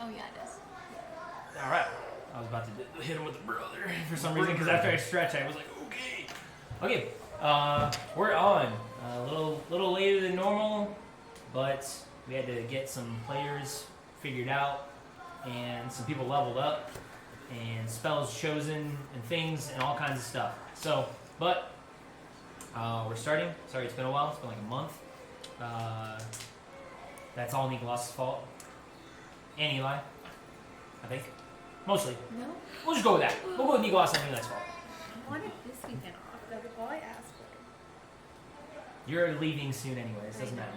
Oh yeah, it does. All right. I was about to hit him with the brother for some reason because after I stretched, I was like, okay. Okay. We're on. A little later than normal, but we had to get some players figured out, and some people leveled up, and spells chosen, and things, and all kinds of stuff. So, but we're starting. Sorry, it's been a while. It's been like a month. That's all Nicholas's fault. And Eli, I think. Mostly. No. We'll just go with that. We'll go with Nicholas and Eli's fault. I wanted this weekend off. That was all I asked for. You're leaving soon anyways. Doesn't matter.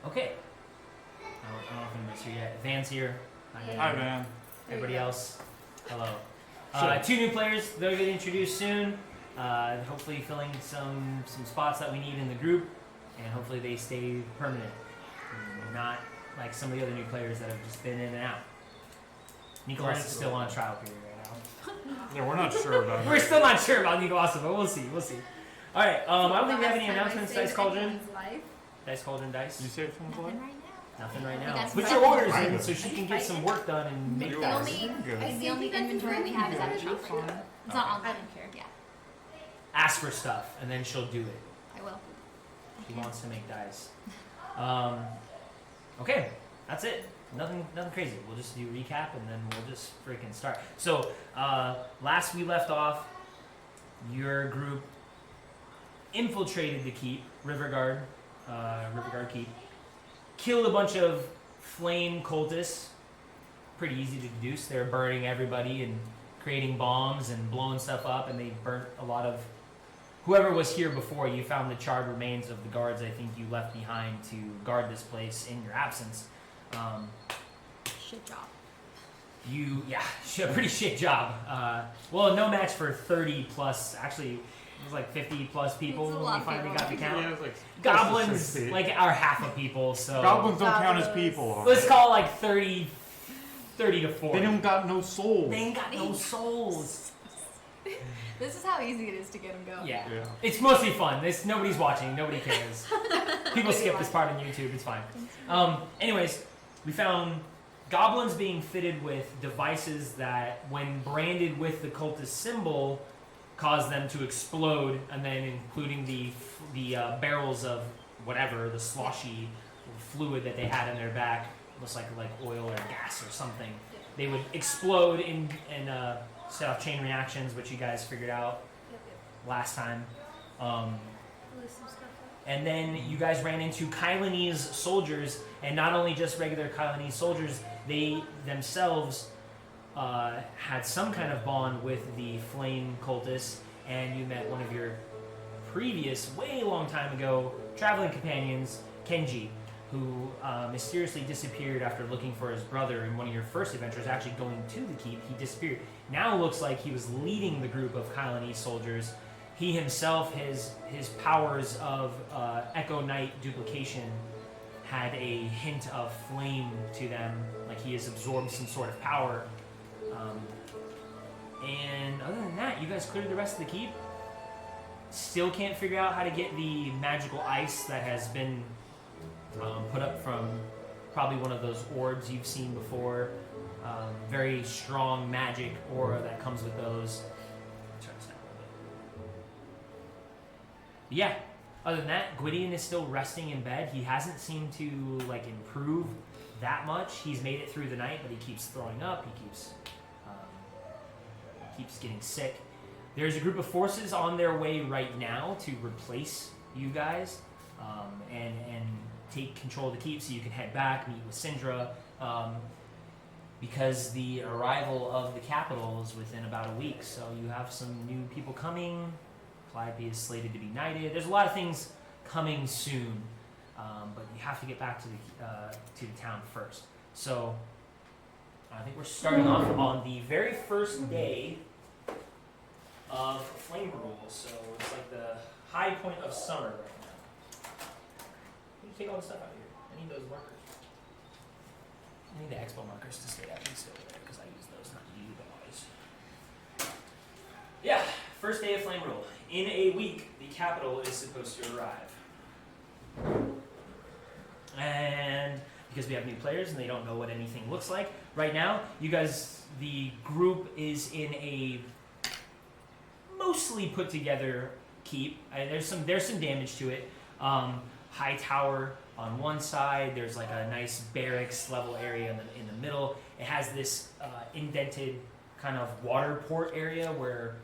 Okay. I don't know if anybody's here yet. Van's here. Hi, Van. Everybody else, hello. Sure. 2 new players. They'll get introduced soon. Hopefully filling some spots that we need in the group. And hopefully they stay permanent. Not like some of the other new players that have just been in and out. Nicholas is still on trial period right now. Yeah, we're not sure about We're that. still not sure about Nicholas, but we'll see. We'll see. All right. I don't think we have any announcements. Dice Cauldron. Dice Cauldron dice. Did you say it from the Nothing right now. Nothing right We now. got some Put your stuff. orders in so she can get some work done and make The dice. only Good. the only inventory we have is at the shop right now. It's not I online. don't care. Yeah, Ask for stuff, and then she'll do it. I will. She wants to make dice. Okay, that's it. Nothing crazy. We'll just do recap, and then we'll just freaking start. So, last we left off, your group infiltrated the keep, Riverguard Keep, killed a bunch of flame cultists. Pretty easy to deduce. They're burning everybody and creating bombs and blowing stuff up, and they burnt a lot of whoever was here before. You found the charred remains of the guards I think you left behind to guard this place in your absence. Shit job. A pretty shit job. Well, no match for 30 plus. Actually, it was like 50 plus people It's a when lot we of finally people. got the count. Yeah, it's like Goblins, 60. like, are half of people, so Goblins don't count as people. let's call it like 30 to 40. They don't got no souls. They ain't got no souls. This is how easy it is to get them going. Yeah. Yeah. It's mostly fun. Nobody's watching. Nobody cares. People skip this part on YouTube. It's fine. Anyways, we found goblins being fitted with devices that, when branded with the cultist symbol, cause them to explode, and then including the barrels of whatever, the sloshy fluid that they had in their back, looks like oil or gas or something. They would explode and set off chain reactions, which you guys figured out last time. And then you guys ran into Kylanese soldiers, and not only just regular Kylanese soldiers, they themselves had some kind of bond with the flame cultists, and you met one of your previous, way long time ago, traveling companions, Kenji, who mysteriously disappeared after looking for his brother in one of your first adventures, actually going to the keep. He disappeared. Now it looks like he was leading the group of Kylanese soldiers. He himself, his powers of Echo Knight duplication had a hint of flame to them, like he has absorbed some sort of power. And other than that, you guys cleared the rest of the keep. Still can't figure out how to get the magical ice that has been put up from probably one of those orbs you've seen before. Very strong magic aura that comes with those. Turn this down a little bit. Yeah, other than that, Gwydion is still resting in bed. He hasn't seemed to improve that much. He's made it through the night, but he keeps throwing up. He keeps getting sick. There's a group of forces on their way right now to replace you guys and take control of the keep, so you can head back, meet with Syndra, because the arrival of the capital is within about a week. So you have some new people coming. Calliope is slated to be knighted. There's a lot of things coming soon, but you have to get back to the town first. So I think we're starting off on the very first day of Flame Rule. So it's like the high point of summer right now. You take all the stuff out of here. I need those markers. I need the expo markers to stay there because I use those, not you guys. Yeah, first day of Flame Rule. In a week, the capital is supposed to arrive. And because we have new players and they don't know what anything looks like. Right now, you guys, the group is in a mostly put together keep. There's some damage to it. High tower on one side. There's like a nice barracks level area in the middle. It has this indented kind of water port area where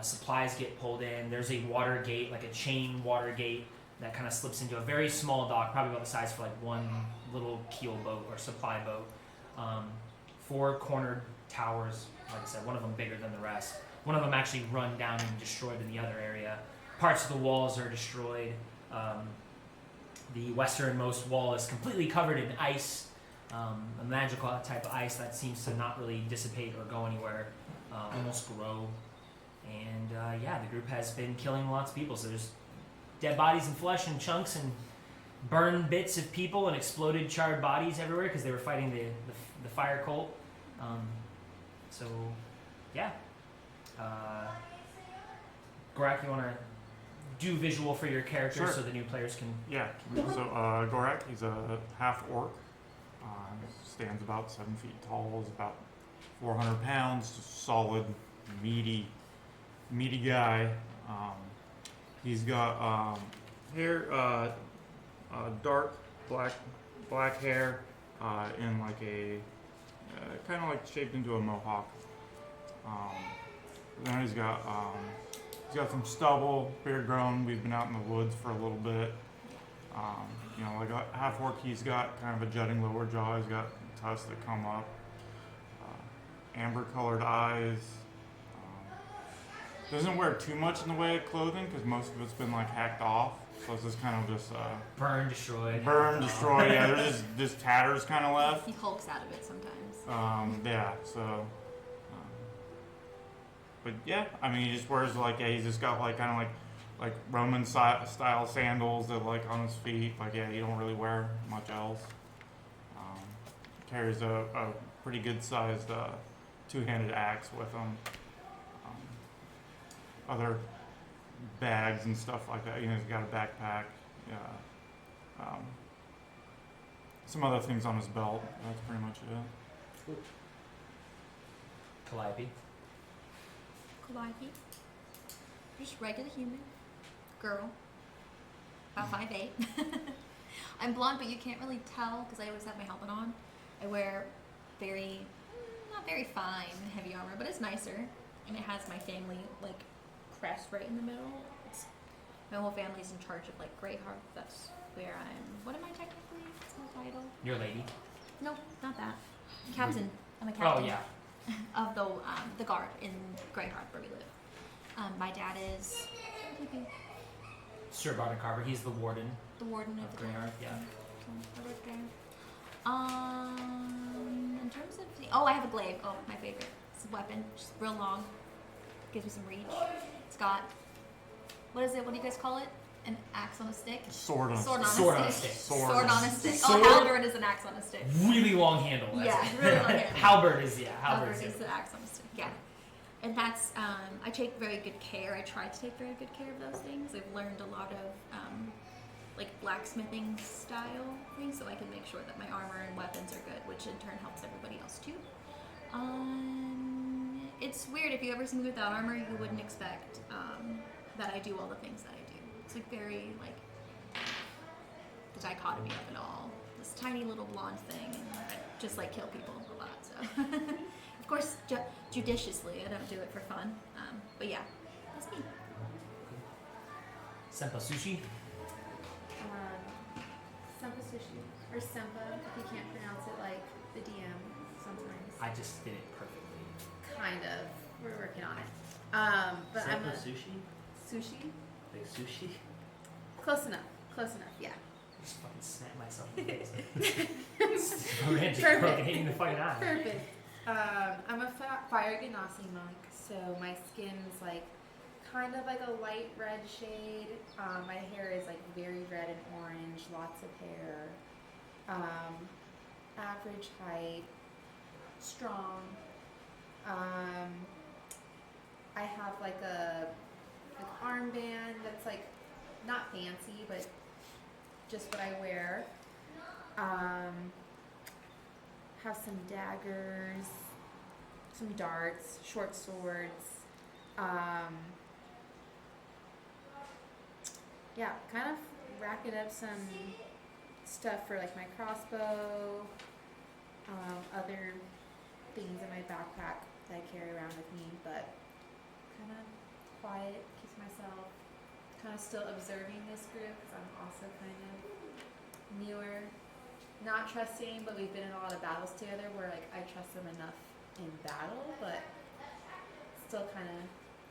supplies get pulled in. There's a water gate, like a chain water gate that kind of slips into a very small dock, probably about the size for like one little keel boat or supply boat. 4 cornered towers, like I said, one of them bigger than the rest. One of them actually run down and destroyed in the other area. Parts of the walls are destroyed. The westernmost wall is completely covered in ice, a magical type of ice that seems to not really dissipate or go anywhere, almost grow. And yeah, the group has been killing lots of people. So there's dead bodies and flesh and chunks and burned bits of people and exploded charred bodies everywhere because they were fighting the fire cult. So yeah. Gorak, you want to do visual for your character Sure. so the new players can... Yeah. So Gorak, he's a half orc. Stands about 7 feet tall. Is about 400 pounds. Just solid, meaty guy. He's got hair, dark black hair, in like a kind of like shaped into a mohawk. Then he's got some stubble, beard grown. We've been out in the woods for a little bit. Like a half orc, he's got kind of a jutting lower jaw. He's got tusks that come up. Amber colored eyes. Doesn't wear too much in the way of clothing because most of it's been like hacked off. So it's just kind of just Burned, destroyed. Yeah, there's just tatters kind of left. He hulks out of it sometimes. Yeah. So, but yeah, I mean, he just wears he's just got like kind of like Roman style sandals that like on his feet. Like yeah, you don't really wear much else. Carries a pretty good sized 2-handed axe with him. Other bags and stuff like that. He's got a backpack. Some other things on his belt. That's pretty much it. Calliope. Calliope. Just regular human. Girl. About 5'8". I'm blonde, but you can't really tell because I always have my helmet on. I wear not very fine heavy armor, but it's nicer. And it has my family, crest right in the middle. My whole family's in charge of, Greyheart. That's where what am I technically? What's my title? Your lady. No, not that. Captain. I'm a captain. Oh, yeah. Of the guard in Greyheart, where we live. My dad is... Sir Barton Carver. He's the warden. The warden of the Greyheart, yeah. So, I live there. In terms of I have a glaive. Oh, my favorite. It's a weapon. Just real long. Gives me some reach. It's got... What is it? What do you guys call it? An axe on a stick? Sword on a Sword on a stick. Sword on a stick. Sword- Oh, halberd is an axe on a stick. Really long handle. That's Yeah, it. really long handle. Halberd is Halberd is an axe on a stick. Yeah. And that's, I take very good care. I try to take very good care of those things. I've learned a lot of, blacksmithing style things so I can make sure that my armor and weapons are good, which in turn helps everybody else too. It's weird. If you ever see me without armor, you wouldn't expect that I do all the things that I do. It's very the dichotomy of it all. This tiny little blonde thing, and I just kill people a lot. So, of course, judiciously. I don't do it for fun. But yeah, that's me. Senpa Sushi. Sempa sushi or Sempa, if you can't pronounce it like the DM sometimes. I just did it perfectly. Kind of. We're working on it. But I'm Senpa a Sushi? sushi. Like sushi? Close enough. Close enough. Yeah. I just fucking snap myself in the face. Romantic Perfect. broken hitting the fucking eye. Perfect. I'm a fire genasi monk, so my skin's kind of like a light red shade. My hair is very red and orange, lots of hair. Average height, strong. I have an armband that's not fancy, but just what I wear. Have some daggers, some darts, short swords. Yeah, kind of racking up some stuff for like my crossbow, other things in my backpack that I carry around with me, but kind of quiet, keeps myself kind of still observing this group because I'm also kind of newer, not trusting, but we've been in a lot of battles together where like I trust them enough in battle, but still kind of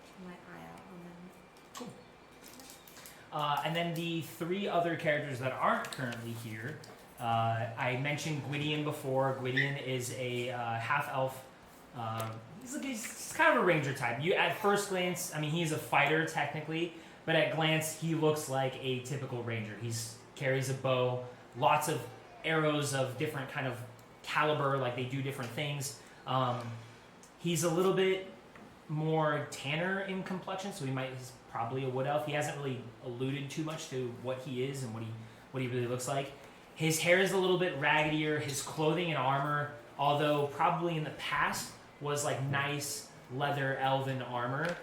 keep my eye out on them. And then the 3 other characters that aren't currently here, I mentioned Gwydion before. Gwydion is a half-elf. He's kind of a ranger type. You, at first glance, I mean, he's a fighter technically, but at glance, he looks like a typical ranger. He carries a bow, lots of arrows of different kind of caliber, like they do different things. He's a little bit more tanner in complexion, so he's probably a wood elf. He hasn't really alluded too much to what he is and what he really looks like. His hair is a little bit raggedier. His clothing and armor, although probably in the past was like nice leather elven armor,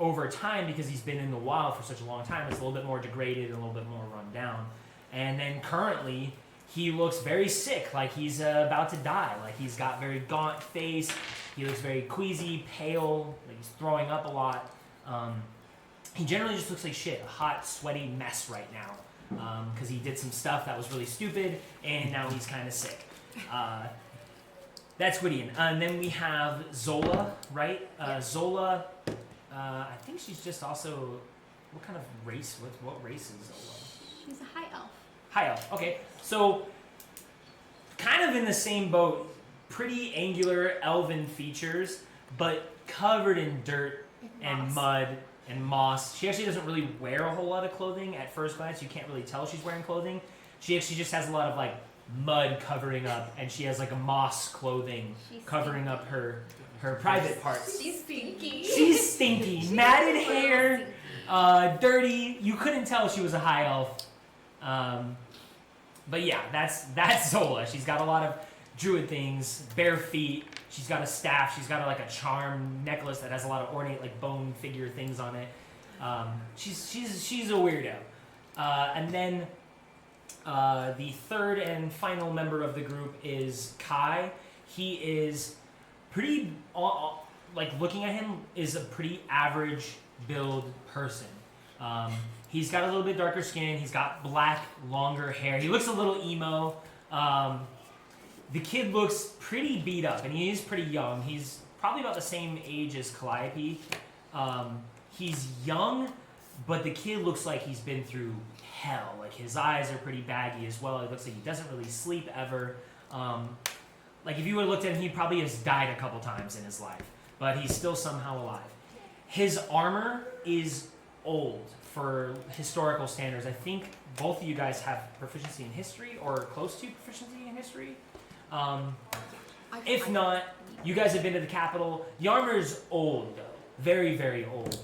over time, because he's been in the wild for such a long time, it's a little bit more degraded and a little bit more run down. And then currently, he looks very sick, like he's about to die. Like he's got very gaunt face. He looks very queasy, pale, like he's throwing up a lot. He generally just looks like shit, a hot, sweaty mess right now, because he did some stuff that was really stupid, and now he's kind of sick. That's Gwydion. And then we have Zola, right? Zola, I think she's just also, what kind of race, what race is Zola? She's a high elf. High elf, okay. So, kind of in the same boat, pretty angular elven features, but covered in dirt and mud and moss. She actually doesn't really wear a whole lot of clothing at first glance. You can't really tell she's wearing clothing. She actually just has a lot of like mud covering up, and she has like a moss clothing covering up her private parts. She's stinky. She's stinky. Matted hair, dirty. You couldn't tell she was a high elf. But yeah, that's Zola. She's got a lot of druid things, bare feet. She's got a staff. She's got like a charm necklace that has a lot of ornate like bone figure things on it. She's a weirdo. And then the third and final member of the group is Kai. He is pretty, like looking at him, is a pretty average build person. He's got a little bit darker skin. He's got black, longer hair. He looks a little emo. The kid looks pretty beat up, and he is pretty young. He's probably about the same age as Calliope. He's young, but the kid looks like he's been through hell. Like his eyes are pretty baggy as well. It looks like he doesn't really sleep ever. Like if you would have looked at him, he probably has died a couple times in his life, but he's still somehow alive. His armor is old for historical standards. I think both of you guys have proficiency in history or close to proficiency in history. If not, you guys have been to the capital. The armor is old, though. Very, very old.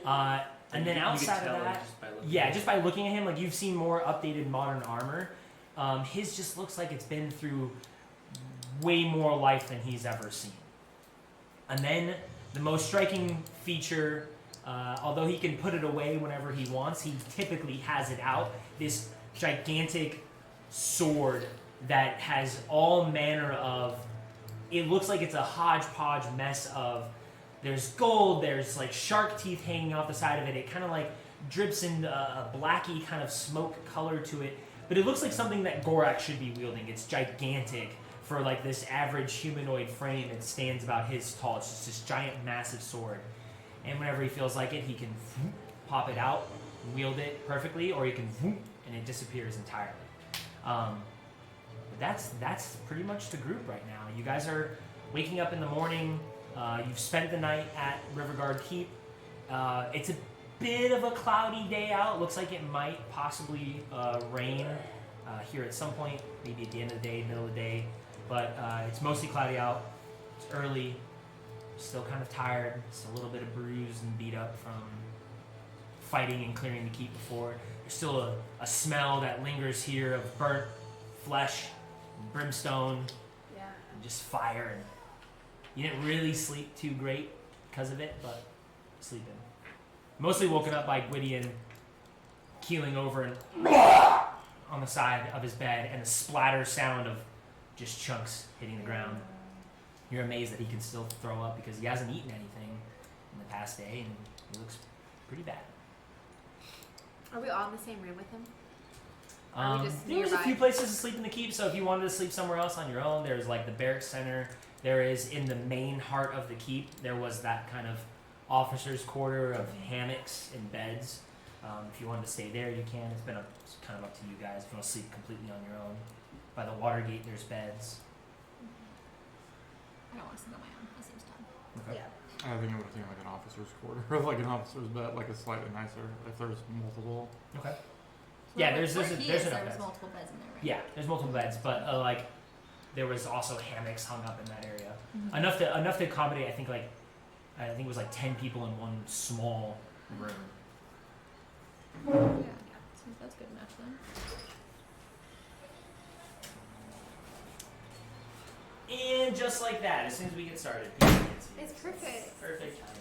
And then outside of that, just by looking at him, like you've seen more updated modern armor. His just looks like it's been through way more life than he's ever seen. And then the most striking feature, although he can put it away whenever he wants, he typically has it out. This gigantic sword that has all manner of, it looks like it's a hodgepodge mess of, there's gold, there's like shark teeth hanging off the side of it. It kind of like drips in a blacky kind of smoke color to it. But it looks like something that Gorak should be wielding. It's gigantic for like this average humanoid frame. It stands about his tall. It's just this giant, massive sword. And whenever he feels like it, he can pop it out, wield it perfectly, or he can and it disappears entirely. That's pretty much the group right now. You guys are waking up in the morning. You've spent the night at Riverguard Keep. It's a bit of a cloudy day out. Looks like it might possibly rain here at some point, maybe at the end of the day, middle of the day. But it's mostly cloudy out. It's early. Still kind of tired. Just a little bit of bruised and beat up from fighting and clearing the keep before. There's still a smell that lingers here of burnt flesh, brimstone, Yeah. and just fire. And you didn't really sleep too great because of it, but sleeping. Mostly woken up by Gwydion keeling over and on the side of his bed, and the splatter sound of just chunks hitting the ground. You're amazed that he can still throw up because he hasn't eaten anything in the past day, and he looks pretty bad. Are we all in the same room with him? Are we just There's a nearby? few places to sleep in the keep, so if you wanted to sleep somewhere else on your own, there's like the barracks center. There is in the main heart of the keep, there was that kind of officer's quarter of hammocks and beds. If you wanted to stay there, you can. It's kind of up to you guys. If you want to sleep completely on your own. By the water gate, there's beds. I don't want to sleep on my own. That seems dumb. Okay. Yeah. I think it would have been like an officer's quarter, or like an officer's bed, like a slightly nicer if there's multiple. Okay. So Yeah, where there's he enough is, beds. There's multiple beds in there, right? Yeah, there's multiple beds, but like there was also hammocks hung up in that area. Mhm. Enough to accommodate. I think it was like 10 people in one small room. Yeah. So that's good enough then. And just like that, as soon as we get started, It's perfect. Perfect timing.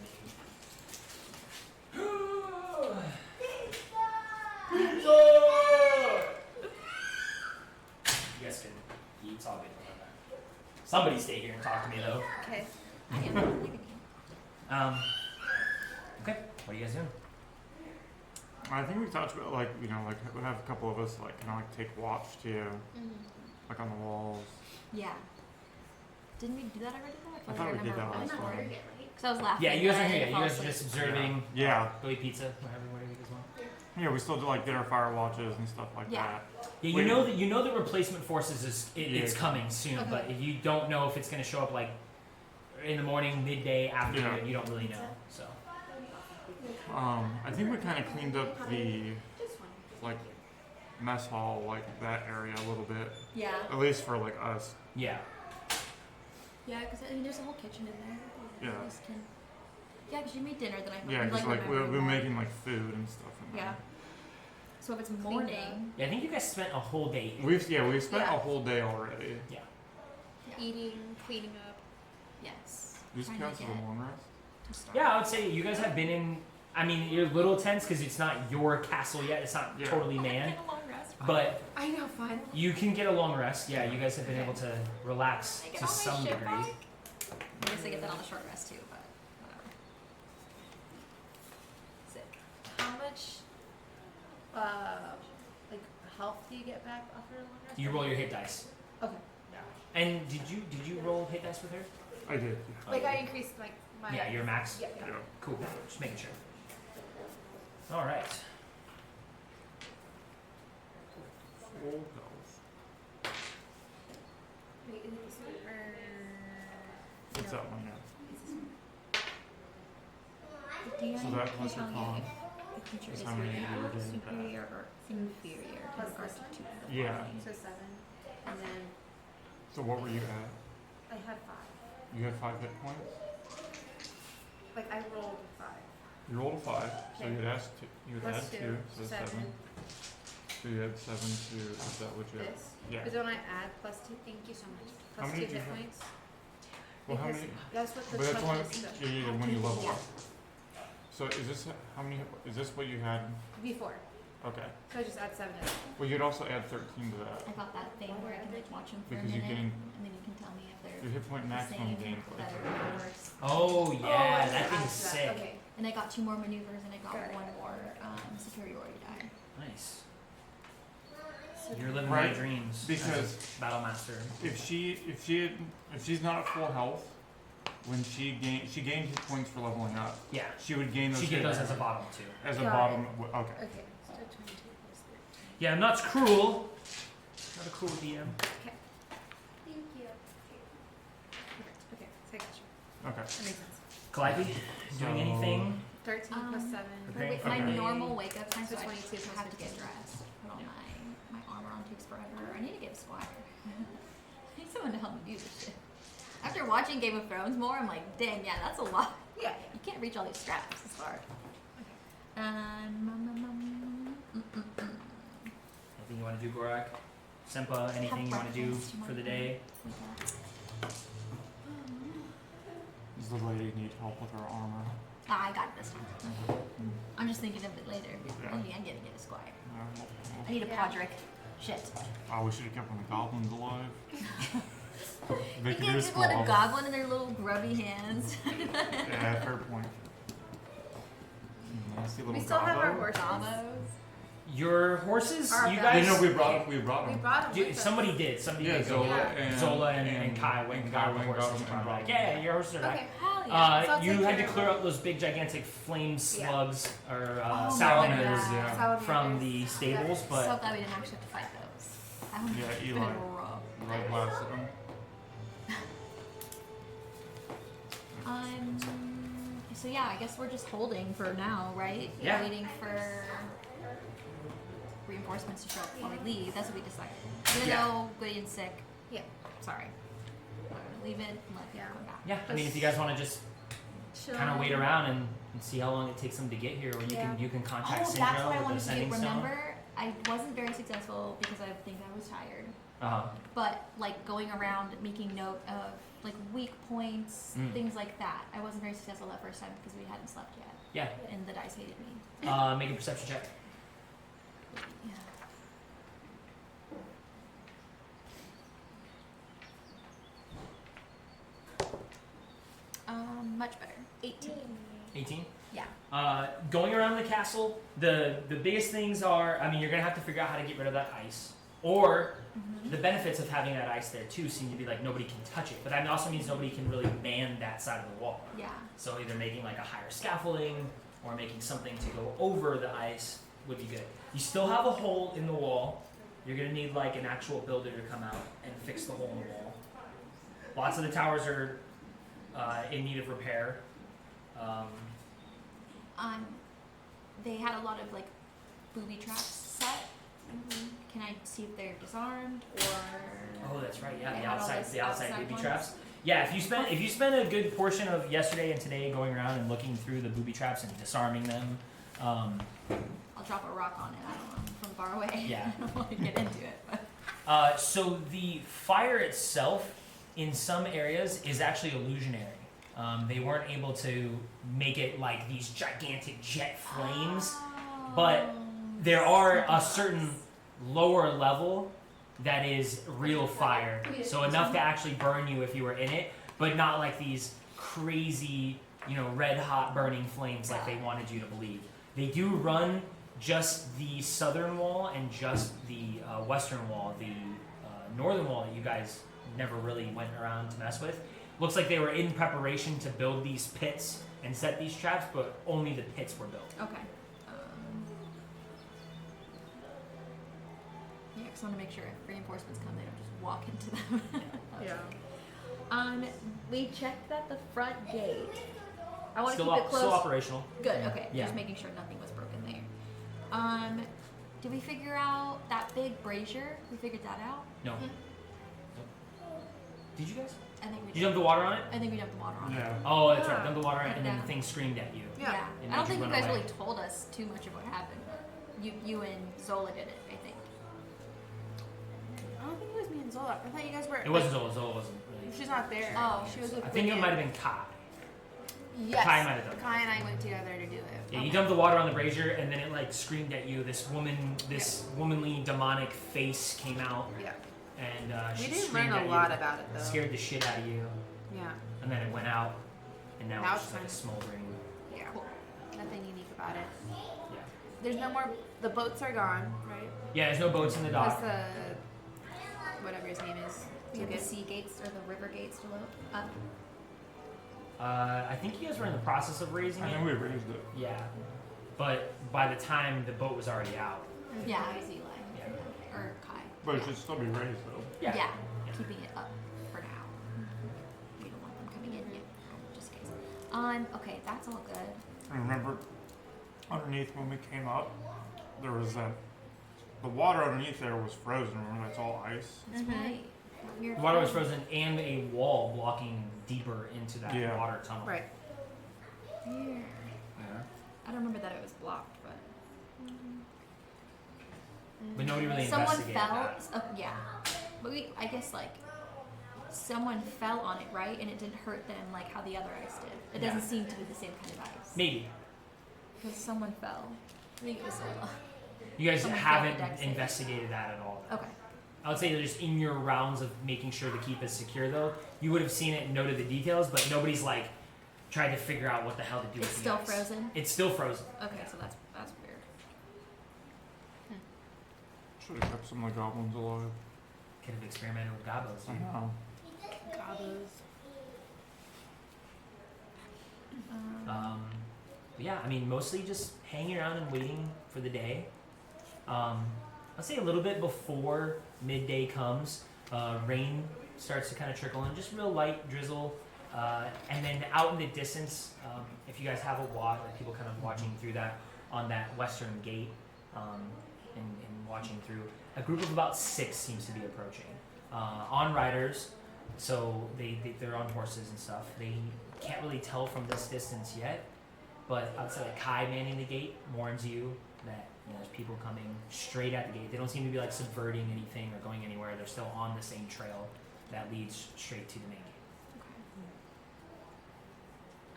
You guys can eat. It's all good. Don't worry about it. Somebody stay here and talk to me though. Okay. I am not leaving you. Okay. What are you guys doing? I think we talked about like we have a couple of us like kind of like take watch too, like on the walls. Yeah. Didn't we do that already though? I thought we did that I last remember. time. Because I was laughing. Yeah, you guys and are I here. didn't You fall guys are asleep. just observing. Yeah. Go eat pizza. Whatever you guys want. Yeah, we still did our fire watches and stuff like Yeah. that. Yeah, Wait. you know the replacement forces it's Yeah. coming soon, Okay. but you don't know if it's going to show up like in the morning, midday, afternoon. Yeah. You don't really know. So I think we kind of cleaned up the like mess hall, like that area a little bit, Yeah. at least for like us. yeah, Yeah, because I mean, there's a whole kitchen in there. Yeah. You just can- Yeah, because you made dinner the night before. Yeah, because like we've remember been that. making like food and stuff. In there. Yeah. So if it's morning, yeah. I think you guys spent a whole day here. We've spent Yeah. a whole day already. Yeah. Eating, cleaning up. yes. This Trying to counts as a get long rest. to start. Yeah, I would say you guys have been in. I mean, your little tents because it's not your castle yet. It's not Yeah. totally I manned, get a long rest. but I know, fun. you can get a long rest. Yeah, you guys have been able to relax I get to all my some shit degree. back. I guess I get that on the short rest too, but whatever. Sick. How much, like, health do you get back after a long rest? You roll your hit dice. Okay. And did you roll hit dice with her? I did. Like, I increased, like, my... Yeah, your max. Yeah. Yeah. Cool. Just making sure. All right. Full health. Wait, is it this one, or... What's no, that one? Yeah. it's this one. Do you So know that if plus you your tell me con. if the creature That's is how many really you were getting back. superior or inferior in Plus regards this to one. the Yeah. following? So 7, and then So what were you at? I had 5. You had 5 hit points. Like, I rolled 5. You rolled a 5, so Okay. you had asked you would Plus add 2, 2, so 7. 7. So you had 7 to is that what you had? This. Yeah. Because when I add plus 2, thank you so much. How Plus many 2 do you hit have? points. Well, how Because many? that's what the But that's only touch is. yeah, when you level Yeah. up. So is this how many? Is this what you had? Before. Okay. So I just add 7 to that. Well, you'd also add 13 to that. I got that thing where I can like watch them for Because a you're minute, getting- and then you can tell me if they're Your hit point the maximum same, gain plus. better, or worse. Oh I yeah, should that add thing's to that. sick. Okay. And I got 2 more maneuvers, and I got Got it. 1 more superiority die. Nice. So You're living Right, my dreams. because- as a battle master. If she's not at full health, when she gained hit points for leveling up, Yeah. she would gain those. She get hit those points as a bottom too. as a Got bottom. it. Okay. Okay. So 22 plus 13. Yeah, I'm not cruel. Not a cruel DM. Okay. Thank you. Perfect. Okay. So I got you. Okay. That makes sense. Calliope, So- doing anything? 13 plus 7. Preparing Wait, for my bed. normal wake up time, So so I 22 just plus have to 15. get dressed. Put all my armor on, takes forever. I need to get Squire. I need someone to help me do this shit. After watching Game of Thrones more, I'm like, dang, yeah, that's a lot. Yeah. You can't reach all these straps. It's hard. Anything you want to do, Gorak? Sempa, anything you want to do breakfast, you for the want day? Does the lady need help with her armor? I got it this time. I'm just thinking of it later. Yeah. Maybe I'm gonna get a squire. Yeah, I need a Yeah. podrick. Shit. oh, we should have kept one of the goblins alive. They You could can't do just let a squabs. goblin in their little grubby hands. Yeah, fair point. Nasty little We still have our gobbo. horses. Gobos. Your horses, Our you bells. guys. No, we brought We them. brought them. Somebody did. Somebody Yeah, did go. Zola Yeah. and Zola and Kai went and got the Kai went and horses. got them and brought brought them back. them. Yeah, your horses are back. Okay. Hell yeah. So I'll You take had to care of clear them. up those big gigantic flame slugs or Oh my salamanders God. yeah. Salamanders. from the stables, So but glad we didn't actually have to fight those. That would Yeah, have Eli. been rough. Right blasted him. So yeah, I guess we're just holding for now, right? Yeah. Waiting for reinforcements to show up before we leave. That's what we decided. Even Yeah. though Gideon's sick, Yeah. sorry. We're gonna leave it and let him Yeah. come back. yeah. I mean, if you guys want to just kind of wait around and see how long it takes them to get here, or you can contact Oh, Syndrome that's what I with wanted the to do. sending stone. Remember, I wasn't very successful because I think I was tired. Uh-huh. But like going around making note of like weak points, things like that. I wasn't very successful that first time because we hadn't slept yet, Yeah. and the dice hated me. Make a perception check. Yeah. Much better. 18. 18. Yeah. Going around the castle, the biggest things are, I mean, you're gonna have to figure out how to get rid of that ice, or the benefits of having that ice there too seem to be like nobody can touch it, but that also means nobody can really man that side of the wall. Yeah. So either making like a higher scaffolding or making something to go over the ice would be good. You still have a hole in the wall. You're gonna need like an actual builder to come out and fix the hole in the wall. Lots of the towers are in need of repair. They had a lot of like booby traps set. Can I see if they're disarmed or? Oh, that's right. They Yeah, had all those the outside outside booby ones? traps. Yeah, if you spend a good portion of yesterday and today going around and looking through the booby traps and disarming them, I'll drop a rock on it. I don't know, from far away. Yeah. I don't want to get into it. But. so the fire itself in some areas is actually illusionary. They weren't able to make it like these gigantic jet flames, but there are a certain lower level that is real fire. So enough to actually burn you if you were in it, but not like these crazy, red hot burning flames like they wanted you to believe. They do run just the southern wall and just the western wall. The northern wall that you guys never really went around to mess with. Looks like they were in preparation to build these pits and set these traps, but only the pits were built. Okay. Yeah, because I want to make sure if reinforcements come, they don't just walk into them. Yeah. We checked that the front gate. I want to Still keep it closed. still operational. Good. Okay. Yeah. Just making sure nothing was broken there. Did we figure out that big brazier? We figured that out. No. Did you guys? I think we Did you dump the water on it? I think we dumped the water on it. Yeah. Oh, that's right. Ah. Dump the water on it, and then Yeah. the thing screamed at you. Yeah. It I don't made think you you run guys away. really told us too much of what happened. You and Zola did it, I think. I don't think it was me and Zola. I thought you guys were. It wasn't Zola. Zola wasn't really. She's not there. Oh, she was with I think it Gideon. might have been Kai. Yes. Kai might have done it. Kai and I went together to do it. Yeah, you dumped the water on the brazier, and then it like screamed at you. This womanly demonic face came out, Yeah. and We she didn't screamed learn at a lot you, about it though. scared the shit out of you, Yeah. and then it went out, and now Now it's it's just like a fine. smoldering. Yeah. Cool. Nothing unique about it. Yeah. There's no more. The boats are gone, right? Yeah, there's no boats in the Because dock. the whatever his name is. We have the took it. sea gates or the river gates still up. I think you guys were in the process of raising I it. think we raised it. Yeah, but by the time the boat was already out. Yeah, it was Eli. Yeah. Or Kai. But it should still be raised though. Yeah. Yeah. Keeping it up for now. We don't want them coming in yet. Just in case. Okay, that's all good. I remember underneath when we came up, there was the water underneath there was frozen. Remember, that's all ice. That's right. The water was frozen, and a wall blocking deeper into that Yeah. water tunnel. Right. Weird. Yeah. I don't remember that it was blocked, but. But nobody really Someone investigated fell. that. Yeah, but I guess like someone fell on it, right? And it didn't hurt them like how the other ice did. It doesn't seem to be the same kind of ice. Maybe. Because someone fell. I think it was Zola. You guys Someone haven't fell at deck investigated that at all. Okay. I would say that just in your rounds of making sure to keep it secure, though, you would have seen it and noted the details, but nobody's like tried to figure out what the hell to do It's with the still ice. frozen. It's still frozen. Okay, so that's weird. Should have kept some of the goblins alive. Could have experimented with gobos. I Dude. know. Gobos. But yeah, I mean, mostly just hanging around and waiting for the day. I'll say a little bit before midday comes, rain starts to kind of trickle in, just real light drizzle. And then out in the distance, if you guys have a watch, like people kind of watching through that on that western gate, and watching through, a group of about 6 seems to be approaching. On riders, so they're on horses and stuff. They can't really tell from this distance yet, but I'd say like Kai manning the gate warns you that there's people coming straight at the gate. They don't seem to be like subverting anything or going anywhere. They're still on the same trail that leads straight to the main gate.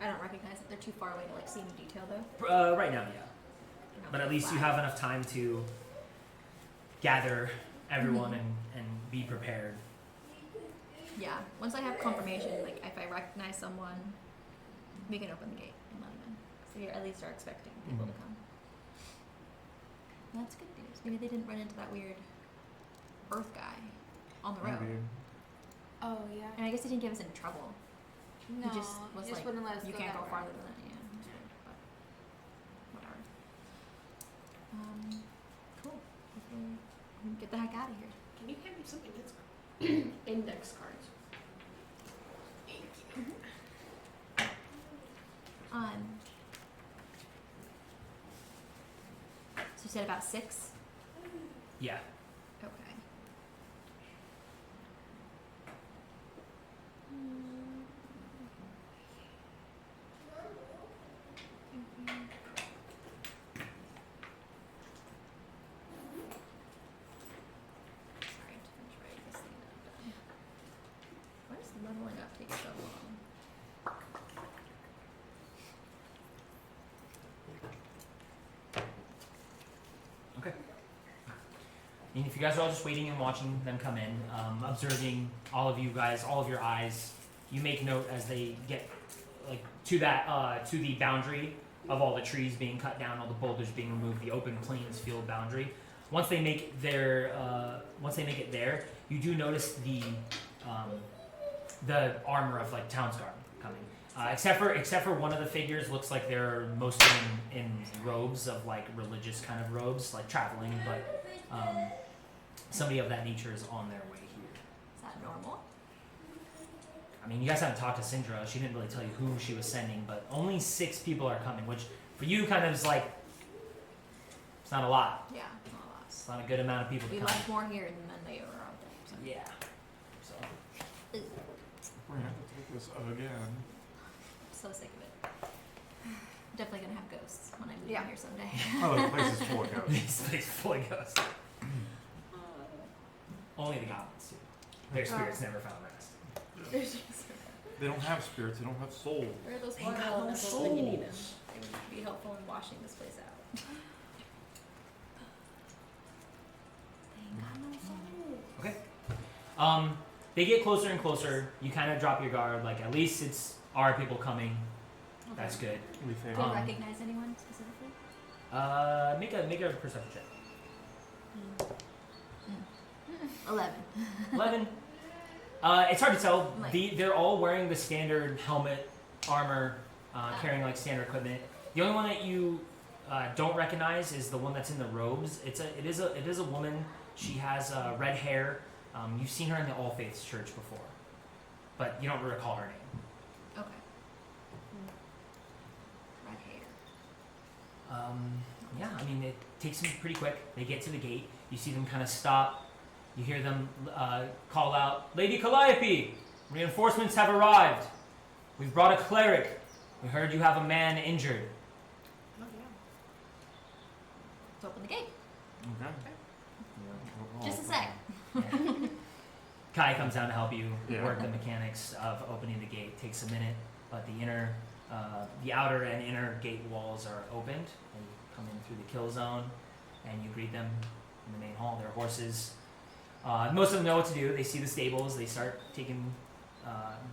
Okay. I don't recognize that they're too far away to like see any detail though. Right now, yeah. But at least you have enough time to gather everyone and be prepared. Yeah. Once I have confirmation, like if I recognize someone, we can open the gate and let them in. So we at least are expecting people to come. That's good news. Maybe they didn't run into that weird Earth guy on the road. Maybe. Oh yeah. And I guess he didn't give us any trouble. No, He just was like, wouldn't let us you go can't that go route. farther than that. Yeah, it was weird, but whatever. Cool. Hopefully we can get the heck out of here. Can you hand me some index cards? Thank you. So you said about 6? Yeah. Okay. Sorry, to finish writing this thing that I'm done. Why does leveling up take so long? Okay. And if you guys are all just waiting and watching them come in, observing all of you guys, all of your eyes, you make note as they get like to that to the boundary of all the trees being cut down, all the boulders being removed, the open plains field boundary. Once they make it there, you do notice the armor of like Townsguard coming. Except for one of the figures, looks like they're mostly in robes of like religious kind of robes, like traveling, but somebody of that nature is on their way here. Is that normal? I mean, you guys haven't talked to Syndra. She didn't really tell you who she was sending, but only 6 people are coming, which for you kind of is like, it's not a lot. Yeah, not a lot. It's not a good amount of people to We come. left more here than they were out there. So. Yeah. So, We're gonna have to take this again. So sick of it. Definitely gonna have ghosts when I move Yeah. in here someday. Oh, the place is full of ghosts. this place full of ghosts. Only the goblins too. Their spirits never found rest. They don't have spirits. They don't have souls. Where are those They water got no elementals when you need them? souls. They would be helpful in washing this place out. They ain't got no soul. Okay. They get closer and closer. You kind of drop your guard. Like, at least it's our people coming. That's good. We think. Do you recognize anyone specifically? Make a perception check. 11. 11. It's hard to tell. Like- They're all wearing the standard helmet, armor, carrying like standard equipment. The only one that you don't recognize is the one that's in the robes. It is a woman. She has red hair. You've seen her in the All Faiths Church before, but you don't recall her name. Okay. Red hair. Yeah, I mean, it takes them pretty quick. They get to the gate. You see them kind of stop. You hear them call out, "Lady Calliope, reinforcements have arrived. We've brought a cleric. We heard you have a man injured." Let's open the gate. Okay. Just a sec. Kai comes down to help you Yeah. work the mechanics of opening the gate. Takes a minute, but the outer and inner gate walls are opened, and you come in through the kill zone, and you greet them in the main hall. Their horses. Most of them know what to do. They see the stables. They start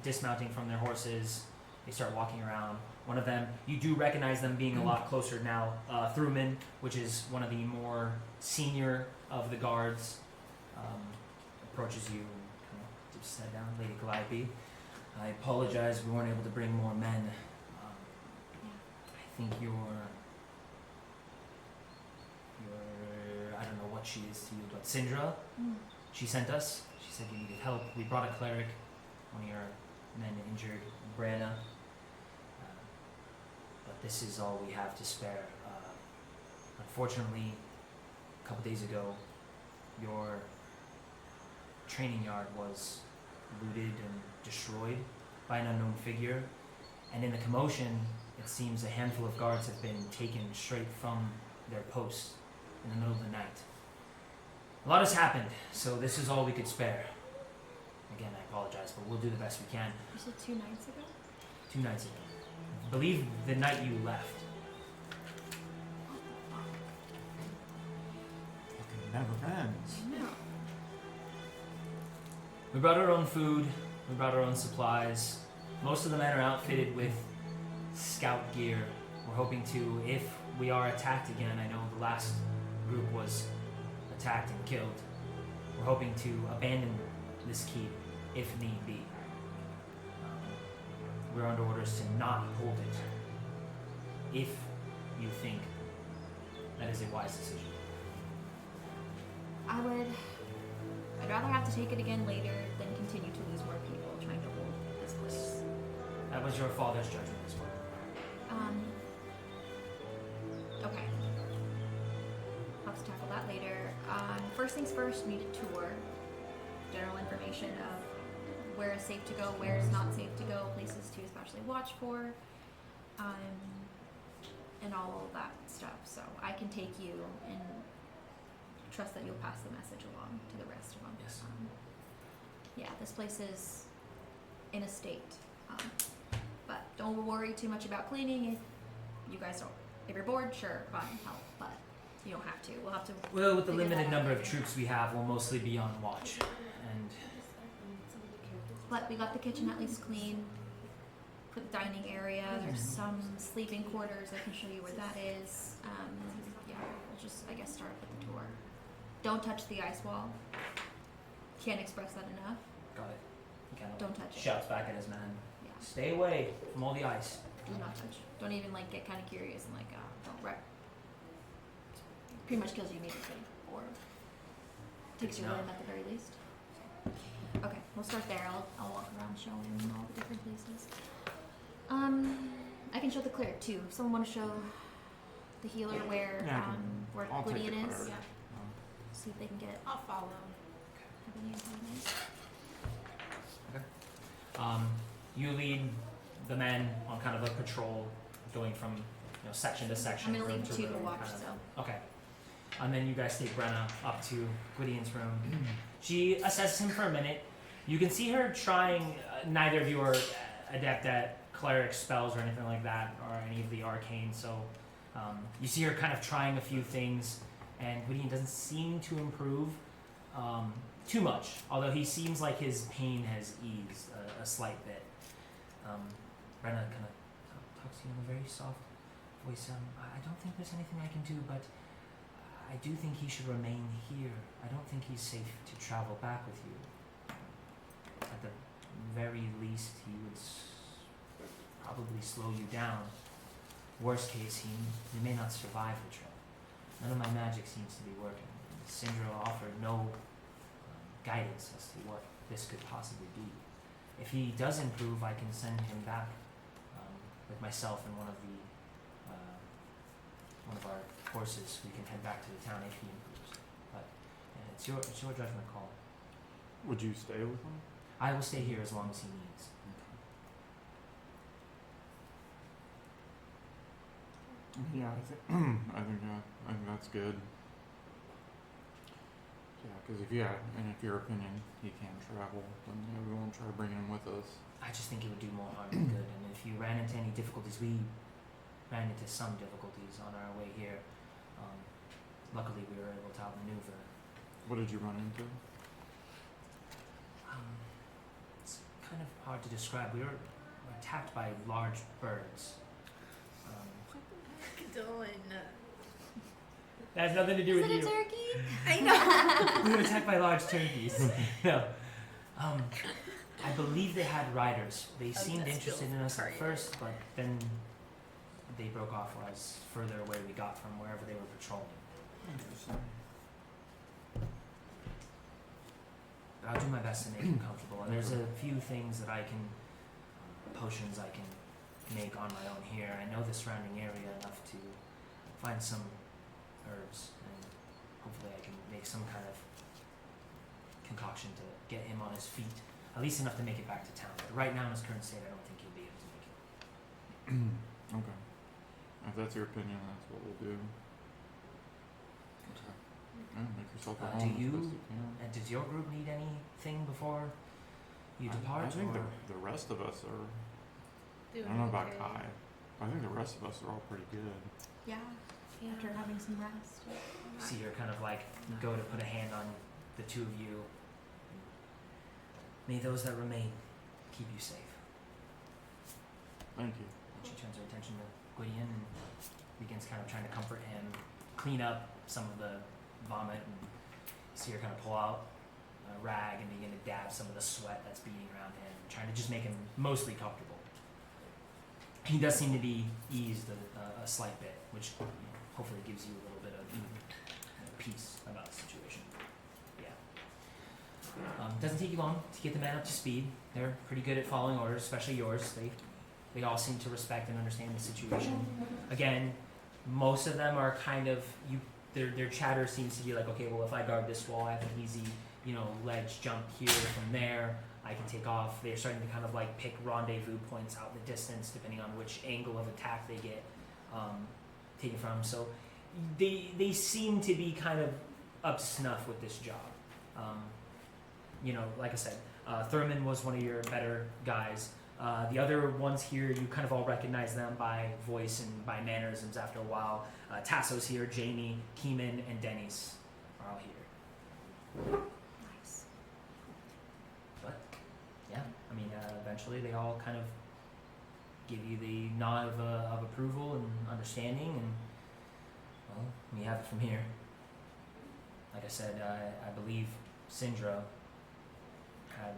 dismounting from their horses. They start walking around. One of them, you do recognize them being a lot closer now. Thruman, which is one of the more senior of the guards, approaches you, kind of dips his head down. Lady Calliope, I apologize. We weren't able to bring more men. I think I don't know what she is to you, but Syndra. She sent us. She said you needed help. We brought a cleric. One of your men injured, Branna. But this is all we have to spare. Unfortunately, a couple days ago, your training yard was looted and destroyed by an unknown figure. And in the commotion, it seems a handful of guards have been taken straight from their posts in the middle of the night. A lot has happened, so this is all we could spare. Again, I apologize, but we'll do the best we can. You said 2 nights ago? 2 nights ago. I believe the night you left. Fucking never ends. No. We brought our own food, we brought our own supplies. Most of the men are outfitted with scout gear. We're hoping to, if we are attacked again, I know the last group was attacked and killed. We're hoping to abandon this keep if need be. We're under orders to not hold it if you think that is a wise decision. I'd rather have to take it again later than continue to lose more people trying to hold this place. That was your father's judgment as well. Okay. I'll have to tackle that later. First things first, we need a tour. General information of where is safe to go, where is not safe to go, places to especially watch for, and all of that stuff. So I can take you and trust that you'll pass the message along to the rest of them. Yes. Yeah, this place is in a state. But don't worry too much about cleaning. If you guys don't, if you're bored, sure, fine, help. But you don't have to. We'll have to. Well, with the figure that limited out number of later. troops we have, we'll mostly be on watch. And But we got the kitchen at least clean. For the dining area, there's some sleeping quarters. I can show you where that is. Yeah, we'll just, I guess, start with the tour. Don't touch the ice wall. Can't express that enough. got it. He kind of Don't touch it. shouts back at his men. Yeah, Stay away from all the ice. do not touch. Don't even like get kind of curious and like don't wreck. Pretty much kills you immediately, or takes Good your to know. limb at the very least. Okay, we'll start there. I'll walk around showing all the different places. I can show the cleric too. If someone want to show the healer where Yeah, where I'll take Gwydion the is, cleric. see if they can get I'll follow. any information. You lead the men on kind of a patrol, going from section to section. I'm gonna room leave to 2 to room, watch, kind of. so. Okay. And then you guys take Brenna up to Gwydion's room. She assesses him for a minute. You can see her trying, neither of you are adept at cleric spells or anything like that, or any of the arcane, so you see her kind of trying a few things, and Gwydion doesn't seem to improve too much, although he seems like his pain has eased a slight bit. Brenna kind of talks to you in a very soft voice. I don't think there's anything I can do, but I do think he should remain here. I don't think he's safe to travel back with you. At the very least, he would probably slow you down. Worst case, he may not survive the trip. None of my magic seems to be working. Syndra offered no guidance as to what this could possibly be. If he does improve, I can send him back with myself and one of our horses. We can head back to the town if he improves. But it's your judgment call. Would you stay with him? I will stay here as long as he needs. Yeah, I think I think that's good. Because if your opinion, he can travel, then we won't try bringing him with us. I just think it would do more harm than good. And if you ran into any difficulties, we ran into some difficulties on our way here. Luckily, we were able to outmaneuver. What did you run into? It's kind of hard to describe. We were attacked by large birds. Dylan. That has nothing to do Is with it you. a turkey? I know. We were attacked by large turkeys. No. I believe they had riders. They seemed that interested spills in us at target. first, but then they broke off as further away we got from wherever they were patrolling. Interesting. But I'll do my best to make them comfortable. And there's a few things that potions I can make on my own here. I know the surrounding area enough to find some herbs, and hopefully I can make some kind of concoction to get him on his feet, at least enough to make it back to town. But right now in his current state, I don't think he'll be able to make it. Okay. If that's your opinion, that's what we'll do. Okay. Yeah, make yourself at Do home as you- best you can. And does your group need anything before you depart? I think or? the rest of us are. Doing I don't know about okay. Kai. I think the rest of us are all pretty good. Yeah, Yeah. after having some rest. See her kind of like go to put a hand on the two of you. May those that remain keep you safe. Thank you. And she turns her attention to Gwydion and begins kind of trying to comfort him, clean up some of the vomit, and you see her kind of pull out a rag and begin to dab some of the sweat that's beading around him, trying to just make him mostly comfortable. He does seem to be eased a slight bit, which hopefully gives you a little bit of peace about the situation. Yeah. Doesn't take you long to get the men up to speed. They're pretty good at following orders, especially yours. They all seem to respect and understand the situation. Again, most of them are kind of their chatter seems to be like, okay, well if I guard this wall, I have an easy, ledge jump here from there. I can take off. They're starting to kind of like pick rendezvous points out in the distance, depending on which angle of attack they get taken from. So they seem to be kind of up to snuff with this job. Like I said, Thurman was one of your better guys. The other ones here, you kind of all recognize them by voice and by mannerisms after a while. Tasso's here, Jamie, Keeman, and Denny's are all here. Nice. But, yeah, I mean, eventually they all kind of give you the nod of approval and understanding, and, well, we have it from here. Like I said, I believe Syndra had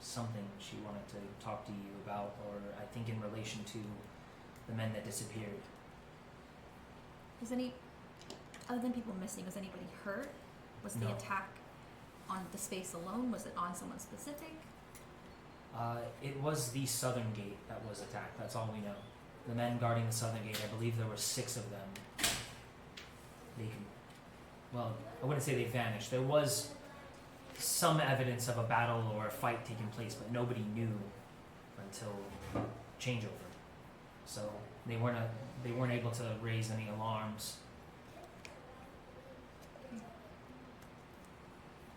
something she wanted to talk to you about, or I think in relation to the men that disappeared. Was other than people missing, was anybody hurt? Was the No. attack on the space alone? Was it on someone specific? It was the southern gate that was attacked, that's all we know. The men guarding the southern gate, I believe there were 6 of them. I wouldn't say they vanished. There was some evidence of a battle or a fight taking place, but nobody knew until changeover. So they weren't able to raise any alarms.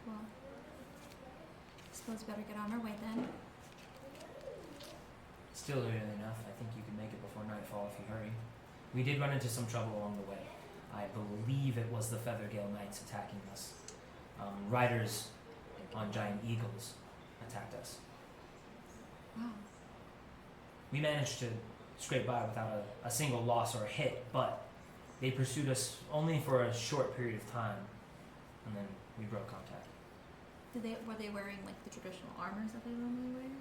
Well, I suppose we better get on our way then. Still early enough. I think you can make it before nightfall if you hurry. We did run into some trouble along the way. I believe it was the Feathergale Knights attacking us. Riders on giant eagles attacked us. Wow. We managed to scrape by without a single loss or a hit, but they pursued us only for a short period of time, and then we broke contact. Were they wearing like the traditional armors that they normally wear?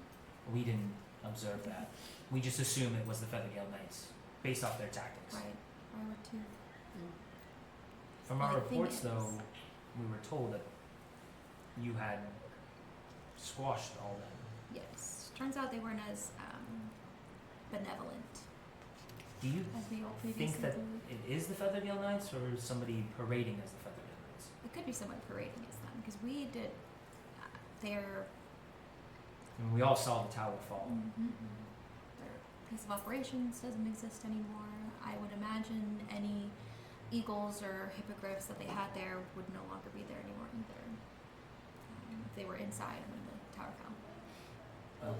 We didn't observe that. We just assumed it was the Feathergale Knights, based off their tactics. Right. I would too. From our Well, the thing reports, is- though, we were told that you had squashed all of them. Yes. Turns out they weren't as benevolent Do you as we all previously think that believed. it is the Feathergale Knights, or is somebody parading as the Feathergale Knights? It could be someone parading as them because we did their I mean, we all saw the tower fall. their piece of operations doesn't exist anymore. I would imagine any eagles or hippogriffs that they had there would no longer be there anymore either. they were inside when the tower fell. Well,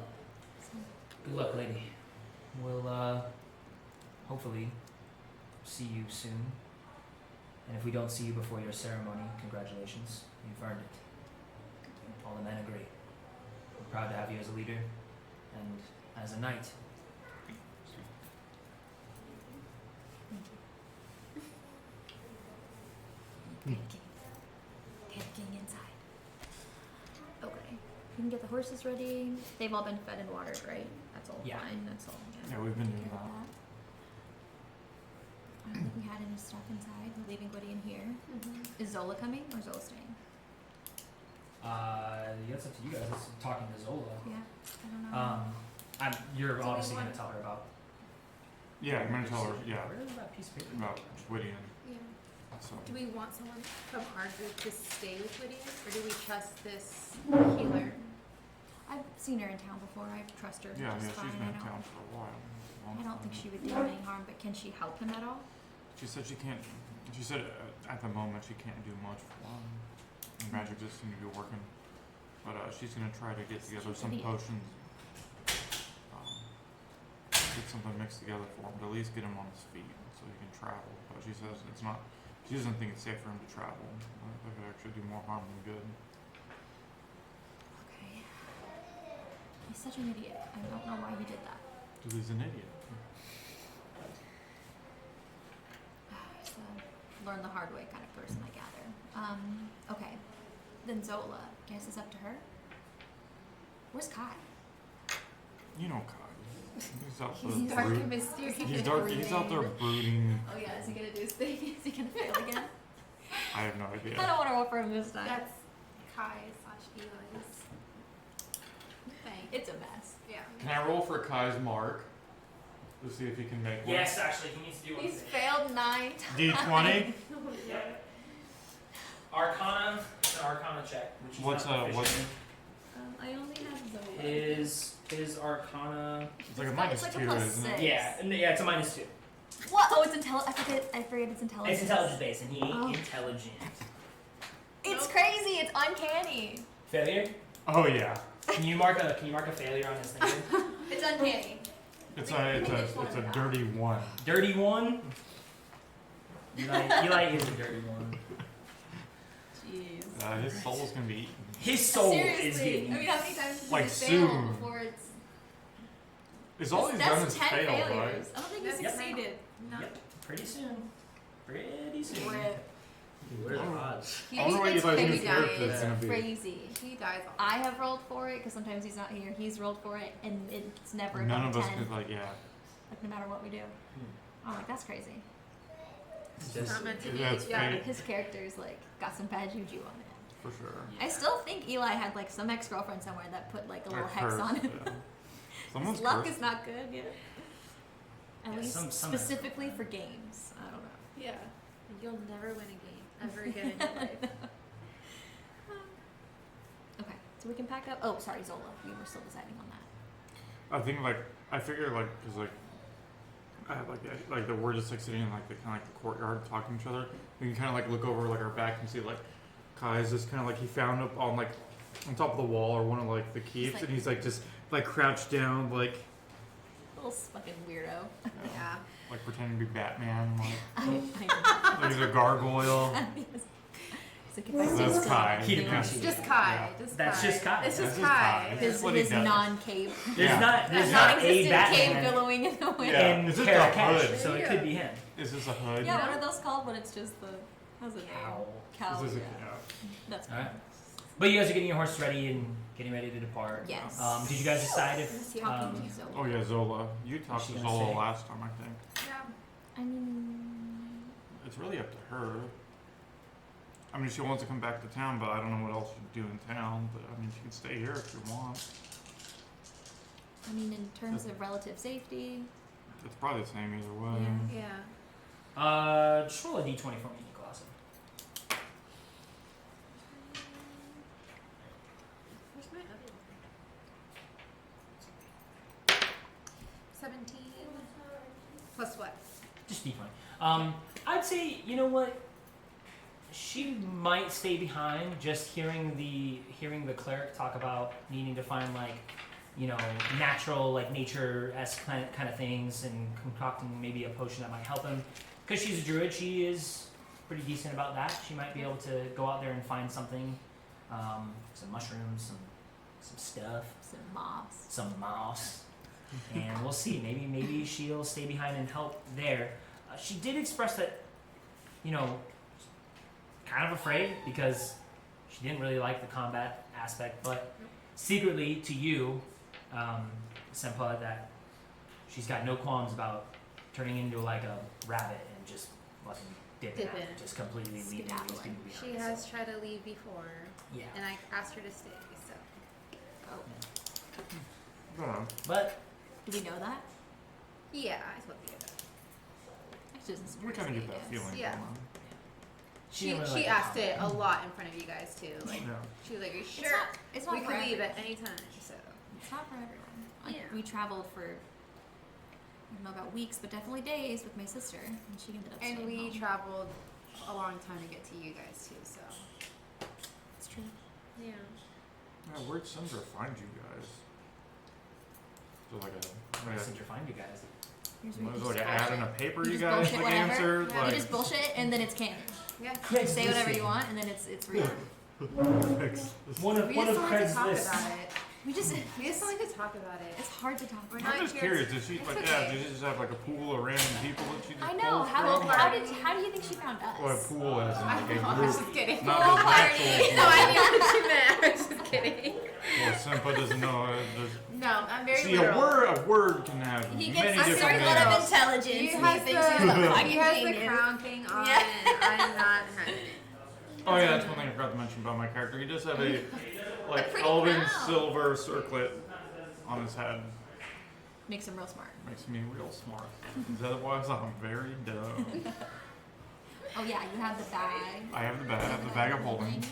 So, good luck, lady. We'll hopefully see you soon. And if we don't see you before your ceremony, congratulations. You've earned it. All the men agree. We're proud to have you as a leader and as a knight. Panicking inside. Okay. You can get the horses ready. They've all been fed and watered, right? That's all Yeah. fine. That's all. Yeah, we've been Take doing care of that. I don't think we had any stuff inside. We're leaving Woody in here. Is Zola coming or Zola staying? That's up to you guys. It's talking to Zola. Yeah. I don't know. You're Do we obviously going want- to tell her about. Yeah, I'm gonna tell her. Yeah, Where is that piece of paper? about Whittian. Yeah. So Do we want someone from our group to stay with Lydia, or do we trust this healer? I've seen her in town before. I trust her. yeah, just yeah, fine. she's been I in don't, town for a while. I don't think she would do him any harm, but can she help him at all? She said she can't. She said at the moment she can't do much for him. The magic just seemed to be working, but she's gonna try to get together some Idiot. potions. Get something mixed together for him to at least get him on his feet so he can travel. But she says it's not. She doesn't think it's safe for him to travel. That could actually do more harm than good. Okay. He's such an idiot. I don't know why he did that. Because he's an idiot. He's a learn the hard way kind of person, I gather. Okay. Then Zola. Guess it's up to her. Where's Kai? You know, Kai. He's out He's there dark and brooding. mysterious. He's dark. He's out there brooding. Oh yeah, is he gonna do his thing? Is he gonna fail again? I have no I idea. don't want to roll for him this time. That's Kai/Eli's thing. It's a mess. Yeah. Can I roll for Kai's mark? To see if he can make one. Yes, actually, he needs to do one He's thing. failed 9 times. D20. Yep. Arcana. It's an Arcana check. Which is What's not what's? proficient. I only have Zola. His Arcana? It's like a It's minus like a 2, plus isn't it? 6. Yeah, yeah, it's a -2. What? Oh, it's intelligence. I forget it's intelligence. It's intelligence based, and he ain't Oh. intelligent. It's crazy. It's uncanny. Failure? Oh yeah. Can you mark a failure on his thing? It's uncanny. It's a dirty 1. Dirty 1. Eli is a dirty 1. Jeez. His soul's gonna be eaten. His soul Seriously. is getting. I mean, how many times does Like he fail soon. before it's? Is all he's That's done is 10 fail, failures. right? I don't think That's he Yep. succeeded. No. Yep. Pretty soon. Pretty soon. Rip. What are the odds? He I wonder what gets Eli's new crazy character is diet. gonna be. crazy. He dies all I have rolled for it because sometimes he's not here. He's rolled for it, and it's never None above of us 10. could like, yeah. Like no matter what we do. I'm like, that's crazy. It's Just- not meant to be. Yeah, it's Yeah. fate. His character's like got some bad juju on it. For sure. I still think Eli had like some ex-girlfriend somewhere that put like a little Or hex curse, on it. yeah. Someone's His luck cursed. is not good yet. At Yeah, least some specifically for games. I don't know. Yeah. You'll never win a game ever again in your life. Okay, so we can pack up. Oh, sorry, Zola. We were still deciding on that. I think like I figure like because like I have like the we're just like sitting in like the kind of like the courtyard talking to each other. We can kind of like look over like our back and see like Kai's just kind of like he found up on like on top of the wall or one of like the keeps like- and he's like just like crouched down like Little fucking weirdo. you know, Yeah. like pretending to be Batman like I like he's a gargoyle. It's like if I say That's something, Kai. He'd you know, appreciate Just it. Kai. Yeah. Just That's Kai. just Kai. It's That's just just Kai. Kai. His, what he his does. non-cape. There's Yeah. not His a non-existent cape Batman billowing in the wind. Yeah. in Is it Caracas, the so it hood? could be him. Is this a hood? Yeah, what are those called when it's just the how's it Cowl. Cowl. Is this Yeah. That's Alright. fine. But you guys are getting your horse ready and getting ready to depart. Yes. Did you guys decide Let's if talking to Zola. Oh yeah, Zola. You talked she to gonna Zola say? last time, I think. Yeah. I mean, It's really up to her. I mean, she wants to come back to town, but I don't know what else she'd do in town. But I mean, she can stay here if she wants. in terms of relative safety. It's probably the same either way. Yeah. Yeah. just roll a d20 for me, Nicolasa. Where's my other one? 17. Plus what? Just d20. I'd say, you know what? She might stay behind. Just hearing the cleric talk about needing to find like, natural, like nature-esque kind of things, and concocting maybe a potion that might help him. Because she's a druid, she is pretty decent about that. She might be able to go out there and find something, some mushrooms, some stuff, some moss, and we'll see. Maybe she'll stay behind and help there. She did express that, kind of afraid because she didn't really like the combat aspect, but secretly to you, Senpa, that she's got no qualms about turning into like a rabbit and just fucking dipping out, just completely leaving these people behind. She has tried to leave before, Yeah. and I asked her to stay. So. I don't know. But Do we know that? Yeah, I totally get that. Actually, doesn't We kind of get surprise that me, I guess. feeling. Yeah. From her. She didn't really like the asked it combat. a lot in front of you guys too. Like Yeah. she was like, "Are you It's sure? not, it's not we for can leave everyone. at any time." So. It's not for everyone. Yeah. We traveled for, I don't know about weeks, but definitely days with my sister, and she ended up And staying we home. traveled a long time to get to you guys too. So. It's true. Yeah. Yeah, where'd Sandra find you guys? So like where did Cinder find you guys? Here's where you like just an ad in a paper You you just guys bullshit like whatever. answered? Yeah, Like, You just bullshit, and then it's canon. Yeah. You say whatever you want, and then it's real. One of We just don't like to Craig's talk lists. about it. We just, We just don't like to talk about it. it's hard to talk We're about. not I'm just here curious. to- Did she it's like okay. did she just have like a pool of random people that she just I know. pulled How, from? how do you think she found us? Well, a pool as in I like a know, I was group, just kidding. not Pool just party. actual. No, I knew what you meant. I was just kidding. Well, Simpa doesn't know. No, I'm very See, literal. a word can have He many gets a different certain meanings. lot of intelligence. He and has he thinks he's a the, fucking he has the genius. crown thing on, Yeah. and I'm not having it. Oh yeah, that's one thing I forgot to mention about my character. He does have a like pretty elven crown. silver circlet on his head. Makes him real smart. Makes me real smart. Otherwise, I'm very dumb. Oh yeah, you have the bag. I have the bag of holding.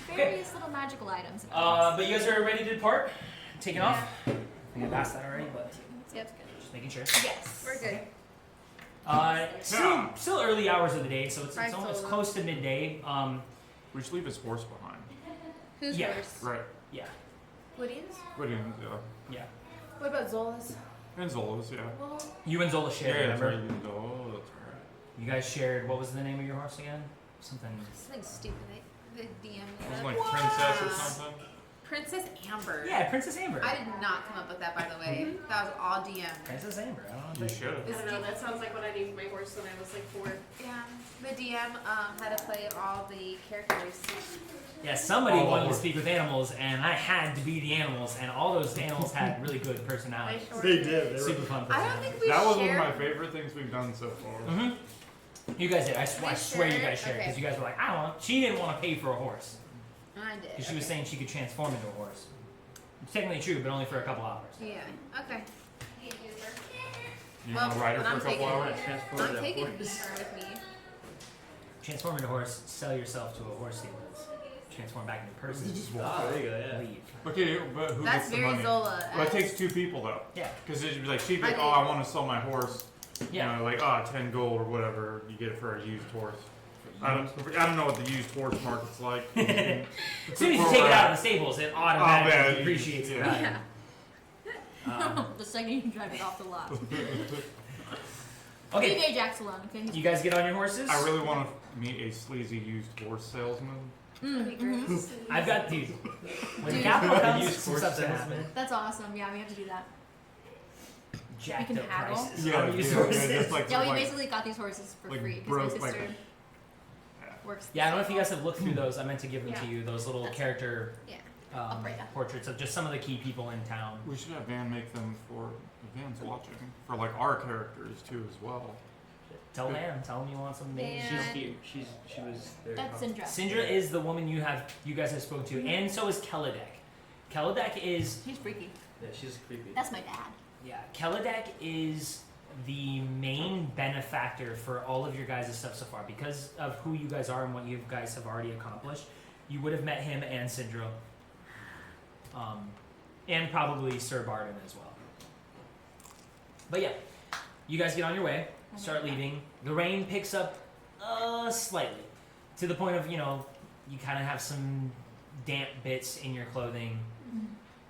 We have various little magical items. But you guys are ready to depart? Taking off? I think I passed that already, but Yep. just making sure. Yes. We're good. Still early hours of the day, so it's Right, almost so- close to midday. We should leave his horse behind. Who's Yeah. first? Right. Yeah, Woodian's? What do you yeah. What about Zola's? And Zola's, yeah. Well, You and Zola shared, that's remember? right. Oh, that's right. You guys shared, what was the name of your horse again? Something. something stupid. The DM. It was like princess or something. Princess Amber. Yeah, Princess Amber. I did not come up with that, by the way. That was all DM. Princess Amber, I don't know. You should. I don't know, that sounds like what I named my horse when I was like 4. Yeah. The DM had to play all the characters. Yeah, somebody Oh. wanted to speak with animals, and I had to be the animals, and all those animals had really good My personalities. short They did. They Super were. fun I don't personalities. think we That was one shared. of my favorite things we've done so far. Mm-hmm. You guys did. I We swear you shared? guys shared, because Okay. you guys were like, I don't want. She didn't want to pay for a horse, I did. because she was saying she could transform into a horse. It's technically true, but only for a couple hours. Yeah. Okay. You want to ride her Well, for a couple I'm hours? Transformed I'm that taking horse. her with me. Transform into a horse, sell yourself to a horse dealer. Transform back into a person. Ah, there you go. Yeah. Leave. Okay, but who That's gets the very money? Zola. Well, it takes two people though. Yeah. Because it'd be like, she'd be like, I oh, did. I want to sell my horse. Yeah. You know, like, 10 gold or whatever. You get it for a used horse. I don't know what the used horse market's like. As soon as you take it out of the stables, it automatically man. appreciates the Yeah. value. Yeah. The second you drive it off the lot. Okay, DJ Jack's alone, okay? you guys get on your horses. I really want to meet a sleazy used horse salesman. That'd be great. I've got dude. When Dude. capital comes, Used some horse stuff's gonna salesman. happen. That's awesome. Yeah, we have to do that. Jacked can up haggle? prices. Yeah, on used yeah, horses. just like, Yeah, we like, basically got these horses for like free because broke, my like- sister works. Yeah, I don't know if you guys have looked through those. I meant to give them to Yeah. you. Those little That's- character Yeah. I'll write that. portraits of just some of the key people in town. We should have Van make them for Van's watching. For like our characters too as well. Tell Van. Tell him you want some names. Van. She's cute. She was very That's comfortable. Syndra. Sindra is the woman you guys have spoken to, and so is Kelladek. Kelladek is He's freaky. Yeah, she's creepy. That's my dad. Kelladek is the main benefactor for all of your guys' stuff so far because of who you guys are and what you guys have already accomplished. You would have met him and Syndra, and probably Sir Barden as well. But yeah, you guys get on your way, start leaving. The rain picks up Slightly, to the point of you kind of have some damp bits in your clothing.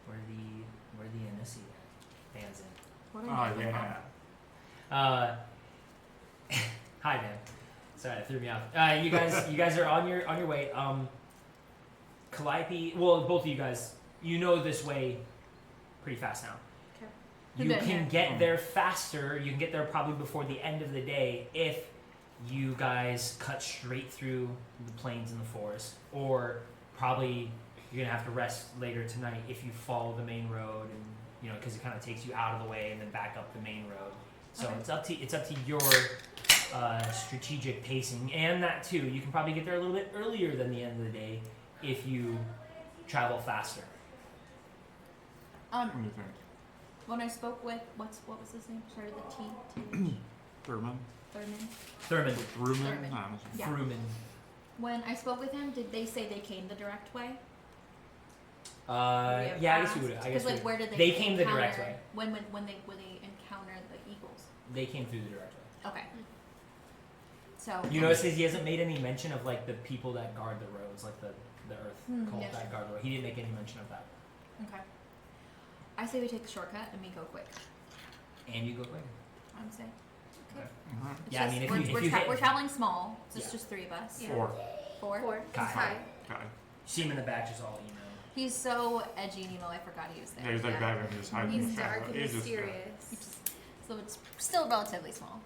Where the NSC fans in. What Oh, are you yeah. Hi, man. Sorry, that threw me off. You guys are on your way. Calliope. Well, both of you guys, you know this way pretty fast now. Okay. We've You been can here. get there faster. You can get there probably before the end of the day if you guys cut straight through the plains and the forest, or probably you're gonna have to rest later tonight if you follow the main road, and because it kind of takes you out of the way and then back up the main road. So Okay. it's up to your strategic pacing, and that too. You can probably get there a little bit earlier than the end of the day if you travel faster. What do you think? When I spoke with what was his name? Started with a T. Thurman? Thurman. Thurman? Thurman. No, Yeah. Fruman. When I spoke with him, did they say they came the direct way? Yeah, I guess we would. I guess Because we like, where did they came the direct encounter- way. When they encountered the eagles? They came through the direct way. Okay. So You notice he hasn't made any mention of like the people that guard the roads, like the earth cult yes. that guard the road. He didn't make any mention of that. Okay. I say we take the shortcut and we go quick. And you go quick. I'm saying. Okay. Mhm. It's Yeah, I just, mean, if we're, you we're, hit- we're traveling small. So it's Yeah. just three of us. Yeah. Four. Four. Kai. Hi. Okay. See him in the back, just all email. He's so edgy and emo. I forgot he was there. Yeah, he's like Yeah. that guy just hiding in He's the shadow. dark and He's just, mysterious. So it's still relatively small.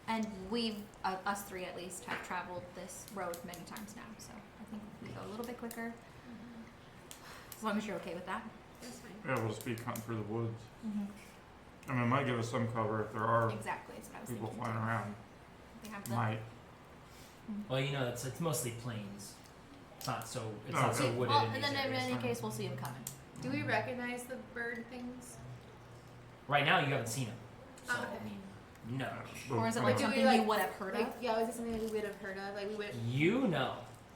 And we've, us three at least, have traveled this road many times now. So I think we go a little bit quicker. As long as you're okay with that. That's fine. Yeah, we'll just be cutting through the woods. I mean, it might give us some cover if there are Exactly. That's what I was people thinking. flying around. They have the, Might. Well, it's mostly plains. It's not so No, not so okay. wooded well, in and these then in areas. any case, we'll see him coming. Do we recognize the bird things? Right now, you haven't seen him. So Oh, okay. I mean, no. Or is it I like don't know. Do we, something you like- would have heard of? Like, yeah, was it something that we would have heard of? Like we would. You know,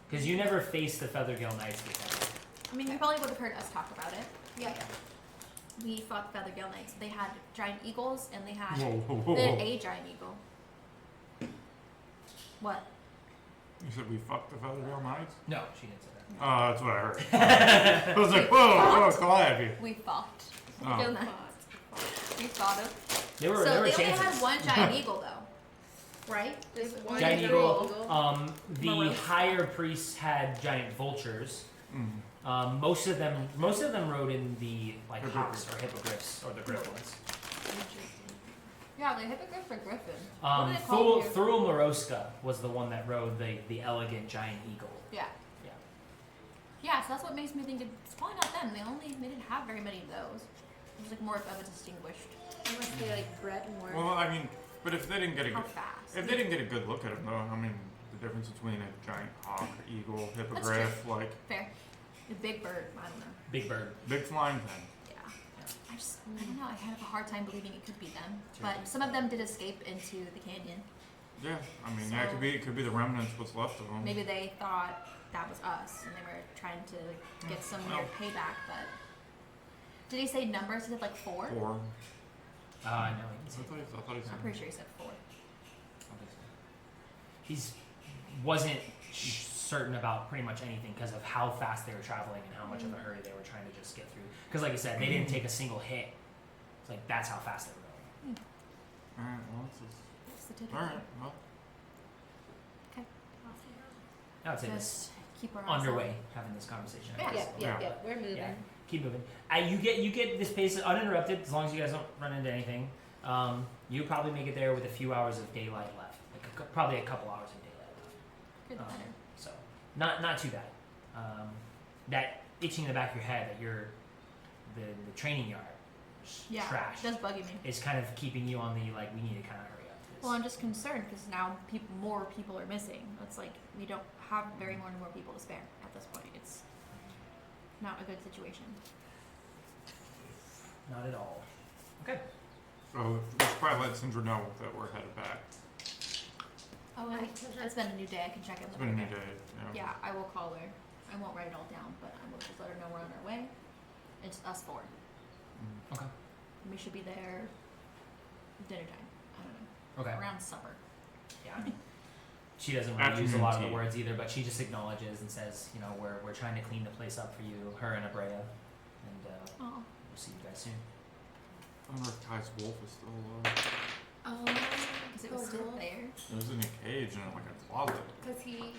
because you never faced the Feathergale Knights before. I mean, you probably would have heard us talk about it. Yeah. We fought the Feathergale Knights. They had giant eagles, and they had Whoa, whoa, whoa, they had whoa. a giant eagle. What? You said we fucked the Featherville Knights? No, she didn't say that. Oh, that's what I heard. I was like, whoa, Calliope. We fought. Oh. Feathergale Knights. We fought it. There were So there were they only chances. had one giant eagle, though, right? Just one Giant big eagle. The Morose. higher priests had giant vultures. Mm. Most of them rode in the like Hippogriffs. hawks or hippogriffs or the griffins. Yeah, the hippogriff or griffin. What do they call Thul here? Thurl Moroska was the one that rode the elegant giant eagle. Yeah. Yeah. Yeah, so that's what makes me think it's probably not them. They didn't have very many of those. It was like more of a distinguished. Unless they like bred more. Well, I mean, but if they didn't get a How good, fast? if they didn't get a good look at him, though, I mean, the difference between a giant hawk, eagle, hippogriff, like Fair. The big bird. I don't know. Big bird. big flying thing. Yeah. I don't know. I had a hard time believing it could be them. But some of them did escape into the canyon. Yeah, I mean, yeah, it could be the remnants, what's left of them. Maybe they thought that was us and they were trying to get some weird payback. But did he say numbers? He said like 4. 4. No, I he thought he said. I'm pretty sure he said 4. He's wasn't certain about pretty much anything because of how fast they were traveling and how much of a hurry they were trying to just get through. Because, like I said, they didn't take a single hit. It's like that's how fast they were going. Alright, well, this is. That's the ticket. Alright, well. I would say this Just keep our eyes underway having this conversation. I Yeah. guess. Yeah. We're moving. Yeah. Keep moving. You get this pace uninterrupted as long as you guys don't run into anything. You probably make it there with a few hours of daylight left, like probably a couple hours of daylight left. Good better. So not too bad. That itching in the back of your head that you're the training yard Yeah. trash That's bugging me. is kind of keeping you on the like we need to kind of hurry up to this. Well, I'm just concerned because now more people are missing. It's like we don't have very more people to spare at this point. It's not a good situation. Not at all. Okay. So we should probably let Sindra know that we're headed back. Oh, it's been a new day. I can check in It's with been a her. new day, you know. Yeah, I will call her. I won't write it all down, but I will just let her know we're on our way. It's us 4. Mm. Okay. We should be there dinner time. I don't know. Okay. Around supper. Yeah. She doesn't really use a Afternoon lot of the tea. words either, but she just acknowledges and says, you know, we're trying to clean the place up for you, her and Abrea, and Oh. we'll see you guys soon. I wonder if Ty's wolf is still alive. Oh, Because it was still there. It was in a cage in like a closet. because he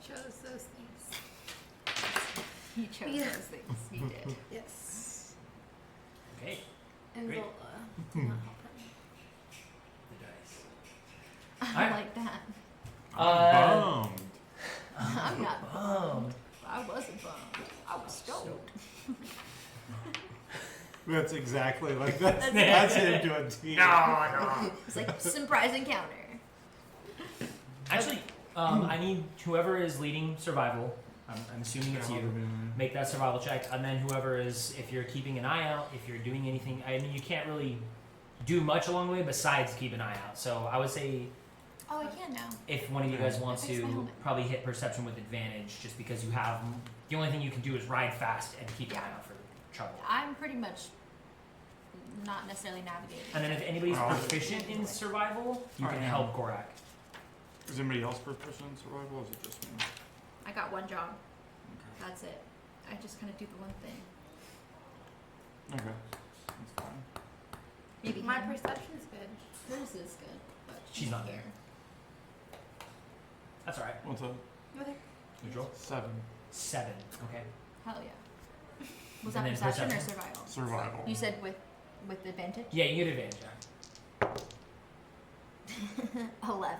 chose those things. He chose Yeah. those things. He did. Yes. Okay, And Great. Zola did not help him. the dice. I Alright. like that. I'm bummed. I'm not Bummed. I wasn't bummed. I was stoked. That's exactly like that. That's That's him to a T. No. It's like surprise encounter. Actually, I need whoever is leading survival. I'm assuming it's you. Make that survival check, and then whoever is, if you're keeping an eye out, if you're doing anything, I mean, you can't really do much along the way besides keep an eye out. So I would say Oh, I can now. if one of you guys wants I fixed my to, helmet. probably hit perception with advantage, just because you have the only thing you can do is ride fast and keep an eye out for trouble. I'm pretty much not necessarily navigating. And then if anybody's Oh. proficient in survival, you I can am. help Gorak. Is anybody else proficient in survival, or is it just me? I got one job. Okay. That's it. I just kind of do the one thing. Okay. That's fine. Maybe My him. perception's good. Hers is good, but She's not there. That's alright. What's up? Okay. Neutral. 7. 7. Okay. Hell yeah. Was And that then perception or perception? survival? Survival. You said with advantage? Yeah, you get advantage. Yeah. 11.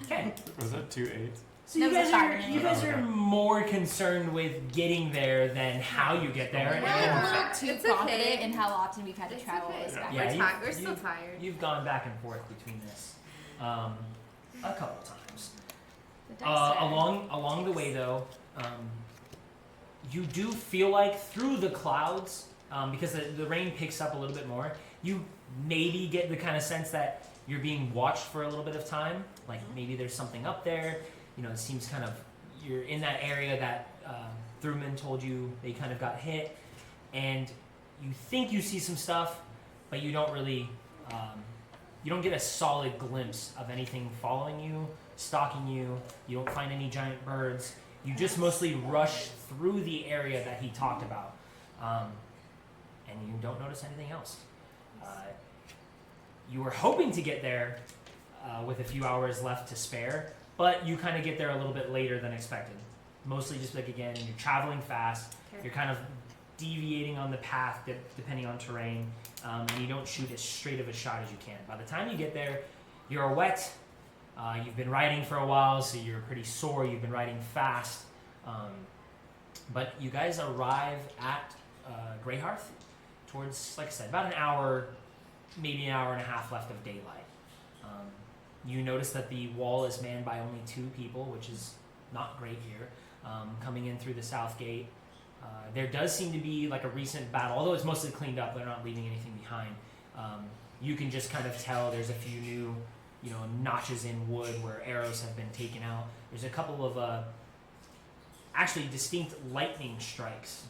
Okay. Was that 2 8s? So That you was a guys fire are grenade. you guys Okay. are more concerned with getting there than how you get there. We're and- a little too It's confident okay. in how often we've had to It's travel okay. this Yeah. back. Yeah, We're, you- tired. We're still you- tired. You've gone back and forth between this a couple times. The dice are- Along the way though, you do feel like through the clouds, because the rain picks up a little bit more, you maybe get the kind of sense that you're being watched for a little bit of time. Like maybe there's something up there. You know, it seems kind of you're in that area that Thurman told you they kind of got hit, and you think you see some stuff, but you don't really. You don't get a solid glimpse of anything following you, stalking you. You don't find any giant birds. You just mostly rush through the area that he talked about, and you don't notice anything else. You were hoping to get there with a few hours left to spare, but you kind of get there a little bit later than expected. Mostly just like, again, you're traveling fast. You're kind of deviating on the path depending on terrain, and you don't shoot as straight of a shot as you can. By the time you get there, you're wet. You've been riding for a while, so you're pretty sore. You've been riding fast. But you guys arrive at Greyhearth towards, like I said, about an hour, maybe an hour and a half left of daylight. You notice that the wall is manned by only 2 people, which is not great here. Coming in through the south gate. There does seem to be like a recent battle, although it's mostly cleaned up. They're not leaving anything behind. You can just kind of tell there's a few new, notches in wood where arrows have been taken out. There's a couple of actually distinct lightning strikes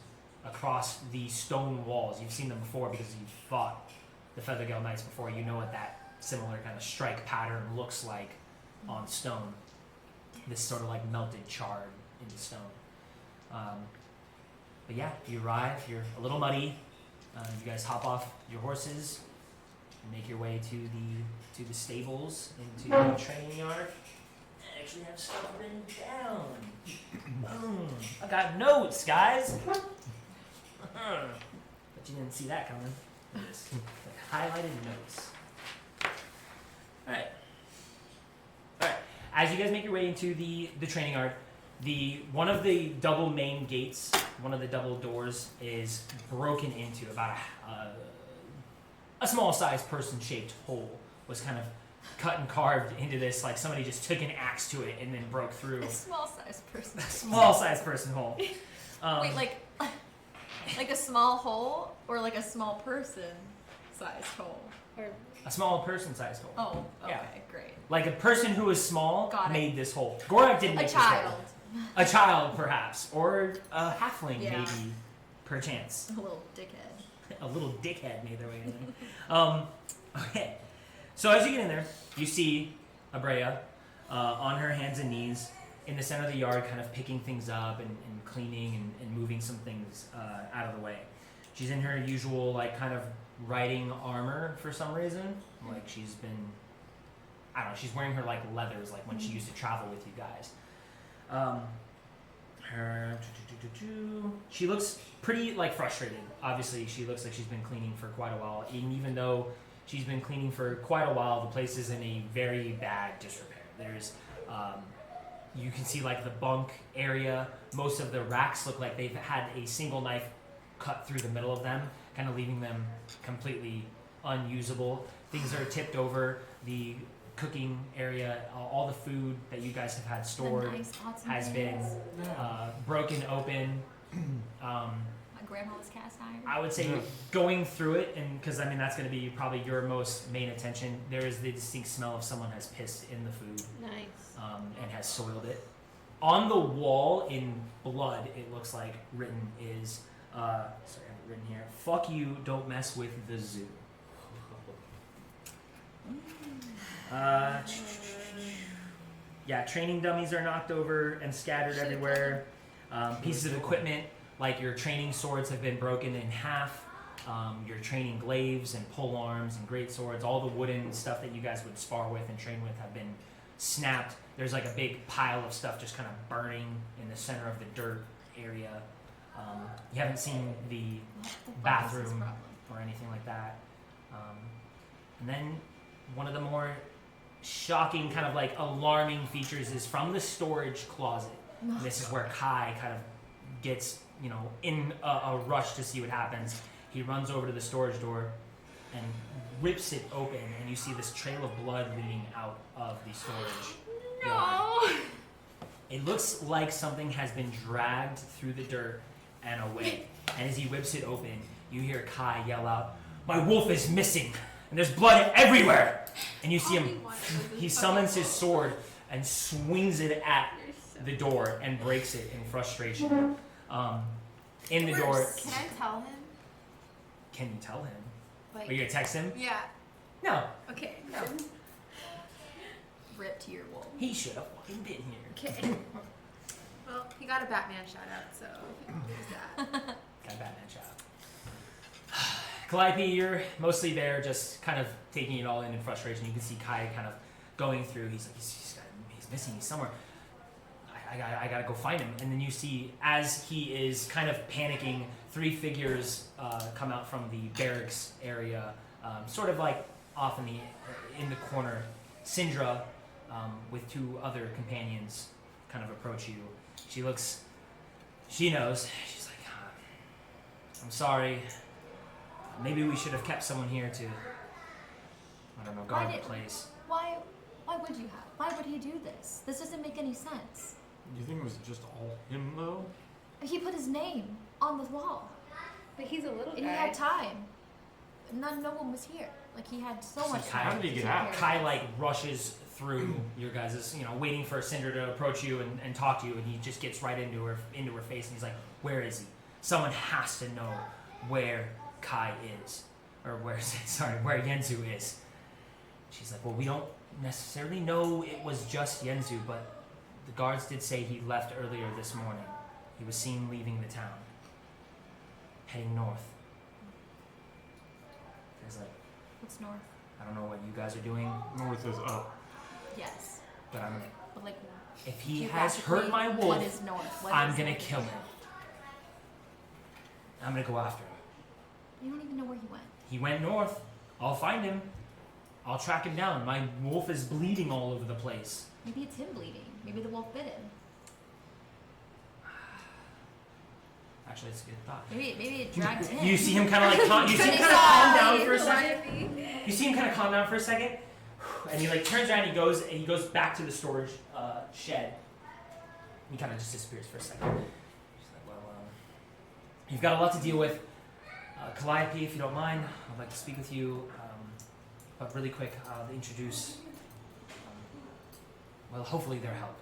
across the stone walls. You've seen them before because you've fought the Feathergale Knights before. You know what that similar kind of strike pattern looks like on stone. This sort of like melted charred into stone. But yeah, you arrive. You're a little muddy. You guys hop off your horses and make your way to the stables, into the training yard. I actually have stuff written down. Boom! I got notes, guys. But you didn't see that coming. Just like highlighted notes. All right. As you guys make your way into the training yard, one of the double main gates, one of the double doors, is broken into. About a small sized person shaped hole was kind of cut and carved into this, like somebody just took an axe to it and then broke through. A small sized person. Small sized person hole. Wait, like a small hole or like a small person sized hole? Or A small person sized hole. oh, okay, Yeah. great. Like a person who is small Got it. made this hole. Gorak didn't A make child. this hole. A child, perhaps. Or a halfling, Yeah. maybe. Perchance. A little dickhead. A little dickhead made their way in there. Okay. So as you get in there, you see Abrea. on her hands and knees in the center of the yard, kind of picking things up and cleaning and moving some things out of the way. She's in her usual, like, kind of riding armor for some reason. Like, she's been, I don't know, she's wearing her, like, leathers, like when she used to travel with you guys. She looks pretty, like, frustrated. Obviously, she looks like she's been cleaning for quite a while. And even though she's been cleaning for quite a while, the place is in a very bad disrepair. There's, you can see, like, the bunk area. Most of the racks look like they've had a single knife cut through the middle of them, kind of leaving them completely unusable. Things are tipped over. The cooking area, all the food that you guys have had stored nice pots and has been pans. broken open. My grandma's cast iron. I would say going through it, and because I mean that's going to be probably your most main attention. There is the distinct smell of someone has pissed in the food. Nice. And has soiled it. On the wall in blood, it looks like written is, sorry, I have it written here. Fuck you, don't mess with the zoo. Yeah, training dummies are knocked over and scattered everywhere. Pieces of equipment, like your training swords, have been broken in half. Your training glaives and pole arms and great swords, all the wooden stuff that you guys would spar with and train with have been snapped. There's like a big pile of stuff just kind of burning in the center of the dirt area. You haven't seen the bathroom or anything like that. And then one of the more shocking, kind of like alarming features is from the storage closet. This is where Kai kind of gets, you know, in a rush to see what happens. He runs over to the storage door and rips it open, and you see this trail of blood leading out of the storage yard. It looks like something has been dragged through the dirt and away. And as he whips it open, you hear Kai yell out, "My wolf is missing, and there's blood everywhere!" And you see him, he summons his sword and swings it at the door and breaks it in frustration. In the door. Can I tell him? Can you tell him? Like, Are you gonna text him? yeah. No. Okay. No. Rip to your wolf. He should have fucking been here. Okay. Well, he got a Batman shout out, so there's that. Got a Batman shot. Calliope, you're mostly there, just kind of taking it all in frustration. You can see Kai kind of going through. He's like, he's missing. He's somewhere. I gotta go find him. And then you see, as he is kind of panicking, 3 figures come out from the barracks area, sort of like off in the corner. Syndra, with 2 other companions, kind of approach you. She knows. She's like, I'm sorry. Maybe we should have kept someone here to, I don't know, guard the place. Why would you have? Why would he do this? This doesn't make any sense. You think it was just all him though? He put his name on the wall. But he's a little And guy. he had time. No one was here. Like, he had so See, much Kai- time. How did he to get take out? care of Kai it. like rushes through your guys', waiting for Cinder to approach you and talk to you, and he just gets right into her face, and he's like, "Where is he? Someone has to know where Kai is, or where Yenzu is." She's like, "Well, we don't necessarily know it was just Yenzu, but the guards did say he left earlier this morning. He was seen leaving the town, heading north." He's like, What's north? "I don't know what you guys are doing, North is up. Yes. but But like, if he has hurt geographically, my what wolf, is north? What I'm is gonna north? kill him. I'm gonna go after him. You don't even know where he went. He went north. I'll find him. I'll track him down. My wolf is bleeding all over the place." Maybe it's him bleeding. Maybe the wolf bit him. Actually, it's a good thought. Maybe it dragged him. You see him kind of like you see him kind of calm down for a second. You see him kind of calm down for a second, and he like turns around. And he goes back to the storage shed. He kind of just disappears for a second. He's like, "Well, you've got a lot to deal with, Calliope. If you don't mind, I'd like to speak with you. But really quick, I'll introduce. Well, hopefully their help.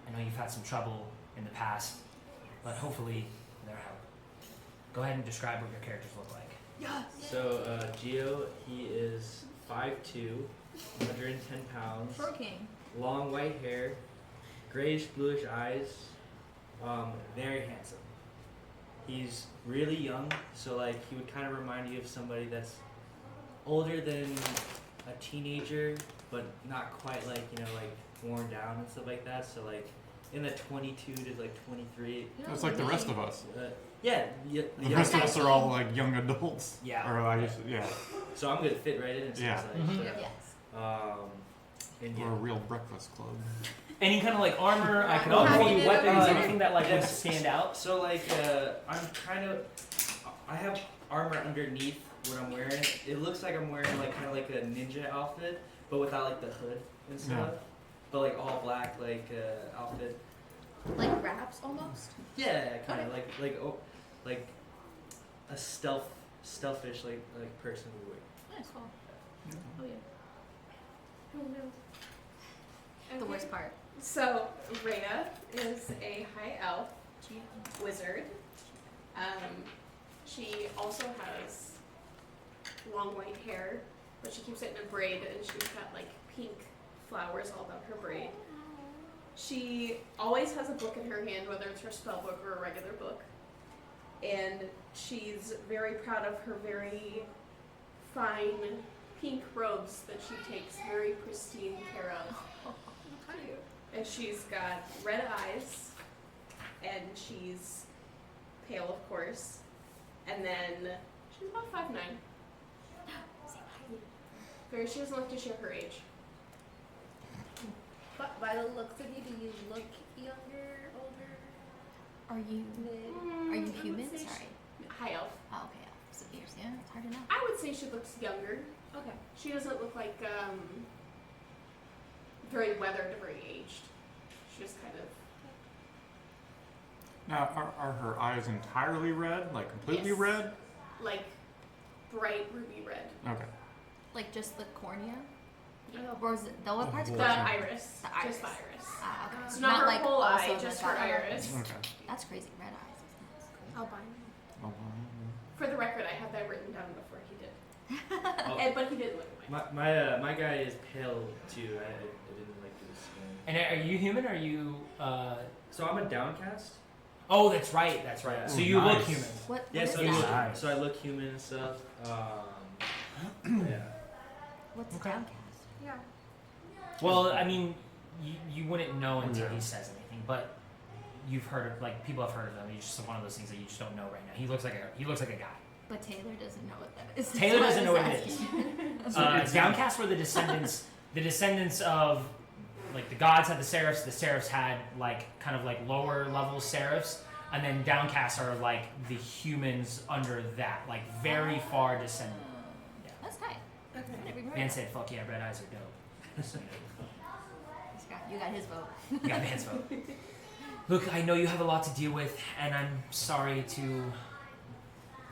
I know you've had some trouble in the past, but hopefully their help. Go ahead and describe what your characters look like." Yes. So, Gio, he is 5'2", 110 pounds. Short king. long white hair, grayish bluish eyes, very handsome. He's really young, so like he would kind of remind you of somebody that's older than a teenager, but not quite like, you know, like worn down and stuff like that. So like in the 22 to like 23. That's like the rest of us. Yeah, The rest of us are all like young adults. Yeah. Or I guess, yeah. So I'm gonna fit right in. It Yeah. seems like. Mhm. So, Yes. and We're yeah. a real breakfast club. Any kind of like armor, How iconography, did it weapons, work? anything that like would Yes. stand out? So like I have armor underneath what I'm wearing. It looks like I'm wearing like kind of like a ninja outfit, but without like the hood and stuff. Yeah. But like all black like outfit. Like wraps almost. Yeah, kind of Okay. like a stealthish like person would wear. Nice. Cool. Oh yeah. Oh no. The Okay. worst part. So Rhea is a high elf wizard. She also has long white hair, but she keeps it in a braid, and she's got like pink flowers all down her braid. She always has a book in her hand, whether it's her spell book or a regular book. And she's very proud of her very fine pink robes that she takes very pristine care of. And she's got red eyes, and she's pale, of course. And then she's about 5'9". She doesn't like to share her age. But by the looks of you, do you look younger, older, Are you mid? are you I would human? say Sorry. High elf. Oh, okay. So years, yeah. It's hard to know. I would say she looks younger. Okay. She doesn't look like very weathered or very aged. She just kind of Now, are her eyes entirely red? Like completely Yes. red? like bright ruby red. Okay. Like just the cornea, Yeah. or is it the what part's The The cornea? iris. The Just the iris. iris. Ah, okay. So not her like whole also eye, the just her dot. iris. Okay. That's crazy. Red eyes. That's Albino. Oh, wow. For the record, I had that written down before he did. Oh, But he did look away. my guy is pale too. I didn't like his skin. And are you human? Or are you? So I'm a downcast. Oh, that's right. That's right. Yeah. So Ooh, you nice. look human. What? Yeah, what so is you that? look, Nice. so I look human and stuff. Yeah. What's Okay. downcast? Yeah. Well, I mean, you wouldn't know until Yeah. he says anything, but you've heard of like people have heard of him. It's just one of those things that you just don't know right now. He looks like a guy. But Taylor doesn't know what that is. Taylor That's doesn't why know I what it was is. asking. Downcast were the descendants of like the gods had the seraphs had like kind of like lower level seraphs, and then downcast are like the humans under that, like very far descended. Yeah. That's tight. Okay. I never even heard Man of said, "Fuck yeah, red eyes are dope." So, that. You got his vote. you got man's vote. Look, I know you have a lot to deal with, and I'm sorry to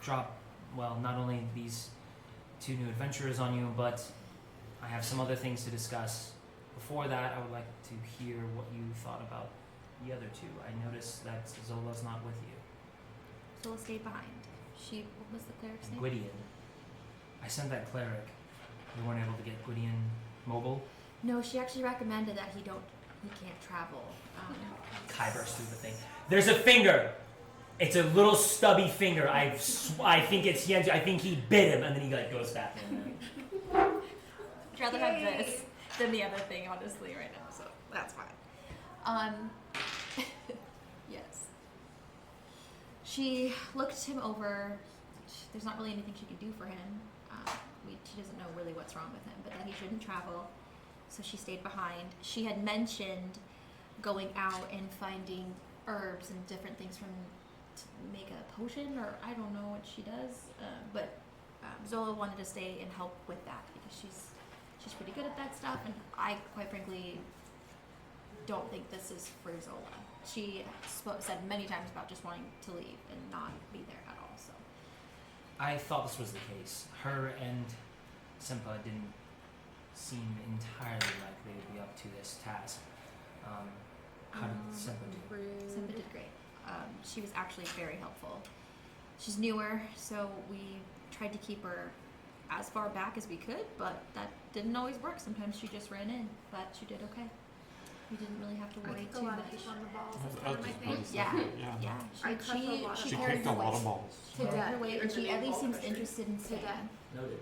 drop, well, not only these two new adventurers on you, but I have some other things to discuss. Before that, I would like to hear what you thought about the other two. I noticed that Zola's not with you. Zola stayed behind. What was the cleric's name? Gwydion. I sent that cleric. We weren't able to get Gwydion mobile. No, she actually recommended that he can't travel. Kai burst through the thing. There's a finger. It's a little stubby finger. I think it's Yenzus. I think he bit him, and then he like goes back. I'd rather have this than the other thing, honestly, right now. So that's fine. Yes. She looked him over. There's not really anything she can do for him. She doesn't know really what's wrong with him, but that he shouldn't travel. So she stayed behind. She had mentioned going out and finding herbs and different things to make a potion, or I don't know what she does. But Zola wanted to stay and help with that because she's pretty good at that stuff, and I quite frankly don't think this is for Zola. She said many times about just wanting to leave and not be there at all. So I thought this was the case. Her and Simpa didn't seem entirely like they would be up to this task. How did Simpa do? Simba did great. She was actually very helpful. She's newer, so we tried to keep her as far back as we could, but that didn't always work. Sometimes she just ran in, but she did okay. You didn't really have to I worry kick a too lot much. of on the balls. I That's was kind of my just thing. about to say, Yeah. yeah. Yeah, I crush a lot She of carries kicked a her lot weight. of balls. To death. Her weight, and Better she than at least ball seems crusher. interested in To staying. death. Noted.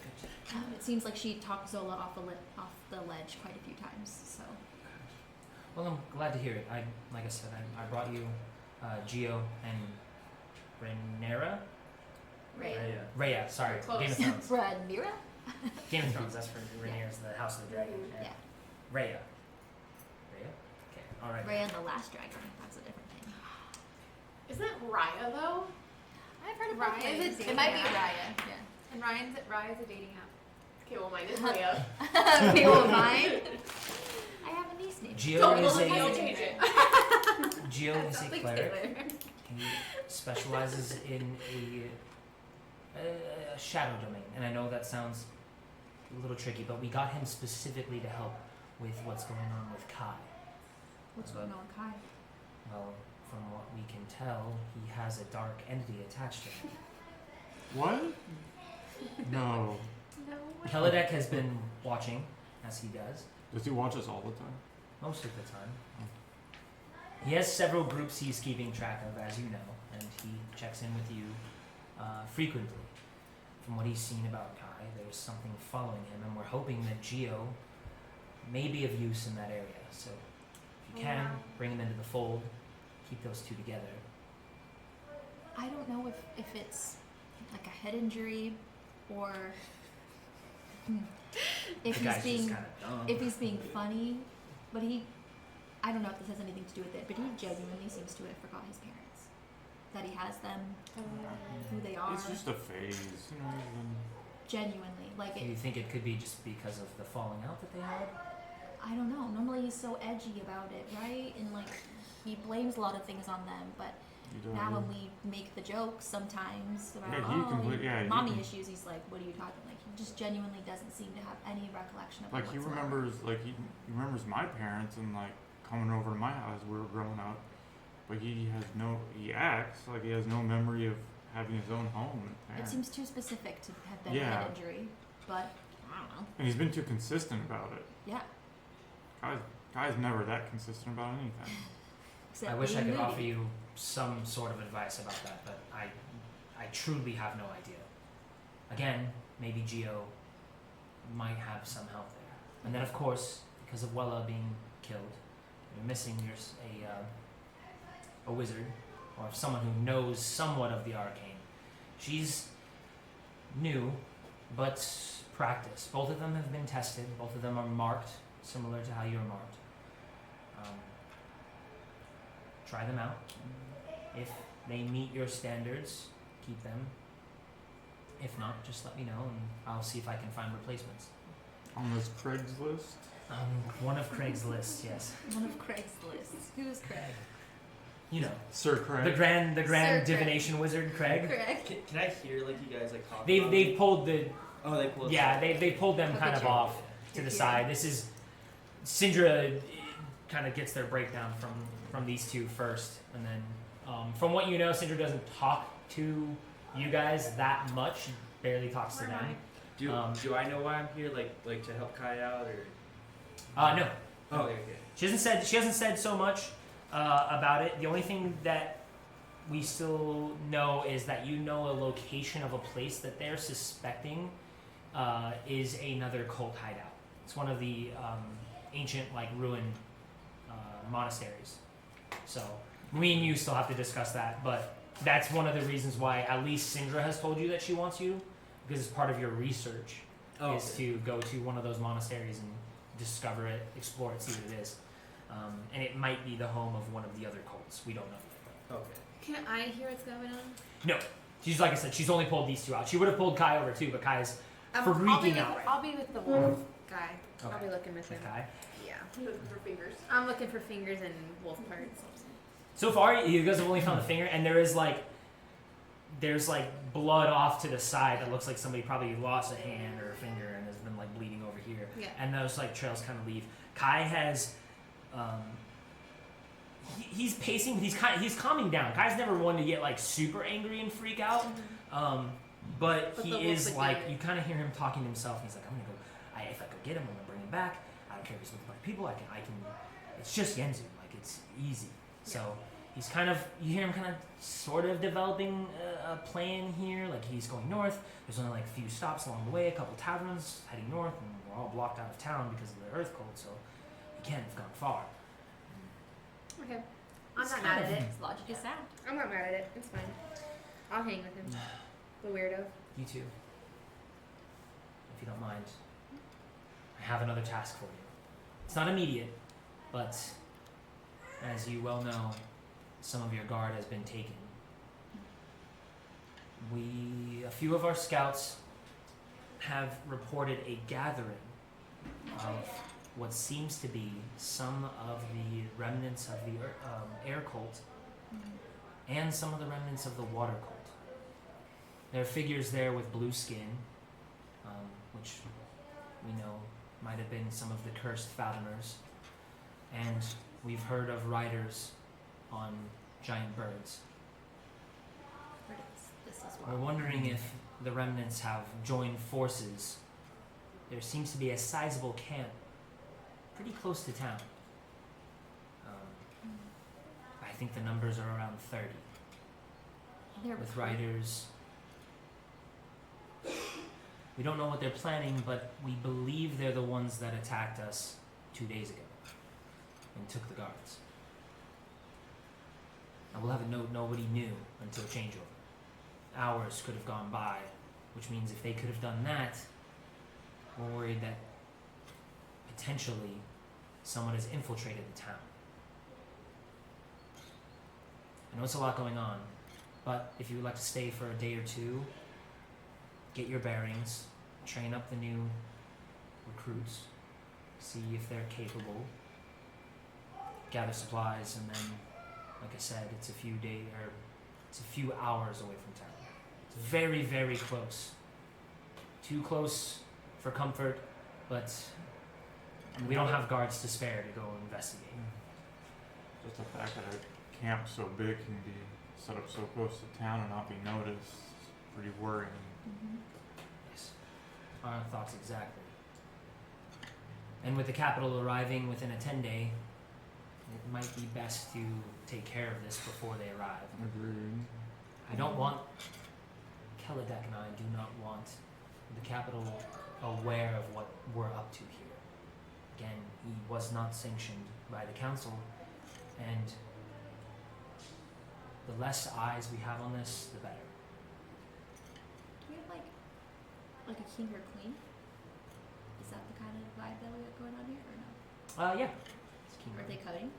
It seems like she talked Zola off the ledge quite a few times. So Well, I'm glad to hear it. Like I said, I brought you Gio and Rhaenyra. Rhea. Rhea, sorry. Close. Game of Thrones. Rhaenyra? Game of Thrones, that's for Rhaenyra's the House of the Dragon. Yeah. Rhea. Rhea? Okay, alright. Rhea and the Last Dragon. That's a different thing. Isn't it Raya though? I've heard of Raya both is ways. a It might be dating Raya. Yeah. And Raya's a dating app. Okay, well mine is Raya. People of mine. I have a niece named. Gio Don't is look, don't a change it. Gio is a Sounds like cleric. Taylor. He specializes in a shadow domain, and I know that sounds a little tricky, but we got him specifically to help with what's going on with Kai. What's going on with Kai? Well, from what we can tell, he has a dark entity attached to him. What? No. No. Kelidek has been watching, as he does, Does he watch us all the time? most of the time. He has several groups he's keeping track of, as you know, and he checks in with you frequently. From what he's seen about Kai, there's something following him, and we're hoping that Gio may be of use in that area. So if you can, Wow. bring him into the fold, keep those two together. I don't know if it's like a head injury or if The he's guy's being just kind of dumb. if he's being funny, but I don't know if this has anything to do with it, but he genuinely seems to have forgot his parents. That he has them, who they are. It's just a phase, you know. Genuinely. Like Do you it, think it could be just because of the falling out that they had? I don't know. Normally he's so edgy about it, right? And like he blames a lot of things on them, but You don't. now when we make the jokes sometimes about Yeah, he mommy can- issues, he's like, "What are you talking?" Like he just genuinely doesn't seem to have any recollection of Like it he whatsoever. remembers, he remembers my parents and like coming over to my house as we were growing up, but he acts like he has no memory of having his own home and It parents. seems too specific to have been Yeah. a head injury, but I don't know. And he's been too consistent about it. Yeah. Guy's never that consistent about anything. Except I wish I being could moody. offer you some sort of advice about that, but I truly have no idea. Again, maybe Gio might have some help there. And then, of course, because of Wella being killed, you're missing a wizard or someone who knows somewhat of the arcane. She's new, but practiced. Both of them have been tested. Both of them are marked, similar to how you're marked. Try them out. If they meet your standards, keep them. If not, just let me know and I'll see if I can find replacements. On this Craigslist. One of Craig's lists, yes. One of Craig's lists. Who is Craig? You know, Sir Craig. the grand Sir Craig. divination wizard, Craig. Craig. Can I hear like you guys like talk? They've about they've it? pulled the Oh, they pulled. yeah they pulled them Look kind at of you. off to You're the here. side. This is Syndra kind of gets their breakdown from these two first, and then from what you know, Syndra doesn't talk to you guys that much. She barely talks to them. Do Um, do I know why I'm here? Like to help Kai out or? No, Oh, okay. she hasn't said so much about it. The only thing that we still know is that you know a location of a place that they're suspecting is another cult hideout. It's one of the ancient ruined monasteries. So me and you still have to discuss that, but that's one of the reasons why at least Syndra has told you that she wants you, because it's part of your research Oh, is to go to one of those monasteries and discover it, explore it, see what it is. And it might be the home of one of the other cults. We don't know. okay. Can I hear what's going on? No. She's like I said, she's only pulled these two out. She would have pulled Kai over too, but Kai is I'll be freaking with, out right I'll be with the wolf guy. I'll Okay. be looking with him. with Kai. Yeah. I'm looking for fingers. I'm looking for fingers and wolf parts. So far, you guys have only found the finger, and there's blood off to the side that looks like somebody probably lost a hand or a finger and has been bleeding over here. Yeah. And those trails kind of leave. Kai has, he's pacing. He's calming down. Kai's never one to get super angry and freak out. But But he the wolf is would get it. you kind of hear him talking to himself. He's like, I'm gonna go. If I could get him, I'm gonna bring him back. I don't care if he's with my people. I can. it's just Yenzu. Like, it's easy. So he's kind of, you hear him kind of sort of developing a plan here. Like, he's going north. There's only like a few stops along the way, a couple taverns heading north, and we're all blocked out of town because of the earth cold, so he can't have gone far. Okay. I'm It's not kind mad of- at it. His logic is sound. I'm not mad at it. It's fine. I'll hang with him. The weirdo. You too. If you don't mind, I have another task for you. It's not immediate, but as you well know, some of your guard has been taken. A few of our scouts have reported a gathering of what seems to be some of the remnants of the air cult and some of the remnants of the water cult. There are figures there with blue skin, which we know might have been some of the cursed Fathomers, and we've heard of riders on giant birds. This is We're wondering if the remnants have joined forces. There seems to be a sizable camp pretty close to town. I think the numbers are around 30 They're with riders. We don't know what they're planning, but we believe they're the ones that attacked us 2 days ago and took the guards. I will have a note nobody knew until changeover. Hours could have gone by, which means if they could have done that, we're worried that potentially someone has infiltrated the town. I know it's a lot going on, but if you would like to stay for a day or two, get your bearings, train up the new recruits, see if they're capable, gather supplies, and then, like I said, it's a few hours away from town. It's very, very close. Too close for comfort, but we don't have guards to spare to go investigate. Just the fact that a camp so big can be set up so close to town and not be noticed is pretty worrying. Yes. Our thoughts exactly. And with the capital arriving within a 10-day, it might be best to take care of this before they arrive. Agreed. I don't want, Kelladek and I do not want the capital aware of what we're up to here. Again, he was not sanctioned by the council, and the less eyes we have on this, the better. Do we have like a king or queen? Is that the kind of vibe that we got going on here, or no? Yeah. It's King Are they cutting?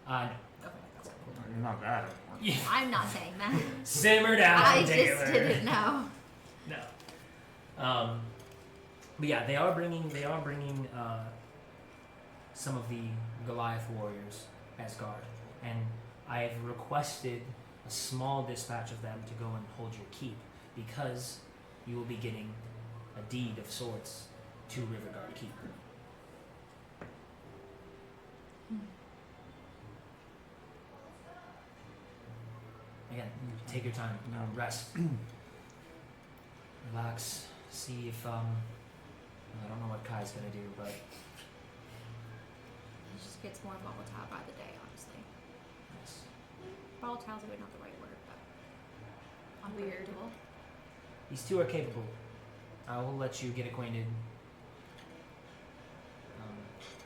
No. Okay, that's cool. You're not that important. Yeah. I'm not saying that. Simmer down, I Taylor. just didn't know. No. But yeah, they are bringing some of the Goliath warriors as guard, and I've requested a small dispatch of them to go and hold your keep, because you will be getting a deed of sorts to Riverguard Keep. Again, take your time, No. rest, relax, see if I don't know what Kai's gonna do, but It just gets more volatile by the day, honestly. yes. Volatile's maybe not the right word, but unpredictable. These two are capable. I will let you get acquainted.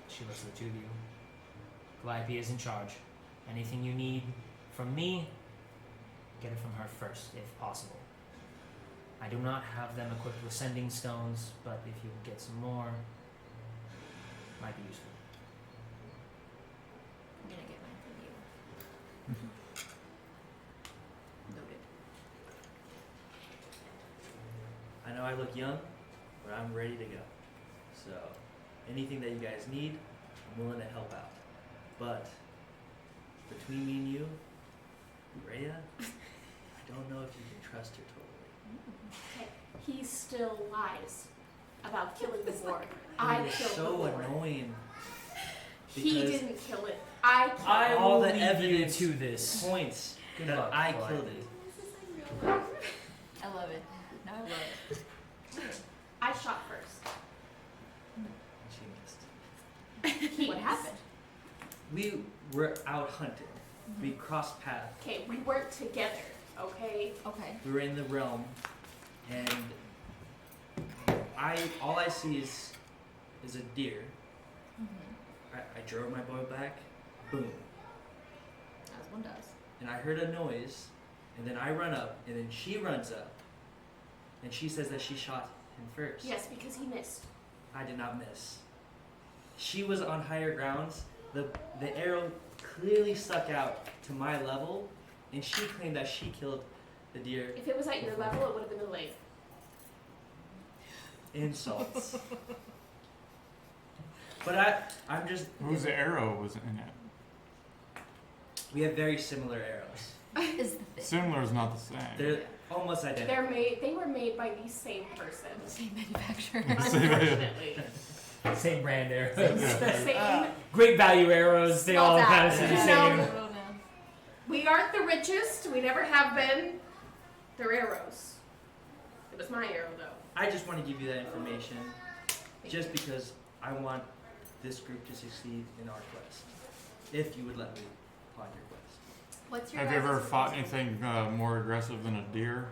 She looks at the two of you. Calliope is in charge. Anything you need from me, get it from her first, if possible. I do not have them equipped with sending stones, but if you can get some more, might be useful. I'm gonna get mine from you. Noted. I know I look young, but I'm ready to go. So, anything that you guys need, I'm willing to help out. But, between me and you, Rhea, I don't know if you can trust her totally. Okay. He still lies about killing the boar. I It is killed the so boar. annoying. He because didn't kill it. I killed I it. all will the leave you evidence to this. points Good that luck, I Calliope. killed it. I love it. No, I love it. I shot first. She missed. He What missed. happened? we were out hunting. We crossed paths. Okay, we weren't together, okay? Okay. We were in the realm, and all I see is a deer. Mm-hmm. I drove my boy back, boom, As one does. and I heard a noise, and then I run up, and then she runs up, and she says that she shot him first. Yes, because he missed. I did not miss. She was on higher grounds. The arrow clearly stuck out to my level, and she claimed that she killed the deer. If it was at your level, it would have been a lake. Insults. But I'm just. Whose arrow was in it? We have very similar arrows. Is the thing. Similar is not the same. They're almost identical. They were made by the same person. Same manufacturer. Unfortunately. Same brand arrows. Yeah. Same. Great value arrows. They all kind of seem the same. We aren't the richest. We never have been. They're arrows. It was my arrow, though. I just want to give you that information, just because I want this group to succeed in our quest. If you would let me on your quest. What's your Have you ever guys' fought reason? anything more aggressive than a deer?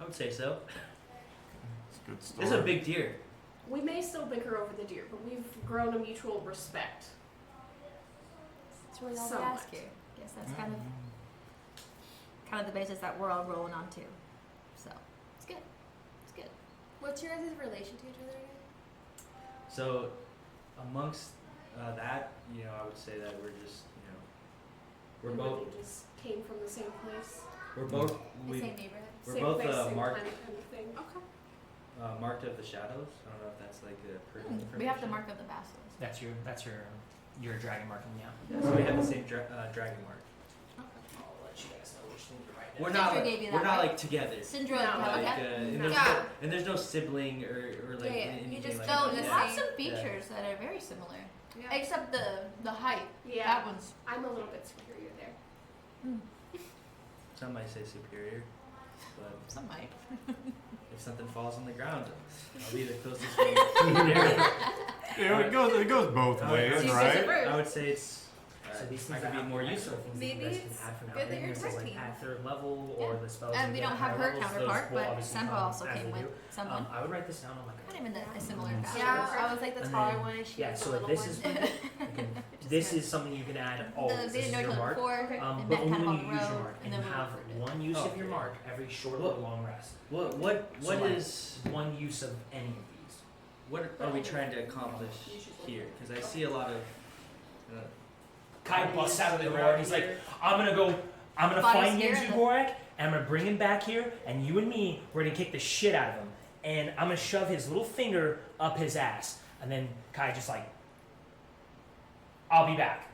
I would say so. It's a good story. It's a big deer. We may still bicker over the deer, but we've grown a mutual respect. That's really all we Somewhat. ask here. Guess that's kind of the basis that we're all rolling on too. So it's good. It's good. What's your guys' relation to each other again? So, amongst that, I would say that we're just, we're We both, really just came from the same place. we're both, The same neighborhood. we're Same both place, same marked, planet kind of thing. Okay. marked of the shadows. I don't know if that's like a pertinent information. We have the mark of the basilisk. That's your dragon marking, yeah. Yeah, so we have the same dragon mark. I'll let you guys know which thing to write We're down. not Sindra like, gave you we're that, not right? like together. Syndrome. No, Like, okay. and, No. there's Yeah. no, and there's no sibling or like Yeah, yeah. anything You just like No, that. you Yeah. have some Yeah. features that are very similar, Yeah. except the height. Yeah, That one's. I'm a little bit superior there. Some might say superior, but Some might. if something falls on the ground, I'll be the closest thing to there. Yeah, it goes both ways, So you right? guys I would say it's. So these I things could be have more extra useful. things Maybe that you guys it's can add from now good that in. you're So tech like team. at third level or the spells And you we get don't at have higher her levels, those counterpart, will but obviously Semba come also as came they with do. someone. I would write this down on like Kind of in a similar Mhm. fashion. Yeah, I was like the And taller then- one and she yeah, was so the like little this is one. this is something you can add always. The This they is know each your other mark. before, But they met only kind of when on you the use your road, mark, and and then you we have referred it. one use Oh, of your okay. mark every short Well- or long rest. What So, like, is one use of any of these? what are we trying to accomplish here? Because I see a lot of. Kai busts out of the door and he's like, I'm gonna Bodies find here Yenzu and the- Gorak and I'm gonna bring him back here and you and me, we're gonna kick the shit out of him. And I'm gonna shove his little finger up his ass. And then Kai just like, I'll be back.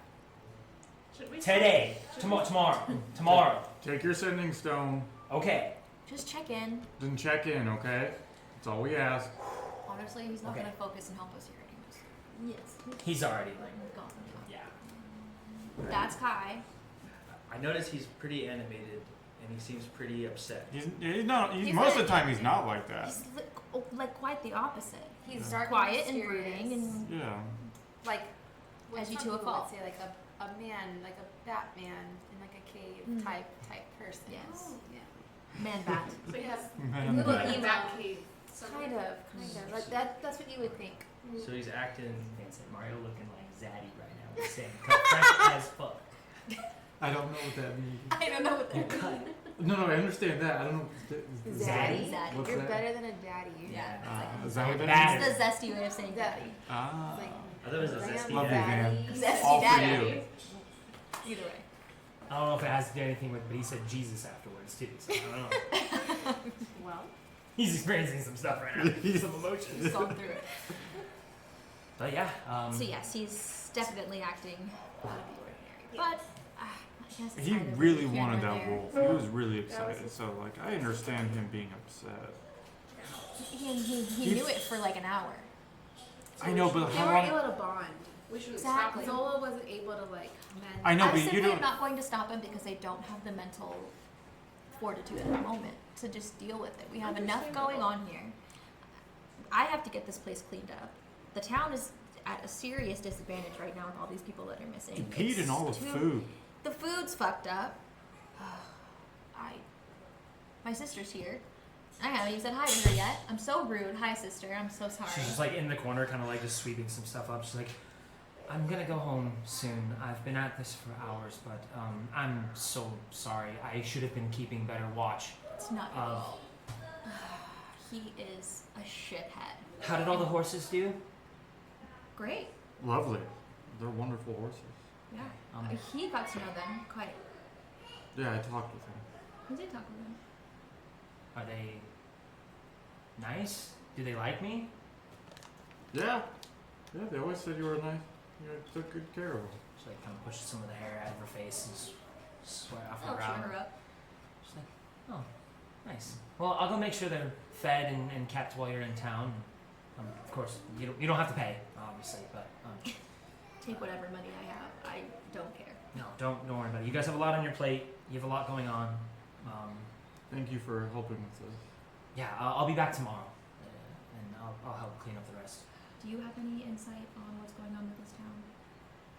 Should we Today. Tomorrow. Take your sending stone, Okay. Just check in. then check in, okay? That's all we ask. Honestly, he's not Okay. going to focus and help us here anyways. Yes. He's already like, He's gone. yeah. That's Kai. I notice he's pretty animated and he seems pretty upset. He's not. He's Most a- of the time, he's not like that. He's like quite the opposite. He's Yeah. dark, Quiet and mysterious. brooding and Yeah. like what As you some two have people would fall. say, like a man, like a Batman in like a cave Mm. type person. Yes. Yeah. man bat. So you have Man, Little like man. a emo. bat cave somewhere. Kind of. Like that's what you would think. So he's acting. Vincent Mario looking like Zaddy right now. He's saying cut fresh as fuck. I don't know what that means. I don't know what You that cut. No, I understand that. I don't know. Zaddy. What's You're that? better than a daddy. Yeah. Is that what that Bad. means? It's the zesty way of saying That- daddy. Ah. It's like I thought it was a Graham zesty Love you, dad. man. Zesty All for daddy. you. Either way. I don't know if it has to do anything with, but he said Jesus afterwards too. So I don't know. well. He's experiencing some stuff right now. Some emotions. He's gone through it. But yeah. So yes, he's definitely acting out of the ordinary. But I guess it's He either really here wanted or that there. wolf. He was really excited. So, like, I understand him being upset. He knew it for like an hour. I know, but They how were long? able to bond. We shouldn't Exactly. stop Zola wasn't able to like mend. I know, I'm but you simply don't. not going to stop him because they don't have the mental fortitude at the moment to just deal with it. We have enough going on here. I have to get this place cleaned up. The town is at a serious disadvantage right now with all these people that are missing. You peed in all the too- food. The food's fucked up. My sister's here. I haven't even said hi to her yet. I'm so rude. Hi, sister. I'm so sorry. She's just like in the corner, kind of like just sweeping some stuff up. She's like, I'm gonna go home soon. I've been at this for hours, but I'm so sorry. I should have been keeping better watch. It's not your Um, fault. He is a shithead. How did all the horses do? Great. Lovely. They're wonderful horses. Yeah. Um, He got to know them quite. Yeah, I talked with him. We did talk with them. Are they nice? Do they like me? Yeah. Yeah, they always said you were nice. You took good care of them. She like kind of pushes some of the hair out of her face and sweat off the I'll cheer ground. her up. She's like, oh, nice. Well, I'll go make sure they're fed and kept while you're in town. Of course, you don't have to pay, obviously, but Take whatever money I have. I don't care. no, don't worry about it. You guys have a lot on your plate. You have a lot going on. Thank you for helping with this. Yeah, I'll be back tomorrow, and I'll help clean up the rest. Do you have any insight on what's going on with this town?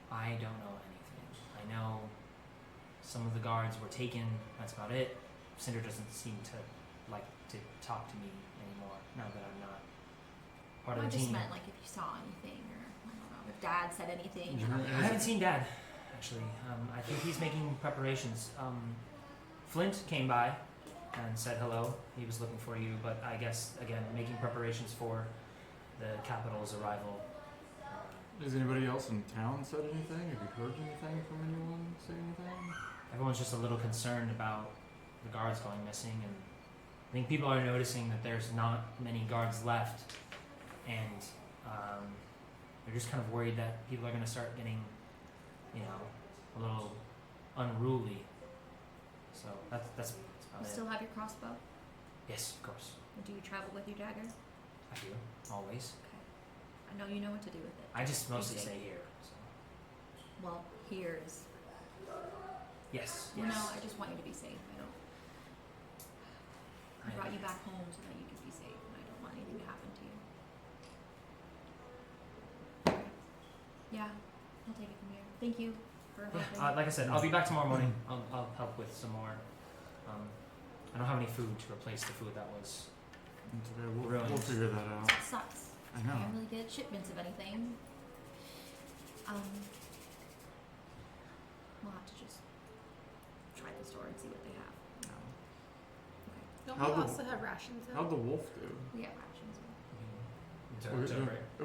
I don't know anything. I know some of the guards were taken. That's about it. Cinder doesn't seem to like to talk to me anymore now that I'm not part of I the just team. meant like if you saw anything or I don't know if Dad said anything. I haven't seen Dad, actually. I think he's making preparations. Flint came by and said hello. He was looking for you, but I guess, again, making preparations for the capital's arrival. Has anybody else in town said anything? Have you heard anything from anyone say anything? Everyone's just a little concerned about the guards going missing, and I think people are noticing that there's not many guards left, and they're just kind of worried that people are going to start getting, a little unruly. So that's about You it. still have your crossbow? Yes, of course. Do you travel with your dagger? I do, always. Okay. I know you know what to do with it. I just mostly Easy. stay here. So. Well, here is. Yes, You yes. know, I just want you to be safe. I brought you back home so that you could be safe, and I don't want anything to happen to you. Okay. Yeah, I'll take it from here. Thank you for helping. Yeah, like I said, I'll be back tomorrow morning. I'll help with some more. I don't have any food to replace the food that was. It's okay. We'll Ruined. figure that out. It sucks. I know. Can't really get shipments of anything. We'll have to just try the store and see what they have. Okay. Don't How'd we the- also have rations? How'd the wolf do? We have rations.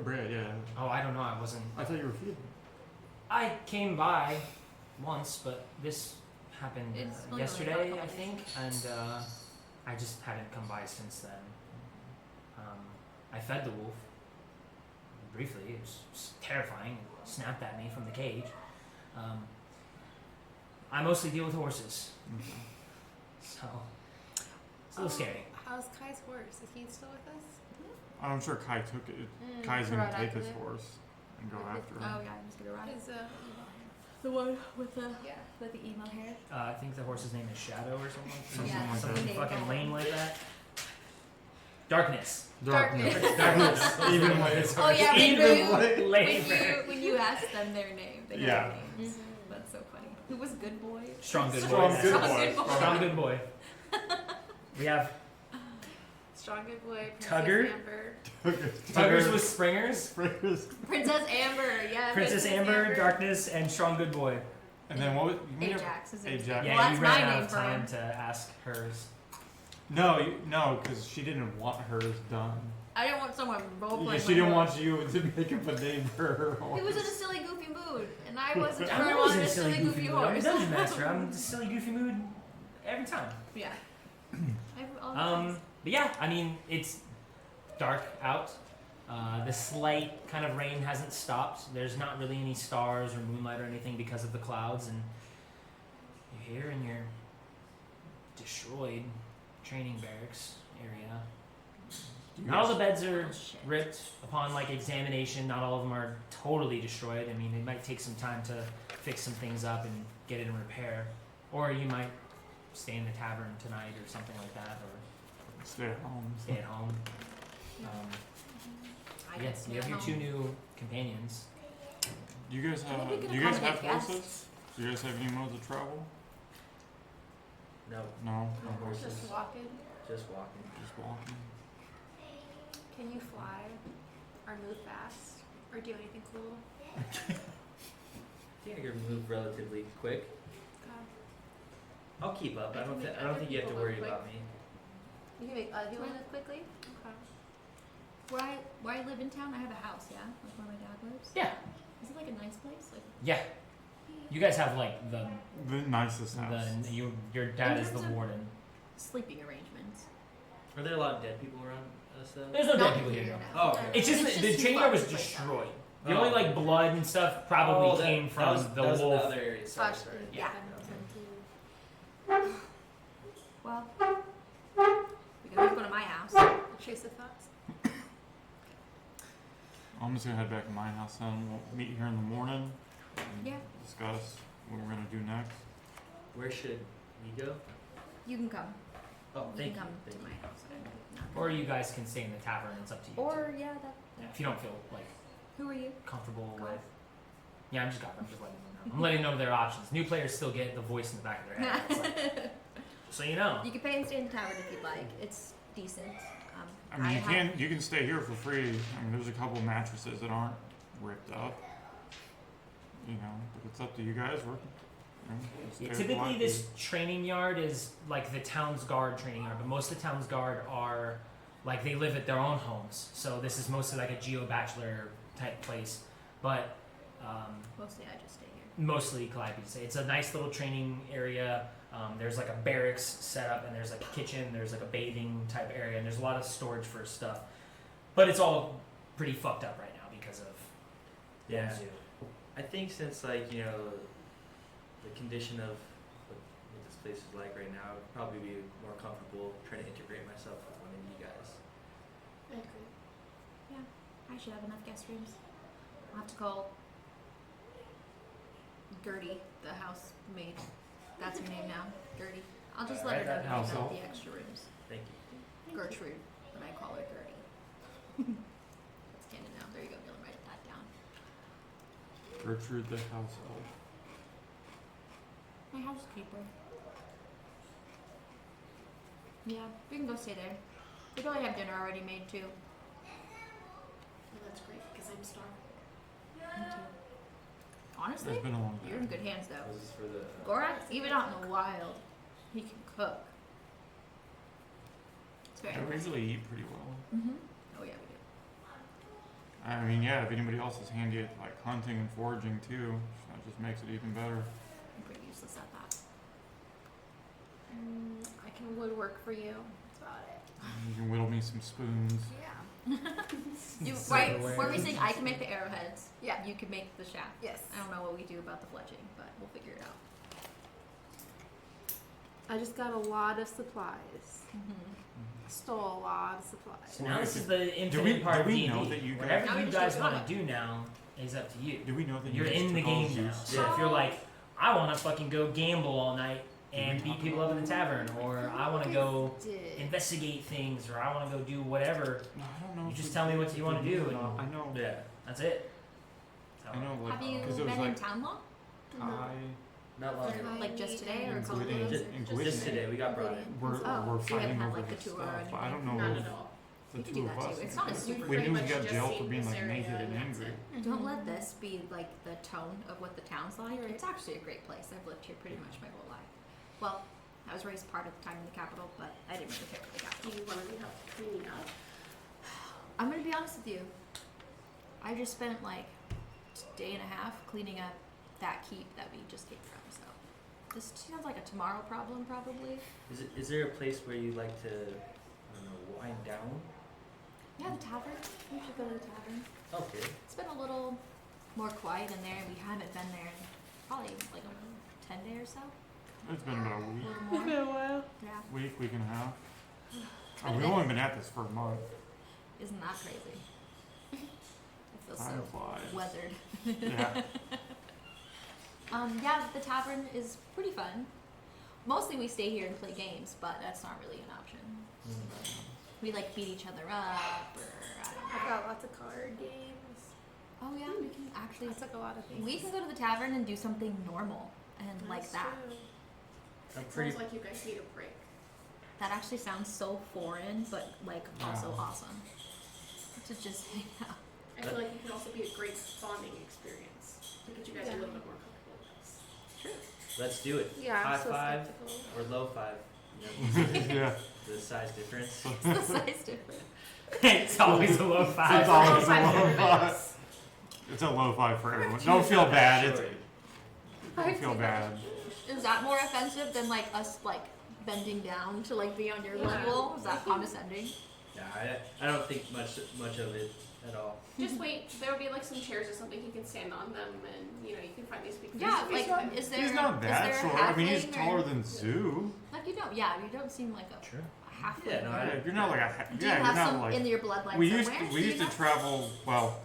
Bread, yeah. Oh, I don't know. I wasn't. I thought you were feeding. I came by once, but this happened It's literally yesterday, about a couple I think, and I just hadn't come by since then. I fed the wolf briefly. It was terrifying. It snapped at me from the cage. I mostly deal with horses, so it's a little scary. How's Kai's horse? Is he still with us? I'm sure Kai took it. Kai's to gonna ride take after his it? horse and go after him. Oh yeah, I'm just gonna ride. Is The one with the yeah. emo hair. I think the horse's name is Shadow or something. Something Yeah, like Something that. fucking lame like that. Darkness. Darkness. Darkness. Even when it's Oh yeah, Even when later. you ask them their name, they Yeah. have names. That's so funny. Who was Good Boy? Strong good boy. Strong good Strong boy. good boy. Strong good boy. We have Strong good boy. Princess Tugger? Amber. Tuggers with Springers, Princess Amber, yeah. Princess Amber, Darkness, and Strong Good Boy. And then what was you never- Ajax is his Ajax. name. Yeah, Well, you that's ran my out name of for time him. to ask hers. No, because she didn't want hers done. I didn't want someone role playing. She didn't want you to make up a name for her horse. He was in a silly, goofy mood, and I wasn't I'm trying to always want in a a silly goofy mood. I'm a horse. dungeon master. I'm in a silly goofy mood every time. Yeah. All the times. But yeah, I mean it's dark out. The slight kind of rain hasn't stopped. There's not really any stars or moonlight or anything because of the clouds, and you're here in your destroyed training barracks area. Not all the beds are Oh, shit. ripped upon like examination. Not all of them are totally destroyed. I mean, it might take some time to fix some things up and get it in repair, or you might stay in the tavern tonight or something like that, or Stay at home. stay at home. I Yes, can you stay have at your home. two new companions. Do you guys I think have we can do you guys have accommodate horses? guests. Do you guys have any modes of travel? No, No. no horses. Just walking. Just walking. Just walking. Can you fly or move fast or do anything cool? I think I can move relatively quick. I'll keep up. I I can don't. make I don't other think you have to people worry look about me. You can make other people live quickly. Okay. Where I live in town, I have a house. Yeah, like where my dad lives. Yeah. Is it like a nice place? Like Yeah. You guys have like the nicest house. your dad In is the terms of- warden. sleeping arrangements. Are there a lot of dead people around us though? There's no Not dead people here. here No. now. Oh, okay. It's just It's the just training yard was floods like that. destroyed. The Oh. only like blood and stuff probably Oh, that- came that from was- the that was in wolf. the other area. Sorry, Slash, sorry. Yeah. Okay. Well, we can always go to my house. Trace of thoughts. I'm just gonna head back to my house then. We'll meet here in the morning and Yeah. discuss what we're gonna do next. Where should we go? You can come. Oh, You thank can you. come Thank to you. my house. I'm not Or you guys can stay in the tavern. It's up to you. Or yeah, that. Yeah, if you don't feel like Who are you? comfortable Garth. with. Yeah, I'm just letting them know. I'm letting them know their options. New players still get the voice in the back of their head. It's like, so you know. You can pay and stay in the tavern if you'd like. It's decent. I mean, have- you can stay here for free. I mean, there's a couple mattresses that aren't ripped up. You know, but it's up to you guys. Yeah, typically, this training yard is like the town's guard training yard, but most of the town's guard are like they live at their own homes. So this is mostly like a geo bachelor type place, but Mostly I just stay here. mostly Calliope. It's a nice little training area. There's like a barracks set up, and there's like a kitchen. There's like a bathing type area, and there's a lot of storage for stuff. But it's all pretty fucked up right now because of Yeah. Yenzu. I think since like the condition of what this place is like right now, I'd probably be more comfortable trying to integrate myself with one of you guys. I agree. I should have enough guest rooms. I'll have to call Gertie, the housemaid. That's her name now, Gertie. I'll just let her know to House pick up help. the extra rooms. Thank you. Gertrude, but I call her Gertie. That's canon now. There you go, Dylan. Write that down. Gertrude the household. My housekeeper. Yeah, we can go stay there. We probably have dinner already made too. Well, that's great because I'm starving. Me too. Honestly, It's been a long you're in day. good hands though. This is for the. Gorak, even out in the wild, he can cook. It's very Yeah, we impressive. usually eat pretty well. Oh yeah, we do. I mean, yeah, if anybody else is handy at like hunting and foraging too, that just makes it even better. I'm pretty useless at that. I can woodwork for you. That's about it. You can whittle me some spoons. Yeah. You So right? where- Where we saying I can make the arrowheads. Yeah. You can make the shaft. Yes. I don't know what we do about the fletching, but we'll figure it out. I just got a lot of supplies. Stole a lot of supplies. So now this is the Do infinite we- part do of we D&D. know that you guys- Whatever Now we you just guys do it. want to do now is up to you. Do we know that You're you guys in the took all game now. Zeus? So if you're like, I want to fucking go gamble all night and beat people up in the tavern, or I want to go Did. investigate things, or I want to go do whatever, No, I don't know. You if just we- tell me what if you we wanna did do or and- not. I know. Yeah. that's it. So, I know. Like, Have you 'cause it was been in like town long? Not long ago. Like just today or a couple Including- days? Just, or- just today, we got brought in. we're Oh, so you fighting haven't had, over like, the this tour or stuff. But I don't know anything? Not if at all. the You can two do of that us. too. It's not a super. We pretty knew we much got just jailed seen for being this like area naked and and that's angry. it. Don't let this be like the tone of what the town's like. Right. It's actually a great place. I've lived here pretty much my whole life. Well, I was raised part of the time in the capital, but I didn't really care for the Do capital. you want to help cleaning up? I'm gonna be honest with you. I just spent like a day and a half cleaning up that keep that we just came from. So this sounds like a tomorrow problem, probably. Is there a place where you like to, I don't know, wind down? Yeah, the tavern. We should go to the tavern. Okay. It's been a little more quiet in there. We haven't been there in probably like a 10 day or so. It's been about a A week, little more. a while. Yeah. week and a half. We've only been at this for a month. Isn't that crazy? I feel Time so flies. weathered. Yeah. Yeah, the tavern is pretty fun. Mostly we stay here and play games, but that's not really an option. We like beat each other up, or I don't know. I've got lots of card games. Oh yeah, we can actually. That's like a lot of things. We can go to the tavern and do something normal and like That's that. true. I'm It pretty. sounds like you guys need a break. That actually sounds so foreign, but like also Yeah. awesome. To just hang out. I feel like it could also be a great bonding experience to get you guys a little bit more comfortable with us. Let's do it. Yeah, High I'm so five skeptical. or low five. You know, Yeah. the size difference. It's the size difference. It's always a low It's five. always a Five low different five. ways. It's a low five for everyone. Don't feel bad. It's, Short. don't feel bad. Is that more offensive than like us like bending down to like be on your Yeah. level? Is that condescending? Yeah, I don't think much of it at all. Just wait. There will be like some chairs or something. You can stand on them, and you know you can finally speak. Yeah, face to like face. is there He's not is that there a short. I mean, he's halfling taller or, than Zoo. like you don't you don't seem like a True. halfling. Yeah, no, right? Yeah, you're not like a. Do Yeah, you you're have not some like. in your bloodline We somewhere? used Do we you used to know? travel. Well,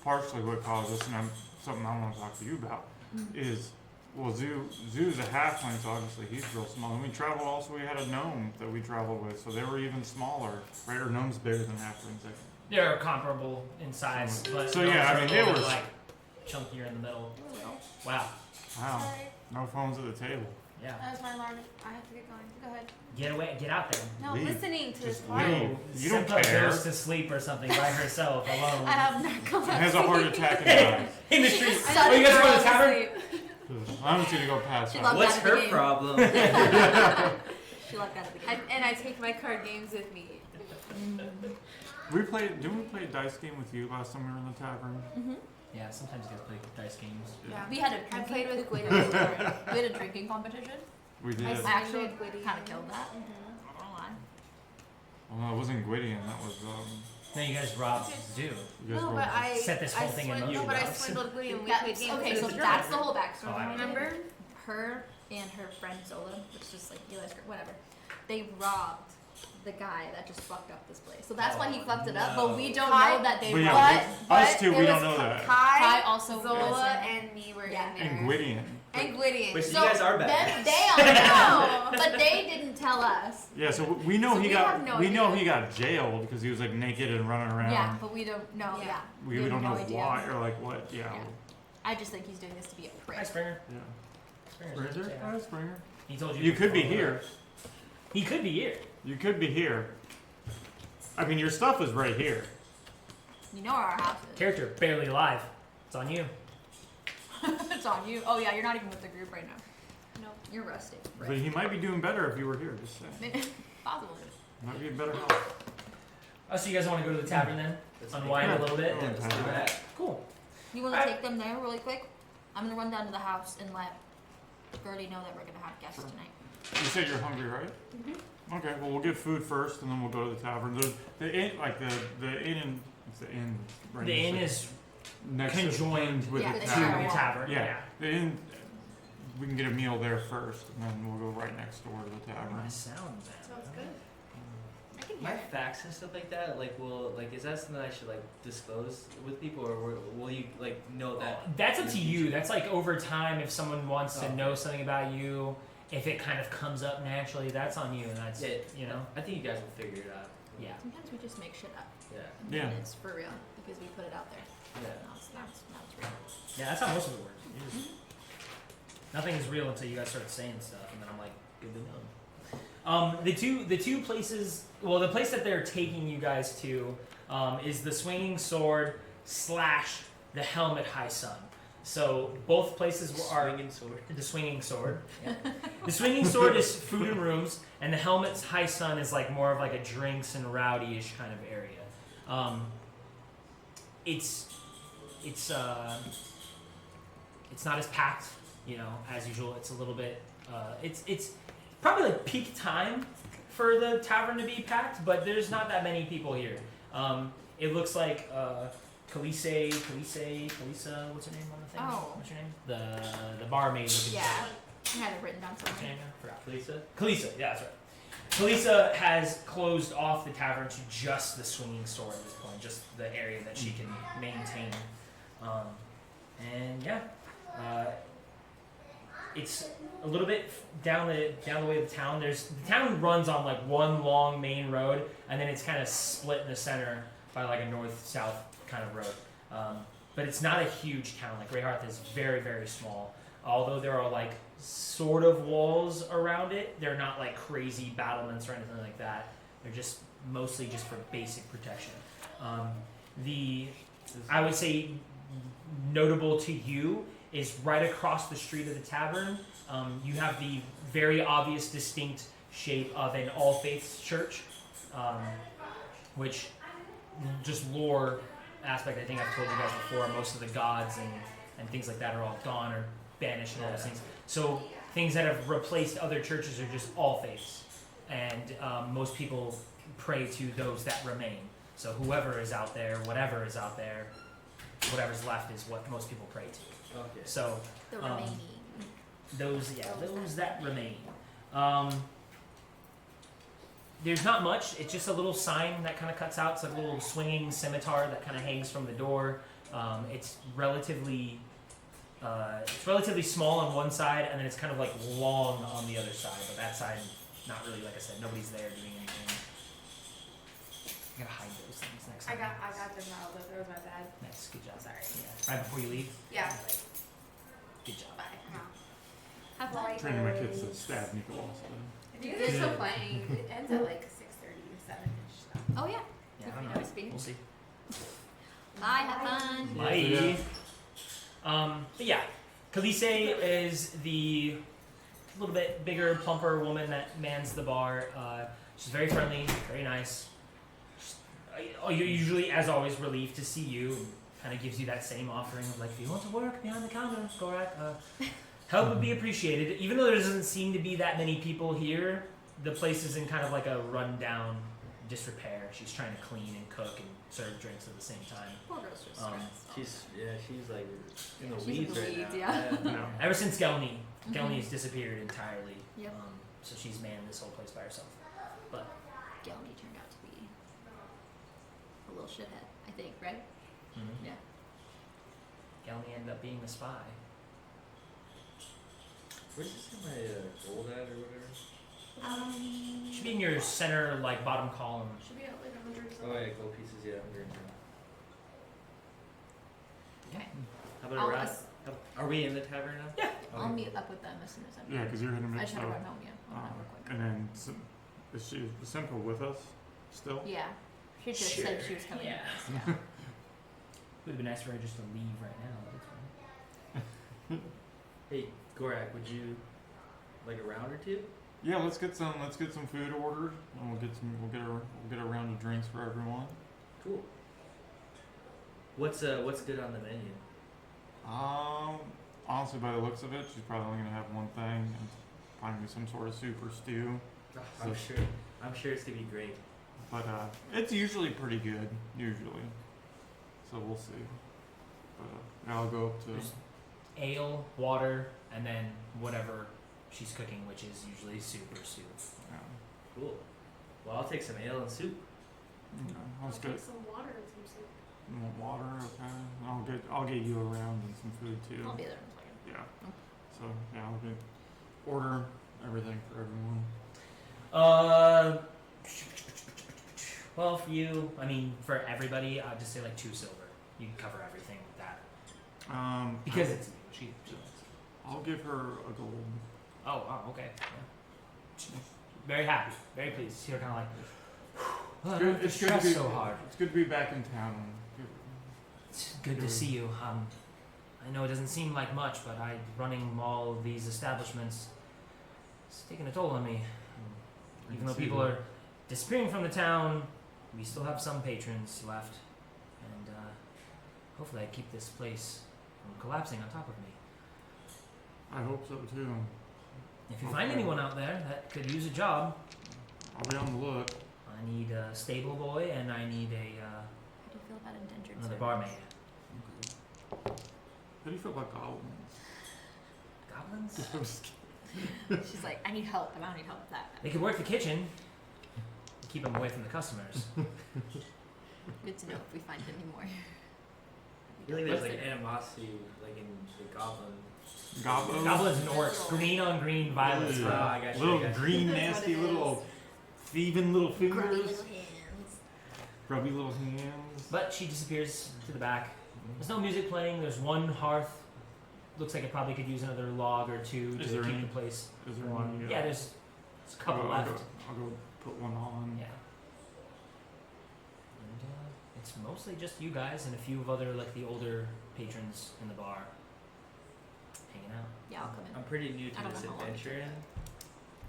partially what caused this, and something I want to talk to you about is. Well, Zoo's a halfling, so obviously he's real small. And we traveled also, we had a gnome that we traveled with, so they were even smaller. Right? Or gnome's bigger than halflings, I think. They're comparable in size, but So, yeah, I mean, they they're were- like chunkier in the middle. Wow. Wow. Sorry, No phones at the table. Yeah. that was my alarm. I have to get going. Go ahead. Get away. Get out there. No, Leave. listening to this Just part. leave. You don't Simpa care. goes to sleep or something by herself alone. I have narcolepsy. He has a heart attack and dies. in the street. I Oh, you guys just go to the fell tavern? asleep. I want you to go pass She out. loves What's that at the her game. problem? She locked out of the game. And I take my card games with me. Didn't we play a dice game with you last time we were in the tavern? Mm-hmm. Yeah, sometimes you guys play dice games. Yeah. We had a I drinking, played with we Gwyddy. had a drinking competition. We did. I I actually with Gwyddy. kind of killed that. Mhm. Not gonna lie. Well, no, it wasn't Gwydion. That was No, you guys robbed Zoo. you guys No, were. but I Set this whole thing in swindled, motion, no, but I Alex. swindled Gwyddy and we That's- played games. okay, with so each that's other. the whole backstory. Oh, I behind it. Remember? Her and her friend Zola, which is just like Eli's girl, whatever. They robbed the guy that just fucked up this place. So that's why he Oh, fucked it up. no. But we don't Kai- know that they But yeah, robbed. us two, it we was don't know that. Kai, Kai also Zola, was in- and me were Yeah. in there. And Gwydion. And Gwyddy. Wait, so you guys are bad. Then they all know, but they didn't tell us. Yeah, so we know So he we got. have no we know idea. he got jailed because he was like naked and running around. Yeah, but we don't know. Yeah. Yeah, We have don't no know idea. why or like what. Yeah. Yeah. I just think he's doing this to be a Hi, prick. Springer. Yeah. Springer's Springer? yeah. Oh, Springer. He told you. You could be before. here. He could be here. You could be here. I mean, your stuff is right here. You know where our house is. Character barely alive. It's on you. It's on you. Oh yeah, you're not even with the group right now. No, you're rusted. But Right. he might be doing better if you were here. Just saying. Possibly. Might be a better health. Oh, so you guys want to go to the tavern then? Let's Unwind a little bit. Yeah, Let's do that. Cool. You want to Alright. take them there really quick? I'm gonna run down to the house and let Gertie know that we're gonna have guests Sure. tonight. You said you're hungry, right? Okay. Well, we'll get food first, and then we'll go to the tavern. The inn, like the inn, and it's the inn. Right The inn next is next conjoined with Yeah, the the to tavern. the tavern. tavern. Yeah. The inn. We can get a meal there first, and then we'll go right next door to the tavern. My sound bad. Sounds good. I can My hear. facts and stuff like that, is that something I should like disclose with people, or will you like know that? That's up to you. That's like over time. If someone wants to Oh. know something about you, if it kind of comes up naturally, that's on you. And that's Yeah, you know. I think you guys will figure it out. Yeah. Sometimes we just make shit up. Yeah. And Yeah. then it's for real because we put it out there. Yeah. Now it's real. Yeah, that's how most of it works. You just- nothing is real until you guys start saying stuff, and then I'm like, good to know. The two places. Well, the place that they're taking you guys to is the Swinging Sword / the Helmet High Sun. So both places are Swinging sword. the Swinging Sword. Yeah. The Swinging Sword is food and rooms, and the Helmet's High Sun is like more of like a drinks and rowdy-ish kind of area. It's not as packed, you know, as usual. It's a little bit. It's probably like peak time for the tavern to be packed, but there's not that many people here. It looks like Kalisa, what's her name on the thing? Oh. What's her name? The barmaid. looking Yeah. girl. I had it written down What's her somewhere. name now? Forgot. Lisa? Kalisa, yeah, that's right. Kalisa has closed off the tavern to just the Swinging Sword at this point, just the area that she can maintain. And yeah, it's a little bit down the way of the town. The town runs on like one long main road, and then it's kind of split in the center by like a north-south kind of road. But it's not a huge town. Like Greyhearth is very, very small. Although there are like sort of walls around it, they're not like crazy battlements or anything like that. They're just mostly just for basic protection. I would say notable to you is right across the street of the tavern. You have the very obvious, distinct shape of an All Faiths church, which just lore aspect. I think I've told you guys before. Most of the gods and things like that are all gone or banished and all those things. So things that have replaced other churches are just All Faiths, and most people pray to those that remain. So whoever is out there, whatever is out there, whatever's left is what most people pray to. Okay. So The remaining. those that remain. There's not much. It's just a little sign that kind of cuts out. It's like a little swinging scimitar that kind of hangs from the door. It's relatively small on one side, and then it's kind of like long on the other side. But that side, not really. Like I said, nobody's there doing anything. I gotta hide those things next I time. got them out, but there was my bad. Nice, good job. Sorry. Yeah, right before you leave. Yeah. Good job. Bye. Have fun. Training my kids to stab Nicholas. If you guys are still playing, it ends at like 6:30 or 7ish. So. Oh yeah. Yeah, Good I for don't you, know. Speedy. We'll see. Bye. Have fun. Bye. But yeah, Khaleesi is the little bit bigger, plumper woman that mans the bar. She's very friendly, very nice. You're usually, as always, relieved to see you. And kind of gives you that same offering of like, if you want to work behind the counter, Gorak, help would be appreciated. Even though there doesn't seem to be that many people here, the place is in kind of like a rundown disrepair. She's trying to clean and cook and serve drinks at the same time. Poor girl's just stressed. She's like in the She's weeds in the right weeds, now. Yeah. Ever since Gelney's disappeared entirely. Yep. So she's manned this whole place by herself. But Gelney turned out to be a little shithead, I think, right? Yeah. Gelney ended up being a spy. Where's this in my gold at or whatever? Should be in your center, like bottom column. Should be at like 100 Oh something. yeah, gold pieces. Yeah, 110. Okay. How about I'll around? ask- Are we in the tavern now? Yeah. I'll Okay. meet up with them as soon as I'm Yeah, because you're heading I back. just had to run home, yeah. I'll run real quick. And then is she Simple with us still? Yeah. She just said Sure, she was coming. yeah. with us, yeah. It would be nice for her just to leave right now. But it's fine. Hey, Gorak, would you like a round or two? Yeah, let's get some food ordered, and we'll get a round of drinks for everyone. Cool. What's good on the menu? Honestly, by the looks of it, she's probably only gonna have one thing, and probably some sort of soup or stew. I'm sure it's gonna be great. But it's usually pretty good, usually. So we'll see. But I'll go up to. There's ale, water, and then whatever she's cooking, which is usually soup or soup. Cool. Well, I'll take some ale and soup. Let's I'll get take some water and some soup. you want water. Okay. I'll get you a round and some food too. I'll be there in a second. Yeah. So yeah, I'll get order everything for everyone. Well, for you, I mean, for everybody, I'd just say like 2 silver. You can cover everything with that because it's she likes it. I'll give her a gold. Oh, okay. Yeah. Very happy, very pleased. See her kind of like. It's good, it's good to be so hard. It's good to be back in town. It's good to see you. I know it doesn't seem like much, but running all of these establishments, it's taking a toll on me. I Even can though see people that. are disappearing from the town, we still have some patrons left, and hopefully I keep this place from collapsing on top of me. I hope so too. If you find Okay. anyone out there that could use a job, I'll be on the look. I need a stable boy and I need How do you feel about indentured another servants? barmaid. How do you feel about goblins? Goblins? I'm just kidding. She's like, I need help, and I don't need help with that. They could work the kitchen. Keep them away from the customers. Good to know if we find any more. I feel like there's like animosity like in the goblin. Goblins? Goblins and orcs, green on green violence. Ooh. bro. I got you, Little I got you. green, That's nasty what it little thieving little fingers. Grubby little hands. Grubby little hands. But she disappears to the back. There's no music playing. There's one hearth. Looks like it probably could use another log or two Is to there keep any- the place Is there warm. any? Yeah, there's a couple I'll left. I'll go put one on. Yeah. And it's mostly just you guys and a few of other like the older patrons in the bar hanging out. Yeah, I'll come in. I'm pretty new I to don't this know how long it adventure,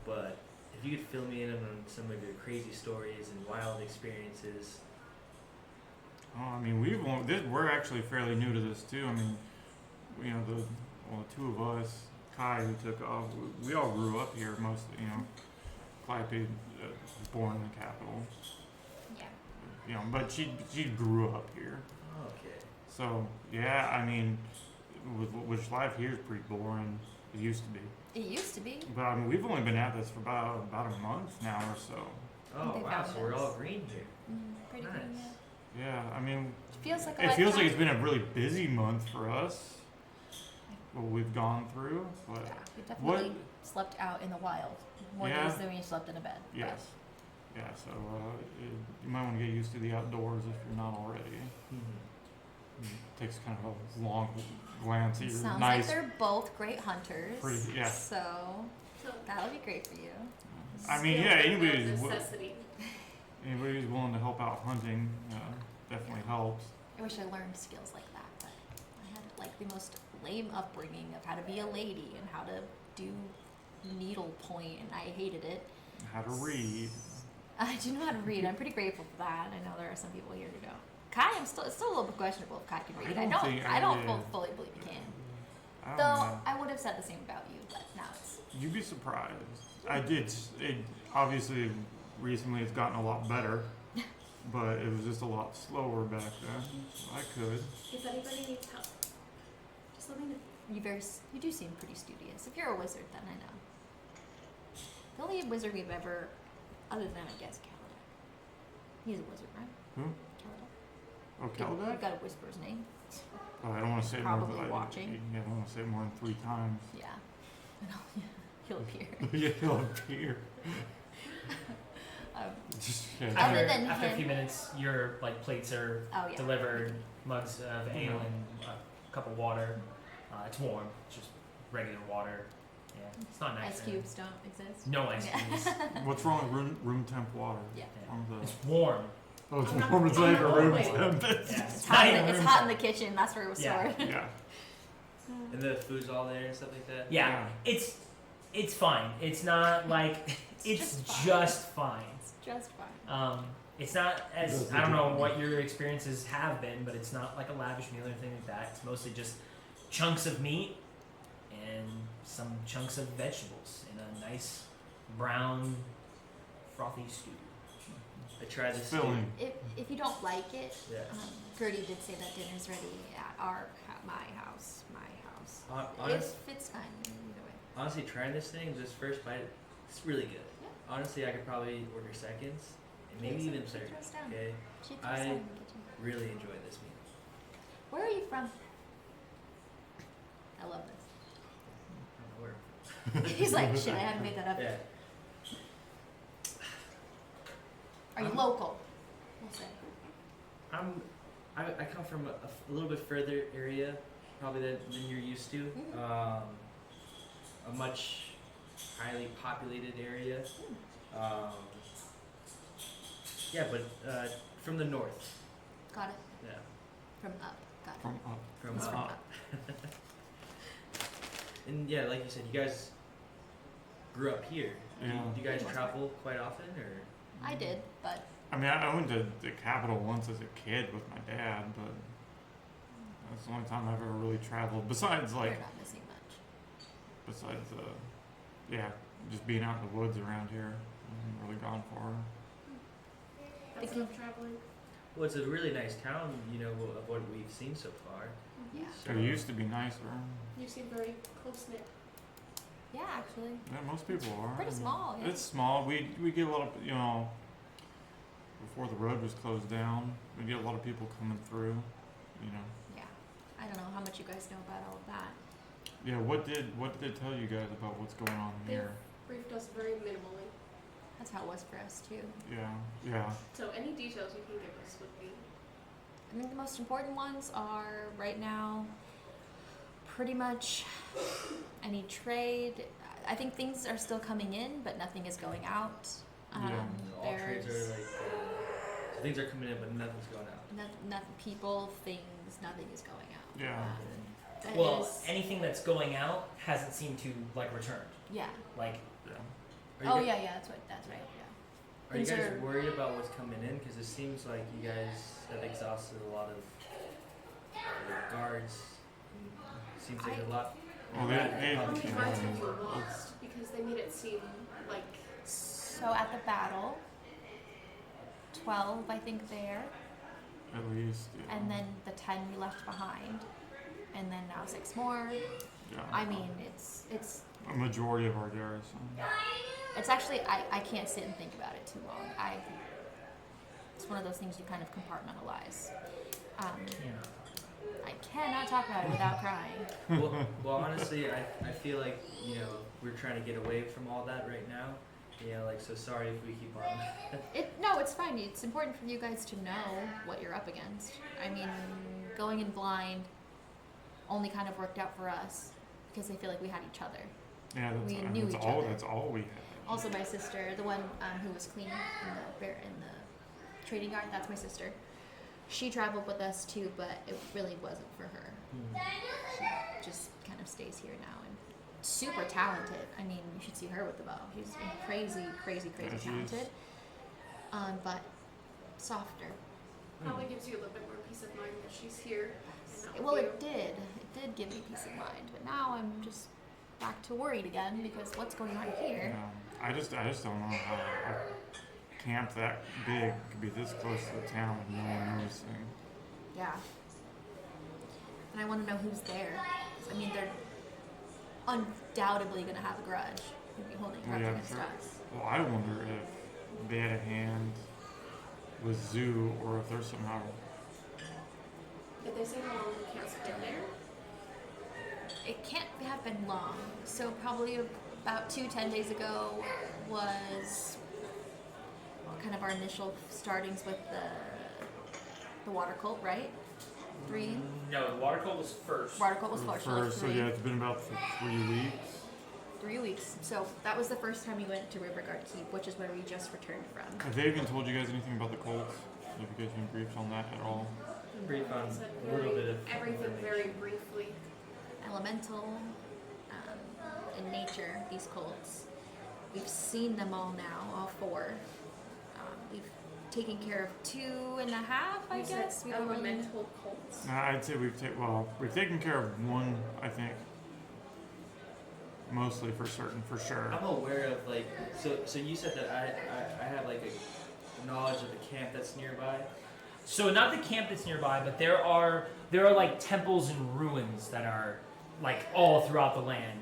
but if you could fill me in on some of your crazy stories and wild experiences. Oh, I mean, we're actually fairly new to this too. I mean, you know, the two of us, Kai, who took off, we all grew up here mostly. You know, Calliope was born in the capital. Yeah. You know, but she grew up here. Okay. So yeah, I mean, which life here is pretty boring. It used to be. It used to be. But I mean, we've only been at this for about a month now or so. Oh They wow, found so we're us. all green here. Pretty Nice. good, yeah. Yeah, I mean, It feels like a it feels like lifetime. it's been a really busy month for us. What we've gone through, but Yeah, we what? definitely slept out in the wild more Yeah. days than we slept in a bed. but- Yes. Yeah, so you might want to get used to the outdoors if you're not already. Mm-hmm. It takes kind of a long glance at your Sounds nice. like they're both great hunters. Pretty- yeah. So So that'll be great for you. I mean, still yeah, a anybody necessity. who's willing to help out hunting definitely helps. I wish I learned skills like that, but I had like the most lame upbringing of how to be a lady and how to do needlepoint, and I hated it. How to read. I do know how to read. I'm pretty grateful for that. I know there are some people here who don't. Kai, it's still a little bit questionable if Kai can read. I don't fully believe he can. I don't Though know. I would have said the same about you, but now it's You'd be surprised. I did. It obviously recently it's gotten a lot better, but it was just a lot slower back then. I could. If anybody needs help, just let me know. you do seem pretty studious. If you're a wizard, then I know. The only wizard we've ever, other than I guess Caladan. He's a wizard, right? Who? Caladan. Oh, We've Caladan? got to whisper his name. Oh, I don't want to say it Probably more. watching. I don't want to say it more than 3 times. Yeah. I know. He'll appear. Yeah, he'll appear. Um, Just Other After, than after a him- few minutes, your like plates are oh yeah. delivered, mugs of ale and a cup of water. It's warm. It's just regular water. Yeah, it's not nice. Ice cubes don't exist. No ice Yeah. cubes. What's wrong with room temp water? Yeah. Wrong with It's the- warm. Oh, it's I'm not- warm. It's I'm like not a gonna room wait. temp. Yeah, It's not hot. even It's room hot in temp. the kitchen. That's where it was Yeah. stored. Yeah. And the food's all there and stuff like that. Yeah, it's fine. It's not like it's just fine. It's just fine. It's not as I don't know what your experiences have been, but it's not like a lavish meal or anything like that. It's mostly just chunks of meat and some chunks of vegetables in a nice brown frothy stew. I tried this. Filling. If you don't like it, Yeah. Gertie did say that dinner's ready at my house. Honest, If it's fine, either way. honestly, trying this thing, this first bite, it's really good. Yeah. Honestly, I could probably order seconds and maybe Okay, so even she third. throws down. Okay, She throws I- down in the kitchen. really enjoyed this meal. Where are you from? I love this. I don't know where. He's like, shit, I haven't made that up. Yeah. Are you local? We'll say. I come from a little bit further area, probably than you're used to. Mhm. A much highly populated area. Yeah, but from the north. Got it. Yeah. From up. Got it. From up. From He's from up. up. And yeah, like you said, you guys grew up here. Yeah. Do you guys Most travel quite often, or? I did, but I mean, I went to the capital once as a kid with my dad, but that's the only time I've ever really traveled. Besides, like, you're not missing much. besides, yeah, just being out in the woods around here. I haven't really gone far. That's Okay. enough traveling. Well, it's a really nice town, you know, of what we've seen so far. Yeah. So, It used to be nicer. You seem very close knit. Yeah, actually. Yeah, most people are. Pretty I mean, small, yeah. It's small. We get a lot of, before the road was closed down, we get a lot of people coming through, Yeah. I don't know how much you guys know about all of that. Yeah, what did they tell you guys about what's going on They've here? briefed us very minimally. That's how it was for us too. Yeah. So any details you can give us would be I think the most important ones are right now pretty much any trade. I think things are still coming in, but nothing is going out. Yeah. All trades are like, so things are coming in, but nothing's going out. Nothing, people, things, nothing is going out. Yeah. That Well, is- anything that's going out hasn't seemed to like return. yeah. Like, Yeah. Are you guys, Yeah, that's right. Yeah. Are you Things guys are- worried about what's coming in? Because it seems like you guys have exhausted a lot of guards. It seems like a lot. Well, they How many guards have you yeah. lost? Because they made it seem like So at the battle, 12 I think there, At least. Yeah. and then the 10 we left behind, and then now 6 more. Yeah. I mean, it's A majority of our garrison. actually I can't sit and think about it too long. It's one of those things you kind of compartmentalize. you know. I cannot talk about it without crying. Well, honestly, I feel like, you know, we're trying to get away from all that right now. You know, like, so sorry if we keep on. No, it's fine. It's important for you guys to know what you're up against. I mean, going in blind only kind of worked out for us because I feel like we had each other. Yeah, We knew that's each all. other. That's all we had. Also, my sister, the one who was cleaning in the trading yard, that's my sister. She traveled with us too, but it really wasn't for her. She just kind of stays here now and super talented. I mean, you should see her with the bow. She's crazy Yeah, she is. talented. But softer. probably gives you a little bit more peace of mind that she's here. And not Well, with it did. It did give me peace of mind. But now I'm just back to worried again because what's going on here? Yeah. I just don't know how a camp that big could be this close to the town and no one noticing. Yeah. And I want to know who's there. 'Cause, I mean, they're undoubtedly going to have a grudge. They'll be holding a grudge Yeah, against sure. us. Well, I wonder if they had a hand with Zoo or if they're somehow. Did they say how long the camp's been there? It can't have been long. So probably about 10 days ago was kind of our initial startings with the water cult, right? 3? No, the water cult was first. Water cult was first, so like First, so 3. yeah, it's been about 3 weeks. 3 weeks. So that was the first time we went to Riverguard Keep, which is where we just returned from. Have they even told you guys anything about the Colts? Have you guys been briefed on that at all? Brief on Said a little bit of everything information. very briefly. Elemental, in nature, these cults. We've seen them all now, all 4. We've taken care of 2.5, I You said guess. We don't really know. elemental cults. I'd say we've taken care of one, I think. Mostly for certain, for sure. I'm aware of like so you said that I have like a knowledge of the camp that's nearby. So not the camp that's nearby, but there are like temples and ruins that are like all throughout the land,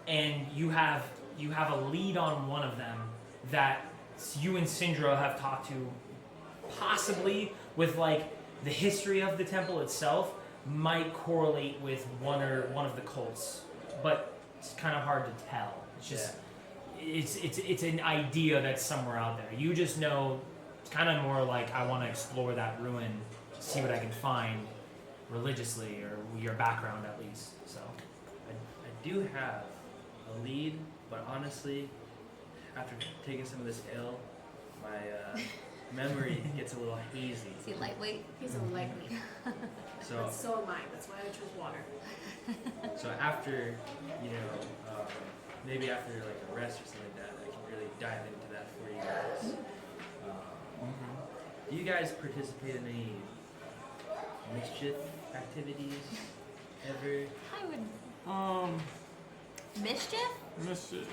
and you have a lead on one of them that you and Syndra have talked to, possibly with like the history of the temple itself might correlate with one of the cults, but it's kind of hard to tell. It's just it's an idea that's somewhere out there. You just know it's kind of more like I want to explore that ruin, see what I can find religiously or your background at least. So I do have a lead, but honestly, after taking some of this ill, my memory gets a little hazy. Is he lightweight? He's a lightweight. So So am I. That's why I chose water. so after maybe after like a rest or something like that, I can really dive into that for you guys. Do you guys participate in any mischief activities ever? I would. Mischief? Mischief.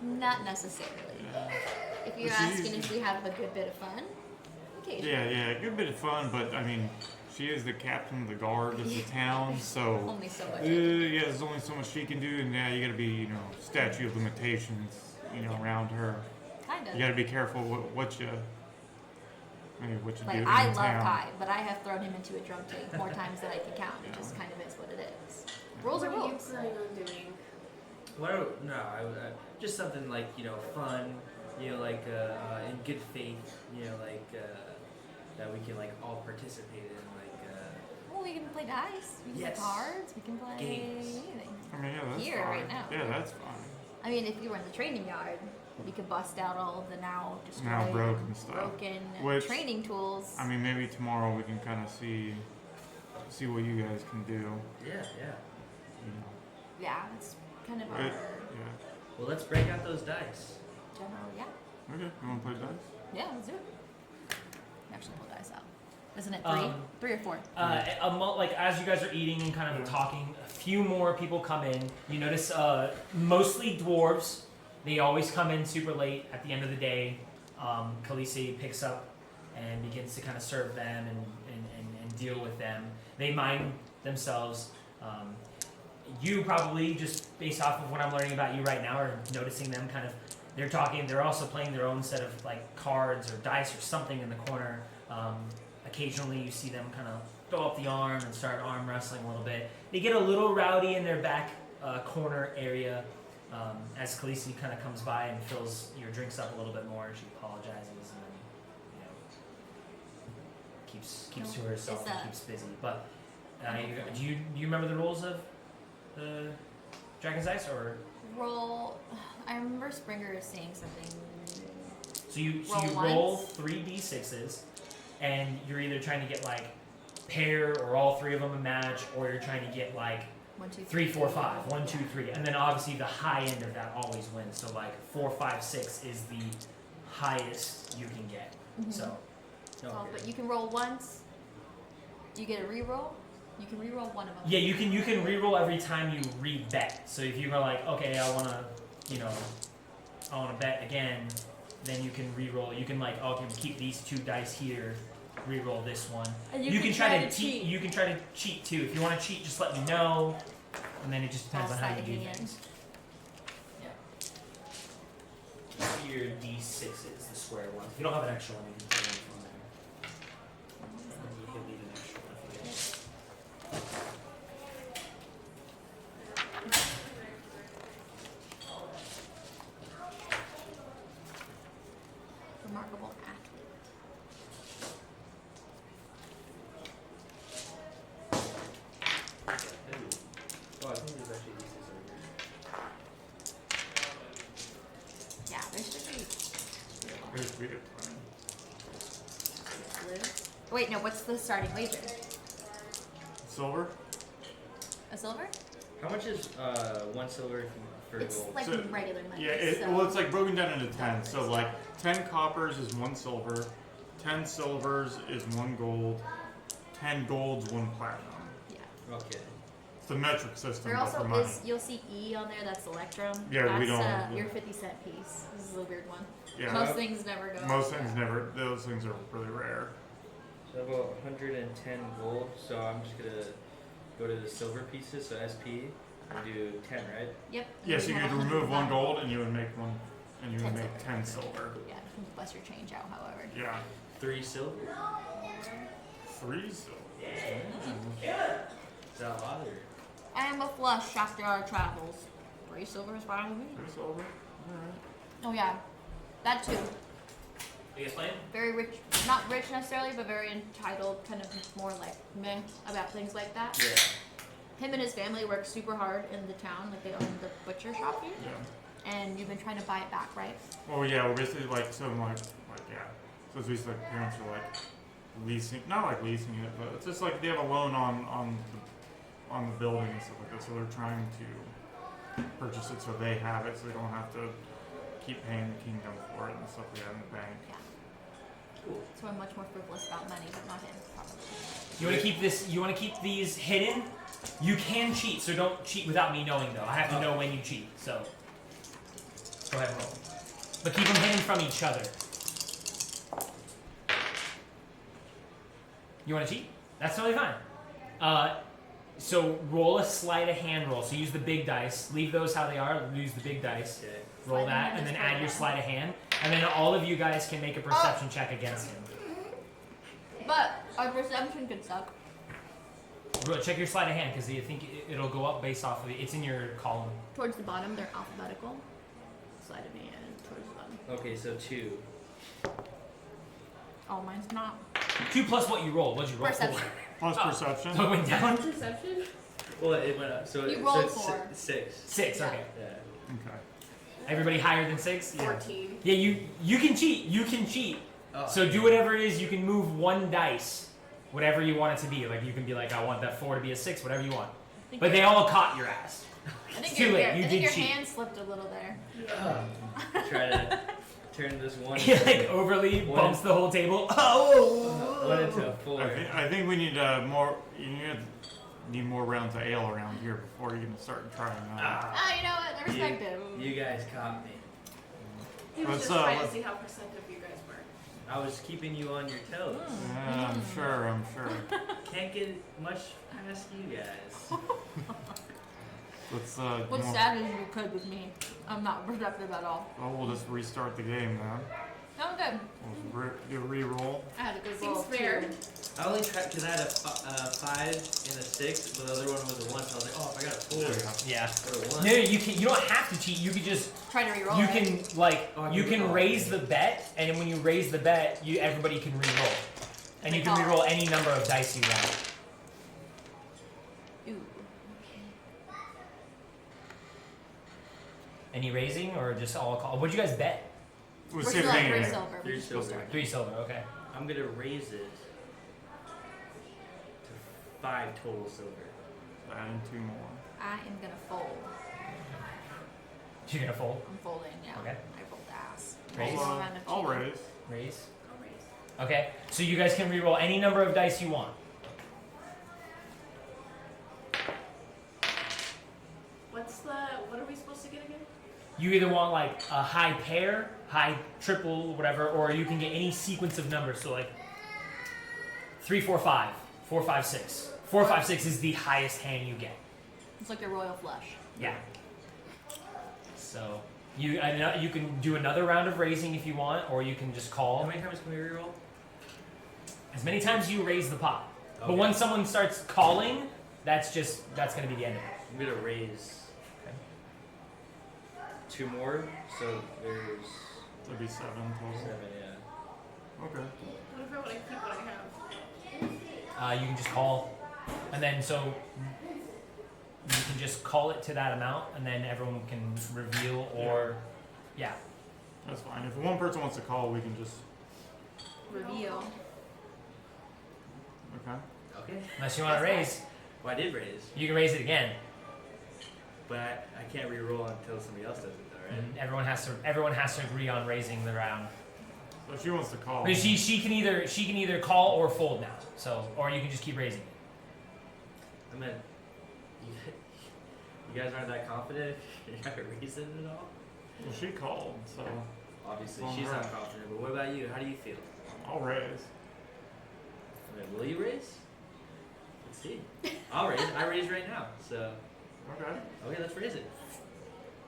Not necessarily. Yeah. If you're It's asking easy. if we have a good bit of fun, occasionally. Yeah, good bit of fun, but I mean, she is the captain of the guard of the town, so Only so much. yeah, there's only so much she can do, and yeah, you gotta be, statute of limitations, around her. Kind of. You gotta be careful what you do Like, in I love town. Kai, but I have thrown him into a drum tank more times than I can count. It just kind of is what it is. Rules are What are you rules. planning on doing? Just something like fun, like in good faith, like that we can like all participate in, like Well, we can play dice. We can Yes. play cards. We can play Games. anything. I mean, yeah, that's Here, fine. right now. Yeah, that's fine. I mean, if you were in the training yard, we could bust out all of the now destroyed, Now broken stuff. broken Which, training tools. I mean, maybe tomorrow we can kind of see what you guys can do. yeah. You know. Yeah, it's kind of It- our yeah. Well, let's break out those dice. general. Yeah, Okay. You want to play dice? yeah, let's do it. Actually, pull dice out. Isn't it three? 3 or 4? Like as you guys are eating and kind of talking, a few more people come in. You notice mostly dwarves. They always come in super late at the end of the day. Khaleesi picks up and begins to kind of serve them and deal with them. They mind themselves. You probably, just based off of what I'm learning about you right now, are noticing them kind of, they're talking, they're also playing their own set of like cards or dice or something in the corner. Occasionally you see them kind of throw up the arm and start arm wrestling a little bit. They get a little rowdy in their back corner area as Khaleesi kind of comes by and fills your drinks up a little bit more. She apologizes and then, you know, keeps to herself and keeps busy. But do you remember the rules of the Dragon's Dice, or? Roll. I remember Springer saying something. So you Roll roll once. 3d6s, and you're either trying to get like pair or all three of them a match, or you're trying to get like 1, 2, 3, 4, 5, 1, 2, 3, and then obviously the high end of that always wins. So like 4, 5, 6 is the highest you can get. Mhm. So Oh, but you can roll once. Do you get a re-roll? You can re-roll one of them. yeah, you can re-roll every time you re-bet. So if you are like, okay, I wanna bet again, then you can re-roll. You can like, oh, I can keep these 2 dice here, re-roll this one. And You can try to cheat. You can try to cheat too. If you want to cheat, just let me know. And then it just depends All on how you sleight of do hand. things. Yeah. Keep your d6s, the square ones. If you don't have an extra one, you can put it from there. And then you can leave an extra one if you want. Remarkable athlete. Oh, I think there's actually these over here. Yeah, there should be. There's we get plenty. Blue. Wait, no. What's the starting wager? Silver? A silver? How much is 1 silver for It's gold? like So- regular money. Yeah, so well, it's like broken down into 10. So, like, 10 coppers is 1 silver, 10 silvers is 1 gold, 10 golds, 1 platinum. yeah. Okay. It's the metric system, There but also for money. is. You'll see E on there. That's Electrum. Yeah, that's, we don't- your 50-cent piece. This is a weird one. Yeah, Most things never go. most things never, those things are really rare. So I have about 110 gold, so I'm just gonna go to the silver pieces, so SP, and do 10, right? Yep. Yeah, so you have could remove 1 $100. gold and you would make 1, and you would 10 make silver. 10 silver. Yeah, you can bust your change out, however. Yeah. 3 silver. 3 silver. Is that a lot, or? I am a flush after our travels. 3 silver is fine with me. 3 silver? Alright. Oh yeah, that too. You guys playing? Very rich, not rich necessarily, but very entitled, kind of more like meh about things like that. Yeah. Him and his family work super hard in the town, like they own the butcher shop here, Yeah. and you've been trying to buy it back, right? Well, yeah, we're basically like, so like, yeah. So it's basically like parents are like leasing, not like leasing it, but it's just like they have a loan on the building and stuff like that. So they're trying to purchase it so they have it, so they don't have to keep paying the kingdom for it and stuff like that in the bank. Yeah. Cool. So I'm much more frivolous about money, but not him, probably. You want to keep this? You want to keep these hidden? You can cheat, so don't cheat without me knowing though. I have to know when you cheat. So go ahead and roll. But keep them hidden from each other. You want to cheat? That's totally fine. So roll a sleight of hand roll. So use the big dice. Leave those how they are. Use the big dice. Okay. Roll Sleight of that, hand and is then sleight add of your hand. sleight of hand, and then all of you guys can make a perception check against him. But our perception could suck. Check your sleight of hand because you think it'll go up based off of it. It's in your column. Towards the bottom, they're alphabetical. Sleight of hand towards the bottom. Okay, so 2. Oh, mine's not. 2 plus what you rolled. What'd you roll? Perception. 4. Plus Oh. perception. So it went down. Perception? Well, it went up. So, You so rolled it's 4. 6. 6. Yeah. Okay. Yeah. Okay. Everybody higher than 6? 14. Yeah, you can cheat. You can cheat. Oh, So do whatever it is. You can move 1 dice, whatever you want it to be. Like you can be like, I want that 4 to be a 6, whatever you want. But they all caught your ass. I think It's too late. You I think did your cheat. hand slipped a little there. Try to turn this one. He like overly bumps the whole table. Oh. One into a 4. I think we need more. You need more rounds of ale around here before you can start trying that. Ah, you know what? I respect it. You guys caught me. He was Let's, just trying to let's- see how perceptive you guys were. I was keeping you on your toes. Yeah, I'm sure. Can't get much past you guys. Let's What's sad is you could with me. I'm not productive at all. well, we'll just restart the game then. Oh, good. We'll do a re-roll. I had a good Seems roll fair. too. I only tried because I had a 5 and a 6, but the other one was a 1, so I was like, oh, if I got a 4 There you go. Yeah. or a 1. No, you can. You don't have to cheat. You could just. Try to reroll You it. can like. Oh, I You can can re-roll. raise the bet, and when you raise the bet, everybody can re-roll, and you can Oh. re-roll any number of dice you want. Ooh. Any raising or just all call? What'd you guys bet? We'll We're see still if at they 3 can. silver. We 3 just go silver. start. 3 silver. Okay. I'm gonna raise it to 5 total silver. Adding 2 more. I am gonna fold. You're gonna fold. I'm folding, yeah. Okay. I fold ass. Raise. One round of I'll cheating. raise. Raise. I'll raise. Okay. So you guys can re-roll any number of dice you want. What are we supposed to get again? You either want like a high pair, high triple, whatever, or you can get any sequence of numbers. So like 3, 4, 5, 4, 5, 6. 4, 5, 6 is the highest hand you get. It's like the royal flush. Yeah. So you can do another round of raising if you want, or you can just How call many times can we reroll? as many times as you raise the pot. But Okay. when someone starts calling, that's going to be the end of it. I'm gonna raise Okay. 2 more, so there's That'd be 7 total. 7, yeah. Okay. What if I want to keep what I have? You can just call, and then so you can just call it to that amount, and then everyone can reveal or, yeah. That's fine. If one person wants to call, we can just. Reveal. Okay. Okay. Unless you want to raise, Well, I did raise, you can raise it again. but I can't reroll until somebody else does it, though, right? And everyone has to agree on raising the round. So if she wants to call. But she can either call or fold now. So or you can just keep raising it. I mean, you guys aren't that confident? You're not raising it at all? Well, she called, so Obviously, Well, she's not right. confident, but what about you? How do you feel? I'll raise. I mean, will you raise? Let's see. I'll raise. I raise right now, so. Okay. Okay, let's raise it.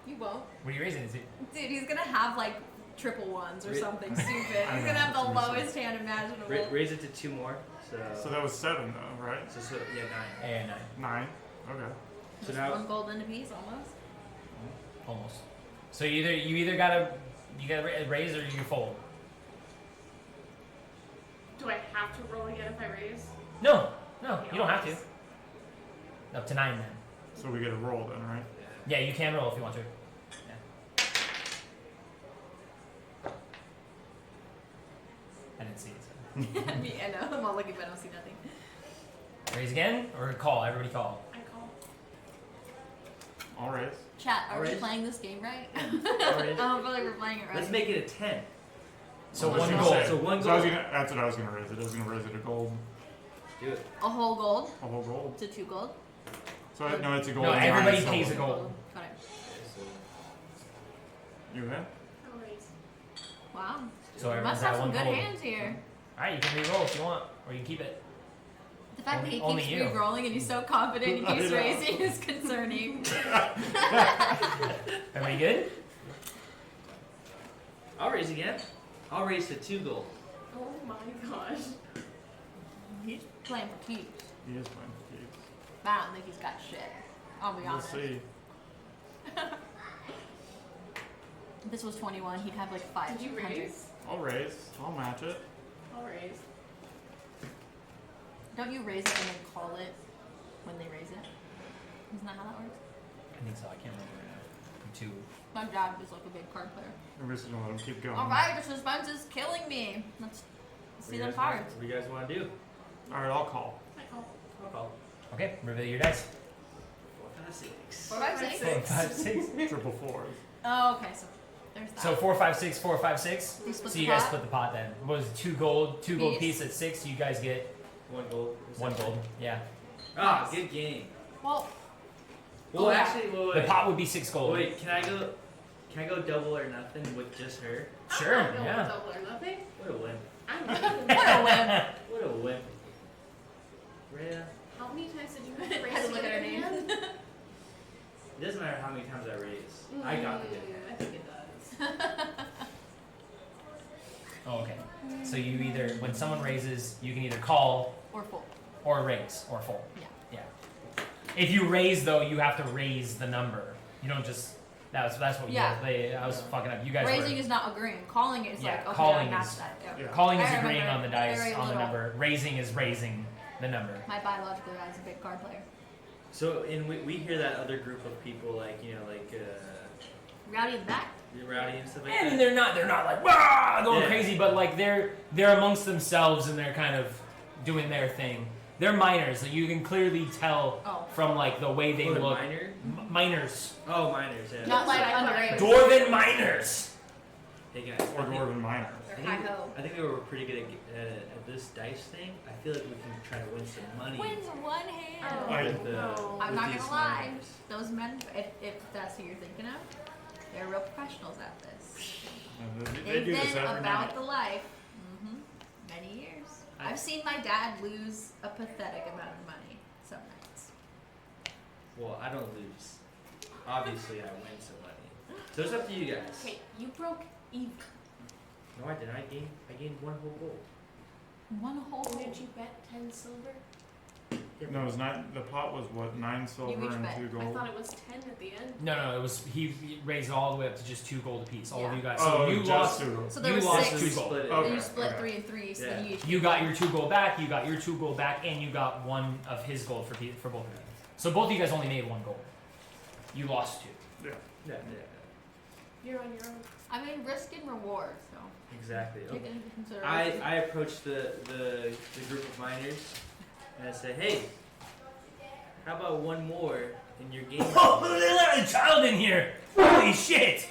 You won't. What are you raising? Is it? Dude, he's gonna have like triple ones or Ra- something stupid. He's I know, gonna have the it's gonna be lowest hand imaginable. Raise it to 2 more, so. So that was 7 though, right? So yeah, 9. Yeah, 9. 9. Okay. So Just now, one golden apiece almost. Almost. So you either gotta raise or you can fold. Do I have to roll again if I raise? No, you don't have to. Up to 9 then. So we get a roll then, right? Yeah, you can roll if you want to. Yeah. I didn't see it. I mean, I know. I'm all looking, but I don't see nothing. So. Raise again or call? Everybody call. I call. I'll raise. Chat, are we Alright. playing this game right? Alright. I don't feel like we're playing it right. let's make it a 10. So Well, one that's gold. what I said. So one So I was gold. that's what I was gonna raise it. I was gonna raise it a gold. Do it. A whole gold A whole gold. to 2 gold. So no, it's a gold. No, and everybody nine pays silver. a gold. Got it. Okay, so You in? I'll raise. Wow. So You everyone's must have at some one good gold. hands here. All right, you can re-roll if you want, or you can keep it. The fact that he Only keeps you. re-rolling and he's so confident he keeps I know. raising is concerning. Everybody good? I'll raise again. I'll raise to 2 gold. Oh my gosh. He's playing for keeps. He is playing for keeps. But I don't think he's got shit. I'll be We'll honest. see. If this was 21, he'd have like 500. Did you raise? I'll raise. I'll match it. I'll raise. Don't you raise it and then call it when they raise it? Isn't that how that works? I think so. I can't remember right now. I'm too. My dad was like a big card player. I'm just gonna let him keep going. All right, the suspense is killing me. Let's see them cards. What do you guys want to do? All right, I'll call. I'll call. Okay, reveal your dice. 4, 5, 6. 4, 5, 6. 4, 5, 6. Triple fours. Oh, okay. So there's that. So 4, 5, 6, 4, 5, 6. You split So the you guys pot? split the pot then. What was it? 2 gold Piece. piece at 6. You guys get 1 gold. 1 gold. Yeah. Ah, good game. Well, Well, Oh, yeah. actually, wait. The pot would be 6 gold. Wait, can I go double or nothing with just her? Sure. I don't Yeah. double or nothing. What a win. I'm what a win. What a win. Rhea, How many times did you I raise had to look at her name. hand? it doesn't matter how many times I raise. I got the good. I think it does. Oh, okay. So you either, when someone raises, you can either call Or full. or raise or fold. Yeah. Yeah. If you raise though, you have to raise the number. You don't just. That's what Yeah. I was fucking up. You guys Raising were. is not agreeing. Calling it is Yeah, like, okay, calling I match is- that. Yeah. Yeah. Calling is I agreeing remember on the dice very on the little. number. Raising is raising the number. My biological dad is a big card player. So, and we hear that other group of people, like, Rowdy in the back. Rowdy and stuff like And that. they're not like "Wah!" going Yeah. crazy, but like they're amongst themselves and they're kind of doing their thing. They're minors, so you can clearly tell Oh. from like the way they Oh, look. minor? Minors, Oh, miners, yeah. Not like That's what I underage. thought. dwarven minors. Hey guys, Or dwarven miners. I Or think, hi-ho. I think we were pretty good at this dice thing. I feel like we can try to win some money. Wins one hand. Oh, I- with, no. I'm with not these gonna lie. miners. Those men, if that's who you're thinking of, they're real professionals at this. They They've do this been every about night. the life. Many years. I've seen my dad lose a pathetic amount of money some nights. Well, I don't lose. Obviously, I win some money. So it's up to you guys. Okay, you broke even. No, I didn't. I gained 1 whole gold. One whole. Did you bet 10 silver? No, it's not. The pot was what, 9 silver each and bet. 2 I gold. thought it was 10 at the end. No, it was he raised it all the way up to just 2 gold apiece. All of Yeah. you guys. Oh, So you just lost. 2 gold. So there You was lost 6. two We gold. split it. Okay. Then you split okay. 3 and 3, so Yeah. then you each You got your 2 gold back. You got your 2 gold back, and you got 1 of his gold for both of you. So both of you guys only made 1 gold. You lost 2. Yeah. You're on your own. I mean, risk and reward, so Exactly. take it into consideration. I approached the group of miners and I said, hey, how about 1 more in your game? Oh, they let a child in here! Holy shit!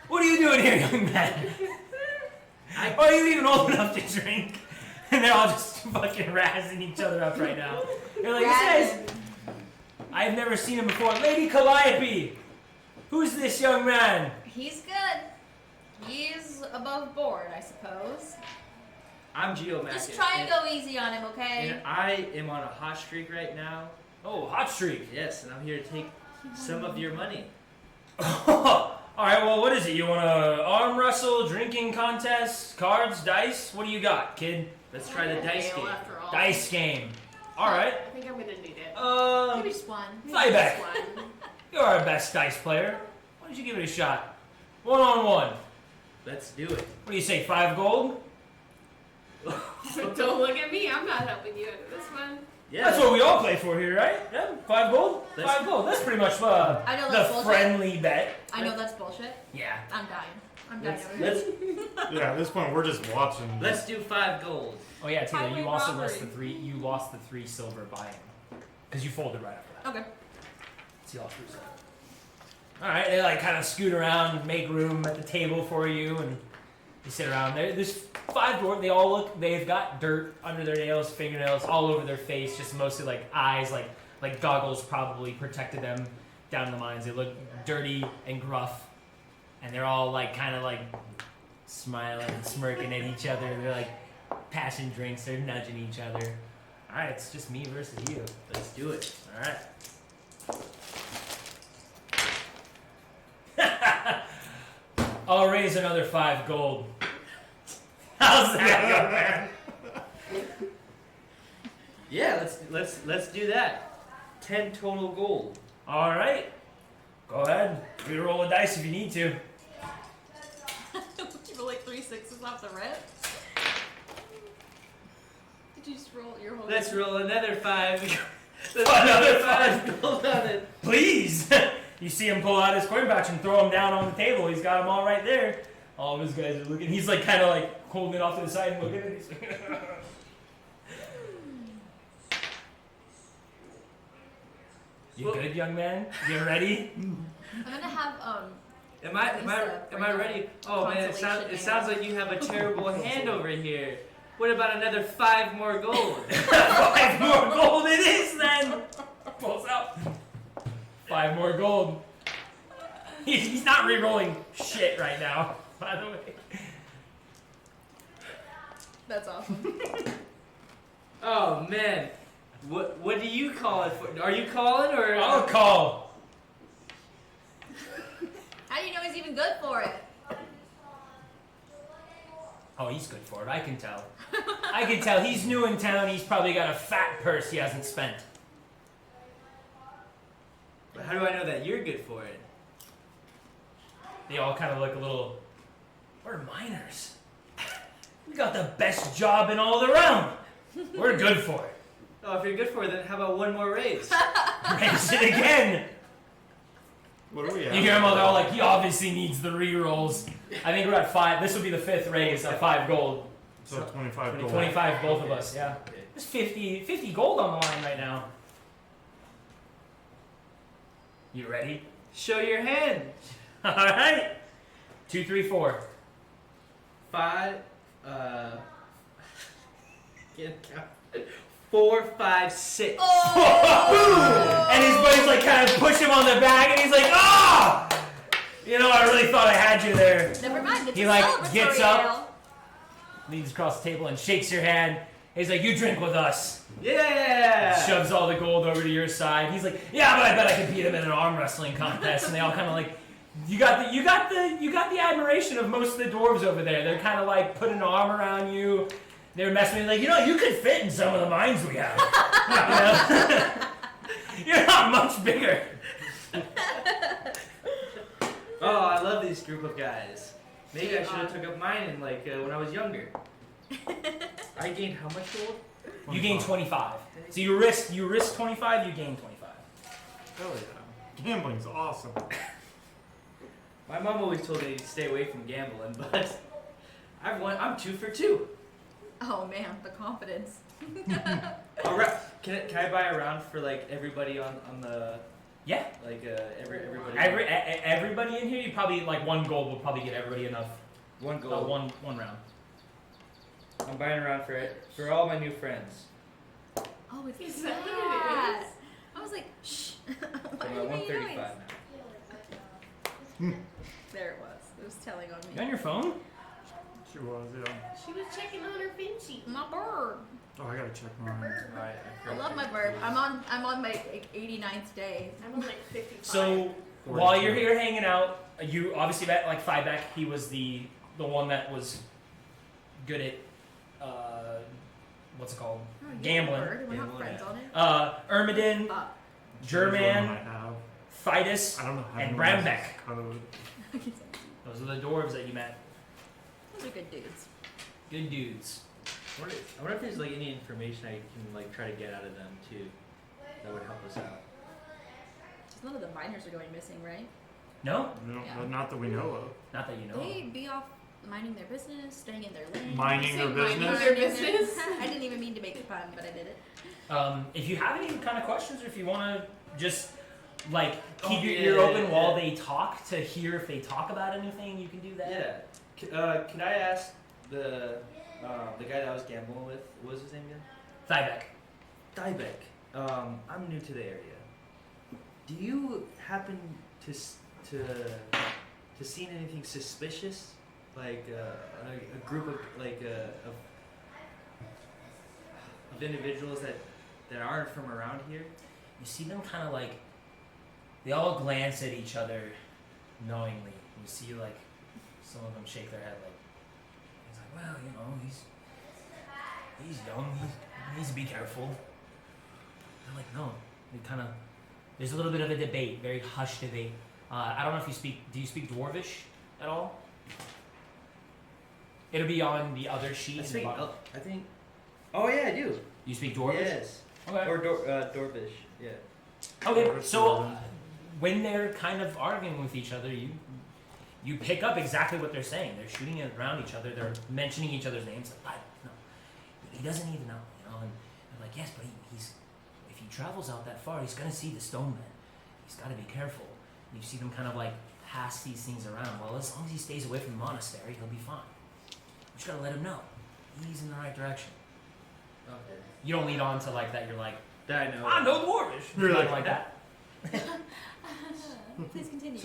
What are you doing here, young man? Are you even old enough to drink? And they're all just fucking razzing each other up right now. They're like, this is. I've never seen him before. Lady Calliope! Who's this young man? He's good. He's above board, I suppose. I'm Geomac. Just try and go easy on him, okay? And I am on a hot streak right now. Oh, hot streak. Yes, and I'm here to take some of your money. Alright, well, what is it? You want to arm wrestle, drinking contest, cards, dice? What do you got, kid? Let's try the dice Fail game. After all. Dice game. Alright. I think I'm gonna need it. Maybe just one. Fly back. This one. You're our best dice player. Why don't you give it a shot? 1-on-1. Let's do it. What do you say, 5 gold? Don't look at me. I'm not helping you out of this one. Yeah. That's what we all play for here, right? Yeah, 5 gold? Let's- 5 gold. That's pretty much I know that's the bullshit. friendly bet. I know that's bullshit. Yeah. I'm dying. I'm dying Let's, over here. let's Yeah, at this point, we're just watching. let's do 5 gold. Oh yeah, Taylor, you Highway also robbery. lost the 3. You lost the 3 silver buying, because you folded right after that. Okay. So you lost 3 silver. All right, they like kind of scoot around, make room at the table for you, and you sit around. There's 5 dwarves. They all look. They've got dirt under their nails, fingernails, all over their face. Just mostly like eyes, like goggles probably protected them down in the mines. They look dirty and gruff, and they're all like kind of like smiling and smirking at each other. They're like passing drinks. They're nudging each other. All right, it's just me versus you. Let's do it. All right. I'll raise another 5 gold. How's that, young man? Yeah, let's do that. 10 total gold. All right. Go ahead. You roll a dice if you need to. Would you roll like 3 6s off the rip? just roll your whole. Let's roll another 5. Another 5 gold on it. Please! You see him pull out his coin pouch and throw them down on the table. He's got them all right there. All of his guys are looking. He's like kind of like holding it off to the side and looking at it. He's like, you good, young man? You ready? I'm gonna have Am I ready? Oh man, it sounds like you have a terrible hand over here. What about another 5 more gold? 5 more gold it is then! Pulls out 5 more gold. He's not re-rolling shit right now, by the way. That's awesome. Oh man, what do you call it for? Are you calling or? I'll call. How do you know he's even good for it? Oh, he's good for it. I can tell. I can tell. He's new in town. He's probably got a fat purse he hasn't spent. But how do I know that you're good for it? They all kind of look a little. We're miners. We got the best job in all the realm. We're good for it. Oh, if you're good for it, then how about one more raise? Raise it again. What are we at? You hear them all, they're all like, he obviously needs the re-rolls. I think we're at 5. This will be the 5th raise of 5 gold. So 25 gold. 25, both of us, yeah. There's 50 gold on the line right now. You ready? Show your hand. All right. 2, 3, 4. 5. Can't count. 4, 5, 6. Oh! And his buddies like kind of push him on the back, and he's like, "Ah! You know, I really thought I had you there." Never mind. It's He a like celebratory gets up, ale. leans across the table, and shakes your hand. He's like, "You drink with us." Yeah. Shoves all the gold over to your side. He's like, "Yeah, but I bet I can beat him in an arm wrestling contest." And they all kind of like, you got the admiration of most of the dwarves over there. They're kind of like putting an arm around you. They're messing with you, like, you could fit in some of the mines we have. You're not much bigger. Oh, I love this group of guys. Maybe I should have took up mining like when I was younger. I gained how much gold? You gain 25. So you risk 25, you gain 25. Hell yeah. Gambling's awesome. My mom always told me to stay away from gambling, but I'm 2 for 2. Oh man, the confidence. Can I buy a round for like everybody on the Yeah. like everybody? Everybody in here, you probably like 1 gold will probably get everybody enough. 1 gold. One round. I'm buying a round for all my new friends. Oh, it's Is that. that what it is? I was like, shh. So I'm at 135 now. There it was. It was telling on You on me. your phone? She was, yeah. She was checking on her Finchy. My bird. Oh, I gotta check mine. Alright, I love my bird. I'm on my 89th day. I'm on like 55. So while you're here hanging out, you obviously met like Fybeck. He was the one that was good at what's it called? Oh, yeah, Gambling. Bird. We have Gambling, friends yeah. on it. Ermidin, German, I have. Fidus, I don't know how and to Brambeck. code. Those are the dwarves that you met. Those are good dudes. Good dudes. I wonder if there's like any information I can like try to get out of them too that would help us out. Just none of the miners are going missing, right? No, No, Yeah. not that we know of. not that you know. They be off minding their business, staying in their lane. Minding their Say minding business? their business. I didn't even mean to make a pun, but I did it. If you have any kind of questions, or if you want to just like keep Oh, your yeah, ear yeah, open yeah. while they talk to hear if they talk about anything, you can do that. Yeah. Can I ask the guy that I was gambling with? What was his name again? Fybeck. Dybeck. I'm new to the area. Do you happen to see anything suspicious, like a group of of individuals that aren't from around here? You see them kind of like, they all glance at each other knowingly. You see like some of them shake their head like, he's like, well, he's young, he needs to be careful. They're like, no. They kind of, there's a little bit of a debate, very hushed debate. I don't know if do you speak Dwarvish at all? It'll be on the other sheet. I in the think bottom. Oh yeah, I do. You speak Dwarvish? Yes. Okay. Or Dwarvish. Yeah. Okay, so when they're kind of arguing with each other, you pick up exactly what they're saying. They're shooting it around each other. They're mentioning each other's names. Like, no, he doesn't need to know, you know. And they're like, yes, but he's if he travels out that far, he's gonna see the stone man. He's got to be careful. And you see them kind of like pass these things around. Well, as long as he stays away from the monastery, he'll be fine. We just gotta let him know he's in the right direction. Okay. You don't lead on to like that. You're like, That I know. I know Dwarvish. You're like that. Please continue.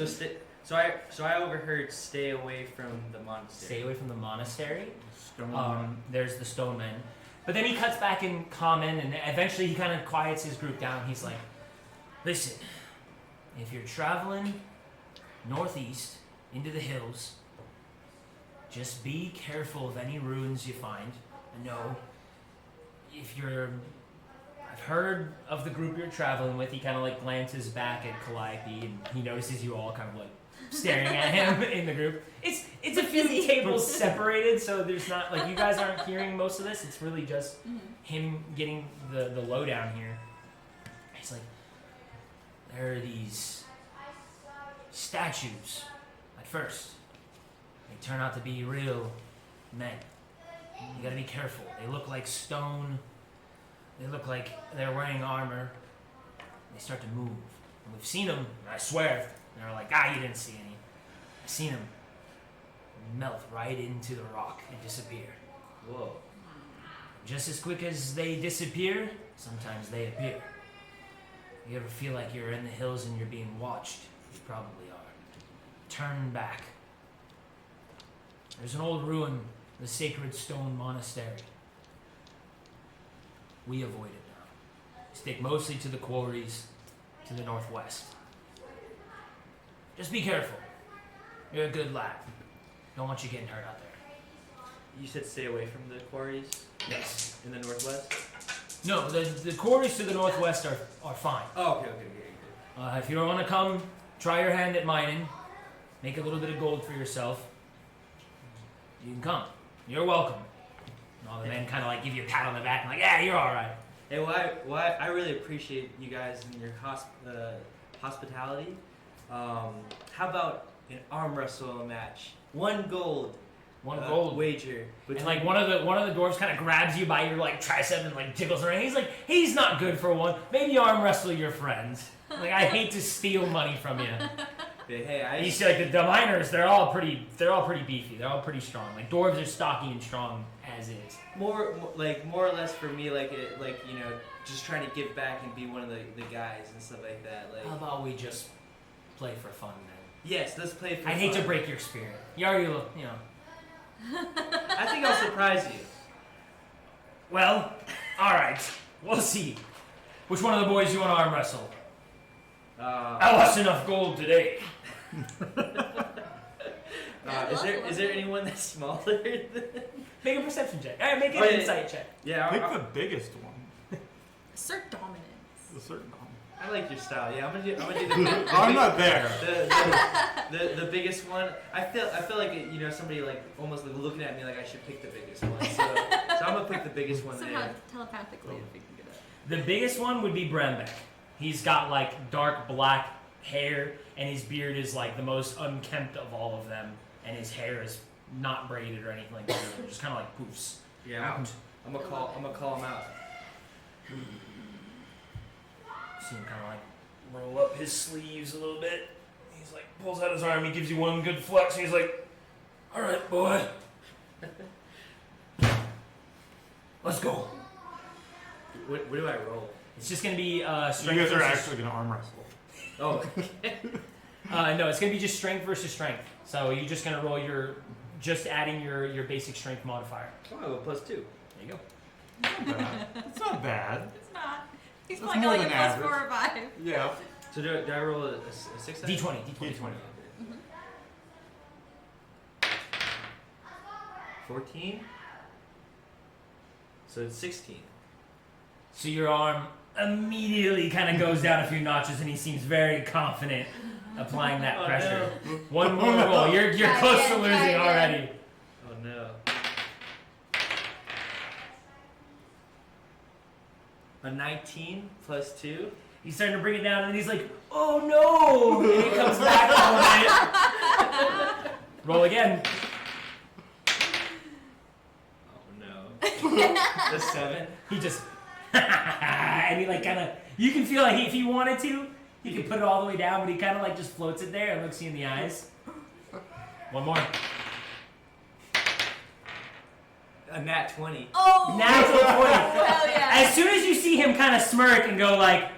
So I overheard stay away from the monastery. Stay away from the monastery. Stone. There's the stone man. But then he cuts back in common, and eventually he kind of quiets his group down. He's like, listen, if you're traveling northeast into the hills, just be careful of any ruins you find. And no, if you're... I've heard of the group you're traveling with. He kind of like glances back at Calliope, and he notices you all kind of like staring at him in the group. It's a few tables separated, so there's not like you guys aren't hearing most of this. It's really just him getting the lowdown here. He's like, there are these statues. At first, they turn out to be real men. You gotta be careful. They look like stone. They look like they're wearing armor. They start to move. And we've seen them, I swear. And they're like, you didn't see any. I've seen them melt right into the rock and disappear. Whoa. Just as quick as they disappear, sometimes they appear. You ever feel like you're in the hills and you're being watched? You probably are. Turn back. There's an old ruin, the Sacred Stone Monastery. We avoid it now. Stick mostly to the quarries to the northwest. Just be careful. You're a good lad. Don't want you getting hurt out there. You said stay away from the quarries Yes. in the northwest? No, the quarries to the northwest are fine. Oh, okay. If you don't want to come, try your hand at mining. Make a little bit of gold for yourself. You can come. You're welcome. And all the men kind of like give you a pat on the back and like, yeah, you're all right. Hey, I really appreciate you guys and your hospitality. How about an arm wrestle match? 1 gold. 1 gold wager. And like one of the dwarves kind of grabs you by your like tricep and like jiggles around. He's like, he's not good for one. Maybe arm wrestle your friends. Like I hate to steal money from you. Hey, You see, like the miners, they're all pretty beefy. They're all pretty strong. Like dwarves are stocky and strong as is. more or less for me, just trying to give back and be one of the guys and stuff like that. Like, How about we just play for fun then? yes, let's play for I hate fun. to break your spirit. You already look, you know. I think I'll surprise you. Well, all right. We'll see. Which one of the boys you want to arm wrestle? I lost enough gold today. Is there anyone that's smaller than... Make a perception check. Make an insight check. Yeah, Pick the biggest one. Assert dominance. The certain one. I like your style. Yeah, I'm gonna do the I'm not there. the biggest one. I feel like somebody like almost like looking at me like I should pick the biggest one. So I'm gonna pick the biggest one Somehow there. telepathically, if we can get it. The biggest one would be Brembek. He's got like dark black hair, and his beard is like the most unkempt of all of them, and his hair is not braided or anything like that. It just kind of like poofs. Yeah, out. I'm gonna call him out. See him kind of like roll up his sleeves a little bit. He's like pulls out his arm. He gives you one good flex. And he's like, "All right, boy, let's go." What do I roll? It's just gonna be strength. You guys are versus- actually gonna arm wrestle. Oh, No, it's gonna be just strength versus strength. So you're just gonna roll just adding your basic strength modifier. well, +2. There you go. It's not bad. It's not. He's That's probably more got like a than +4 or 5. Yeah. So do I roll a 6? D20. D20. 14. So it's 16. So your arm immediately kind of goes down a few notches, and he seems very confident applying that Oh, pressure. no. One more roll. You're Try close again, to try losing again. already. Oh no. A 19 plus 2. He's starting to bring it down, and he's like, "Oh no!" And he comes back on it. Roll again. Oh no. The 7. He just and he like kind of. You can feel like if he wanted to, he could put it all the way down, but he kind of like just floats it there and looks you in the eyes. One more. A nat 20. Oh! Natural 20. Hell yeah. As soon as you see him kind of smirk and go like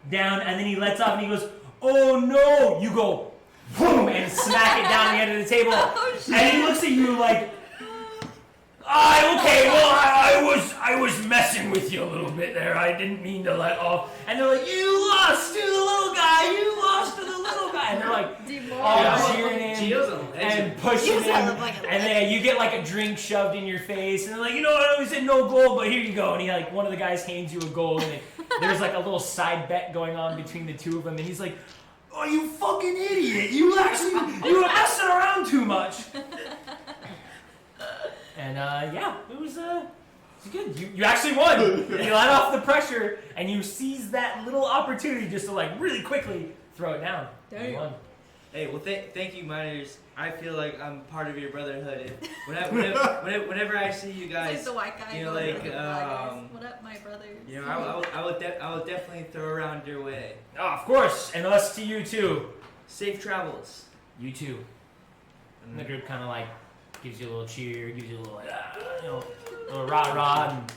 down, and then he lets off and he goes, "Oh no!" You go, boom, and smack it down the end of the table. Oh, shit. And he looks at you like, okay, well, I was messing with you a little bit there. I didn't mean to let off." And they're like, "You lost to the little guy. You lost to the little guy." And they're like, all cheering him Gio's a legend. and pushing You him. sound like a And then you get like a drink shoved in your face, and they're like, "You know what? I always said no gold, but here you go." And he like one of the guys hands you a gold, and there's like a little side bet going on between the two of them, and he's like, "Oh, you fucking idiot! You were messing around too much." And yeah, it was good. You actually won. You let off the pressure, and you seized that little opportunity just to like really quickly throw it down. You won. Hey, well, thank you, miners. I feel like I'm part of your brotherhood. Whenever I see you It's guys, like the white guy. you know, going, like, what up, my brothers? you know, I will definitely throw around your way. Oh, of course, and us to you too. Safe travels. You too. And the group kind of like gives you a little cheer, gives you a little like, a little rah rah, and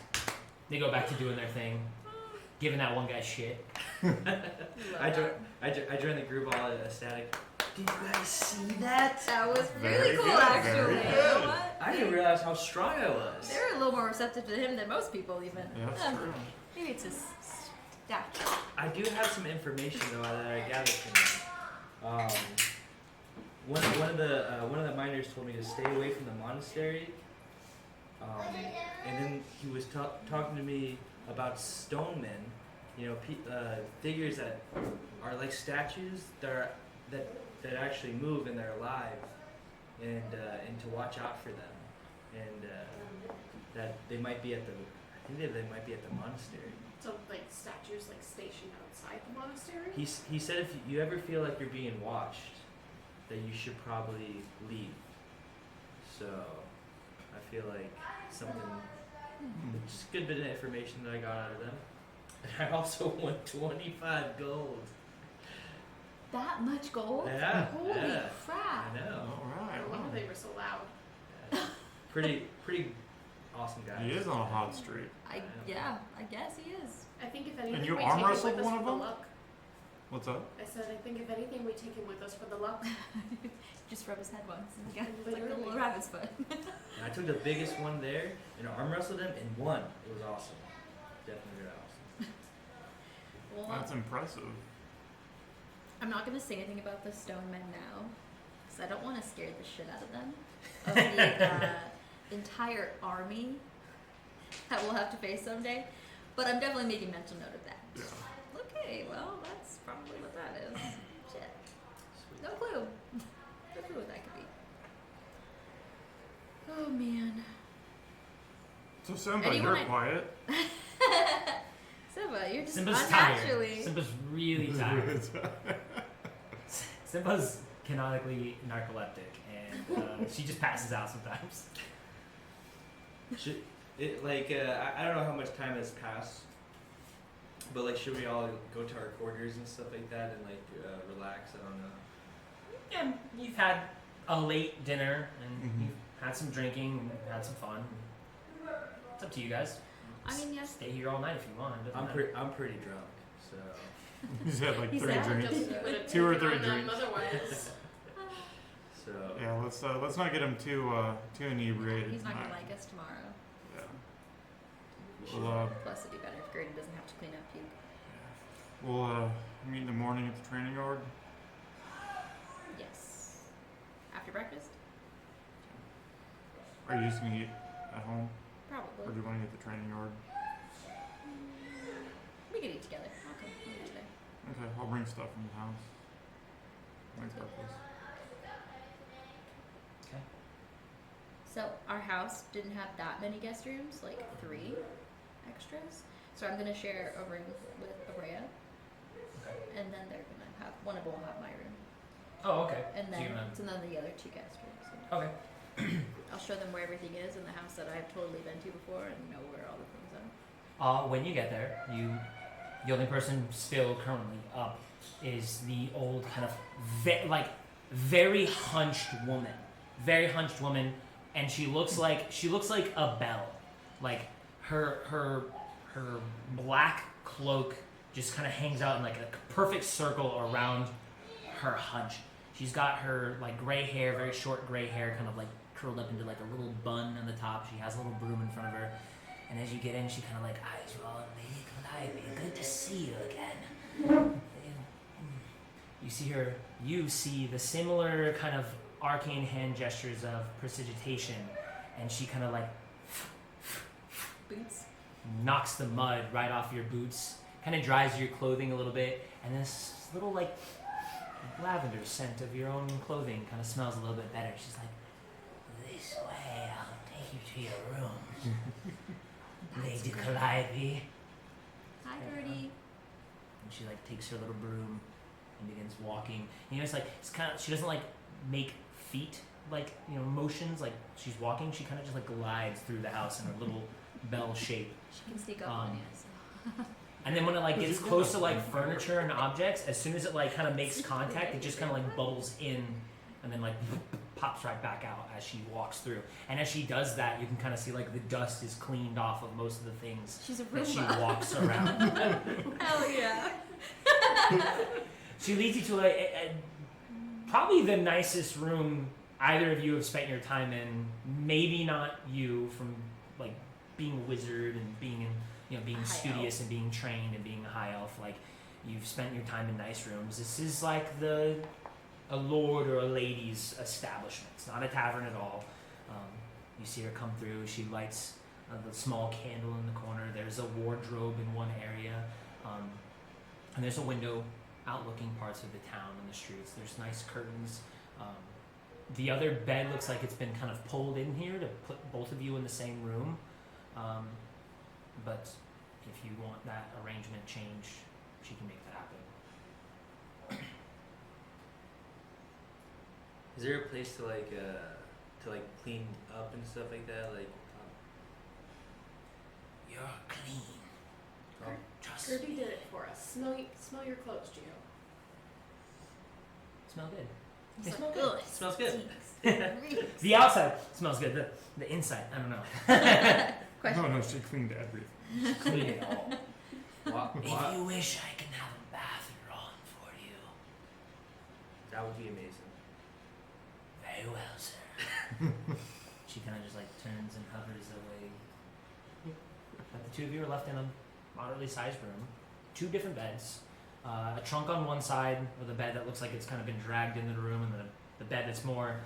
they go back to doing their thing, giving that one guy shit. I joined the group all ecstatic. Did you guys see that? That was Very really cool, good, actually. very You good. know what? I didn't realize how strong I was. They're a little more receptive to him than most people, even. Yeah, that's true. Maybe it's his stature. I do have some information though that I gathered from them. One of the miners told me to stay away from the monastery. And then he was talking to me about stone men. You know, figures that are like statues that actually move and they're alive, and to watch out for them, and that they might be at the. I think they might be at the monastery. So like statues like stationed outside the monastery. He said if you ever feel like you're being watched, that you should probably leave. So I feel like something, just a good bit of information that I got out of them. And I also won 25 gold. That much gold? Yeah, Holy yeah. crap. I know. All right. No wonder they were so loud. Yeah. Pretty awesome guy. He is on a hot streak. I guess he is. I think if anything, you we arm take him wrestled with us one for of the them? luck. What's up? I said, I think if anything, we take him with us for the luck. Just rub his head once and he got like a Literally. little rabbit's foot. And I took the biggest one there and arm wrestled him and won. It was awesome. Definitely really awesome. Well, That's impressive. I'm not going to say anything about the stone men now, because I don't want to scare the shit out of them. Of the entire army that we'll have to face someday. But I'm definitely making mental note of that. Yeah. Okay, well, that's probably what that is. Shit. Sweet. No clue. No clue what that could be. Oh, man. So Senpai, Anyone you're I- quiet. Simba, you're just Simba's tired. unnaturally... Simba's really tired. Simba's canonically narcoleptic, and she just passes out sometimes. Should it like I don't know how much time has passed, but like should we all go to our quarters and stuff like that and like relax? I don't know. Yeah, you've had a late dinner, and Mhm. you've had some drinking, and had some fun. It's up to you guys. I mean, yes. Stay here all night if you want. It doesn't matter. I'm pretty drunk, so He's had like He's 3 had drinks. Just would have 2 or taken 3 on them drinks. otherwise. so Yeah, let's not get him too inebriated He's not tonight. going to like us tomorrow. Yeah. we should- We'll Plus, it'd be better if Graydon doesn't have to clean up puke. we'll meet in the morning at the training yard. Yes. After breakfast? Are you just gonna eat at home, or Probably. do you want to eat at the training yard? We could eat together. Okay, we'll eat today. Okay, I'll bring stuff from the house. Make breakfast. Okay. So, our house didn't have that many guest rooms, like 3 extras. So I'm gonna share a room with Araya, Okay. and then they're gonna have one of them will have my room, Oh, okay. and So then you're gonna- the other 2 guest rooms. So Okay. I'll show them where everything is in the house that I've totally been to before and know where all the things are. When you get there, the only person still currently up is the old kind of very hunched woman, and she looks like a belle. Like her black cloak just kind of hangs out in like a perfect circle around her hunch. She's got her like gray hair, very short gray hair, kind of like curled up into like a little bun on the top. She has a little broom in front of her. And as you get in, she kind of like eyes roll. Lady Calliope, good to see you again. You see the similar kind of arcane hand gestures of prestidigitation, and she kind of like Boots. knocks the mud right off your boots, kind of dries your clothing a little bit, and this little like lavender scent of your own clothing kind of smells a little bit better. She's like, this way, I'll take you to your room. Lady Calliope. Hi, Gertie. And she like takes her little broom and begins walking. And, it's like she doesn't like make feet like motions like she's walking. She kind of just like glides through the house in a little bell shape. She can sneak up on you. So. And then when it like gets close to like furniture and objects, as soon as it like kind of makes contact, it just kind of like bubbles in and then like pops right back out as she walks through. And as she does that, you can kind of see like the dust is cleaned off of most of the things She's a that she Roomba. walks around. Hell yeah. She leads you to probably the nicest room either of you have spent your time in. Maybe not you, from like being a wizard and being being High studious and being trained and being a high elf. Like you've spent your time in nice rooms. This is like a lord or a lady's establishment. It's not a tavern at all. You see her come through. She lights the small candle in the corner. There's a wardrobe in one area, and there's a window outlooking parts of the town and the streets. There's nice curtains. The other bed looks like it's been kind of pulled in here to put both of you in the same room. But if you want that arrangement changed, she can make that happen. Is there a place to clean up and stuff like that? Like, You're clean. oh, Trust Gertie me. did it for us. Smell your clothes, Gio. Smell good. It's They like, smell good. "Ugh, Smells good." stinks." The outside smells good. The inside, I don't know. Question. No, she cleaned everything. Clean it all. why? If you wish, I can have a bath drawn for you. That would be amazing. Very well, sir. She kind of just like turns and hovers away. But the two of you are left in a moderately sized room. 2 different beds. A trunk on one side of the bed that looks like it's kind of been dragged into the room, and then the bed that's more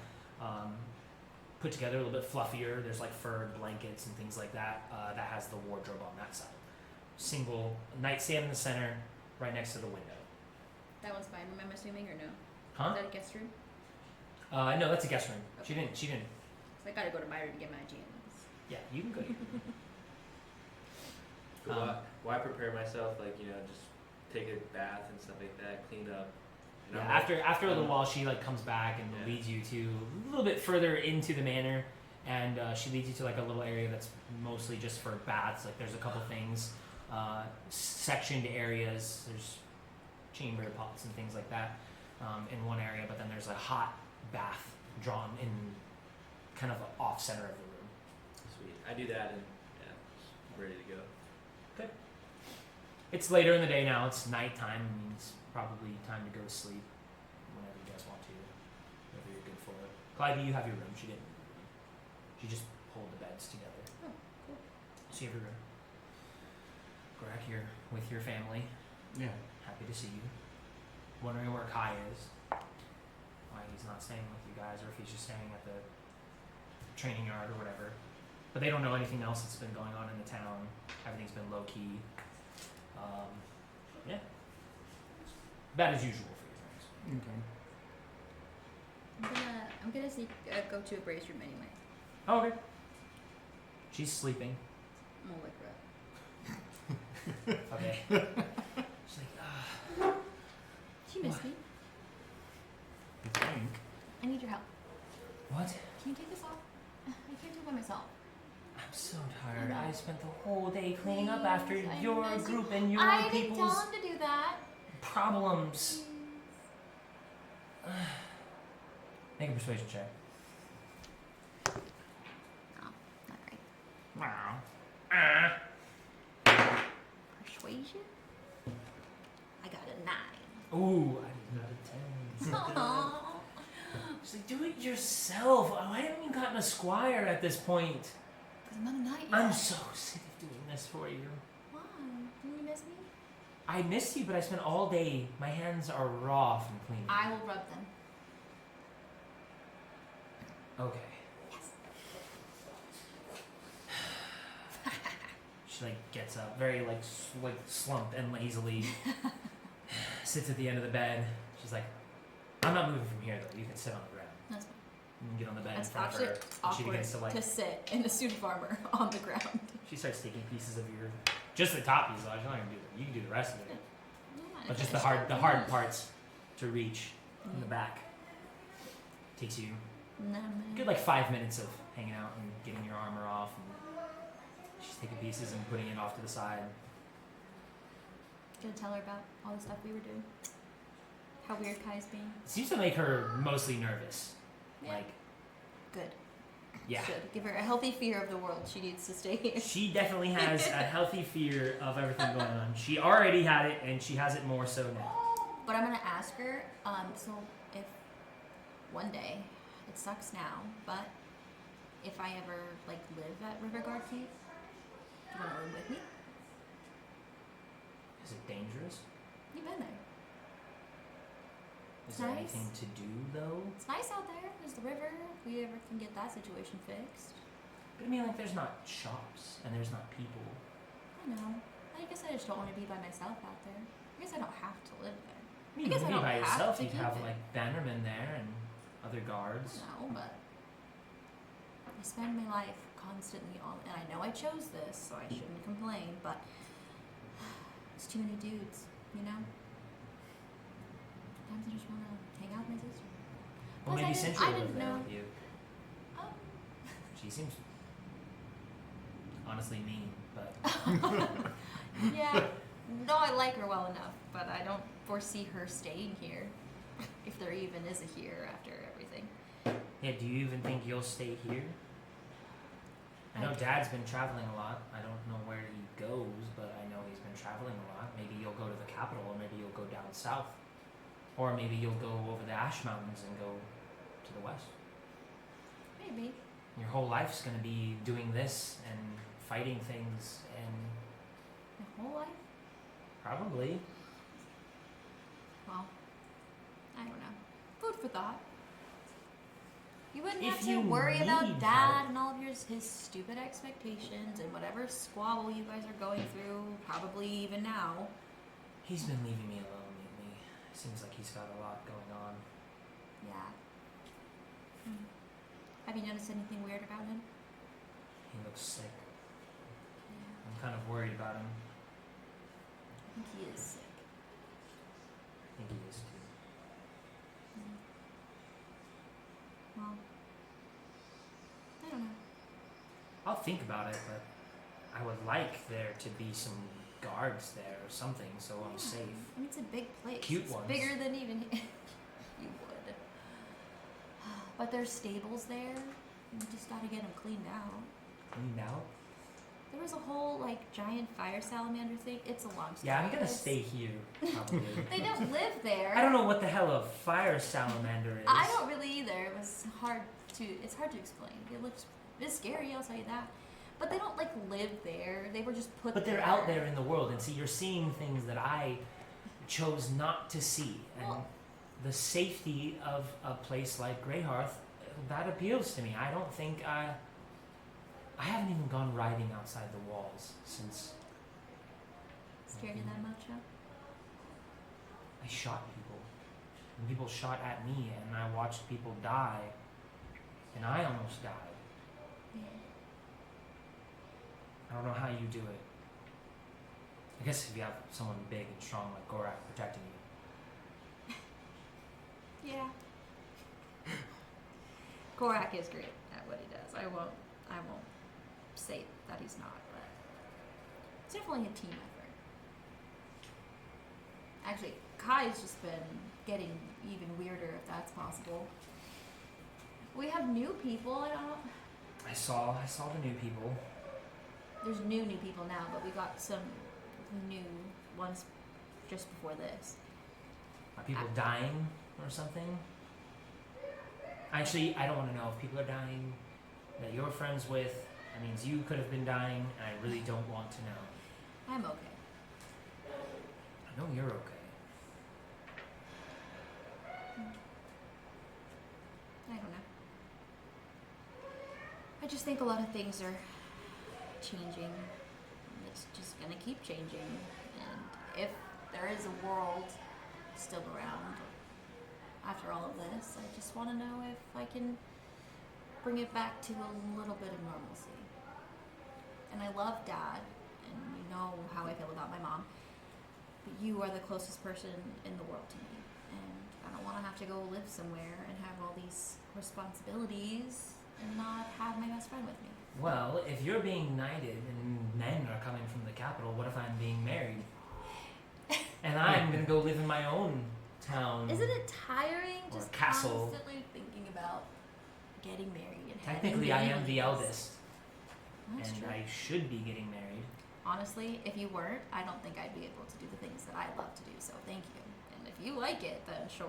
put together, a little bit fluffier. There's like furred blankets and things like that. That has the wardrobe on that side. Single nightstand in the center, right next to the window. That one's my room, I'm assuming, or no? Huh? Is that a guest room? No, that's a guest room. She Okay. didn't. So I gotta go to my room to get my GMs. Yeah, you can go. But why prepare myself? Like, just take a bath and stuff like that, clean up. Yeah, after a little while, she like comes back and Yeah. leads you to a little bit further into the manor, and she leads you to like a little area that's mostly just for baths. Like there's a couple things, sectioned areas. There's chamber pots and things like that in one area, but then there's a hot bath drawn in kind of off center of the room. Sweet. I do that and just ready to go. It's later in the day now. It's nighttime. I mean, it's probably time to go to sleep whenever you guys want to, whatever you're good for. Clyde, you have your room. She didn't. She just pulled the beds together. Oh, cool. So you have your room. Gorak, you're with your family. Yeah. Happy to see you. Wondering where Kai is. Why he's not staying with you guys, or if he's just staying at the training yard or whatever. But they don't know anything else that's been going on in the town. Everything's been low key. Yeah. About as usual for you guys. Okay. I'm gonna go to Abray's room anyway. Oh, okay. She's sleeping. I'm gonna wake her up. Okay. She's like, She missed me. I think. I need your help. what? Can you take this off? I can't do it by myself. I'm so tired. I know. I spent the whole day cleaning up after Please, I your miss you. group and your I didn't people's tell him to do that. problems. Please. Make a persuasion check. No, not great. Wow. Persuasion? I got a 9. Ooh, I did not attend. Aww. She's like, do it yourself. Why haven't you gotten a squire at this point? Because I'm not a knight yet. I'm so sick of doing this for you. Why? Didn't you miss me? I missed you, but I spent all day. My hands are raw from cleaning. I will rub them. Okay. Yes. She like gets up, very like slumped and lazily, sits at the end of the bed. She's like, I'm not moving from here though. You can sit on the ground. That's fine. You can get on the bed That's in front of actually her. And she awkward begins to like. to sit in a suit of armor on the ground. She starts taking pieces of your, just the top pieces. She's not gonna do that. You can do the rest of it, Yeah, but I just the start hard with parts to reach in the Yeah. back. Takes you Nah, man. good like 5 minutes of hanging out and getting your armor off. And she's taking pieces and putting it off to the side. Gonna tell her about all the stuff we were doing. How weird Kai's being. It seems to make her mostly nervous. Yeah. Like, Good. yeah. Should give her a healthy fear of the world. She needs to stay here. She definitely has a healthy fear of everything going on. She already had it, and she has it more so now. But I'm gonna ask her. So if one day, it sucks now, but if I ever like live at Riverguard Camp, do you wanna live with me? Is it dangerous? You've been there. Is It's there nice. anything to do though? It's nice out there. There's the river. If we ever can get that situation fixed. But I mean, like, there's not shops and there's not people. I know. I guess I just don't want to be by myself out there. I guess I don't have to live there. I mean, I guess you I could be don't by have yourself. to You'd keep have it. like bannermen there and other guards. No, but I spend my life constantly on, and I know I chose this, so I shouldn't complain, but it's too many dudes, you know? Sometimes I just want to hang out with my sister. Well, Plus, maybe I didn't- Century I will live didn't there know. with you. Oh. She seems honestly mean, but Yeah. No, I like her well enough, but I don't foresee her staying here. If there even is a here after everything. yeah. Do you even think you'll stay here? I know Dad's been traveling a lot. I don't know where he goes, but I know he's been traveling a lot. Maybe you'll go to the capital, or maybe you'll go down south. Or maybe you'll go over the Ash Mountains and go to the west. Maybe. Your whole life's gonna be doing this and fighting things and My whole life? probably. Well, I don't know. Food for thought. You wouldn't If have to you worry about need Dad help. and all of his stupid expectations and whatever squabble you guys are going through, probably even now. He's been leaving me alone lately. Seems like he's got a lot going on. Yeah. Have you noticed anything weird about him? He looks sick. Yeah. I'm kind of worried about him. I think he is sick. I think he is too. Well, I don't know. I'll think about it, but I would like there to be some guards there or something so I'm Yeah. safe. I mean, it's a big place. Cute it's ones. bigger than even you would. But there's stables there. You just gotta get them cleaned out. Cleaned out? There was a whole like giant fire salamander thing. It's a long story. Yeah, I'm gonna guys. stay here, probably. They don't live there. I don't know what the hell a fire salamander is. I don't really either. It's hard to explain. It's scary, I'll tell you that. But they don't like live there. They were just put But they're out there in the world, and see, you're seeing things that I chose not to see. And Well- the safety of a place like Greyhearth, that appeals to me. I don't think I haven't even gone riding outside the walls since Scared you that much, huh? I shot people. And people shot at me, and I watched people die, and I almost died. Yeah. I don't know how you do it. I guess if you have someone big and strong like Gorak protecting you. Yeah. Gorak is great at what he does. I won't say that he's not, but it's definitely a team effort. Actually, Kai's just been getting even weirder, if that's possible. We have new people. I saw the new people. There's new people now, but we got some new ones just before this. Are people dying or something? Actually, I don't want to know if people are dying that you're friends with. That means you could have been dying, and I really don't want to know. I'm okay. I know you're okay. I don't know. I just think a lot of things are changing. It's just gonna keep changing. And if there is a world still around after all of this, I just want to know if I can bring it back to a little bit of normalcy. And I love Dad, and you know how I feel about my mom, but you are the closest person in the world to me, and I don't want to have to go live somewhere and have all these responsibilities and not have my best friend with me. Well, if you're being knighted and men are coming from the capital, what if I'm being married? And I'm gonna go live in my own town. Isn't it tiring Or just castle. constantly thinking about getting married and Technically, I am the eldest, That's and true. I should be getting married. Honestly, if you weren't, I don't think I'd be able to do the things that I love to do, so thank you. And if you like it, then sure.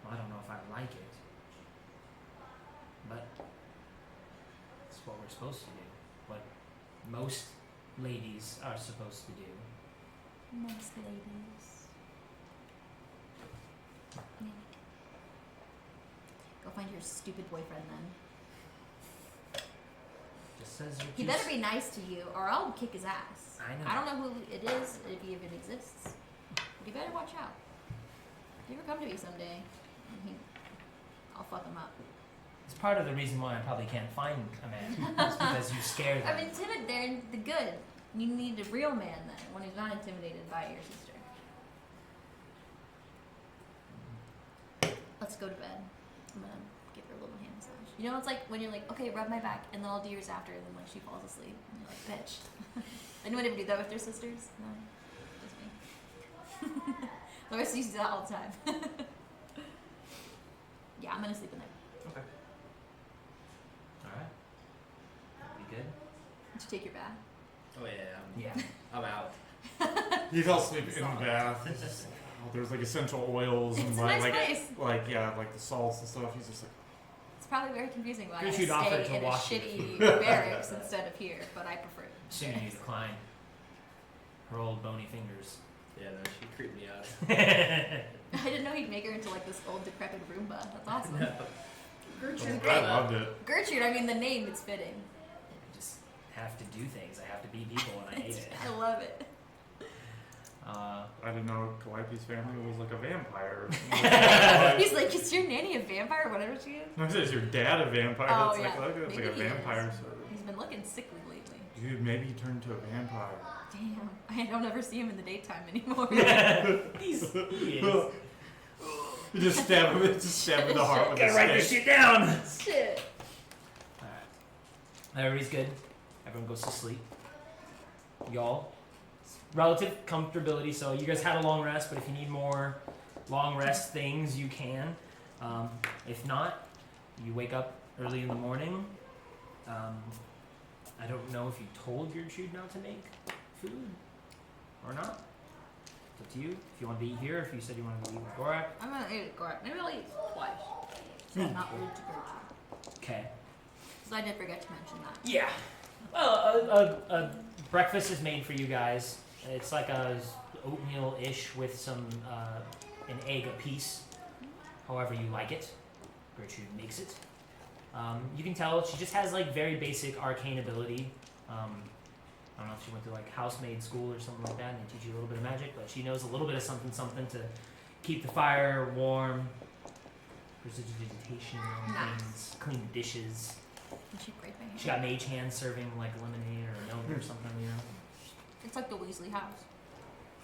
Well, I don't know if I like it, but it's what we're supposed to do. What most ladies are supposed to do. Most ladies. Yeah. Go find your stupid boyfriend then. Just says you're He too better be nice to you, or I'll kick his ass. I know. I don't know who it is, if he even exists. But you better watch out. If you ever come to me someday, I'll fuck him up. It's part of the reason why I probably can't find a man. It's because you scare them. I'm intimidated. They're the good. You need a real man then, one who's not intimidated by your sister. Let's go to bed. I'm gonna give her a little hand massage. You know, it's like when you're like, okay, rub my back, and then I'll do yours after, and then like she falls asleep, and you're like, bitch. Anyone ever do that with their sisters? No, just me. The rest used to do that all the time. Yeah, I'm gonna sleep in there. Okay. Alright. You good? Did you take your bath? Oh yeah, Yeah. I'm out. He fell asleep in the bath. There's like essential oils and It's a like, nice like, place. like yeah, like the salts and stuff. He's just like, It's probably very confusing why Here's I you'd offer stay to in a wash you. shitty barracks instead of here, but I prefer it. Assuming you decline. Her old bony fingers. Yeah, no, she creeped me out. I didn't know he'd make her into like this old decrepit Roomba. That's awesome. No. Gertrude, I great. loved it. Gertrude, I mean the name, it's fitting. I just have to do things. I have to be people, and I hate it. I love it. I didn't know Calliope's family was like a vampire. He's like, is your nanny a vampire or whatever she is? No, is your dad a vampire? Oh, It's yeah. like, look, it's Maybe like a he is. vampire service. He's been looking sickly lately. Dude, maybe he turned into a vampire. Damn, I don't ever see him in the daytime anymore. He is. You just stab him, in the heart with Gotta a write this stick. shit down. Shit. Alright. Everybody's good. Everyone goes to sleep. Y'all. Relative comfortability. So you guys had a long rest, but if you need more long rest things, you can. If not, you wake up early in the morning. I don't know if you told Gertrude not to make food or not. It's up to you. If you want to eat here, if you said you want to go eat with Gorak. I'm gonna eat it, Gorak. Maybe I'll eat twice. So I'm not rude to Gertrude. Okay. Because I did forget to mention that. Yeah. Well, a breakfast is made for you guys. It's like a oatmeal-ish with some an egg apiece, however you like it. Gertrude makes it. You can tell she just has like very basic arcane ability. I don't know if she went to like housemaid school or something like that, and they teach you a little bit of magic, but she knows a little bit of something to keep the fire warm, prestidigitation on Nice. things, clean the dishes. And she break my hand. She got mage hand serving like lemonade or milk or something, you know. It's like the Weasley house.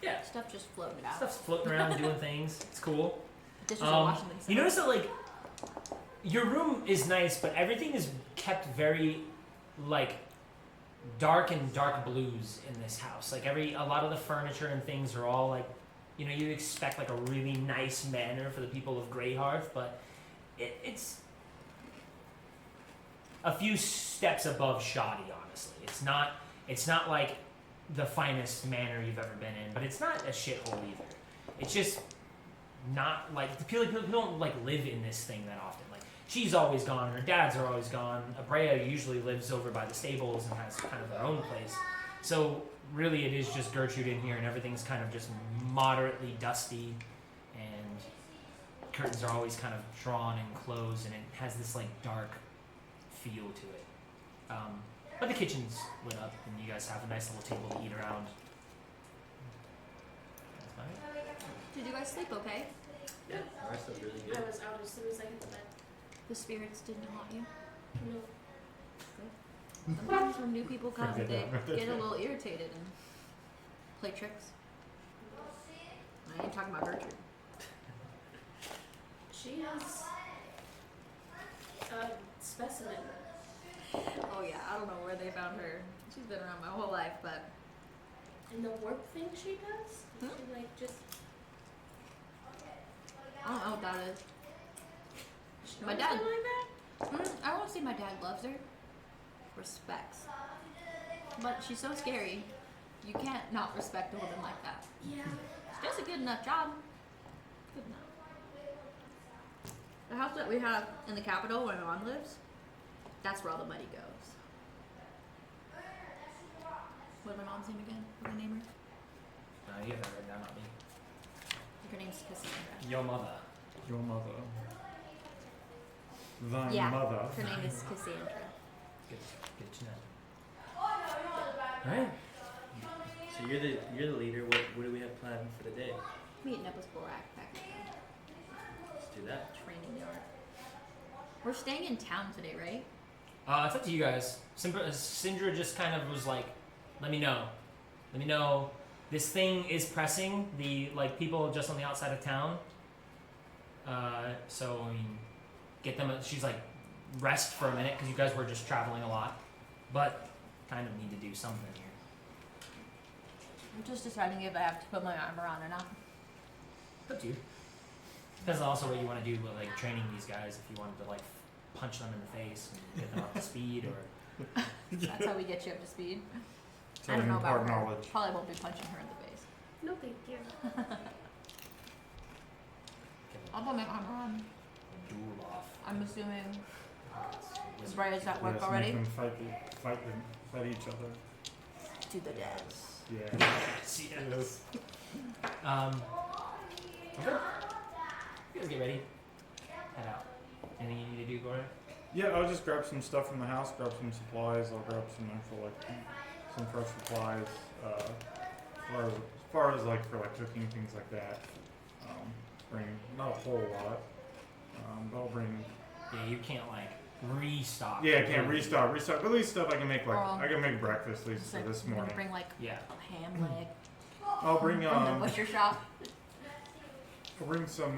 Yeah. Stuff just floated out. Stuff's floating around doing things. It's cool. Dishes are washing You themselves. notice that like your room is nice, but everything is kept very like dark and dark blues in this house. Like a lot of the furniture and things are all like, you know, you expect like a really nice manor for the people of Greyhearth, but it's a few steps above shoddy. Honestly, it's not like the finest manor you've ever been in, but it's not a shithole either. It's just not like the people don't like live in this thing that often. Like she's always gone, her dads are always gone. Abrea usually lives over by the stables and has kind of her own place. So really, it is just Gertrude in here, and everything's kind of just moderately dusty, and curtains are always kind of drawn and closed, and it has this like dark feel to it. But the kitchen's lit up, and you guys have a nice little table to eat around. That's about it. Did you guys sleep okay? Yeah, the rest was really I good. was out as soon as I hit the bed. The spirits didn't haunt you? No. Sometimes when new people come, Forget they that. get a little irritated and play tricks. I ain't talking about Gertrude. She is a specimen. Oh yeah, I don't know where they found her. She's been around my whole life, but And the warp thing she does, Hmm? she like just. I don't know what that is. She My always dad- been like that? I won't say my dad loves her. Respects. But she's so scary. You can't not respect a woman like that. Yeah. She does a good enough job. Good enough. The house that we have in the capital where my mom lives, that's where all the money goes. What's my mom's name again? What did I name her? You have that written down, not me. Her name's Cassandra. Your mother. Your mother. Thy Yeah. mother. Her name is Cassandra. Good to know. Alright. So you're the leader. What do we have planned for the day? Meeting up with Borak back at Let's do that. the training yard. We're staying in town today, right? It's up to you guys. Sindra just kind of was like, let me know. Let me know. This thing is pressing. The people just on the outside of town. So I mean, get them. She's like, rest for a minute because you guys were just traveling a lot, but kind of need to do something here. I'm just deciding if I have to put my armor on or not. Up to you. Depends also what you want to do with like training these guys. If you wanted to like punch them in the face and get them up to speed, or That's how we get you up to speed. So I don't know about impart her. knowledge. Probably won't be punching her in the face. No, thank you. I'll put my armor on. duel off. I'm assuming Wizard. Bria's at work Yes, already. make them fight each other. To the death. Yeah. See ya. Yes. Okay. You guys get ready. Head out. Anything you need to do, Gordon? Yeah, I'll just grab some stuff from the house, grab some supplies, I'll grab some actual some fresh supplies, as far as like for like cooking, things like that. Bring not a whole lot, but I'll bring. Yeah, you can't like restock. Yeah, I can't restock, but at least stuff I can make Well, I can make breakfast at least It's for like, this you're gonna morning. bring like Yeah. a ham leg I'll bring from the butcher shop. I'll bring some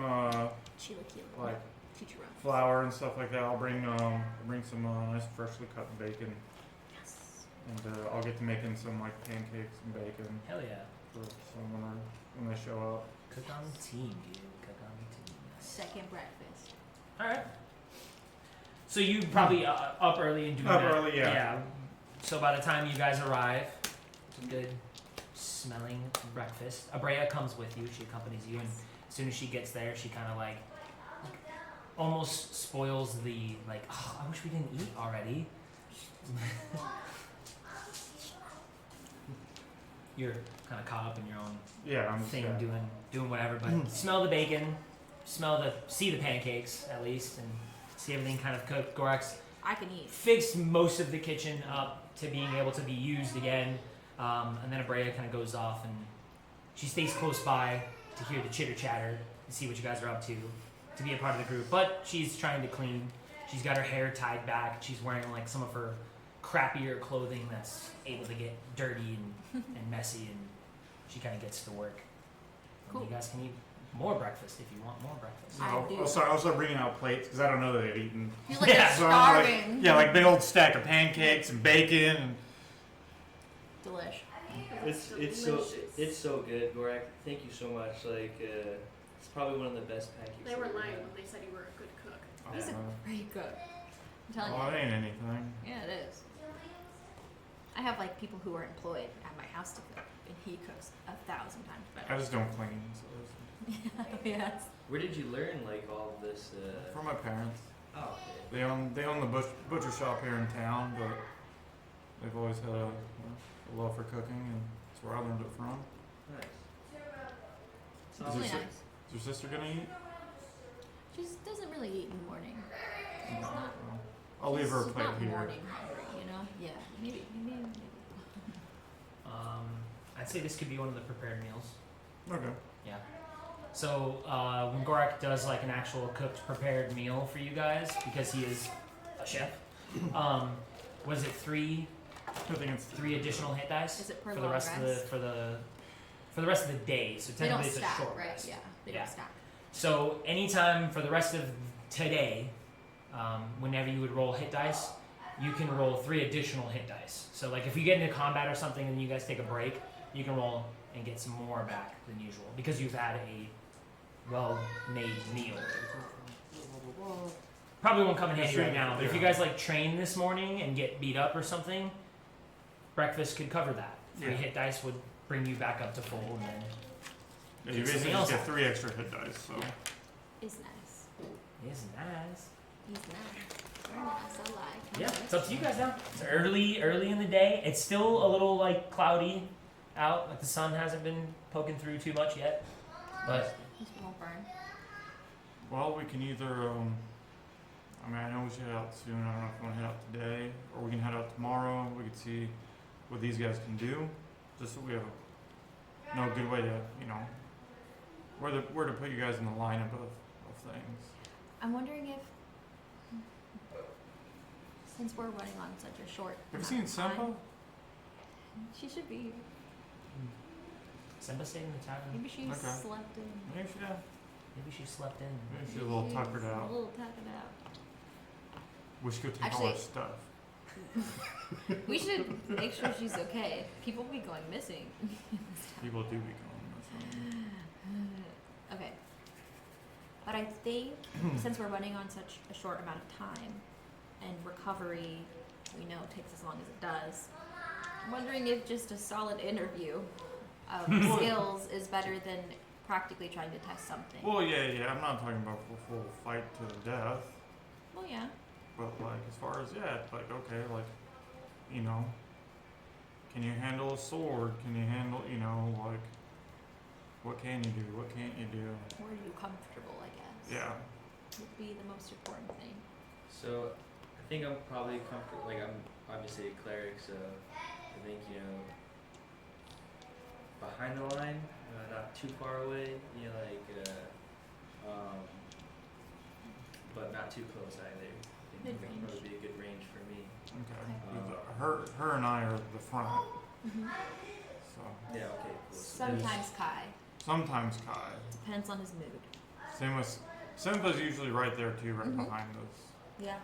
Chilaquila. like Chicharron. flour and stuff like that. I'll bring some nice freshly cut bacon, Yes. and I'll get to making some like pancakes and bacon Hell yeah. for someone when they show up. Cook on the team, dude. Cook on the team. Second breakfast. All right. So you probably up early and doing Up that. early, yeah. Yeah. So by the time you guys arrive, it's a good smelling breakfast. Abrea comes with you. She accompanies you, and as soon as she gets there, she kind of like almost spoils the like. Oh, I wish we didn't eat already. You're kind of caught up in your own Yeah, I'm thing, yeah. doing whatever. But smell the bacon, see the pancakes at least, and see everything kind of cooked. Gorax I can eat. fixed most of the kitchen up to being able to be used again, and then Abrea kind of goes off and she stays close by to hear the chitter chatter and see what you guys are up to be a part of the group. But she's trying to clean. She's got her hair tied back. She's wearing like some of her crappier clothing that's able to get dirty and messy, and she kind of gets to work. And Cool. you guys can eat more breakfast if you want more breakfast. I do. I'll start bringing out plates because I don't know that they've eaten. He's like Yeah. So I'm like, starving. yeah, like big old stack of pancakes and bacon. And Delish. It's so good, Gorak. Thank you so much. Like it's probably one of the best pancakes. They were I've ever lying had. when they said you were a good cook. He's a great cook. I'm telling well, you. it ain't anything. Yeah, it is. I have like people who are employed at my house to cook, and he cooks 1,000 times I better. just don't clean. So Yes. Where did you learn like all of this? from my parents. Oh, okay. They own the butcher shop here in town, but they've always had a love for cooking, and that's where I learned it from. Nice. It's Is really it nice. Is your sister gonna eat? She just doesn't really eat in the morning. She's not. Well, I'll leave her a she's plate not here. morning hungry, you know? Yeah, maybe. I'd say this could be one of the prepared meals. Okay. Yeah. So when Gorak does like an actual cooked prepared meal for you guys, because he is a chef, was it three I think it's 3 additional hit dice Is it per for the long rest of the rest? for the rest of the day? So They don't technically it's stack, a short right? rest. Yeah, they Yeah. don't stack. So anytime for the rest of today, whenever you would roll hit dice, you can roll 3 additional hit dice. So like if you get into combat or something and you guys take a break, you can roll and get some more back than usual because you've had a well-made meal. Probably won't come in handy right now, but if you guys like train this morning and get beat up or something, breakfast could cover that. 3 Yeah. hit dice would bring you back up to full, and then Yeah, you Get something basically else just get out. 3 extra hit dice. So It's nice. it's nice. He's nice. Very nice. I like. Yeah, it's up to you guys now. It's early in the day. It's still a little like cloudy out, like the sun hasn't been poking through too much yet. But This won't burn. well, we can either. I mean, I know we should head out soon. I don't know if we want to head out today or we can head out tomorrow. We could see what these guys can do, just so we have a good way to where to put you guys in the lineup of things. I'm wondering if, since we're running on such a short. Have you seen amount of time, Sempa? She should be here. Simba stayed in the tavern. Maybe she Okay. slept in. Maybe she, yeah. Maybe she slept in. Maybe she's a little tuckered A out. little tuckered out. We should go take all our Actually- stuff. We should make sure she's okay. People be going missing. People do be going this way. Okay. But I think since we're running on such a short amount of time, and recovery, we know takes as long as it does, I'm wondering if just a solid interview of skills is better than practically trying to test something. Well, yeah. I'm not talking about full fight to the death, Well, yeah. but like as far as like okay, like can you handle a sword? Can you handle like what can you do? What can't you do? Were you comfortable, I guess? Yeah. Would be the most important thing. So I think I'm probably comfortable. Like I'm obviously a cleric, so I think behind the line, not too far away. But not too close either. I think Mid-range. that'd probably be a good range for me. Okay. Her and I are the front, Mm-hmm. so Yeah. Okay. Cool. So Sometimes Kai. sometimes Kai. Depends on his mood. Same with Simba's usually right there too, right Mhm. behind us. Yeah.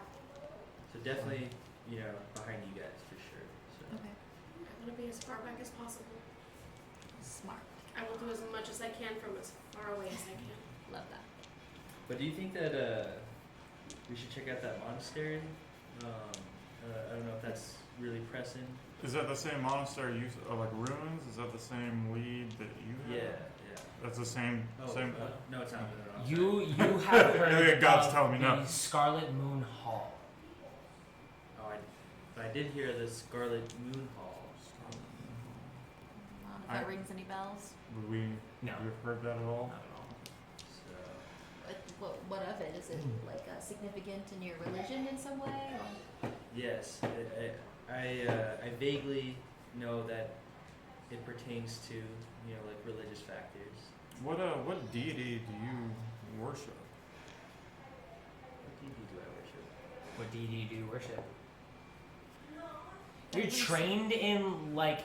So definitely, behind you guys for sure. So. Okay. I want to be as far back as possible. Smart. I will do as much as I can from as far away as I can. Love that. But do you think that we should check out that monastery? I don't know if that's really pressing. Is that the same monastery like ruins? Is that the same lead that you have? Yeah. That's the same. Oh, same. no, it's not. No, I'm sorry. You have heard Okay, God's of telling me the no. Scarlet Moon Hall. Oh, I did hear the Scarlet Moon Hall. I don't know if I- that rings any bells. Would we? No. Have you heard that at all? Not at all. So What of it? Is it like significant in your religion in some way? Or? yes, I vaguely know that it pertains to like religious factors. What deity do you worship? What deity do I worship? What deity do you worship? You're trained in like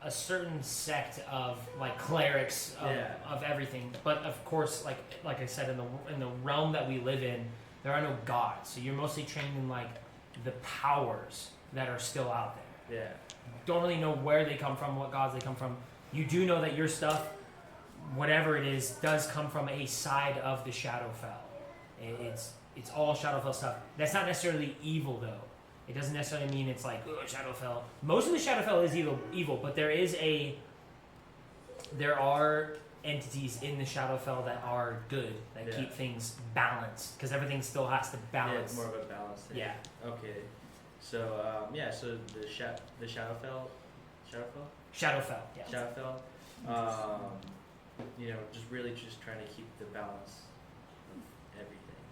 a certain sect of like clerics of everything, but of course, like I said, in the realm that we live in, there are no gods. So you're mostly trained in like the powers that are still out there. Yeah. Don't really know where they come from, what gods they come from. You do know that your stuff, whatever it is, does come from a side of the Shadowfell. It's all Shadowfell stuff. That's not necessarily evil though. It doesn't necessarily mean it's like Shadowfell. Most of the Shadowfell is evil, but there are entities in the Shadowfell that are good, that keep things balanced, because everything still has to balance. Yeah, more of a balance thing. Yeah. Okay. So so the Shadowfell. Shadowfell. Yeah. Shadowfell. Just really just trying to keep the balance of everything.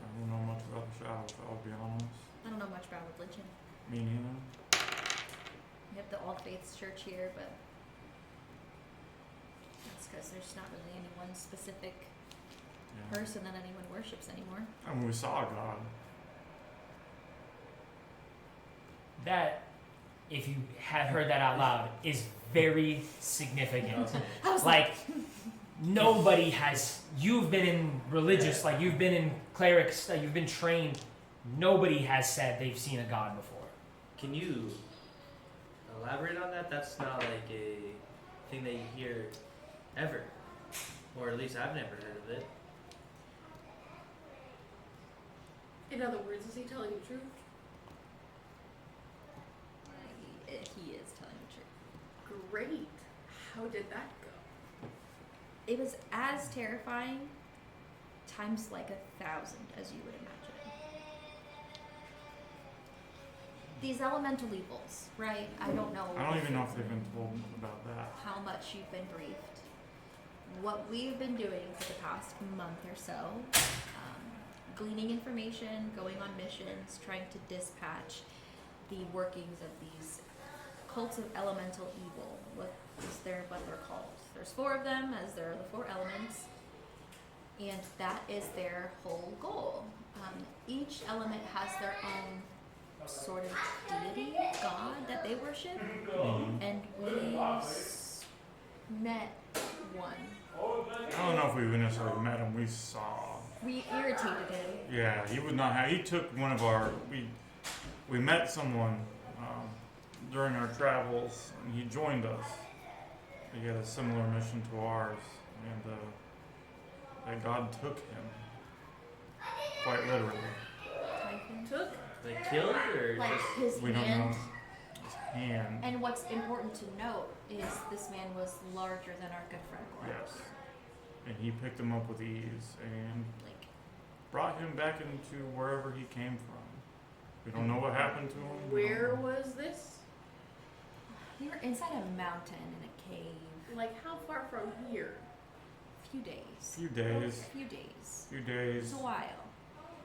I don't know much about the Shadowfell, I'll be honest. I don't know much about religion. Me neither. We have the All Faiths Church here, but that's because there's not really any one specific Yeah. person that anyone worships anymore. I mean, we saw God. That, if you had heard that out loud, is very significant. I was Like, nobody has. You've been in religious, like you've been in clerics, like you've been trained. Nobody has said they've seen a god before. Can you elaborate on that? That's not like a thing that you hear ever, or at least I've never heard of it. In other words, is he telling the truth? he is telling the truth. Great. How did that go? It was as terrifying, times like 1,000, as you would imagine. These elemental evils, right? I don't know. I don't even know if they've been told about that. How much you've been briefed. What we've been doing for the past month or so, gleaning information, going on missions, trying to dispatch the workings of these cults of elemental evil. What they're called. There's 4 of them, as there are the 4 elements, and that is their whole goal. Each element has their own sort of deity, god that they worship, and we met one. I don't know if we necessarily met him, we saw. We irritated him. Yeah, he would not have. He took one of our. We met someone during our travels, and he joined us. He had a similar mission to ours, and that God took him, quite literally. Took? Like killed or Like just his We don't know hand. his hand. And what's important to note is this man was larger than our good friend Glenn. Yes, and he picked him up with ease and Like, brought him back into wherever he came from. We don't know what happened to him. we don't Where know. was this? we were inside a mountain in a cave. Like how far from here? Few days. Few days. Few days. Few It days. was a while.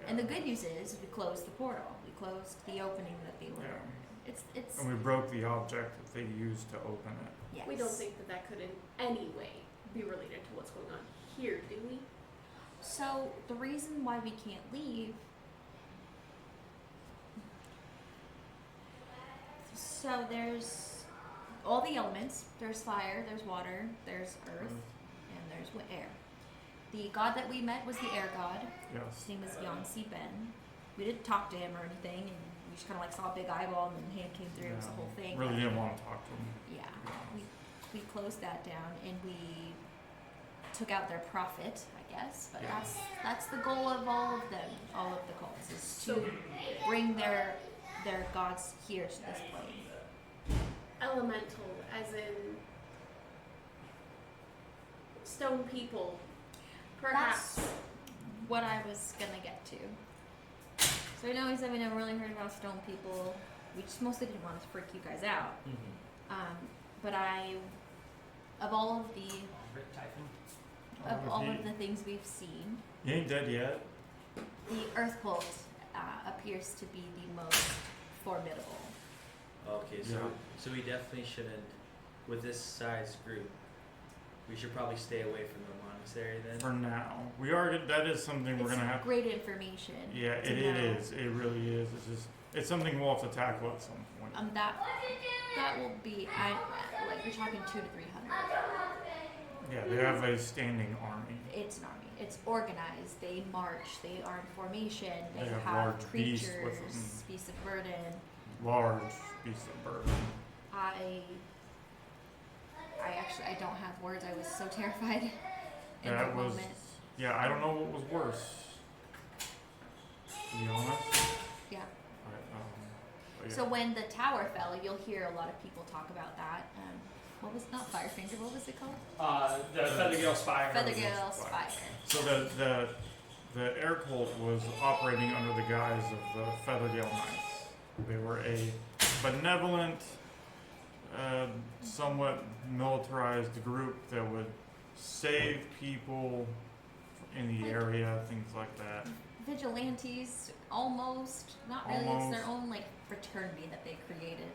And the good news is we closed the portal. We closed the opening that they were. Yeah. It's And we broke the object that they used to open it. yes. We don't think that could in any way be related to what's going on here, do we? So the reason why we can't leave. So there's all the elements. There's fire, there's water, there's earth, and there's air. The god that we met was the air god. Yes. His name was Yenzus Ben. We didn't talk to him or anything, and we just kind of like saw a big eyeball and then hand came through. It was the whole thing. Really didn't want to talk to him. Yeah, we closed that down and we took out their profit, I guess. But that's the goal of all of them, all of the cults, is to bring their gods here to this plane. Elemental, as in stone people, perhaps. That's what I was gonna get to. So I know he said we never really heard about stone people. We just mostly didn't want to freak you guys out. But of all of the Rick Typhon. all of the things we've seen, He ain't dead yet. the Earth cult appears to be the most formidable. Okay, so we definitely shouldn't, with this size group, we should probably stay away from the monastery then. For now, we are. That is something we're It's gonna have. great information. Yeah, to it know. is. It really is. It's something we'll have to tackle at some point. That will be like you're talking 200 to 300. Yeah, they have a standing army. It's an army. It's organized. They march. They are in formation. They, They have have large beasts creatures, with them. beasts of burden. Large beasts of burden. I actually I don't have words. I was so terrified in That that was. moment. Yeah, I don't know what was worse. To be honest. Yeah. But yeah. So when the tower fell, you'll hear a lot of people talk about that. What was not Firefinger? What was it called? The Feathergale Spire. Feathergale Spire. So the air cult was operating under the guise of the Feathergale Knights. They were a benevolent, somewhat militarized group that would save people in the area, things like that. Vigilantes, almost. Not really. It's their Almost. own like fraternity that they created.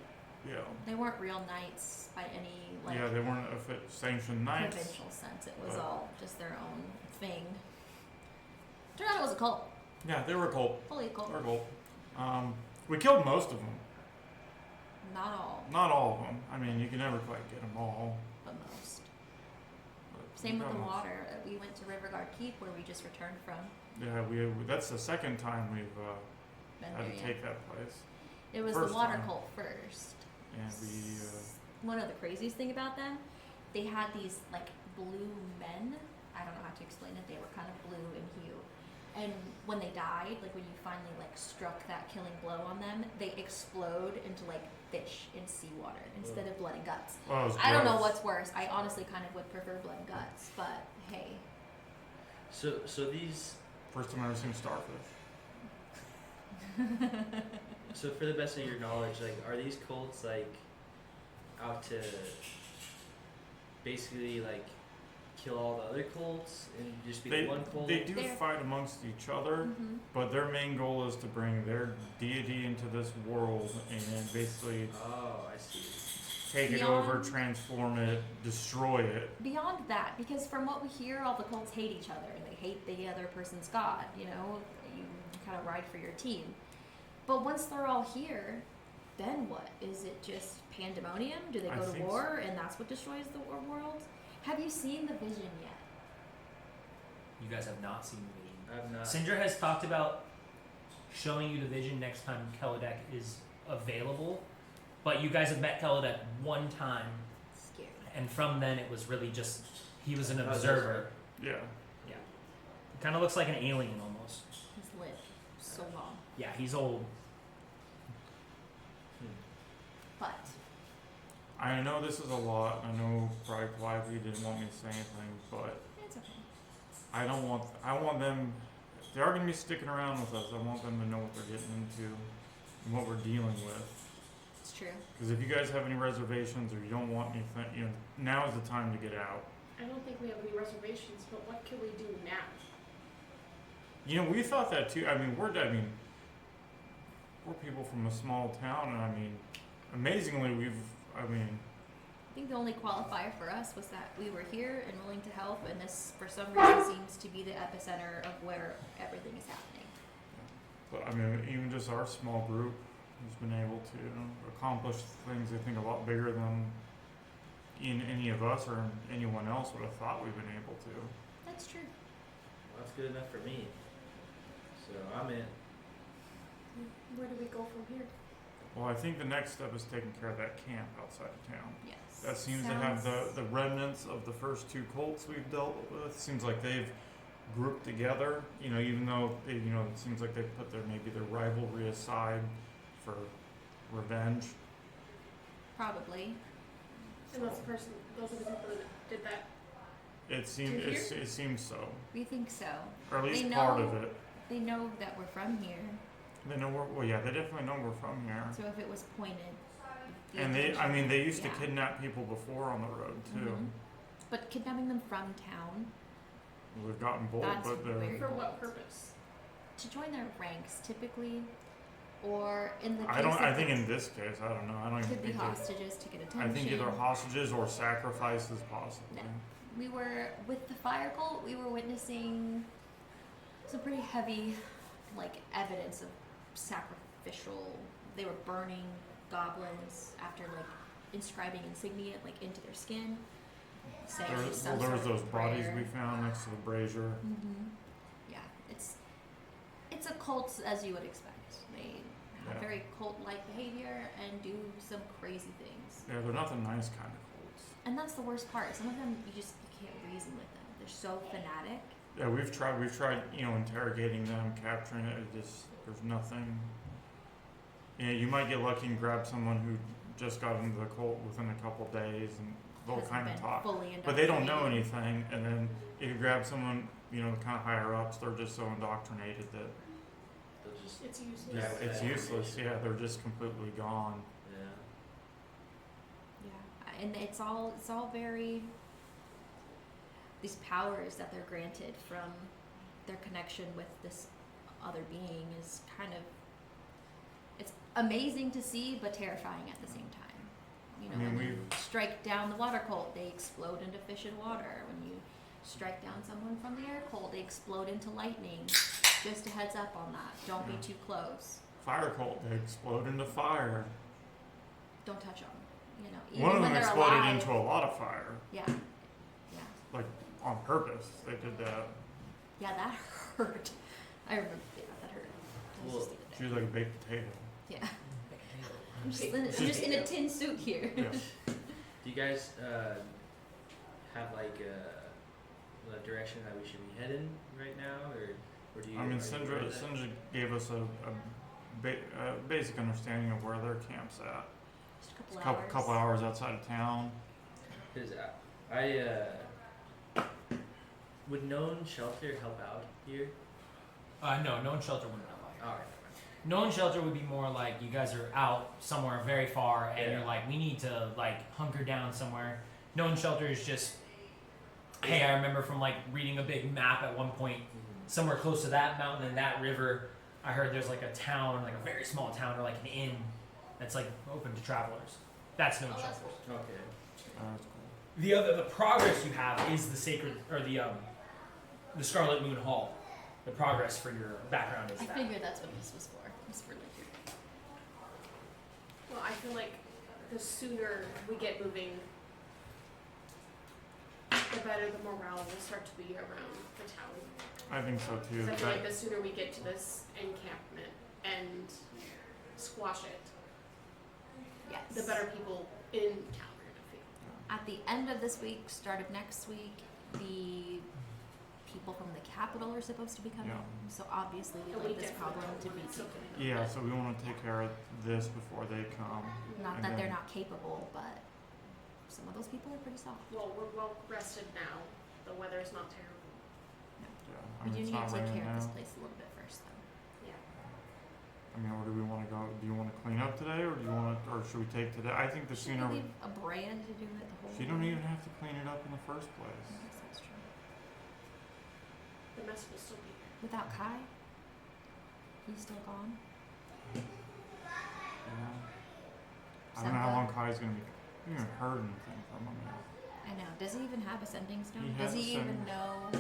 Yeah. They weren't real knights by any like Yeah, they weren't sanctioned knights. provincial sense. It was but- all just their own thing. Turned out it was a cult. Yeah, they were a cult. Fully a cult. They were a cult. We killed most of them. Not all, Not all of them. I mean, you can never quite get them all. but most. But Same we with the got most. water. We went to Riverguard Keep where we just returned from. Yeah, that's the second time we've Been had there to yet. take that place. It was first the water time. cult first. And we, One of the craziest thing about them, they had these like blue men. I don't know how to explain it. They were kind of blue in hue. And when they died, like when you finally like struck that killing blow on them, they explode into like fish in seawater instead of blood and guts. well, it was I don't know gross. what's worse. I honestly kind of would prefer blood and guts, but hey. So these. First time I've ever seen starfish. So for the best of your knowledge, like, are these cults like out to basically like kill all the other cults and just be the one cult? They do They're- fight amongst each other, Mhm. but their main goal is to bring their deity into this world and basically Oh, I see. take it Beyond- over, transform it, destroy it. Beyond that, because from what we hear, all the cults hate each other and they hate the other person's god. You know, you kind of ride for your team. But once they're all here, then what? Is it just pandemonium? Do they I go to think war and that's what destroys the world? Have you seen the vision yet? You guys have not seen the vision. I've not. Sindra has talked about showing you the vision next time Kelodek is available, but you guys have met Kelodek one time, Scary. and from then it was really just he was an Oh, observer. Yeah. Yeah, kind of looks like an alien almost. He's lived so long. Yeah, he's old. But I know this is a lot. I know probably politely didn't want me to say anything, but it's okay. I want them, if they are going to be sticking around with us, I want them to know what they're getting into and what we're dealing with. It's true. Because if you guys have any reservations or you don't want anything, now is the time to get out. I don't think we have any reservations, but what can we do now? We thought that too. We're people from a small town, and amazingly, I think the only qualifier for us was that we were here and willing to help, and this, for some reason, seems to be the epicenter of where everything is happening. but even just our small group has been able to accomplish things I think a lot bigger than any of us or anyone else would have thought we've been able to. That's true. Well, that's good enough for me. So I'm in. Where do we go from here? Well, I think the next step is taking care of that camp outside of town. Yes. That seems to have the remnants of the first two cults we've dealt with. Seems like they've grouped together, even though they, it seems like they've put their rivalry aside for revenge. Probably. And those are the people that did that. It seems To here? it seems so, We think so. or at least They part know- of it. They know that we're from here, They know they definitely know we're from here. so if it was pointed. the And they attention- they used yeah. to kidnap people before on the road too. Mhm. But kidnapping them from town We've gotten bold, That's but they're weird. For what purpose? to join their ranks, typically, or in the case I of think the- in this case, I don't know. I don't even could be think hostages to get attention. I think either hostages or sacrifices possibly. No. we were with the fire cult. We were witnessing some pretty heavy, like, evidence of sacrificial. They were burning goblins after, like, inscribing insignia, like, into their skin. Saying There was those bodies we found next to the brazier. Yeah, it's a cult as you would expect. They have Yeah. very cult-like behavior and do some crazy things. Yeah, they're not the nice kind of cults. And that's the worst part. Some of them you can't reason with them. They're so fanatic. Yeah, we've tried, interrogating them, capturing it. There's nothing. Yeah, you might get lucky and grab someone who just got into the cult within a couple days, and they'll Hasn't kind of been talk. fully But they don't know indoctrinated. anything, and then if you grab someone, kind of higher ups, they're just so indoctrinated that They'll just It's useless. Yeah, it's useless. Yeah, they're just completely gone. yeah. Yeah, and it's all very these powers that they're granted from their connection with this other being is kind of it's amazing to see but terrifying at the same time. I mean, when you strike down the water cult, they explode into fish and water. When you strike down someone from the air cult, they explode into lightning. Just a heads up on that. Don't be Yeah. too close. Fire cult, they explode into fire. Don't touch them. Even One of when them they're exploded alive. into a lot of fire, Yeah, yeah, like on purpose. They did that. yeah. That hurt. I remember. Yeah, that hurt. That was Well, just the other She day. was like a baked potato. Yeah. I'm just in a tin suit here. Yeah. Do you guys have like a direction that we should be heading right now, or do you? I mean, are you Sindra aware of that? gave us a basic understanding of where their camp's at. Just It's a a couple hours. couple hours outside of town. Cause would known shelter help out here? No, known shelter wouldn't help out. All right. Known shelter would be more like you guys are out somewhere very far and Yeah. you're like, we need to like hunker down somewhere. Known shelter is just, hey, I remember from like reading a big map at one point, somewhere close to that mountain and that river, I heard there's like a town, like a very small town or like an inn that's like open to travelers. That's known shelter. Okay. That's cool. The progress you have is the sacred or the Scarlet Moon Hall. The progress for your background is I that. figured that's what this was for. It's for like Well, I feel like the sooner we get moving, the better the morale will start to be around the town. I think so too. Because I feel like That- the sooner we get to this encampment and squash it, yes. the better people in town are gonna feel. At the end of this week, start of next week, the people from the capital are supposed to be coming. Yeah. So obviously we'd And we like this definitely problem to don't be want taken. something like Yeah, that. so we want to take care of this before they come. Not And that they're then- not capable, but some of those people are pretty soft. Well, we're well rested now. The weather's not terrible. Yeah, I We mean, do it's need to not take raining care of this now. place a little bit first, though. Yeah. I mean, where do we want to go? Do you want to clean up today, or should we take today? I think the Should sooner we we. leave a brand to do it the whole You don't even have to clean it up in the first I place. guess that's true. The mess will still be here. Without Kai? He's still gone? Yeah. I don't know how long Kai's gonna be. You haven't heard anything from him yet. I know. Does he even have a sending stone? He Does has a he even sending- know?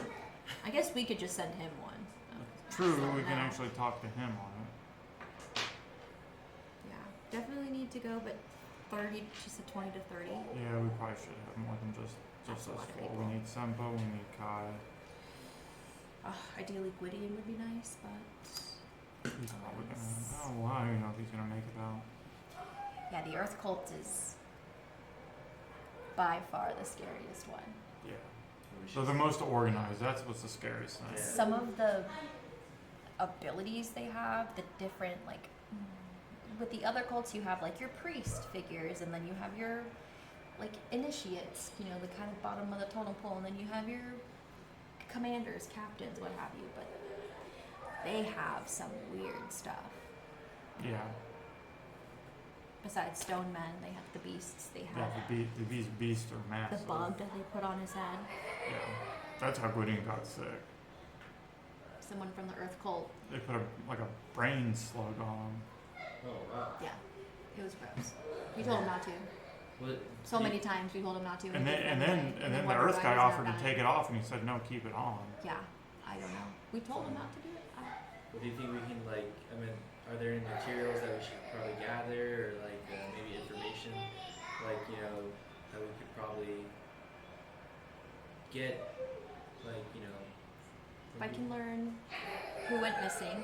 I guess we could just send him one. True, So we can now- actually talk to him on it. Yeah, definitely need to go, but 30, she said 20 to 30. Yeah, we probably should have more than just That's a us lot of four. people. We need Sempo, we need Kai. Ideally, Gwydion would be nice, but He's probably gonna. Oh, well, I don't even know if he's gonna make it out. yeah, the Earth Cult is by far the scariest one. Yeah. We So should- the most organized. That's what's the scariest thing. Yeah. Some of the abilities they have, the different, like, with the other cults, you have like your priest figures, and then you have your like initiates, the kind of bottom of the totem pole, and then you have your commanders, captains, what have you. But they have some weird stuff. Yeah. Besides stone men, they have the beasts. They Yeah. have These beasts are the massive. bug that they put on his head. Yeah. That's how Gwydion got sick. Someone from the Earth Cult. They put a brain slug on him. Oh wow. Yeah, it was gross. We told him not to. What, So many times we told him not to. And then the wonder Earth why guy he's not offered to done take it. it off, and he said no, keep it on. Yeah, I don't know. We told him not to do it. What do you think we can like? I mean, are there any materials that we should probably gather, or like maybe information, like that we could probably get, like If I can learn who went missing,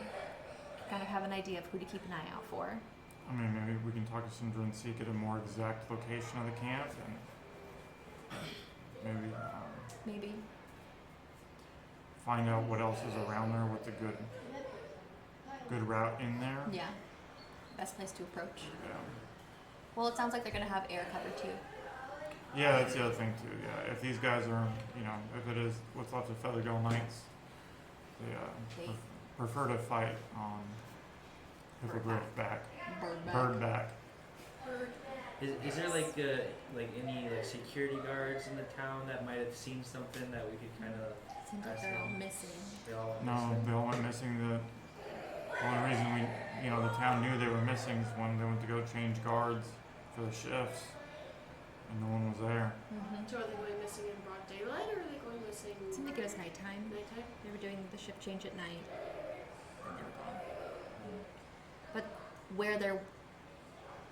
kind of have an idea of who to keep an eye out for. I mean, maybe we can talk to Sindra and seek at a more exact location of the camp, and maybe Maybe. find out what else is around there, what's a good route in there. Yeah. Best place to approach. Yeah. Well, it sounds like they're gonna have air cover too. Yeah, that's the other thing too. Yeah, if these guys are, if it is what's left of Feathergill Knights, they They- prefer to fight on hippogriff back, Bird back. bird back. is there like any like security guards in the town that might have seen something that we could kind of Seems like they're all missing. they all went No, missing? they all went missing. The only reason the town knew they were missing is when they went to go change guards for the shifts, and no one was there. Mm-hmm. So are they going missing in broad daylight, or are they going missing It seemed like it was nighttime. nighttime? They were doing the shift change at night, and they were gone. But where they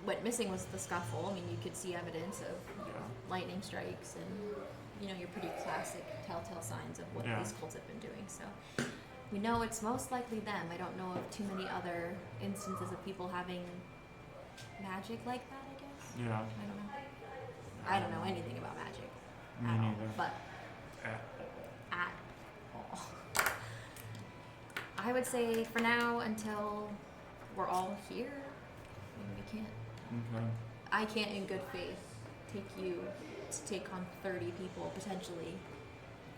went missing was the scuffle. I mean, you could see evidence of Yeah. lightning strikes and your pretty classic telltale signs of what Yeah. these cults have been doing. So we know it's most likely them. I don't know of too many other instances of people having magic like that, I guess. Yeah. I don't know. I don't know anything about magic Me at all, neither. but at all. I would say for now, until we're all here, I mean, we can't. Okay. I can't, in good faith, take you to take on 30 people potentially,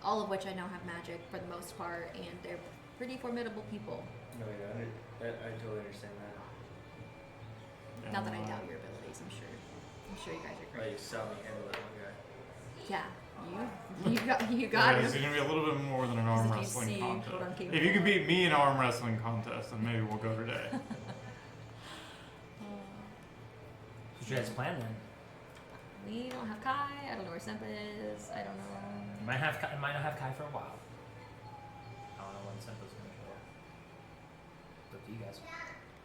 all of which I know have magic for the most part, and they're pretty formidable people. No, yeah, I totally understand that. Yeah, Not that I no, doubt your abilities. I'm sure you guys are Like great. you saw me handle that one guy. Yeah, you Yeah, got it's it. gonna be a little bit more than an As arm if you wrestling see contest. what I'm If capable you can of. beat me in an arm wrestling contest, then maybe we'll go today. What's your guys' plan then? We don't have Kai. I don't know where Sempa is. I don't know. Might not have Kai for a while. I don't know when Senpa's gonna show up. It's up to you guys.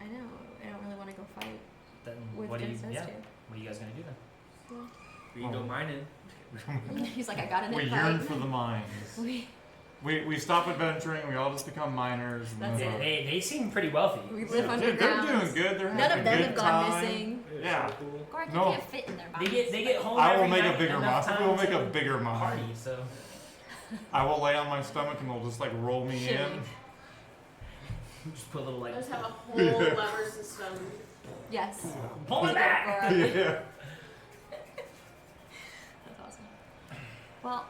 I know. I don't really want to go fight Then with what are you Yenzus too. what are you guys gonna do then? We can go Oh. mining. He's like, I got an We invite. yearn for the mines. We stop adventuring. We all just become miners. And That's live it. They seem pretty wealthy. We live They're underground. doing good. They're None having of a them good have gone time. missing. Yeah. So cool. Gork, you No. can't fit in their They minds. get home. I will every make a night bigger enough mine. We will time make a to bigger mine. party. So I will lay on my stomach and they'll just like roll me Shimmy. in. just put a little like Just have a whole lever system. Yes. pull it back. Gork. Yeah. That's awesome. Well,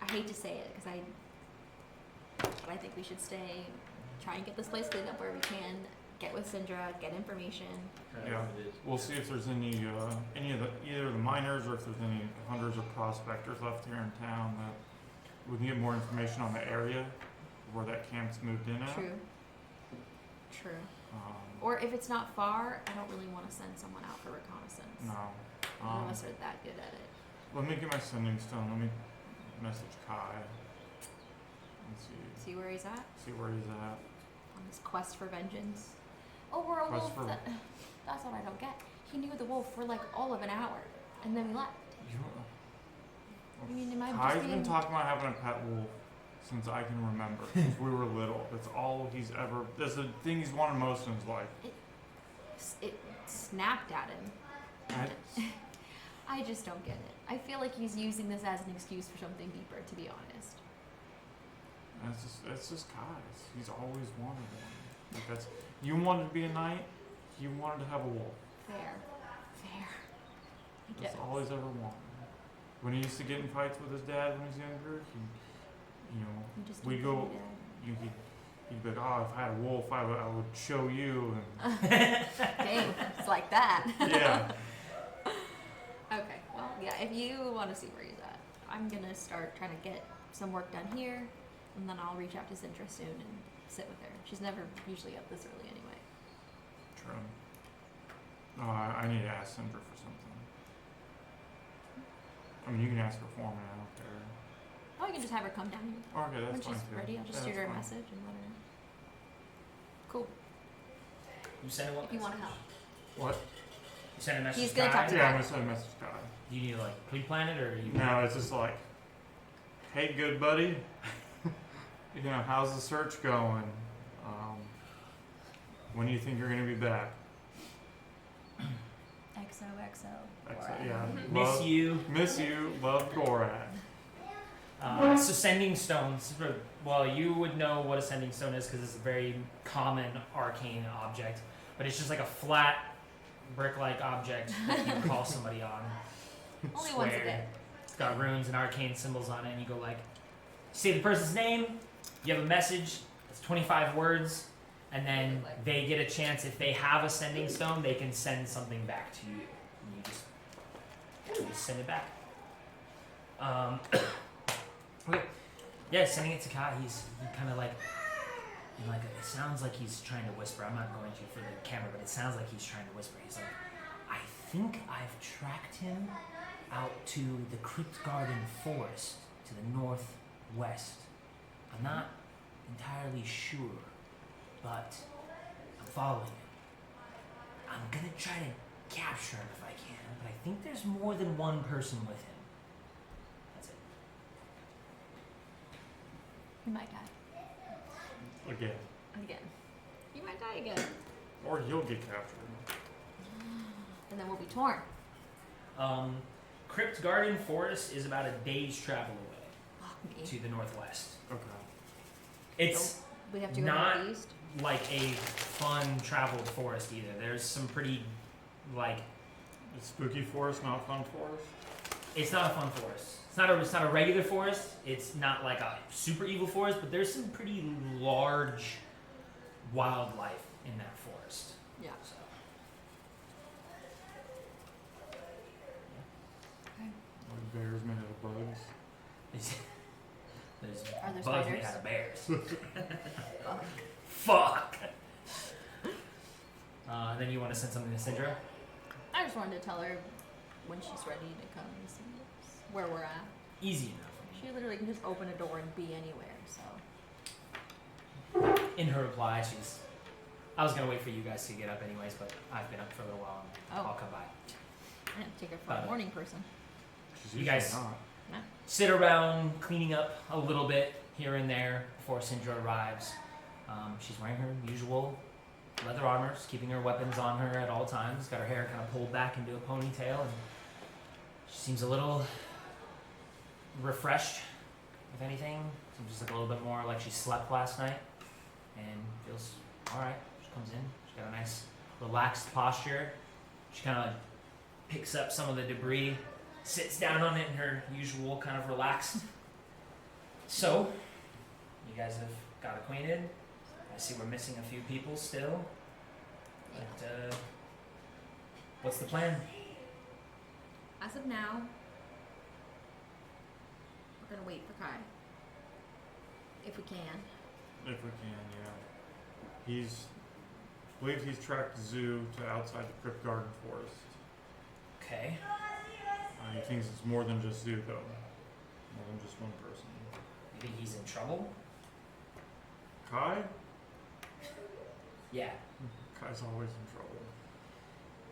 I hate to say it because but I think we should stay, try and get this place cleaned up where we can, get with Syndra, get information. Kind of Yeah. what it is. We'll see if there's any of either the miners or if there's any hunters or prospectors left here in town that we can get more information on the area where that camp's moved in at. True. True. Um, Or if it's not far, I don't really want to send someone out for reconnaissance. no. None of us are that good at it. Let me get my sending stone. Let me message Kai and See where he's at see where he's at. on this quest for vengeance. Oh, we're a Quest wolf. for- That's what I don't get. He knew the wolf for like all of an hour, and then we left. I mean, am I just Kai's been being... talking about having a pet wolf since I can remember. Since we were little. That's all he's ever. That's the thing he's wanted most in his life. It snapped at him. I just don't get it. I feel like he's using this as an excuse for something deeper, to be honest. That's just Kai's. He's always wanted one. Like that's you wanted to be a knight. He wanted to have a wolf. Fair. I That's guess. all he's ever wanted. When he used to get in fights with his dad when he was younger, You just we'd don't go. think He'd be like, "Oh, if I had a wolf, I would show you." And Dang, it's like that. yeah, Okay, well, yeah, if you want to see where he's at, I'm gonna start trying to get some work done here, and then I'll reach out to Sintra soon and sit with her. She's never usually up this early anyway. true. I need to ask Cinder for something. I mean, you can ask her for me. I don't care. Oh, you can just have her come down here. Okay, that's When fine she's too. ready, I'll just Yeah, shoot her a that's message and let her know. Cool. You send her what? If you want to help. What? You send a message. He's to gonna Kai? talk to Yeah, I'm gonna send a message to Kai. Do you need to like pre-plan it or you? No, it's just like, hey, good buddy. You know, how's the search going? When do you think you're gonna be back? XOXO. Yeah. Miss Love- you. Miss you. Love Gorak. So sending stones. Well, you would know what a sending stone is because it's a very common arcane object, but it's just like a flat brick-like object that you call somebody on. Only once a Square. day. It's got runes and arcane symbols on it, and you go like, say the person's name. You have a message. It's 25 words, and then they get a chance. If they have a sending stone, they can send something back to you. And you just send it back. Okay. Yeah, sending it to Kai. He kind of like, it sounds like he's trying to whisper. I'm not going to for the camera, but it sounds like he's trying to whisper. He's like, I think I've tracked him out to the Crypt Garden Forest to the northwest. I'm not entirely sure, but I'm following him. I'm gonna try to capture him if I can, but I think there's more than one person with him. That's it. You might die. Again. Again. You might die again. Or you'll get captured. And then we'll be torn. Crypt Garden Forest is about a day's travel away Fuck me. to the northwest. Okay. It's We have to go not- northeast. like a fun traveled forest either. There's some pretty, like, Is spooky forest not fun forest? it's not a fun forest. It's not a regular forest. It's not like a super evil forest, but there's some pretty large wildlife in that forest. Yeah. So, Like bears made out of bugs. there's Are there bugs made spiders? out of bears. Fuck. Fuck. Then you want to send something to Syndra? I just wanted to tell her when she's ready to come and see us, where we're at. Easy enough. She literally can just open a door and be anywhere, so. In her reply, I was gonna wait for you guys to get up anyways, but I've been up for a little while and Oh. I'll come by. I didn't take her for a morning person. She's You usually guys- not. Sit around cleaning up a little bit here and there before Syndra arrives. She's wearing her usual leather armor, just keeping her weapons on her at all times. Got her hair kind of pulled back into a ponytail, and she seems a little refreshed, if anything. Seems just like a little bit more like she slept last night, and feels all right. She comes in. She's got a nice, relaxed posture. She kind of picks up some of the debris, sits down on it in her usual kind of relaxed. So, you guys have got acquainted. I see we're missing a few people still. But, what's the plan? As of now, we're gonna wait for Kai. If we can. If we can, yeah. I believe he's tracked the zoo to outside the Crypt Garden Forest. Okay. He thinks it's more than just zoo, though. More than just one person. You think he's in trouble? Kai? Yeah. Kai's always in trouble.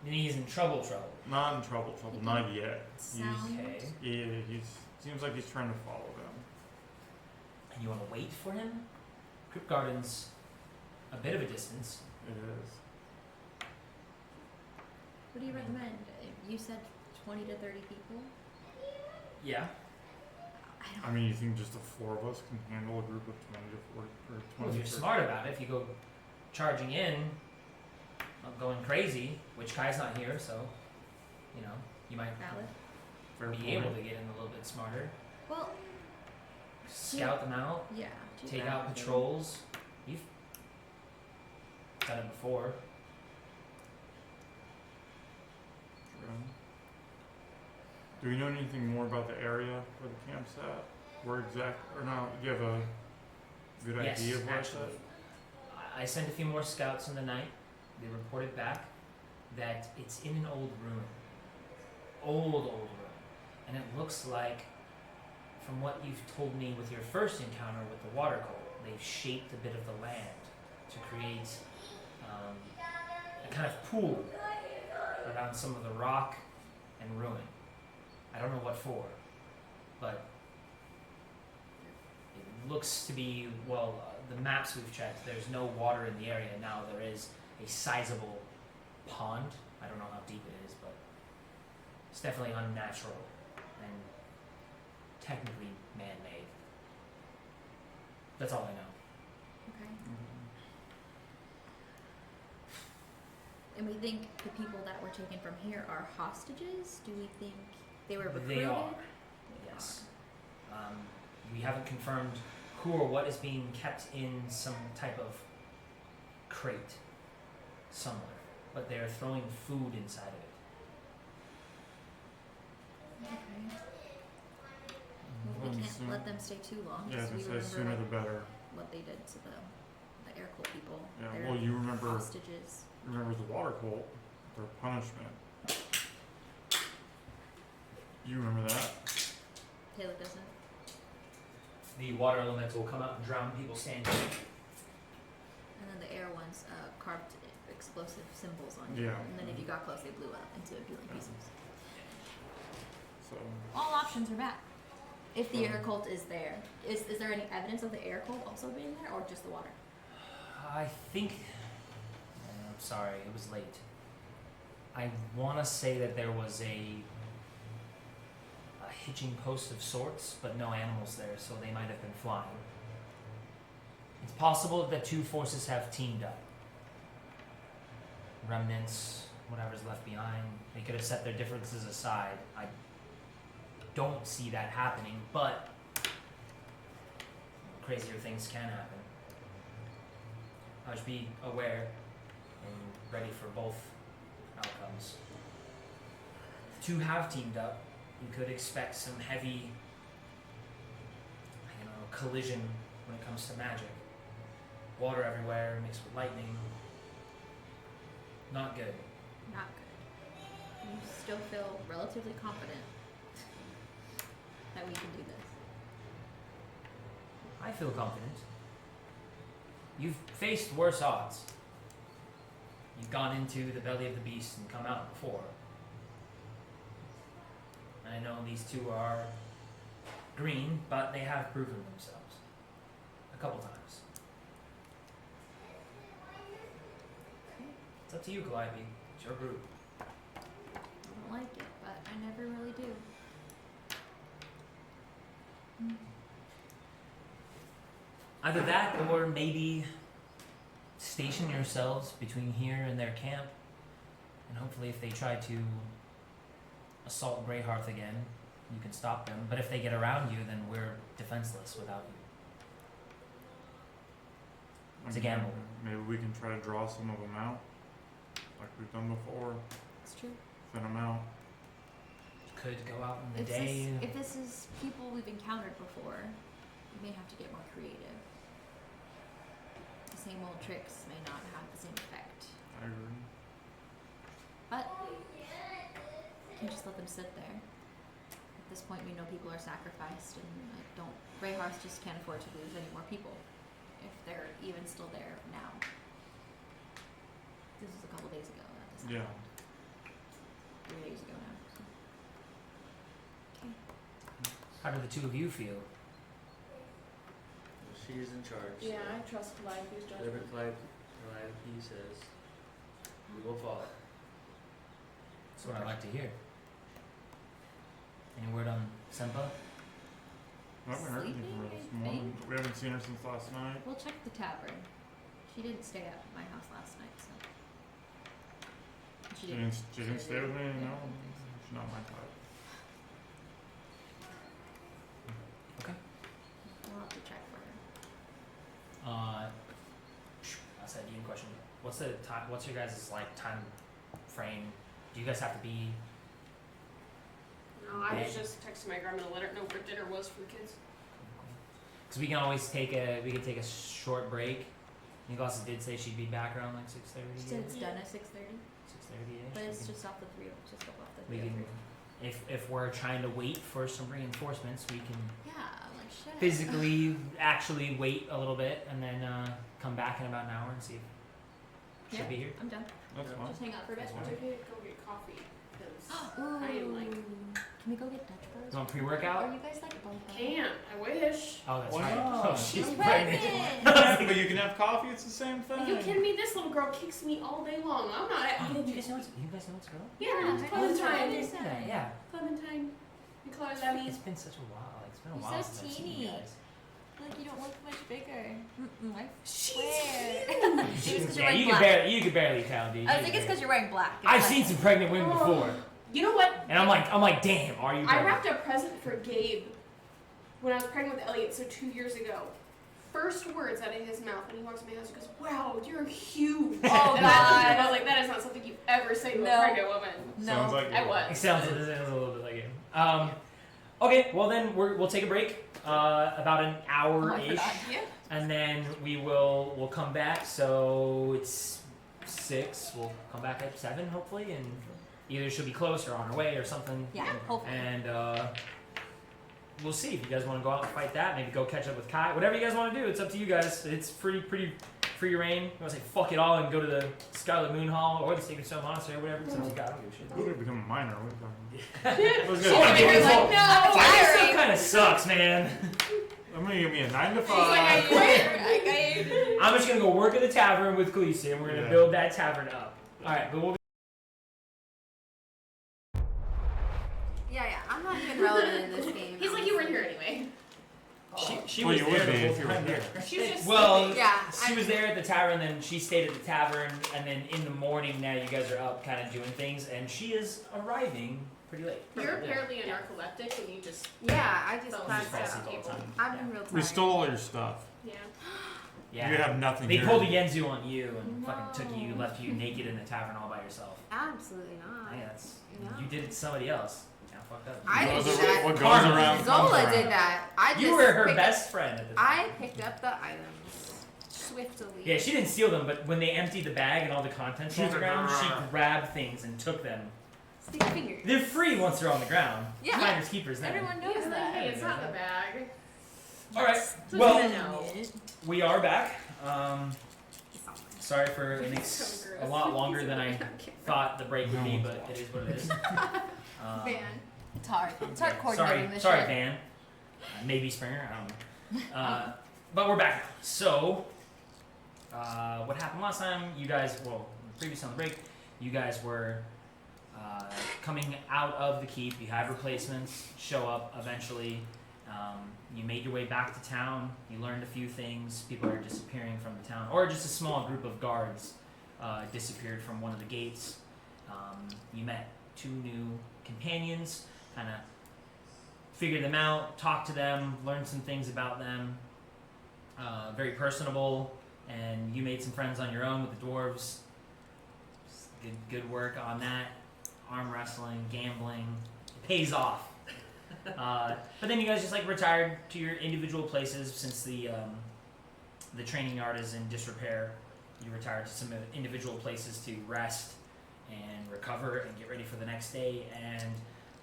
You think he's in trouble? Not in trouble, not yet. Sound. Okay. He seems like he's trying to follow them. And you want to wait for him? Crypt Garden's a bit of a distance. It is. What do you recommend? You said 20 to 30 people? Yeah. I I mean, you think just the four of us can handle a group of 20 to 40 or 20? Well, if you're 30? smart about it, if you go charging in, going crazy, which Kai's not here, so, you know, you might Valid. Fair be point. able to get in a little bit smarter. Well, Scout them out, yeah. take out patrols. You've done it before. True. Do we know anything more about the area where the camp's at? Where or no? Do you have a good Yes, idea of where it's actually. at? I sent a few more scouts in the night. They reported back. that it's in an old ruin. Old ruin. And it looks like, from what you've told me with your first encounter with the water cult, they've shaped a bit of the land to create a kind of pool around some of the rock and ruin. I don't know what for, but it looks to be, well, the maps we've checked, there's no water in the area. Now there is a sizable pond. I don't know how deep it is, but it's definitely unnatural and technically man-made. That's all I know. Okay. And we think the people that were taken from here are hostages? Do we think they were recruited? They are. Yes. We haven't confirmed who or what is being kept in some type of crate somewhere, but they're throwing food inside of it. Okay. Well, we can't let them stay too long. Yeah, because I was we gonna say remember sooner the better. what they did to the air cult people. Yeah, They're well, you remember hostages. the water cult, their punishment. You remember that? Taylor doesn't. The water elemental will come out and drown people standing. And then the air ones carved explosive symbols on you. Yeah. And then if you got close, they blew up into a billion pieces. So, All options are bad. If the air cult is there, is there any evidence of the air cult also being there, or just the water? I think. I'm sorry, it was late. I want to say that there was a hitching post of sorts, but no animals there, so they might have been flying. It's possible that two forces have teamed up. Remnants, whatever's left behind, they could have set their differences aside. I don't see that happening, but crazier things can happen. I should be aware and ready for both outcomes. If two have teamed up, you could expect some heavy, collision when it comes to magic. Water everywhere, mixed with lightning. Not good. Not good. You still feel relatively confident that we can do this. I feel confident. You've faced worse odds. You've gone into the belly of the beast and come out before. And I know these two are green, but they have proven themselves a couple times. It's up to you, Calliope. It's your group. I don't like it, but I never really do. Either that, or maybe station yourselves between here and their camp, and hopefully if they try to assault Greyhearth again, you can stop them. But if they get around you, then we're defenseless without you. It's a gamble. Maybe we can try to draw some of them out, like we've done before. It's true. Thin them out. Could go out in the If day. if this is people we've encountered before, we may have to get more creative. The same old tricks may not have the same effect. I agree. But you can't just let them sit there. At this point, we know people are sacrificed, and Greyhearth just can't afford to lose any more people if they're even still there now. This was a couple days ago that this Yeah. happened. 3 days ago now. So. Okay. How do the two of you feel? She's in charge. Yeah, I trust Calliope's Whatever judgment. Calliope says, we will follow. That's what I like to hear. Any word on Senpa? I haven't heard anything from her this morning. We haven't seen her since last night. We'll check the tavern. She didn't stay at my house last night, so. She didn't stay with me, no? She's not my type. We'll have to check for her. That's an Ian question. What's the time? What's your guys' time frame? Do you guys have to be? No, I was just texting my grandma to let her know where dinner was for the kids. Because we can always take a short break Nicholas did say she'd be back around like 6:30. She said it's done at 6:30, 6:30ish. but it's just off the 3. Just off the We 303. can, if we're trying to wait for some reinforcements, we can Yeah, I'm like shit. physically actually wait a little bit and then come back in about an hour and see if she'll Yeah. be here. I'm done. That's fine. Just hang out for a bit. That's I fine. need to go get coffee because Ooh. I am like, Can we go get Dutch Bros? You want Are pre-workout? you guys like both? can't. I wish. Oh, that's Why right. not? Oh, she's I'm pregnant. pregnant. But you can have coffee. It's the same thing. Are you kidding me? This little girl kicks me all day long. I'm not at You guys know it's a girl? Yeah, Yeah, Clementine. Clementine. Yeah. Clementine. And Chloe It's Lemmy. been such a while. It's been a You're while so since I've seen you teeny. guys. Like you don't look much bigger. I She's swear. huge. Maybe it's 'cause you're Yeah, wearing you black. could barely tell, dude. I think it's because you're wearing black. It's I've like- seen some pregnant women Oh. before, You know what? and I'm like, damn, are you? I Pregnant? wrapped a present for Gabe when I was pregnant with Elliot, so 2 years ago. First words out of his mouth when he walks in my house, he goes, "Wow, you're huge." Oh, and I looked at him, God. I was like, "That is not something you ever say to No. a pregnant woman." Sounds like I you. was. It sounds a little bit like it. Okay, well then we'll take a break, about an Oh, I hour ish, forgot. Yeah. and then we'll come back. So it's 6. We'll come back at 7 hopefully, and either she'll be close or on her way or something. Yeah, hopefully. And we'll see if you guys want to go out and fight that. Maybe go catch up with Kai. Whatever you guys want to do, it's up to you guys. It's pretty free reign. You want to say fuck it all and go to the Scarlet Moon Hall or the Sacred Stone Monastery or whatever. It's up to you guys. I don't give a shit. Who would become a minor? What are you talking I was wanna gonna be He was involved. like, "No." Fighting stuff Tiring. kind of sucks, man. I'm gonna give me a 9 to He's like, 5. "I quit." I'm just gonna go work at the tavern with Khaleesi, and we're gonna Yeah. build that tavern up. All right, but we'll. Yeah, I'm not even relevant in this game. He's like, "You weren't here anyway." She Well, was you there would be the if whole you were time. here. She was just Well, sleeping. Yeah, she was there at the tavern, then she stayed at the tavern, and then in the morning now you guys are up, kind of doing things, and she is arriving pretty late. You're Yeah. apparently a narcoleptic, and you just Yeah, I just fell passed fall asleep asleep out. all the time. I've been real tired. We stole all your stuff. Yeah. Yeah. You have nothing They here. pulled a Yenzu on you and fucking took you, No. left you naked in the tavern all by yourself. Absolutely not. Yeah, that's No. you did it to somebody else. Yeah, fucked up. I didn't Goes do ar- that. What goes Karma. around comes Zola around. did that. I just You were her picked best friend at the time. I picked up the items swiftly. Yeah, she didn't steal them, but when they emptied the bag and all the contents were on the ground, she grabbed things and took them. Stick your finger. They're free once they're on the ground. Yeah. Finders keepers then. Everyone knows Yeah, like, that. hey, it's not in the bag. All right. So Well, you know. we are back. It's all mine. Sorry for it makes a lot longer than I thought the break would be, but it is what it is. Van. It's hard. It's hard Yeah, coordinating this sorry, shit. Van. Maybe Springer. I don't know. But we're back now. So, what happened last time? You guys, well, previous on the break, you guys were coming out of the keep. You had replacements show up eventually. You made your way back to town. You learned a few things. People are disappearing from the town, or just a small group of guards disappeared from one of the gates. You met 2 new companions. Kind of figured them out, talked to them, learned some things about them. Very personable, and you made some friends on your own with the dwarves. Good work on that. Arm wrestling, gambling, it pays off. But then you guys just like retired to your individual places since the training yard is in disrepair. You retired to some individual places to rest and recover and get ready for the next day, and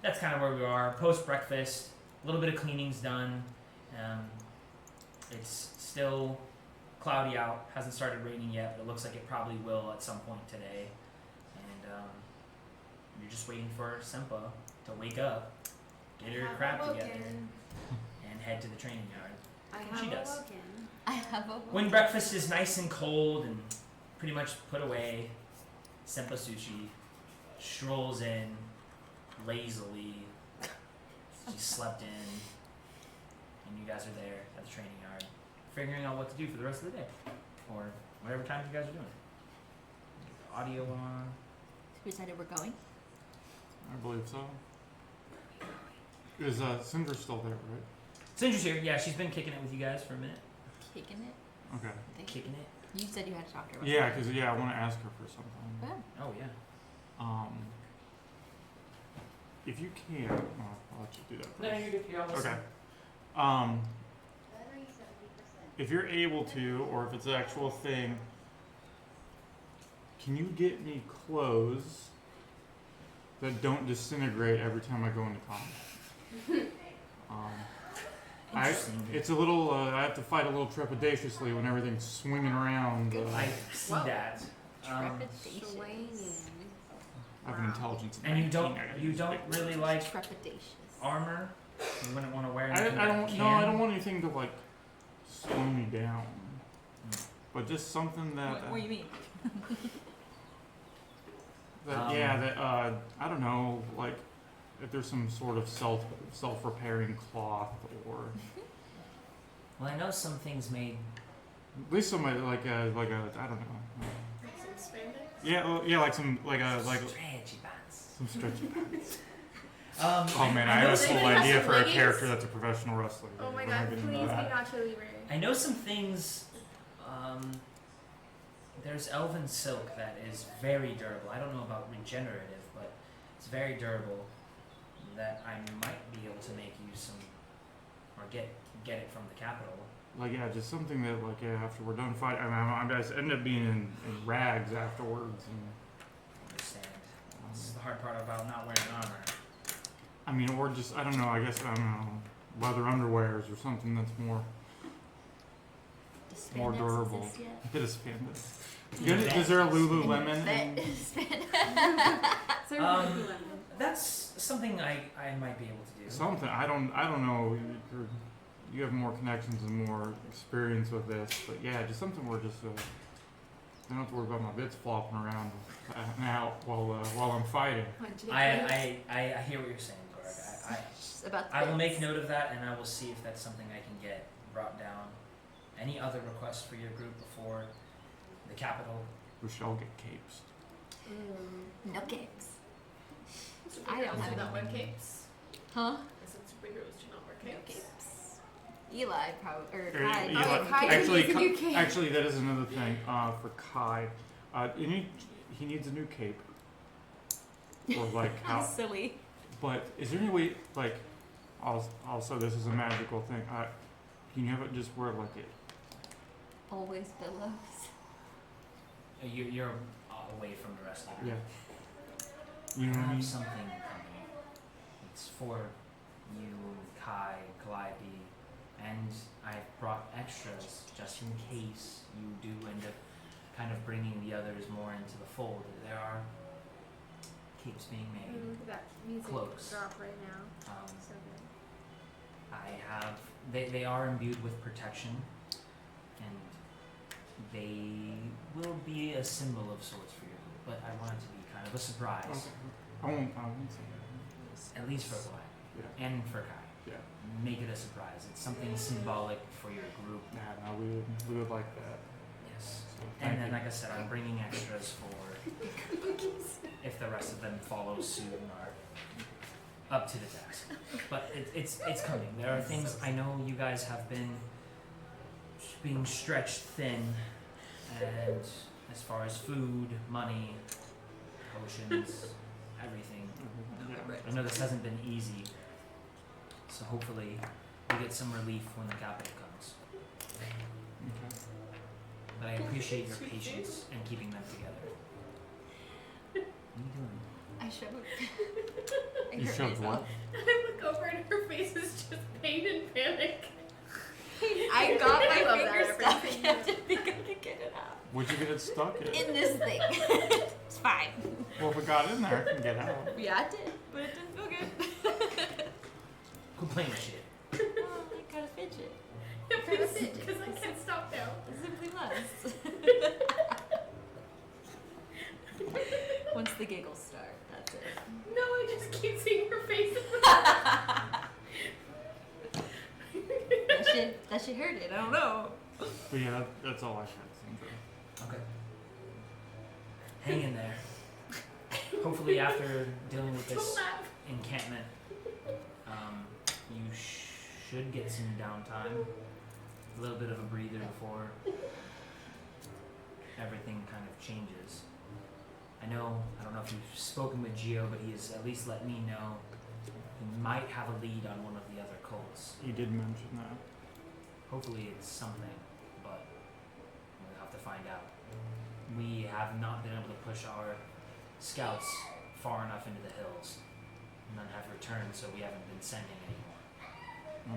that's kind of where we are. Post breakfast, a little bit of cleaning's done. It's still cloudy out, hasn't started raining yet, but it looks like it probably will at some point today. And you're just waiting for Sempa to wake up, get her crap together, and head to the training yard. I What have she does. awoken. I have a When breakfast is nice and cold and pretty much put away, Senpa Sushi strolls in lazily. She slept in, and you guys are there at the training yard, figuring out what to do for the rest of the day, or whatever time you guys are doing. Get the audio on. We decided we're going. I believe so. Is Cinder still there, right? Cinder's here. Yeah, she's been kicking it with you guys for a minute. Kicking it. Okay. Kicking it. You said you had to talk to her. Yeah, because I want to ask her for something. Yeah. Oh yeah. If you can, I'll let you do that. No, First. you're good. You're almost Okay. done. Um, Battery 70%. if you're able to, or if it's an actual thing, can you get me clothes that don't disintegrate every time I go into combat? Interesting. It's a little. I have to fight a little trepidatiously when everything's swinging around. I see Whoa. that. Swinging. I have an intelligence. of And you 19, don't I gotta you use don't it. Oh, really like Trepidatious. armor. You wouldn't want to wear I anything. don't. that No, I can- don't want anything to like slow me down. Mm. But just something that. What do you mean? That I don't know, like if there's some sort of self-repairing cloth, or Well, I know some things made. at least somebody like a I don't know. Like some spandex. Yeah, yeah, like some like Stretchy pants. some stretchy pants. Oh Man, I I know have a some- whole has idea some for a leggings? character that's a professional wrestler. Oh my We're god, not getting please into be that. Nacho Libre. I know some things. There's elven silk that is very durable. I don't know about regenerative, but it's very durable. That I might be able to make you some, or get it from the capital. Like yeah, just something that like yeah, after we're done fighting, I just end up being in rags afterwards, and I understand. This is the hard part about not wearing armor. I mean, or just I don't know. I guess I don't know, leather underwears or something that's more Does More spandex durable. exist yet? it is spandex. Yeah, Is there a that- Lululemon? That in- is spandex. Sorry, Um, That's something I might be able to do. Something I don't know. You have more connections and more experience with this, but yeah, just something where just I don't have to worry about my bits flopping around now while I'm fighting. I hear what you're saying, Gorg. Just about the I will make bits. note of that, and I will see if that's something I can get brought down. Any other requests for your group before the capital? We should all get capes. No capes. I don't have do not any. wear capes. Huh? I said superheroes do not wear No capes. capes. Eli probably or Or Kai. Eli- Oh, Kai actually, needs a new cape. actually, that is another thing for Kai. He needs a new cape. Or like how? Silly. But is there any way like? Also, this is a magical thing. Can you have it just where like it? Always billows. You're away from the rest of the Yeah. group. You know what I have mean? something coming. It's for you, Kai, Calliope, and I've brought extras just in case you do end up kind of bringing the others more into the fold. There are capes being made. Look at that music Cloaks. drop right now. Um, So good. I have. They are imbued with protection, and they will be a symbol of sorts for you. But I want it to be kind of a surprise, I won't say that. at least for Kai Yeah. and for Kai. Yeah. Make it a surprise. It's something symbolic for your group. Yeah. No, we would like that. Yes. So And thank then, you. like I said, I'm bringing extras for if the rest of them follow suit and are up to the task. But it's coming. There are things I know you guys have been being stretched thin, and as far as food, money, potions, everything. I know this hasn't been easy, so hopefully we get some relief when the capital comes. Okay. But I appreciate your patience and keeping them together. What are you doing? I shoved. I You hurt shoved myself. I look over and her face is just pain and panic. I got I love my that finger stuck. everything. I didn't think I could get it out. Would you get it stuck in? In this thing. It's fine. Well, if it got in there, it can get out. Yeah, I did, but it didn't feel good. Quit playing with shit. Oh, I gotta fidget. Because I can't stop now. It simply must. Once the giggles start, that's it. No, I just keep seeing her face. That shit hurt it. I don't know. But yeah, that's all I had, Sandra. Okay. Hang in there. Hopefully, after dealing with Don't this laugh. encampment, you should get some downtime. A little bit of a breather before everything kind of changes. I don't know if you've spoken with Gio, but he has at least let me know he might have a lead on one of the other cults. You did mention that. Hopefully it's something, but we'll have to find out. We have not been able to push our scouts far enough into the hills. None have returned, so we haven't been sending anymore.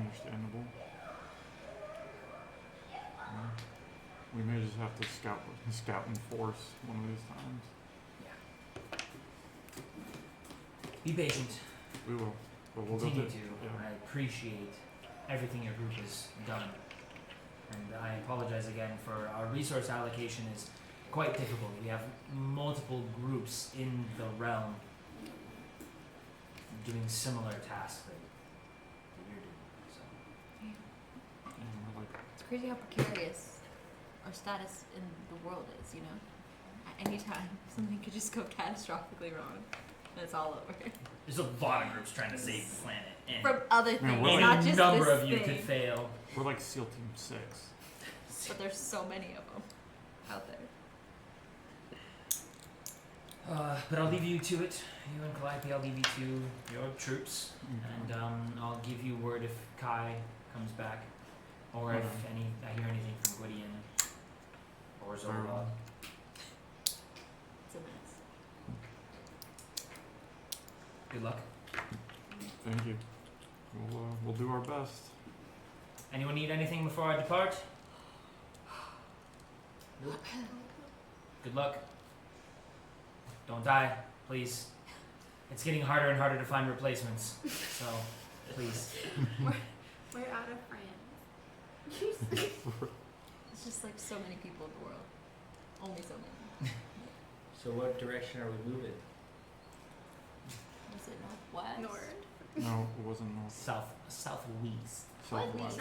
Understandable. Yeah. We may just have to scout in force one of these times. Be patient. We will. But we'll go Continue to. to. Yeah. I appreciate everything your group has done. And I apologize again for our resource allocation is quite difficult. We have multiple groups in the realm doing similar tasks that you're doing. So And we're like, It's crazy how precarious our status in the world is, you know? At any time, something could just go catastrophically wrong, and it's all over. there's a lot of groups trying to save the planet, and From other Man, things, we're like- not any just number this of you thing. could fail. we're like SEAL Team 6. But there's so many of them out there. But I'll leave you to it. You and Calliope, I'll leave you to your troops. And I'll give you word if Kai comes back, or if I hear anything from Gwydion or Zorba. It's a mess. Good luck. Thank you. We'll do our best. Anyone need anything before I depart? Good luck. Don't die, please. It's getting harder and harder to find replacements. So, please. We're out of friends. It's just like so many people in the world. Only so many. So what direction are we moving? Was it northwest? Nord. No, it wasn't north. Southwest. Southwest. Southwest?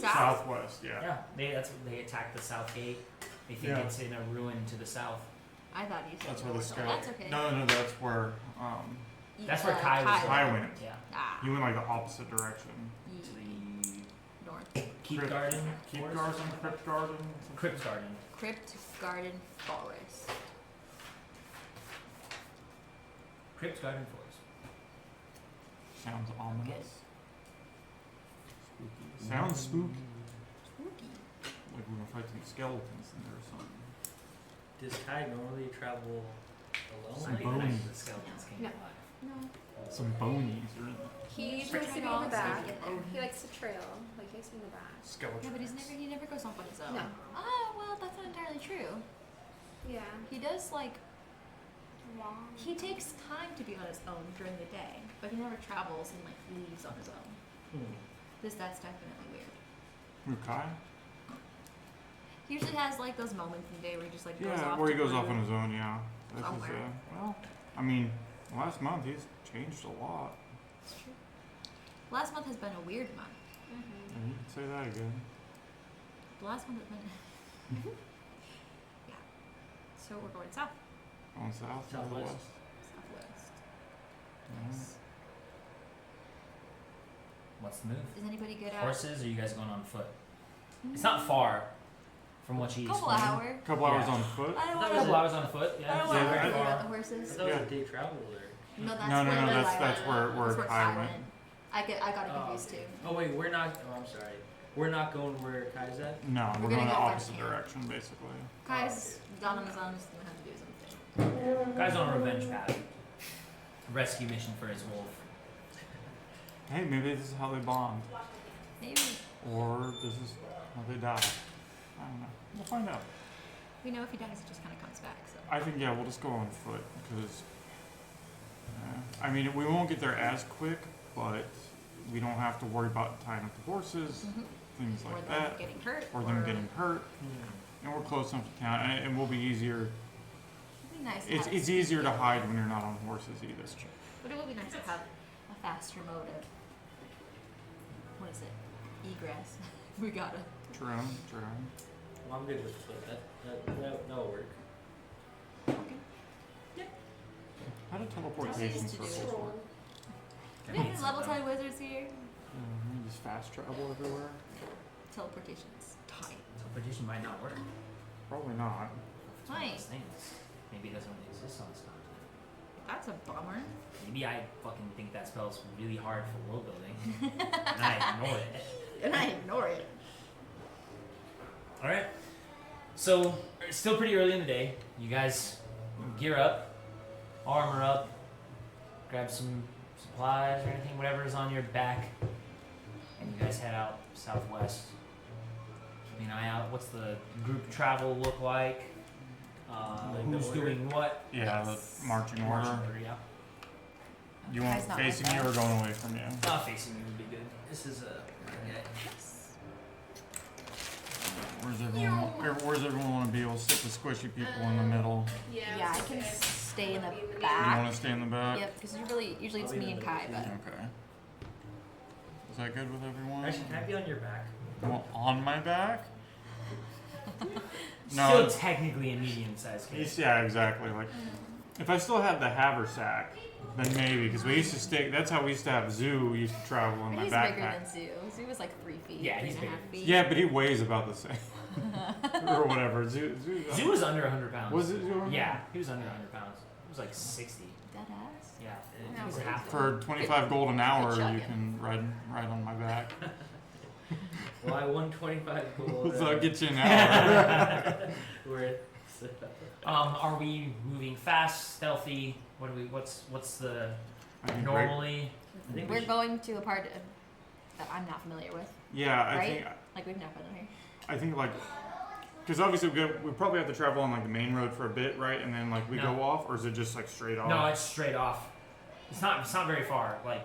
Southwest, yeah. Yeah, they attacked the south gate. They think Yeah. it's in a ruin to the south. I thought you said That's where the north. scout. That's okay. No, that's where That's where Kai was. Kai went. Yeah. Ah. You went like the opposite direction. To the North. Keep Crypt- Garden. Keep Forest? Garden, Crypt Garden. something. Crypt Garden. Crypt Garden Forest. Crypt Garden Forest. Sounds ominous. Good. Spooky. Sounds spooky. Spooky. Like we're gonna fight some skeletons in there or something. Does Kai normally travel It's alone? not Some even bones. like the skeletons came No. alive. No. Some bonies are in there. He Try likes to to be in the get back. there. He likes to trail. Like he likes to be in the back. Skeleton. Yeah, but he never goes off on his own. No. Oh well, that's not entirely true. Yeah. He does like he takes time to be on his own during the day, but he never travels and like leaves on his own. That's definitely weird. Who, Kai? He usually has like those moments in the day where he just like goes Yeah, off. where he to goes off brew. on his own, yeah. This is, Somewhere. well, I mean, last month he's changed a lot. It's true. Last month has been a weird month. Mm-hmm. And you can say that again. The last month has been. Yeah. So we're going south. On south, or the Southwest. west. Southwest. Yeah. Nice. What's the move? Is anybody good at? Horses, or are you guys going on foot? It's not far from what she Couple explained. hour. Couple Yeah. hours on foot. I don't That A want was couple to. hours on foot, I yeah. don't Yeah, want to I- argue about the I horses. thought it was Yeah. a day travel there. No, that's No, where that's where that's Kai went. I got Oh, confused too. Oh wait, we're not. Oh, I'm sorry. We're not going where Kai's at. No, We're we're gonna going the go back opposite to camp. direction, basically. Kai's down on his own, just gonna have to do his own thing. Guy's on a revenge path. Rescue mission for his wolf. Hey, maybe this is how they bond. Maybe Or this is how they die. I don't know. We'll find out. we know if he dies, he just kind of comes back. So I think, yeah, we'll just go on foot because, I mean, we won't get there as quick, but we don't have to worry about tying up the horses, things or like them that, getting hurt, or them getting hurt, and we're close enough to town, and it will be easier. It'd be nice. To It's have it's easier to hide when you're not on horses either. But it would be nice to have a faster mode of what is it? Egress. We gotta. True. Well, I'm good with foot. That'll work. Okay. How do teleportation That's easy to circles do. work? Yeah, level 10 wizards here. Just fast travel everywhere? Teleportation's tight. Teleportation might not work. Probably not. It's one of those things. Maybe it doesn't exist on this continent. That's a bummer. Maybe I fucking think that spell's really hard for world building. And I ignore it. And I ignore it. All right. So it's still pretty early in the day. You guys gear up, armor up, grab some supplies or anything, whatever is on your back, and you guys head out southwest. Keeping an eye out. What's the group travel look like? Like the Who's order? doing what? Yeah, the marching order. Yeah. You want Guys not facing like you or that. going away from you? Facing you would be good. This is a. Where's everyone want to be? We'll stick the squishy people in the middle. Yeah, I can stay in the You back. want to stay in the back? Yep, because usually it's I'll be me in and the Kai, middle, but Okay. Is that good with everyone? Actually, can I be on your back? Well, on my back? Still technically a medium-sized kid. Yeah, exactly. Like, if I still had the haversack, then maybe, because we used to stay. That's how we used to have Zoo. We used to travel in my he's bigger backpack. than Zoo. Zoo was like 3 feet. Yeah, he's 3.5 bigger. feet. Yeah, but he weighs about the same, or whatever. Zoo was under 100 pounds. Was it Zoo? Yeah, he was under 100 pounds. He was like 60. Dead ass. Yeah, Yeah, he was we're half. For 25 gold an hour, chugging. you can ride on my back. Well, I won 25 gold. So I'll get you an hour. Worth. Are we moving fast, stealthy? What's the I think normally? I think We're should- going to a part that I'm not familiar with. Yeah, I Right? think Like we've never been here. I think like, because obviously we probably have to travel on like the main road for a bit, right? And then like we No. go off, or is it just like straight off? No, it's straight off. It's not very far. Like,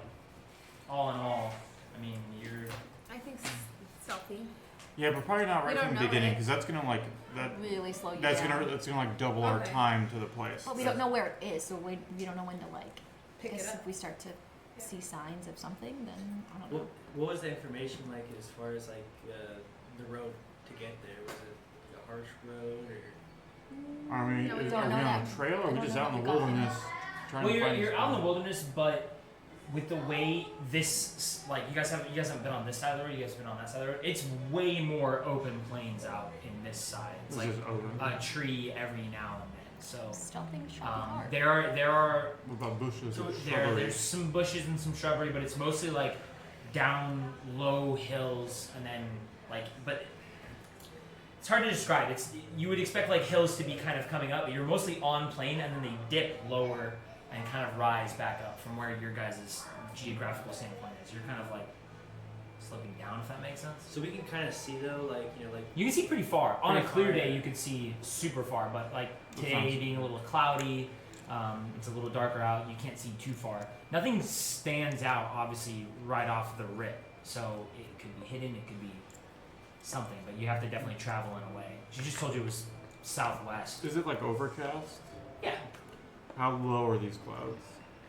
all in all, I mean, you're. I think stealthy. Yeah, but probably not We right don't from the know beginning, it. because that's gonna like that. Really slow you That's down. gonna like double our Okay. time to the place. But we don't know where it is, so we don't know when to like. Pick it Guess up. if we start to see signs of something, then I don't What, know. what was the information like as far as like the road to get there? Was it like a harsh road or? I mean, No, we are we don't know on that. a trail or I are we don't just know out in what the we got. wilderness trying Well, to find? you're this out in the spot? wilderness, but with the way this, like, you guys haven't been on this side of the road. You guys have been on that side of the road. It's way more open plains out in this side. It's It's like just open. a tree every now and then. So Stealthing should be hard. there are What about bushes? So or there's shrubberies? some bushes and some shrubbery, but it's mostly like down low hills and then like, but it's hard to describe. It's, you would expect like hills to be kind of coming up, but you're mostly on plain and then they dip lower and kind of rise back up from where your guys' geographical standpoint is. You're kind of like sloping down, if that makes sense. So we can kind of see though, like like. You can see pretty far. On a Pretty clear far, day, yeah. you could see super far, but like That today sounds- being a little cloudy, it's a little darker out. You can't see too far. Nothing stands out, obviously, right off the rip. So it could be hidden, it could be something, but you have to definitely travel in a way. She just told you it was southwest. Is it like overcast? Yeah. How low are these clouds?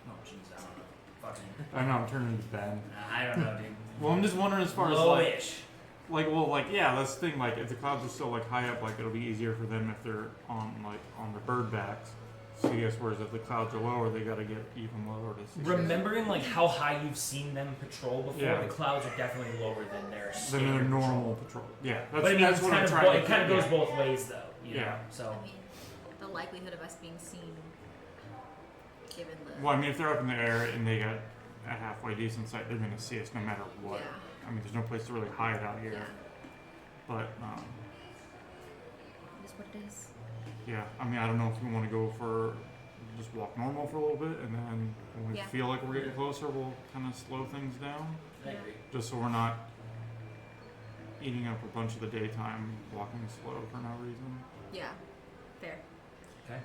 Oh, jeez, I don't know. Fucking, I know I'm turning to Ben. I don't know, dude. Well, I'm just wondering as far as like, Lowish. yeah, that's the thing. Like, if the clouds are still like high up, like it'll be easier for them if they're on the bird backs. So I guess whereas if the clouds are lower, they gotta get even lower to see. Remembering like how high you've seen them patrol before, Yeah. the clouds are definitely lower than their Than their standard normal patrol. patrol. Yeah, that's, But I mean, that's it's what kind I'm of trying to. it kind of yeah. goes both ways, though. You know? Yeah. So I mean, the likelihood of us being seen, given the. Well, I mean, if they're up in the air and they got a halfway decent sight, they're gonna see us no matter what. Yeah. I mean, there's no place to really hide out here. Yeah. But It is what it is. yeah, I mean, I don't know if we want to go for just walk normal for a little bit, and then when we Yeah. feel like we're getting closer, we'll kind of slow things down, I agree. just so we're not eating up a bunch of the daytime walking slow for no reason. Yeah. Fair. okay,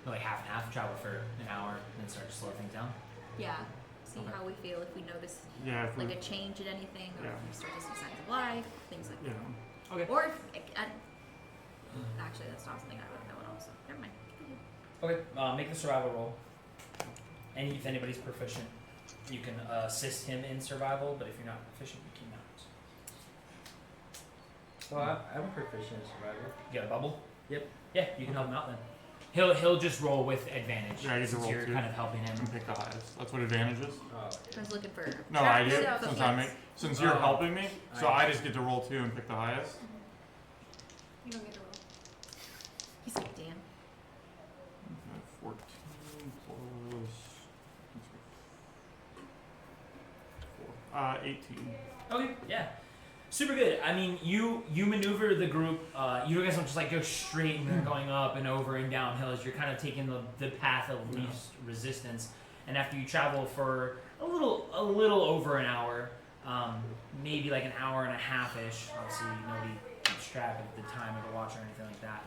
like half and half, travel for an hour, then start to slow things down. Yeah. See Okay. how we feel if we notice Yeah, if we, like a change in anything, or Yeah. if we start to see signs of life, things like yeah. that. Okay. Or if actually that's not something I would know at all. So never mind. Okay, make the survival roll. And if anybody's proficient, you can assist him in survival. But if you're not proficient, you cannot. Well, I'm proficient in survival. You got a bubble? Yep. Yeah, you can help him out then. He'll just roll with advantage. Yeah, I get to since roll you're too. kind of helping him. And pick the highest. That's what advantage is. Oh, I was looking for. No, I do. Yeah. Since you're Oh. helping me, so I- I just get to roll 2 and pick the highest. You don't get to roll. He's like, damn. 14 plus 4. 18. Okay, yeah. Super good. I mean, you maneuver the group. You guys don't just like go straight and they're going up and over and down hills. You're kind of taking the path of least resistance. And after you travel for a little over an hour, maybe like an hour and a half ish. Obviously, nobody keeps track of the time of the watch or anything like that.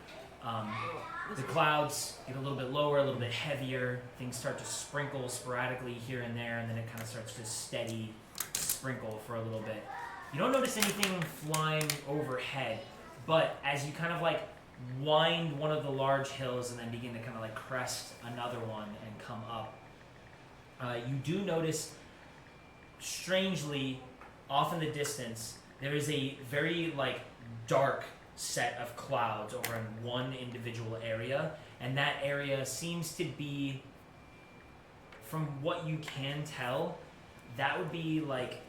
The clouds get a little bit lower, a little bit heavier. Things start to sprinkle sporadically here and there, and then it kind of starts to steady sprinkle for a little bit. You don't notice anything flying overhead, but as you kind of like wind one of the large hills and then begin to kind of like crest another one and come up, you do notice, strangely, off in the distance, there is a very like dark set of clouds over in one individual area, and that area seems to be, from what you can tell, that would be like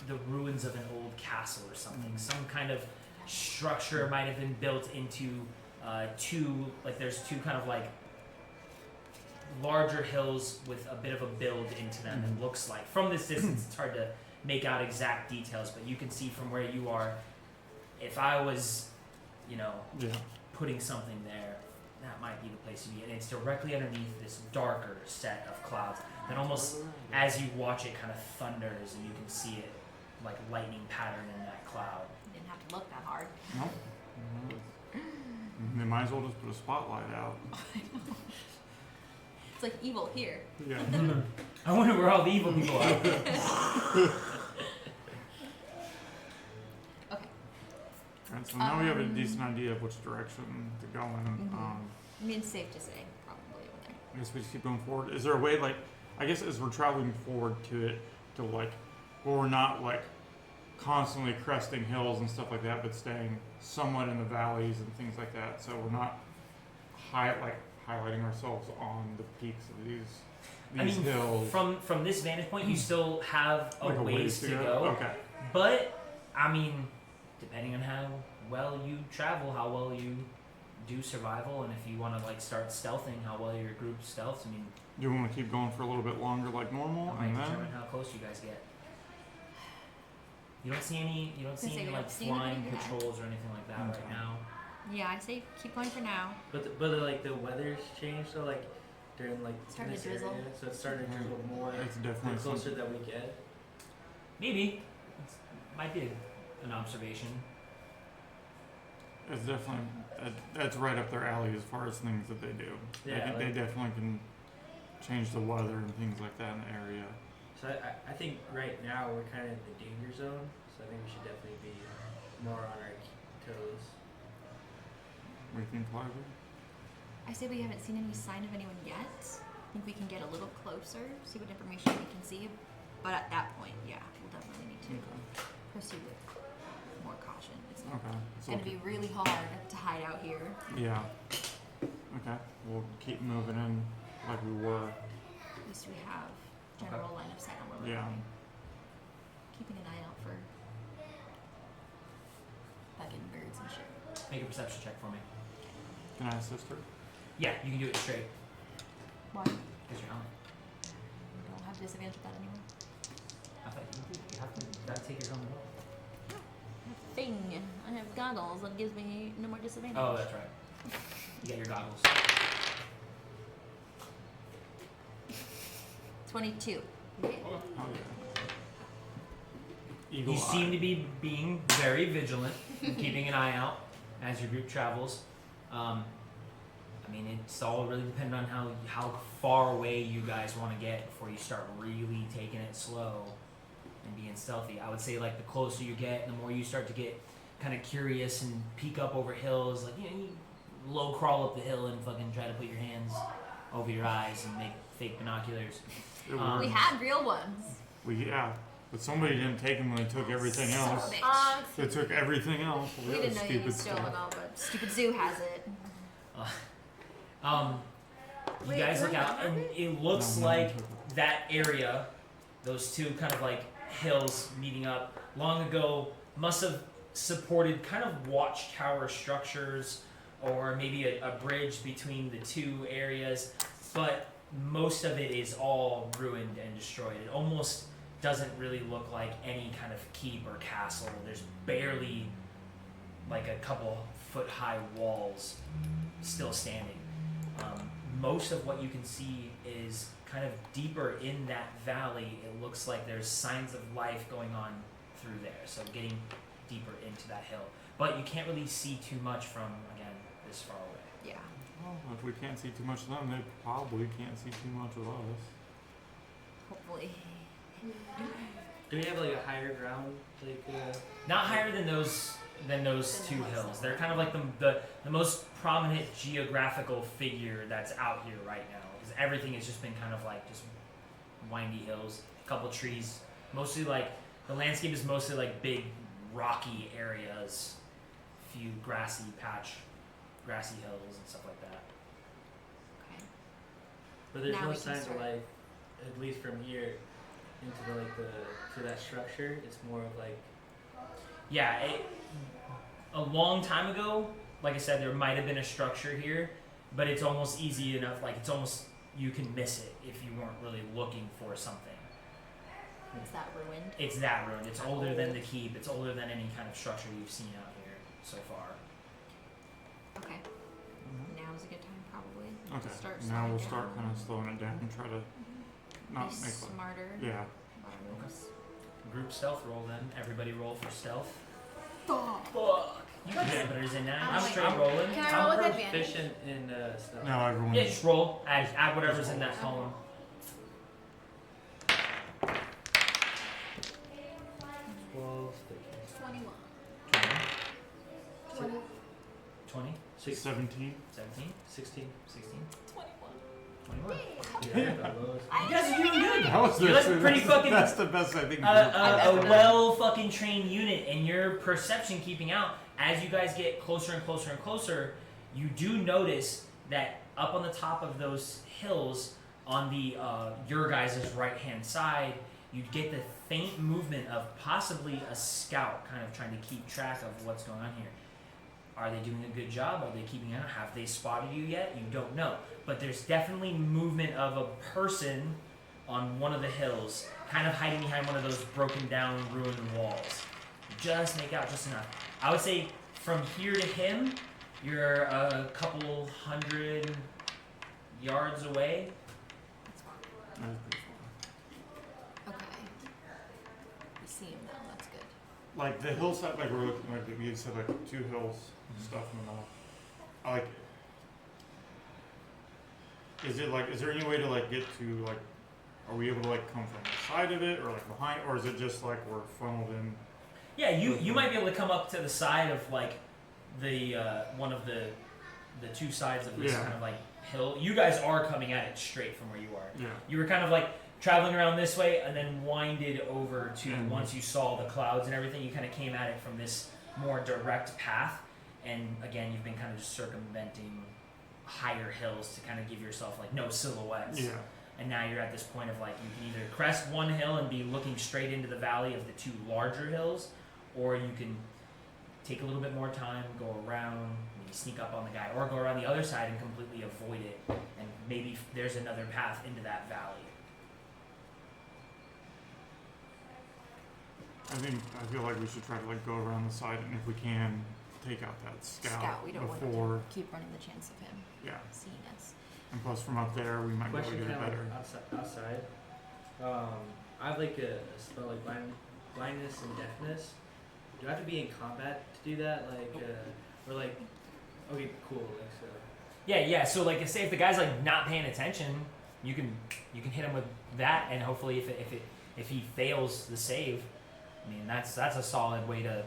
the ruins of an old castle or something. Some kind of structure might have been built into there's two kind of like larger hills with a bit of a build into them. It looks like from this distance it's hard to make out exact details, but you can see from where you are, if I was putting something there, that might be the place to be. And it's directly underneath this darker set of clouds that almost, as you watch it, kind of thunders, and you can see it like lightning pattern in that cloud. You didn't have to look that hard. No. They might as well just put a spotlight out. It's like evil here. Yeah. I wonder where all the evil people are. Okay. Alright, so now we have a decent idea of which direction to go in. I mean, it's safe to say, probably over there. I guess we just keep going forward. Is there a way, like, I guess as we're traveling forward to it, to like, where we're not like constantly cresting hills and stuff like that, but staying somewhat in the valleys and things like that, so we're not highlighting ourselves on the peaks of these hills. From this vantage point, you still have a Like ways to go. Okay. But I mean, depending on how well you travel, how well you do survival, and if you want to like start stealthing, how well your group stealths. I mean, Do you want to keep going for a little bit longer, like normal, that might and then? determine how close you guys get. You don't see any. You don't see Gonna say any we like don't see flying anybody yet. patrols or anything like that right Okay. now. Yeah, I say keep going for now. But like the weather's changed, so like during like Starting to this drizzle. area, so it's starting to drizzle more It's the definitely closer that we get. Maybe might be an observation. It's definitely that's right up their alley as far as things that they do. Yeah, they like- definitely can change the weather and things like that in the area. So I think right now we're kind of in the danger zone, so I think we should definitely be more on our toes. What do you think, Clive? I say we haven't seen any sign of anyone yet. I think we can get a little closer, see what information we can see. But at that point, yeah, we'll definitely need to proceed with more caution. It's Okay. So going to be really hard to hide out here. yeah. Okay. We'll keep moving in like we were. At least we have general line of sight on where we're Yeah. going. Keeping an eye out for fucking birds and shit. Make a perception check for me. Can I assist her? Yeah, you can do it straight Why? because you're helmet. We don't have disadvantage with that anymore. I thought you have to gotta take your helmet off. Thing. I have goggles that gives me no more disadvantage. Oh, that's right. You got your goggles. 22. Okay. Oh yeah. Eagle You eye. seem to be being very vigilant, and keeping an eye out as your group travels. I mean, it's all really dependent on how far away you guys want to get before you start really taking it slow and being stealthy. I would say like the closer you get, the more you start to get kind of curious and peek up over hills. Like you low crawl up the hill and fucking try to put your hands over your eyes and make fake binoculars. It We We worked. had real ones. Yeah. But somebody didn't take them when they took everything Son of a else. bitch. They took everything else. We didn't know you was stolen all, but stupid zoo has it. You Wait, guys look we're out, not and ready? it looks No, like took it. that area, those two kind of like hills meeting up, long ago must have supported kind of watchtower structures or maybe a bridge between the two areas, but most of it is all ruined and destroyed. It almost doesn't really look like any kind of keep or castle. There's barely like a couple foot high walls still standing. Most of what you can see is kind of deeper in that valley. It looks like there's signs of life going on through there, so getting deeper into that hill. But you can't really see too much from, again, this far away. Yeah. Well, if we can't see too much of them, they probably can't see too much of us. Hopefully. Do we have like a higher ground, like? Not higher than those two hills. They're kind of like the most prominent geographical figure that's out here right now. Because everything has just been kind of like just windy hills, a couple trees. Mostly like the landscape is mostly like big rocky areas, few grassy hills and stuff like that. Okay. But there's Now no we can signs of start. like, at least from here into to that structure. It's more of like. Yeah, a long time ago, like I said, there might have been a structure here, but it's almost easy enough. Like it's almost you can miss it if you weren't really looking for something. Is that ruined? It's that ruined. It's older than the keep. It's older than any kind of structure you've seen out here so far. Okay. Now's a good time, probably. Okay. To start Now we'll slowing start down. kind of slowing it down and try to not Be make like. smarter. Yeah. about our moves. Group stealth roll then. Everybody roll for stealth. Fuck. Fuck. You can get better than that. I'm I'm straight rolling. Can I roll with I'm advantage? proficient in stuff. No, everyone. Yeah, just roll. Add whatever's in that column. 12, 21. 20? 20? 17. 17? 16. 16? 21. 21. Yeah, that was. You guys are doing good. That was That's pretty fucking- That's the best I think. A well fucking trained unit, and your perception keeping out as you guys get closer and closer and closer, you do notice that up on the top of those hills on the your guys' right hand side, you get the faint movement of possibly a scout kind of trying to keep track of what's going on here. Are they doing a good job? Are they keeping out? Have they spotted you yet? You don't know. But there's definitely movement of a person on one of the hills, kind of hiding behind one of those broken down, ruined walls. Just make out just enough. I would say from here to him, you're a couple hundred yards away. That was pretty far. Okay. We see him now. That's good. Like the hillside, like we're looking, like you said, like 2 hills, stuff in the middle. I like. Is there any way to like get to like? Are we able to like come from the side of it or like behind, or is it just like we're funneled in? Yeah, you might be able to come up to the side of like the one of the two sides of this Yeah. kind of like hill. You guys are coming at it straight from where you are. Yeah. You were kind of like traveling around this way and then winded over to Mhm. once you saw the clouds and everything, you kind of came at it from this more direct path. And again, you've been kind of just circumventing higher hills to kind of give yourself like no silhouettes. Yeah. And now you're at this point of like you can either crest one hill and be looking straight into the valley of the 2 larger hills, or you can take a little bit more time, go around, maybe sneak up on the guy, or go around the other side and completely avoid it, and maybe there's another path into that valley. I feel like we should try to like go around the side, and if we can, take out that scout, We don't want before. to keep running the chance of him Yeah. seeing us. And plus, from up there, we might be able to Question get it kind of better. like outside. I have like a spell like blindness and deafness. Do I have to be in combat to do that? Like, or like, okay, cool. Like so. Yeah. So like, say if the guy's like not paying attention, you can hit him with that, and hopefully if he fails the save, I mean that's a solid way to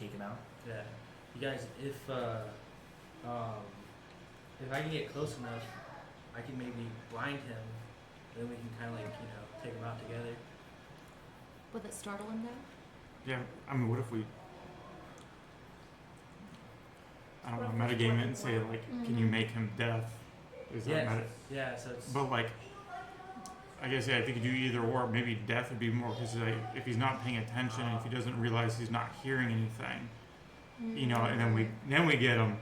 take him out. Yeah. You guys, if I can get close enough, I can maybe blind him. Then we can kind of like take him out together. Will it startle him though? Yeah. I mean, what if we? I don't What know. if we Metagame work it and say with like, can you make him deaf? Is that Yeah. meta? Yeah. So it's. But like, I guess I think you do either or. Maybe deaf would be more because like, if he's not paying attention, if he doesn't realize he's not hearing anything, and then we get him.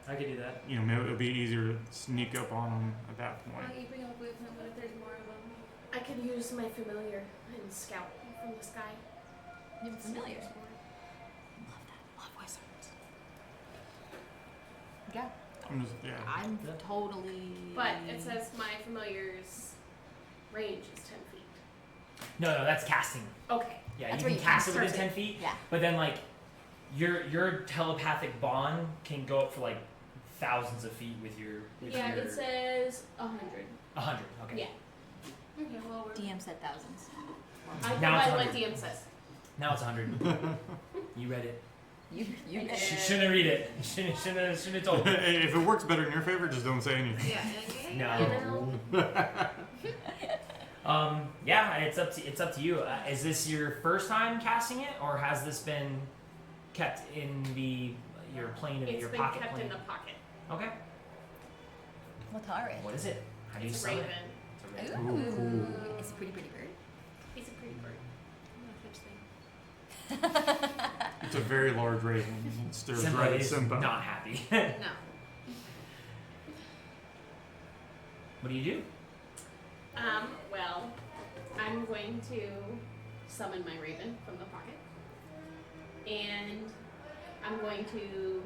I could do that. Maybe it'll be easier to sneak up on him at that Why point. don't you bring up with him? What if there's more of them? I could use my familiar and scout from the sky. You're familiar. Love that. Love wizards. Yeah. I'm Yeah. totally. But it says my familiar's range is 10 feet. No, that's casting. Okay. Yeah, That's you where can you cast it cast within it. 10 feet. Yeah. But then like your telepathic bond can go up for like thousands of feet with your. Yeah, it says 100. 100. Okay. Yeah. Okay, well, DM said thousands. I Now it's go by what 100. DM says. Now it's 100. You read it. You Shouldn't read it. Shouldn't have told me. If it works better in your favor, just don't say anything. Yeah. No. You know? Yeah, it's up to you. Is this your first time casting it, or has this been kept in your plane in It's your been pocket kept plane? in the pocket. Okay. Latari. What is it? How do you It's a summon raven. it? It's a raven. Ooh. cool. It's a pretty bird. He's a pretty bird. I don't know if it's thing. It's a very large raven. It stares Simba right at is Simba. not happy. No. What do you do? Well, I'm going to summon my raven from the pocket. And I'm going to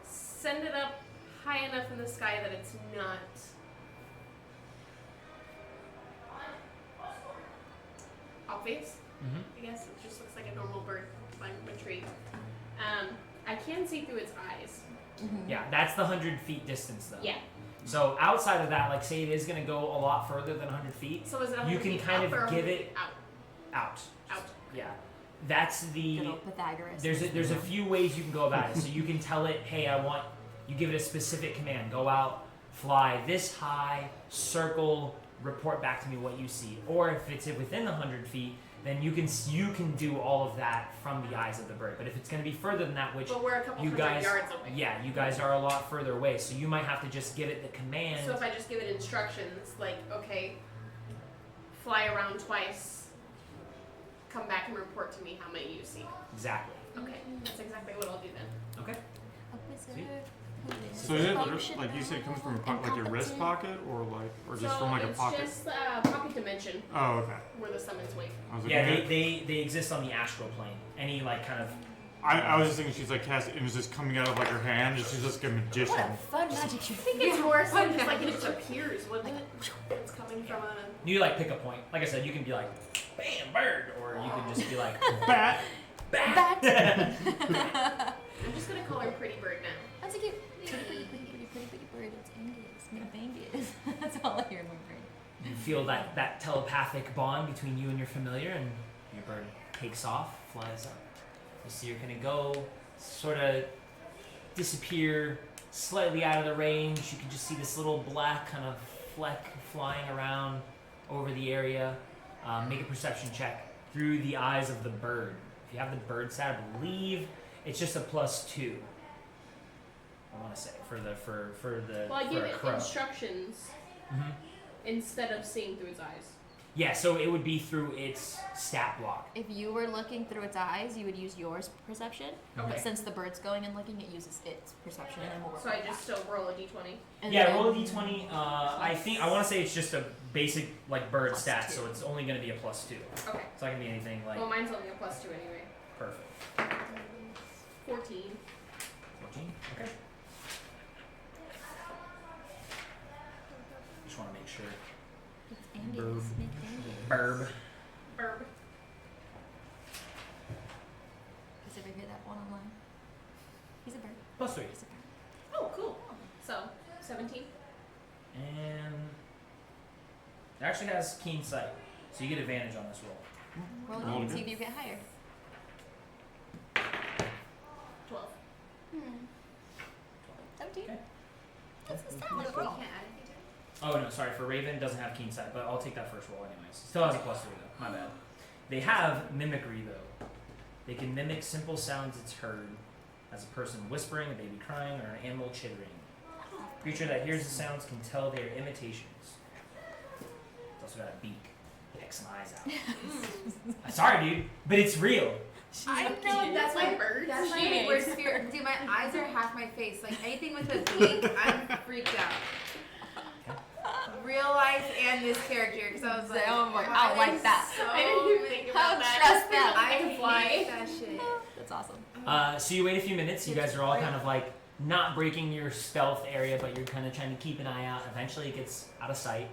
send it up high enough in the sky that it's not obvious. Mm-hmm. I guess it just looks like a normal bird climbing a tree. I can see through its eyes. Mm-hmm. Yeah, that's the 100 feet distance though. Yeah. So outside of that, like say it is going to go a lot further than 100 feet, So is it You 100 can feet kind up of or give 100 it- feet out? out. Out. Yeah. That's the Good old Pythagoras. there's a few ways you can go about it. So you can tell it, hey, you give it a specific command. Go out, fly this high, circle, report back to me what you see. Or if it's within the 100 feet, then you can do all of that from the eyes of the bird. But if it's going to be further than that, which But we're a couple you hundred guys, yards away. yeah, you guys are a lot further away. So you might have to just give it the command. So if I just give it instructions, like, okay, fly around twice, come back and report to me how many you see. Exactly. Okay, that's exactly what I'll do then. Okay. A wizard Sweet. who is So is it functional like you said, it comes from like your wrist and pocket, or just so from like a it's pocket? just pocket dimension Oh, okay. where the summons wait. I was like, Yeah, man, they exist on the astral plane. Any like kind of I was just thinking she's like cast it and it's just coming out of like her hand, and she's just like a magician. What a fun magic trick. I think it's more so just like it just appears when it's coming from a... you like pick a point. Like I said, you can be like, bam, bird, or you can just be like, Bat. bat. I'm just gonna call her Pretty Bird now. That's a cute. Pretty bird. It's Angus. My Angus. That's all I remember. You feel that telepathic bond between you and your familiar, and your bird takes off, flies up. You see you're gonna go, sort of disappear slightly out of the range. You can just see this little black kind of fleck flying around over the area. Make a perception check through the eyes of the bird. If you have the bird stat, I believe it's just a +2. I want to say for the Well, I for give a it crow. instructions Mhm. instead of seeing through its eyes. Yeah, so it would be through its stat block. If you were looking through its eyes, you would use yours perception. Okay. But since the bird's going and looking, it uses its perception, and then we'll work So I on just that. still roll a d20. And Yeah, then- roll a d20. I want to say it's just a basic like bird Plus stat, 2. so it's only going to be a +2. Okay. So it can be anything like Well, mine's only a +2 anyway. perfect. 14. 14. Okay. Just want to make sure. It's Angus. Make Angus. Burb. Burb. Has ever heard that one online? He's a bird. +3. He's a bird. Oh, cool. So, 17. And it actually has keen sight, so you get advantage on this roll. Roll Roll again. again. See if you get higher. 12. 17. Okay. That's a We solid can't roll. add anything to it. Oh no, sorry. For Raven, doesn't have keen sight, but I'll take that first roll anyways. Still has a +3 though. My bad. They have mimicry though. They can mimic simple sounds it's heard, as a person whispering, a baby crying, or an animal chittering. A creature that hears the sounds can tell they are imitations. It's also got a beak. Pick some eyes out. Sorry, dude, but it's real. I know That's my bird. That's my Jeez. word spirit. Dude, my eyes are half my face. Like anything with a beak, I'm freaked out. real life and this character because I was like, Oh my- wow, I like there's that. So I didn't even think How about that. trust that. I like that shit. That's awesome. So you wait a few minutes. You guys are all kind of like not breaking your stealth area, but you're kind of trying to keep an eye out. Eventually, it gets out of sight.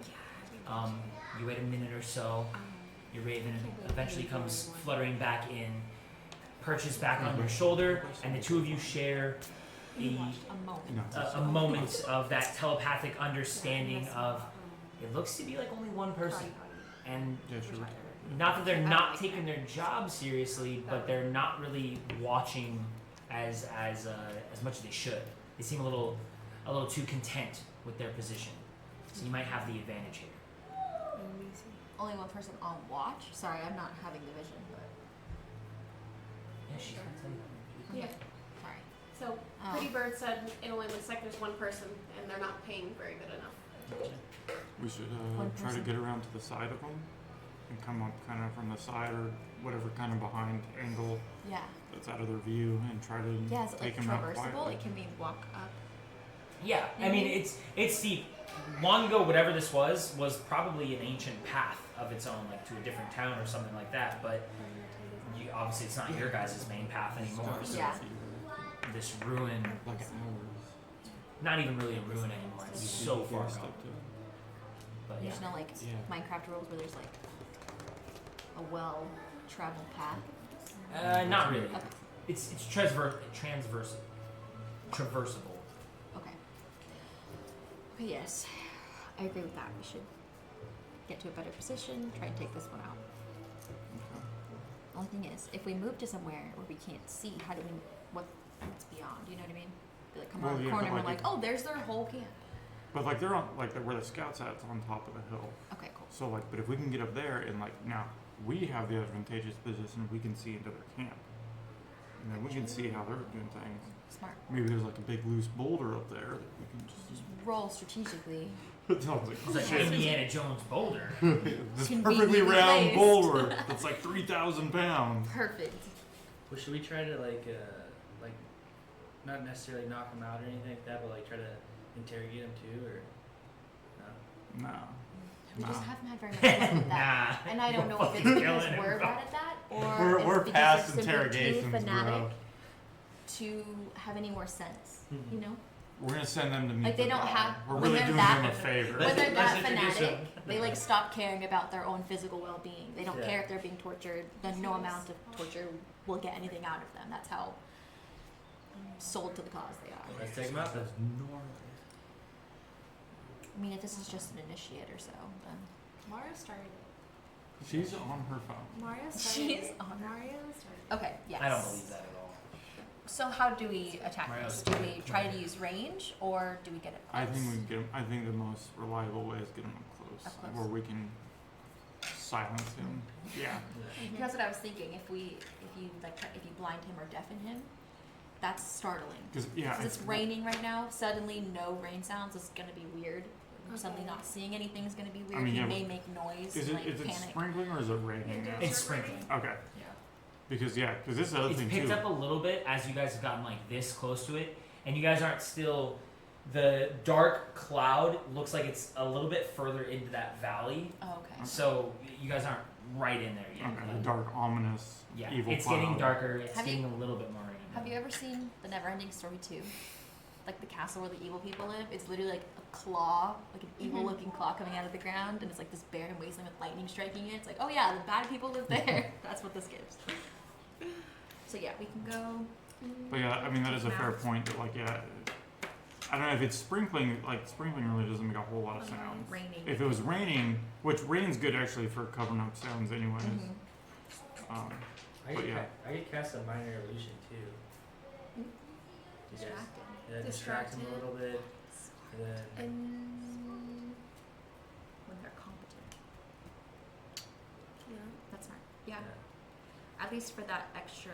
You wait a minute or so. Your raven eventually comes fluttering back in, perches back on your shoulder, and the two of you share A moment. No. a moment of that telepathic understanding of it looks to be like only one person, and Yeah, sure. not that they're not taking their job seriously, but they're not really watching as much as they should. They seem a little too content with their position, so you might have the advantage here. Only one person on watch. Sorry, I'm not having the vision, but Yeah, she's gonna tell you. Yeah. sorry. So Pretty Bird said it only looks like there's one person, and they're not paying very good enough. We should One try to person. get around to the side of them and come up kind of from the side or whatever kind of behind angle Yeah. that's out of their view and try to Yeah, is it like take them out traversable? quietly. Like, can we walk up? Yeah, I mean it's steep. Long ago, whatever this was probably an ancient path of its own, like to a different town or something like that. But obviously, it's not your guys' main path anymore. So Yeah. this ruin, Like ours. not even really a ruin anymore. It's so far Stuck gone. to it. But yeah. There's no like Yeah. Minecraft rules where there's like a well-traveled path. Not really. Okay. It's traversable. Okay. Okay. Yes, I agree with that. We should get to a better position. Try and take this one out. Okay. Only thing is, if we move to somewhere where we can't see, how do we what's beyond? You know what I mean? Be like, come Well, on the yeah, corner, but and we're like like, oh, there's their whole camp. But like they're on like where the scouts at, it's on top of the hill. Okay, cool. So like, but if we can get up there and like now we have the advantageous position, we can see into their camp, and then we can see how they're doing things. Smart. Maybe there's like a big loose boulder up there that we can just. Just roll strategically. It sounds like, It's like shit. Indiana Jones boulder. This perfectly Conveniently round placed. boulder that's like 3,000 pounds. Perfect. Well, should we try to like not necessarily knock them out or anything like that, but like try to interrogate them too, or no? No. We just Nah. haven't had very much luck with that. Nah. And I don't know if it's Fucking because killing we're him, bad at that, or We're it's because past they're simply too interrogations, fanatic bro. to have any more sense. Mhm. You know, We're gonna send them to meet Like, they the don't dog. have- We're when really they're doing that- them a favor. when they're Let's that introduce fanatic, them. they like stop caring about their own physical well-being. They don't Yeah. care if they're being tortured. Then no amount of torture will get anything out of them. That's how sold to the cause they are. Let's take them out then. I mean, if this is just an initiate or so, then Mario started. She's on her phone. Mario started. She's it. on. Mario started. okay. Yes. I don't believe that at all. So how do we attack Mario's this? Do we try to use range, or do we get it close? I think we can get 'em- I think the most reliable way is get him up close, Up close. where we can silence him. Yeah. That's what I was thinking. If you blind him or deafen him, that's startling. Because yeah. Because it's raining right now. Suddenly, no rain sounds is gonna be weird. Suddenly, not seeing anything is gonna be weird. mean, He yeah, may make noise. Is it like is it panic. sprinkling or is it raining? now? It's sprinkling. Okay. Yeah. Because this is the other It's thing picked too. up a little bit as you guys have gotten like this close to it, and you guys aren't still. The dark cloud looks like it's a little bit further into that valley, Oh, okay. so you guys aren't right in there yet. Okay, the dark, ominous, Yeah, evil it's cloud. getting darker. It's Have you- getting a little bit more rainy. Have you ever seen the Neverending Story 2? Like the castle where the evil people live? It's literally like a claw, like an evil looking claw coming out of the ground, and it's like this barren wasteland with lightning striking it. It's like, oh yeah, the bad people live there. That's what this gives. So yeah, we can go. But yeah, I mean that is a fair point. That like yeah, I don't know if it's sprinkling. Like sprinkling really doesn't make a whole lot of sound. Raining. If it was raining, which rain's good actually for covering up sounds anyways. Mhm. I But could, yeah. I could cast a minor illusion too. You guys, Distracted. yeah, distract them a little bit, and then And When they're competent. yeah. That's smart. Yeah. At least for that extra.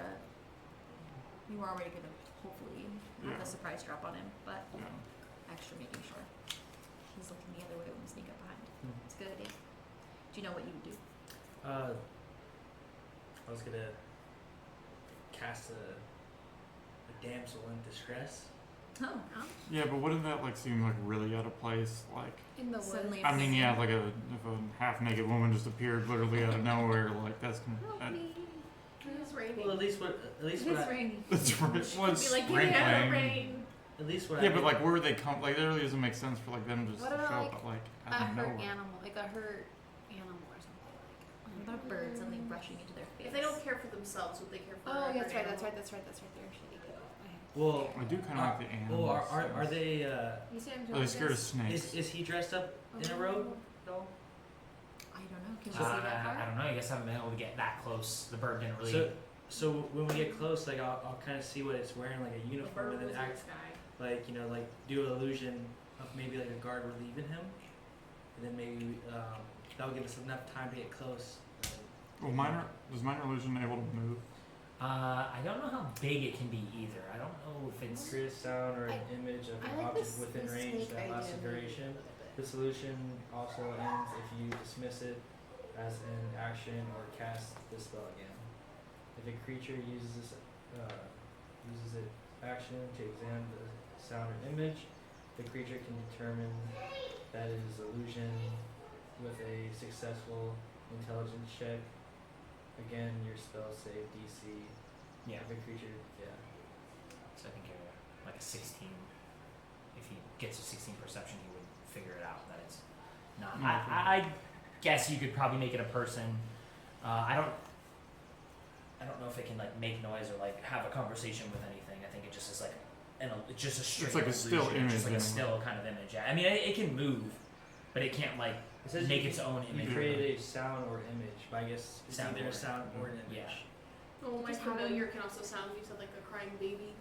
We were already gonna hopefully have Yeah. a surprise drop on him, but Yeah. extra making sure he's looking the other way when we sneak up behind. Mhm. It's a good idea. Do you know what you would do? I was gonna cast a damsel in distress. Oh. Yeah, but wouldn't that like seem like really out of place? Like, In the Suddenly woods. I mean, yeah, like if a half-naked woman just appeared literally out of nowhere, like that's gonna. It's raining. Well, at least what It's I, raining. That's right. Well, it's Be like, get out of sprinkling. rain. at least what Yeah, I but did- like, where would they come? Like, that really doesn't make sense for like them just What to about, show like, up like A out of hurt nowhere. animal, like a hurt animal or something. What about birds suddenly rushing into their face? If they don't care for themselves, would they care for Oh, their that's right. animal? That's right. They're shitty people. well, I do kind of like the animals. well, are they? You see, I'm Are they scared of snakes? Is he dressed up in a robe? No. I don't know. Can you see that far? I don't know. I guess I haven't been able to get that close. The bird didn't really. So when we get close, like I'll kind of see what it's wearing, like a The uniform, bird and was then in the act sky. like like do an illusion of maybe like a guard relieving him, and then maybe that'll give us enough time to get close. Well, does minor illusion able to move? I don't know how big it can be either. I don't know if it's. Create a sound or an image of I an like object this within range snake that lasts a idea duration. The solution also ends if you dismiss it as an action or cast the spell again. If a creature uses it action to examine the sound or image, the creature can determine that it is illusion with a successful intelligence check. Again, your spell save DC. Yeah. If a creature, yeah. So I think you're like a 16. If he gets a 16 perception, he would figure it out that it's not. I guess you could probably make it a person. I don't know if it can like make noise or like have a conversation with anything. I think it just is like it's just a straight. It's like a still illusion. It's just like a image, still kind of image. I mean, it can move, but it can't like It says make you its own You image. create a sound or image, but I guess it's Sound either or- a sound or an image. Yeah. Oh, my Just have familiar can also sound. You said like a crying baby.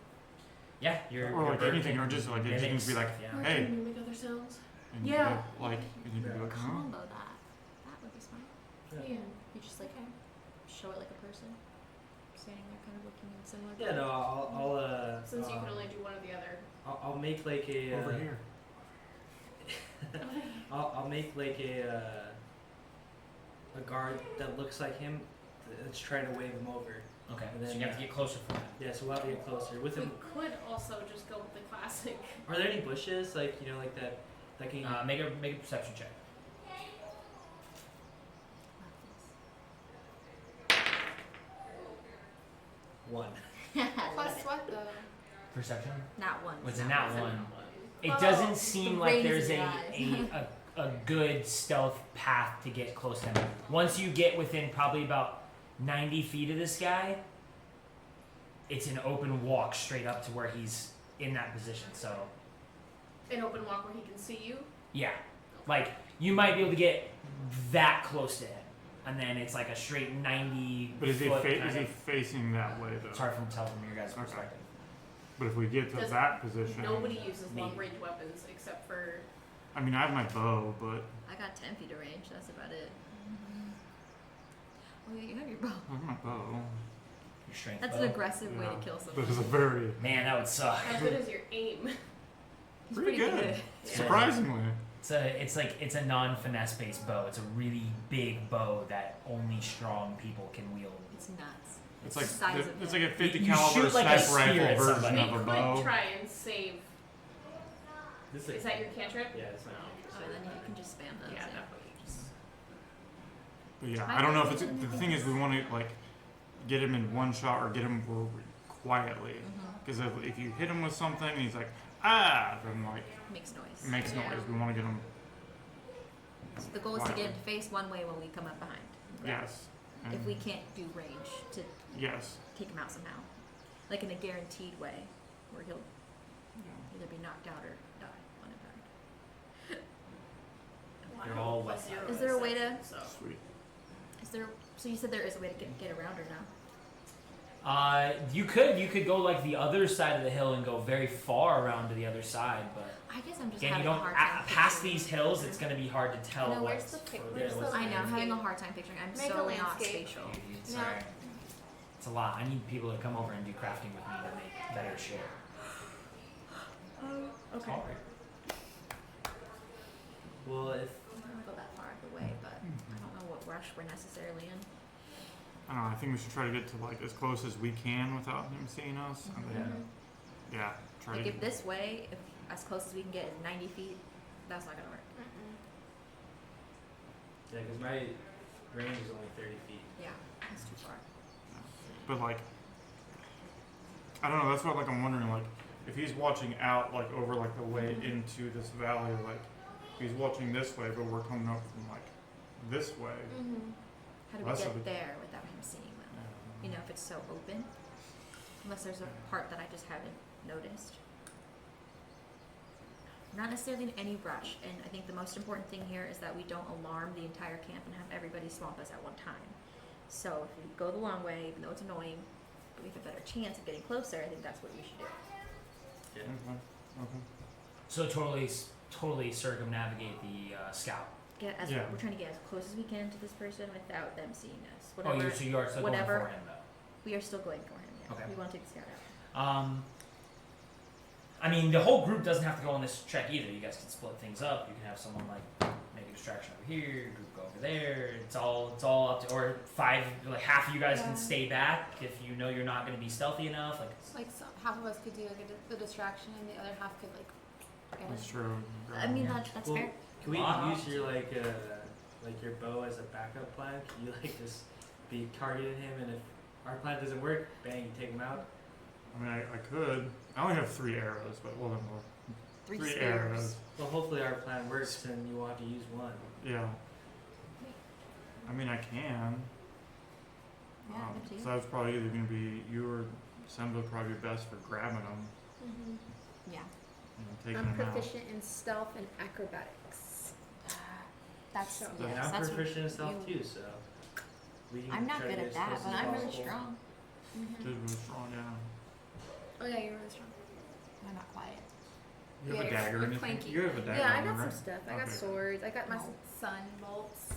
Yeah, you're. Or like anything, or just like it mimics, can be like, yeah. Or Hey. can you make other sounds? and Yeah. like and you can be like, huh? Combo that. That would be smart. Yeah. You just like show it like a person, standing there, kind of looking in similar. Yeah, no, I'll Since you can only do one or the other. I'll make like a Over here. I'll make like a guard that looks like him that's trying to wave him over. Okay, And so then, you have to get closer for that. Yeah, so we'll have to get closer. With We him, could also just go with the classic. are there any bushes like like that can? Make a perception check. One. Plus what though? Perception. Not one. Was it not one? It Oh, doesn't seem the like rain there's is in a, your a good stealth path to get close to him. Once you get within probably about 90 feet of this guy, it's an open walk straight up to where he's in that position. So, An open walk where he can see you. yeah. Like, you might be able to get that close to him. And then it's like a straight 90 But is he foot is kind he of- facing that way though? It's hard for me to tell from your guys' Okay. perspective. But if we get to Does- that position, Nobody uses Me. long range weapons except for. I mean, I have my bow, but I got 10 feet of range. That's about it. Oh yeah, you have your bow. I have my bow. Your strength. That's bow. an aggressive way to Yeah. kill That someone. is a very Man, that would suck. How good is your aim? He's pretty good. Yeah. Surprisingly. It's a non-finesse based bow. It's a really big bow that only strong people can wield. It's nuts. It's like size of it's it. like a 50 You caliber shoot like a sniper spear at rifle version somebody. We of a could bow. try and save. This Is that your cantrip? Yeah, it's not. Oh, and then you can just spam those. Yeah, definitely. Just But yeah, I don't know if it's the thing is we want to like get him in one shot or get him quietly. Because if you hit him with something and he's like then like Makes noise. it makes Yeah. noise. We want to get him. So the goal is to get him to face one way when we come up behind. Yes. If And we can't do range, to yes. take him out somehow, like in a guaranteed way, where he'll Yeah. either be knocked out or die on impact. They're all plus wet. 0 Is there a way to- So. Sweet. Is there? So you said there is a way to get around her now. You could go like the other side of the hill and go very far around to the other side, but I guess I'm just again, you having a don't hard time. past picturing- these hills. It's going to be hard to tell No, where's what's the pic- further where's and the what's I know. I'm not. having a hard time picturing. I'm Make a so not landscape. spatial. Sorry. It's a lot. I need people to come over and do crafting with me to make better shit. It's Okay. hard. Well, if I don't want to go that far out of the way, but I don't know what rush we're necessarily in. I don't know. I think we should try to get to like as close as we can without him seeing us. And then, yeah, try Like to. if this way, if as close as we can get is 90 feet. That's not gonna work. Yeah, because my range is only 30 feet. Yeah, that's too far. But like, I don't know. That's what like I'm wondering. Like, if he's watching out, like over like the way into this valley, like he's watching this way, but we're coming up from like this way. How do we Less of get it. there without him seeing them? You know, if it's so open. Unless there's a part that I just haven't noticed. Not necessarily in any rush, and I think the most important thing here is that we don't alarm the entire camp and have everybody swamp us at one time. So if we go the long way, even though it's annoying, but we have a better chance of getting closer, I think that's what we should do. Yeah. Okay. So totally circumnavigate the scout. Get as Yeah. we're trying to get as close as we can to this person without them seeing us. Oh, Whatever. so you are still whatever- going for him though. We are still going for him. Yeah. Okay. We want to take the scout out. I mean, the whole group doesn't have to go on this trek either. You guys can split things up. You can have someone like make a distraction over here, your group go over there. It's all up to, or five, like half of you guys Yeah. can stay back if you know you're not going to be stealthy enough. Like, Like half of us could do like the distraction, and the other half could like get That's us. true. I mean, Yeah. that's Well, fair. Can we Wow. use your like your bow as a backup plan? Can you like just be targeting him, and if our plan doesn't work, bang, you take him out? I mean, I could. I only have 3 arrows, but well, then we'll Three three spears. arrows. Well, hopefully our plan works, and you want to use one. Yeah. I mean, I can. Yeah, up to you. So that's probably either gonna be you or Semba would probably be best for grabbing them Yeah. and taking I'm them out. proficient in stealth and acrobatics. That's So- And yes, I'm that's proficient in stealth you- too, so we can I'm not try to good get at as that, close but as I'm really possible. strong. Dude, really strong, yeah. Oh yeah, you're really strong. I'm not quiet. You have Yeah, a dagger you're and anything? clanky. You have a dagger Yeah, I on got you, some right? stuff. I got Okay. swords. I got my No. sun bolts.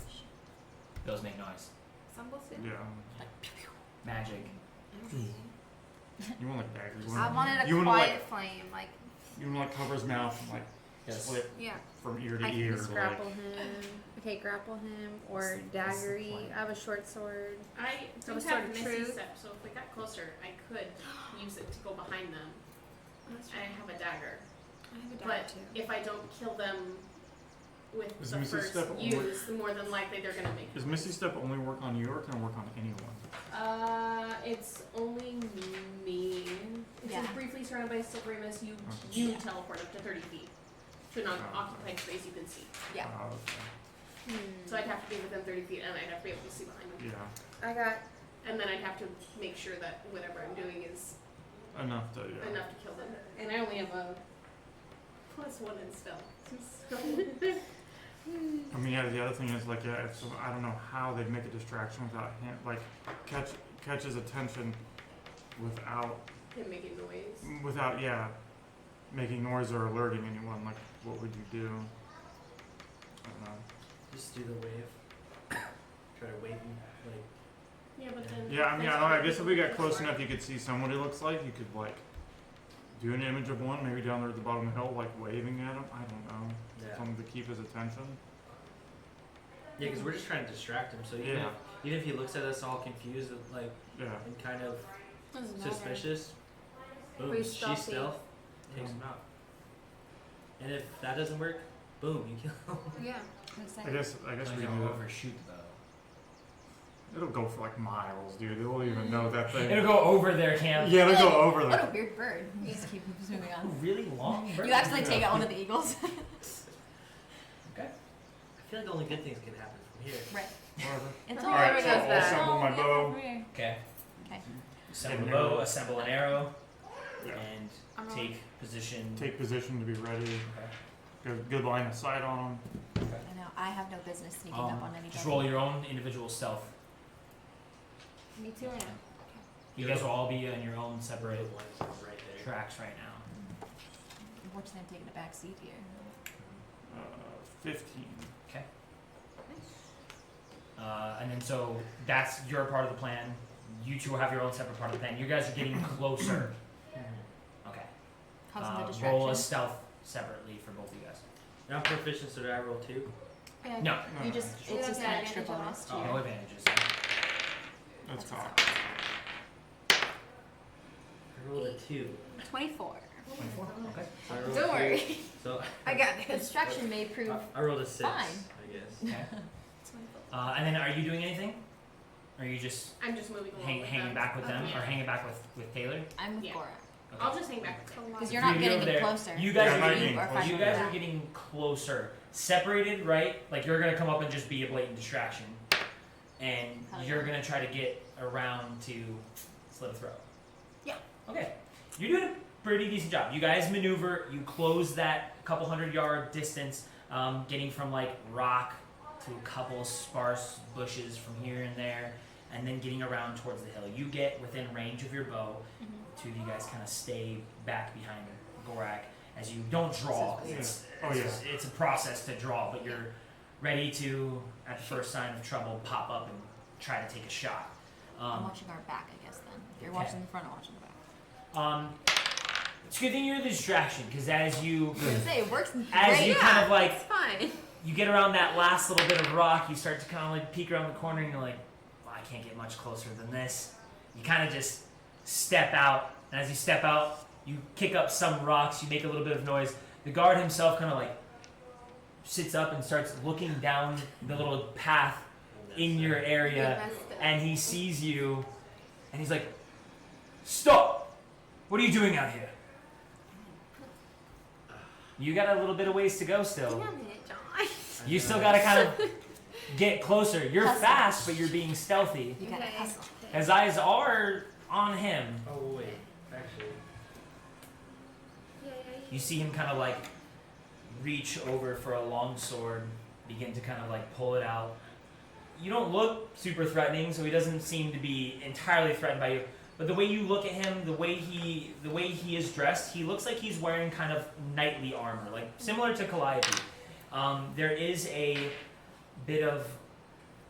those make noise. Sun bolts too. Yeah. Magic. You want like daggers? You I want, wanted you a wanna, quiet like, flame, like you want to like cover his mouth and like Yes. split yeah. from ear to I can ear. just like, grapple him. Okay, grapple him or That's the daggery. plan. I have a short sword. I do Of a have sort of Misty truth. Step, so if we got closer, I could use it to go behind them. I have a dagger. I have a dagger But too. if I don't kill them with Is the Misty first Step only- use, the more than likely they're gonna make Does Misty Step only work on you or can it work on anyone? It's only me. It says Yeah. briefly surrounded by silvery mist, you Yeah. teleport up to 30 feet to an occupied space you can see. Yeah. Okay. So I'd have to be within 30 feet and I'd have to be able to see behind them. Yeah. I got And then I'd have to make sure that whatever I'm doing is Enough to, yeah. enough to kill them. And I only have a +1 in stealth. So I mean, yeah, the other thing is like, yeah, if so, I don't know how they'd make a distraction without him, like, catch his attention without, him making noise. yeah, making noise or alerting anyone. Like, what would you do? I don't know. Just do the wave. Try to wave him, like, Yeah, but then. Yeah, I mean, there's I don't know. I other guess if people we who got can close fly. enough, you could see someone it looks like. You could like do an image of one, maybe down there at the bottom of the hill, like waving at him. I don't know, yeah. something to keep his attention. Yeah, because we're just trying to distract him. So even if he looks at us all confused, like, Yeah. and kind of doesn't matter. suspicious, boom, We're she's stealthy. stealth, takes him out. And if that doesn't work, boom, you kill him. Yeah. I guess Like, we don't can do overshoot the bow. It'll go for like miles, dude. They won't even know that thing. It'll go over their camp. Yeah, it'll go over What there. a weird bird. You just keep moving Oh, on. really long bird. You actually take out one of the eagles. Okay. I feel like only good things can happen from here. Right. Whatever. It's All all right, right. so I'll assemble my bow. Okay. Okay. Assemble Take a an bow, arrow. assemble an arrow, Yeah. and I'm take position. Take position to be ready. Okay. Good line of sight on them. I know. I have no business sneaking up on anybody. Just roll your own individual stealth. Me too. I know. You guys will all be on your own separate The ones right there. tracks right now. Unfortunately, I'm taking a back seat here. 15. Okay. And then so that's your part of the plan. You two have your own separate part of the plan. You guys are getting closer. Okay. Causing the Roll distraction. a stealth separately for both of you guys. And I'm proficient, so do I roll 2? Yeah. No, You just, You it's have just the an extra advantage bonus to off. no your. advantages. That's That's cocked. I rolled a 2. 24. 24. Okay. So I rolled Don't two. worry. So I got this. Distraction may prove. I rolled a 6, Fine. I guess. Okay. And then are you doing anything? Or are you just I'm just moving along. with hanging them. back with them, Yeah. or hanging back with Taylor? I'm with Yeah. Gorak. Okay. I'll just hang back. Because you're Three not of you getting over any there. closer. You guys Yeah, are I'm not getting, getting closer. you guys are getting closer, separated, right? Like you're gonna come up and just be a blatant distraction, and Hell you're yeah. gonna try to get around to slit a throat. Yeah. Okay, you're doing a pretty decent job. You guys maneuver. You close that couple 100-yard distance, getting from like rock to a couple sparse bushes from here and there, and then getting around towards the hill. You get within range of your bow. Mhm. Two of you guys kind of stay back behind Gorak as you don't draw. 'Cause it's, Oh, it's, it's a process to draw, but you're ready to, at the first sign of trouble, pop up and try to take a shot. I'm watching our back, I guess, then. If you're Okay. watching the front, I'm watching the back. It's a good thing you're the distraction, because as you, I was gonna say, it works as great. you kind of like, It's fine. you get around that last little bit of rock, you start to kind of like peek around the corner, and you're like, well, I can't get much closer than this. You kind of just step out, and as you step out, you kick up some rocks, you make a little bit of noise. The guard himself kind of like sits up and starts looking down the little path in your area, and he sees you, and he's like, stop! What are you doing out here? You got a little bit of ways to go still. Damn it, John. You still gotta kind of get closer. You're Hustle. fast, but you're being stealthy. You gotta Okay. hustle. His eyes are on him. Oh wait, actually. Yay. You see him kind of like reach over for a long sword, begin to kind of like pull it out. You don't look super threatening, so he doesn't seem to be entirely threatened by you. But the way you look at him, the way he is dressed, he looks like he's wearing kind of knightly armor, like similar to Calliope. There is a bit of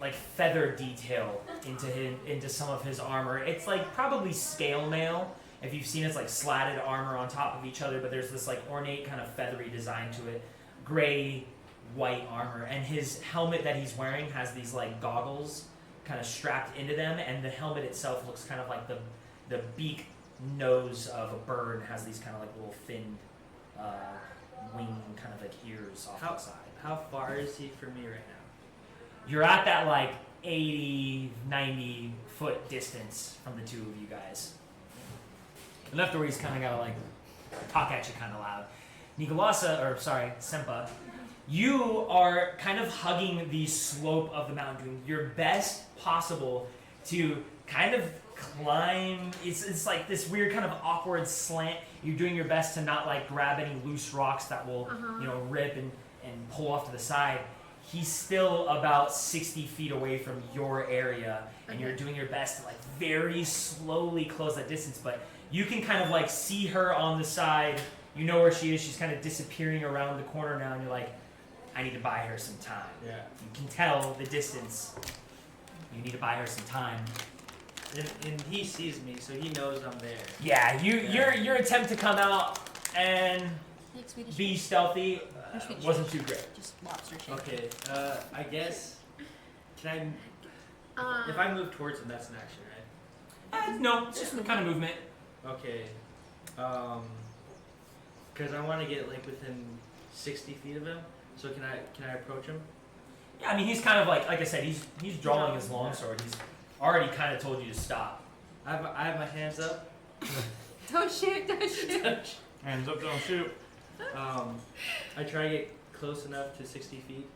like feather detail into some of his armor. It's like probably scale mail. If you've seen, it's like slatted armor on top of each other, but there's this like ornate kind of feathery design to it. Gray, white armor, and his helmet that he's wearing has these like goggles kind of strapped into them, and the helmet itself looks kind of like the beak nose of a bird, has these kind of like little thin wing kind of like ears off the side. How far is he from me right now? You're at that like 80, 90 foot distance from the two of you guys. And after he's kind of got to like talk at you kind of loud. Sempa, you are kind of hugging the slope of the mountain, doing your best possible to kind of climb. It's like this weird kind of awkward slant. You're doing your best to not like grab any loose rocks that will, rip and pull off to the side. He's still about 60 feet away from your area, and you're doing your best to like very slowly close that distance, but you can kind of like see her on the side. You know where she is. She's kind of disappearing around the corner now, and you're like, I need to buy her some time. Yeah. You can tell the distance. You need to buy her some time. And he sees me, so he knows I'm there. Yeah, your attempt to come out and Like Swedish be fish. stealthy Or Swedish wasn't fish. too great. Just lobster shape. Okay, I guess. Can I? If I move towards him, that's an action, right? No, it's just kind of movement. Okay. Because I want to get like within 60 feet of him. So can I approach him? Yeah, I mean he's kind of like I said, he's drawing his longsword. He's already kind of told you to stop. I have my hands up. Don't shoot, don't shoot. Hands up, don't shoot. I try to get close enough to 60 feet.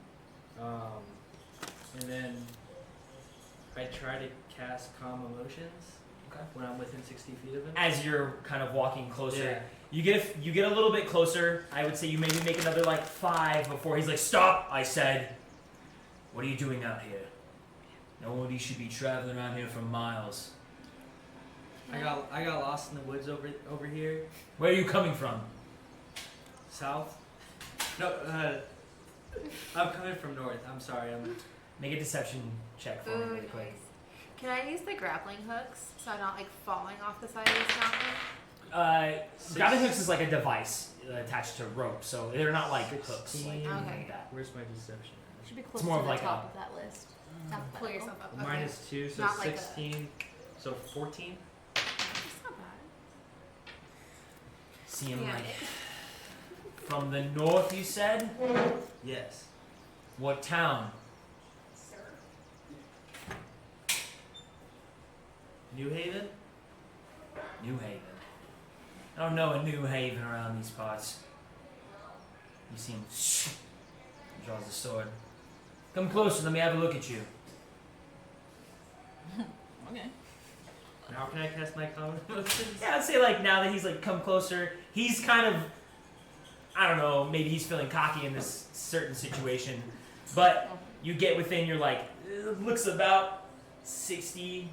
And then I try to cast Calm Emotions. Okay. When I'm within 60 feet of him. As you're kind of walking closer, Yeah. you get a little bit closer. I would say you maybe make another like 5 before he's like, "Stop!" I said. What are you doing out here? Nobody should be traveling around here for miles. I got lost in the woods over here. Where are you coming from? South. No, I'm coming from north. I'm sorry. Make a deception check for me really quick. Nice. Can I use the grappling hooks so I'm not like falling off the side of this mountain? Grappling hooks is like a device attached to rope, so they're not like hooks 16. like, Okay. like that. Where's my deception? Should be close more to of the like top a- of that list. Pull Alphabetical. yourself up. Okay. Minus 2, so Not like a- 16. So 14. That's not bad. see him Yeah. like from the north. You said Yes. what town? Sir. New Haven? New Haven. I don't know a New Haven around these parts. You see him draws the sword. Come closer. Let me have a look at you. Okay. Now can I cast my common emotions? Yeah, I'd say like now that he's like come closer, he's kind of, I don't know, maybe he's feeling cocky in this certain situation, but you get within, you're like, looks about 60,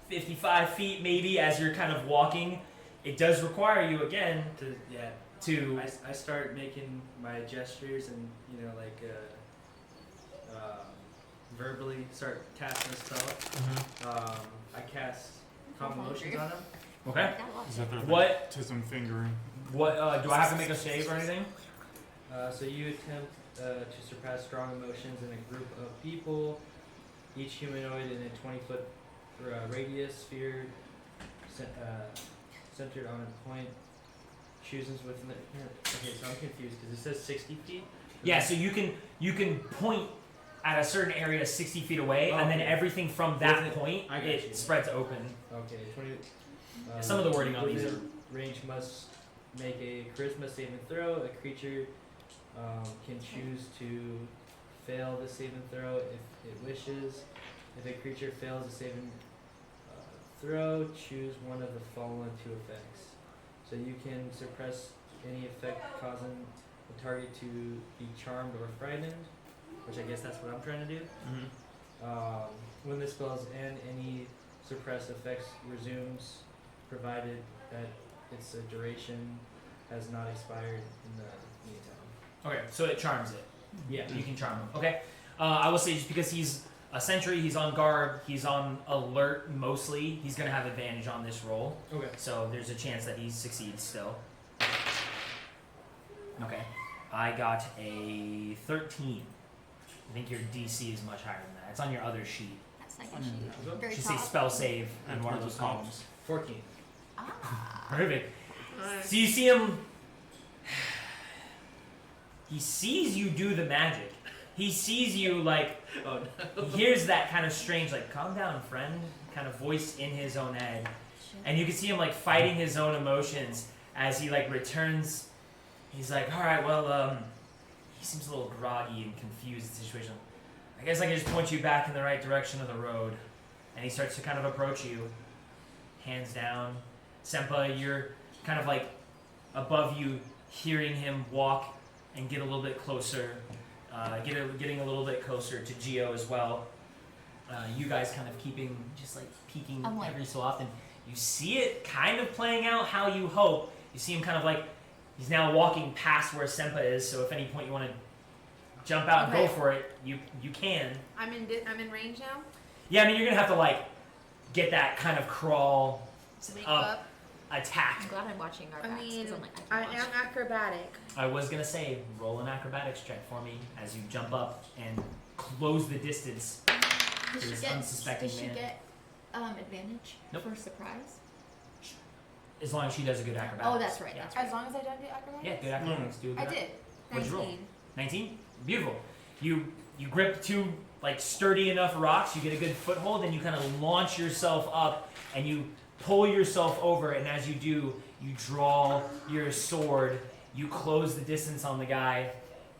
55 feet maybe as you're kind of walking. It does require you again Yeah. to, I start making my gestures and, you know, like, verbally start casting a spell. I cast common emotions on him. okay. Is that their What- baptism fingering? What, do I have to make a save or anything? So you attempt to surpass strong emotions in a group of people. Each humanoid in a 20-foot radius sphere centered on a point chooses within the... Okay, so I'm confused because it says 60 feet. Yeah, so you can point at a certain area 60 feet away, and then Okay. everything from that Within- point, I got it you. spreads open. Okay, 20... Some of the wording on these within are... range must make a charisma saving throw. A creature can choose to fail the saving throw if it wishes. If a creature fails a saving throw, choose one of the following two effects. So you can suppress any effect causing the target to be charmed or frightened, which I guess that's what I'm trying to do. When the spell's end, any suppressed effects resumes, provided that its duration has not expired in the meantime. Okay, so it charms it. Yeah. You can charm him. Okay. I will say just because he's a sentry, he's on guard, he's on alert mostly, he's going to have advantage on this roll. Okay. So there's a chance that he succeeds still. Okay. I got a 13. I think your DC is much higher than that. It's on your other sheet. That second sheet. Very Should say top. spell save in And one of where's those the columns? columns. 14. Ah. Perfect. So you see him. He sees you do the magic. He sees you like. Oh no. He hears that kind of strange, like, calm down, friend, kind of voice in his own head. And you can see him like fighting his own emotions as he like returns. He's like, all right, well, he seems a little groggy and confused in the situation. I guess I can just point you back in the right direction of the road. And he starts to kind of approach you, hands down. Senpa, you're kind of like above you, hearing him walk and get a little bit closer, getting a little bit closer to Geo as well. You guys kind of keeping, just like peeking I'm like- every so often. You see it kind of playing out how you hope. You see him kind of like, he's now walking past where Senpa is, so if any point you want to jump out and go Okay. for it, you can. I'm in range now. Yeah, I mean, you're going to have to like get that kind of crawl, Make up, attack. I'm glad I'm watching our I backs mean, because I'm like, I I can am watch. acrobatic. I was going to say, roll an acrobatics check for me as you jump up and close the distance. Does she this get, unsuspecting does she man. get advantage Nope. for surprise? As long as she does a good acrobatics. Oh, that's right. Yeah. That's right. As long as I don't do acrobatics. Yeah, good acrobatics. Do a good I did. What'd you roll? 19. 19? Beautiful. You grip two like sturdy enough rocks, you get a good foothold, and you kind of launch yourself up and you pull yourself over, and as you do, you draw your sword, you close the distance on the guy,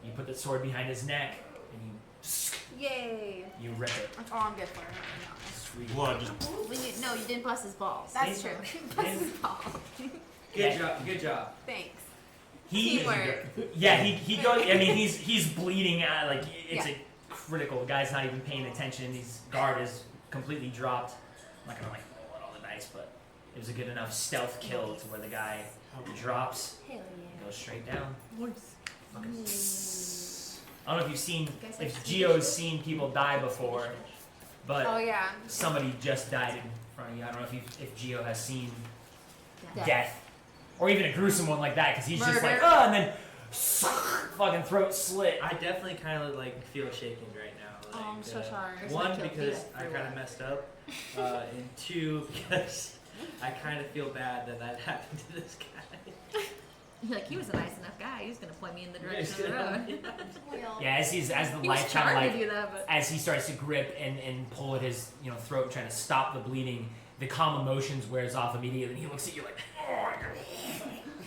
you put the sword behind his neck, and Yay. you rip it. That's all I'm good for. To be honest. Sweet. Blood just No, you didn't bust his balls. That's See? true. Bust his balls. Good job. Good job. Thanks. He Teamwork. Yeah, he goes. I mean, he's bleeding out. Like it's Yeah. a critical. The guy's not even paying attention. His guard is completely dropped. I'm not gonna like roll all the dice, but it was a good enough stealth kill to where the guy drops, Hell goes straight down. yeah. Fucking I don't know if you've seen, Guys, if like Geo's seen people die before, but Oh yeah. somebody just died in front of you. I don't know if Geo has seen Death. death. Or even a gruesome one like that, because he's just like, Murder. oh, and then fucking throat slit. I definitely kind of like feel shaken right now. Oh, I'm like, so sorry. There's One, no kill because feed I kind everywhere. of messed up, and two, because I kind of feel bad that that happened to this guy. Like, he was a nice enough guy. He was gonna point me in the direction of the road. Well, Yeah, as the He was light kind of trying like to do that, but as he starts to grip and pull at his throat, trying to stop the bleeding, the calm emotions wears off immediately, and he looks at you like,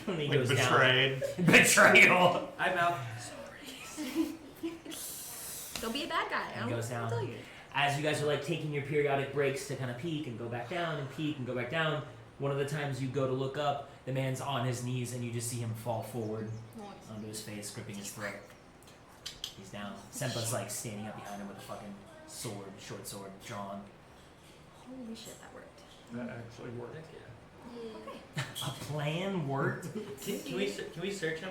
and he Like goes betrayed. down. Betrayal. I'm out. don't be a bad guy. I He don't goes down. tell you. As you guys are like taking your periodic breaks to kind of peek and go back down and peek and go back down, one of the times you go to look up, the man's on his knees and you just see him fall forward onto his face, gripping his throat. He's down. Senpa's like standing up behind him with a fucking sword, short sword, drawn. Holy shit, that worked. That actually worked. A plan worked. Can we search him?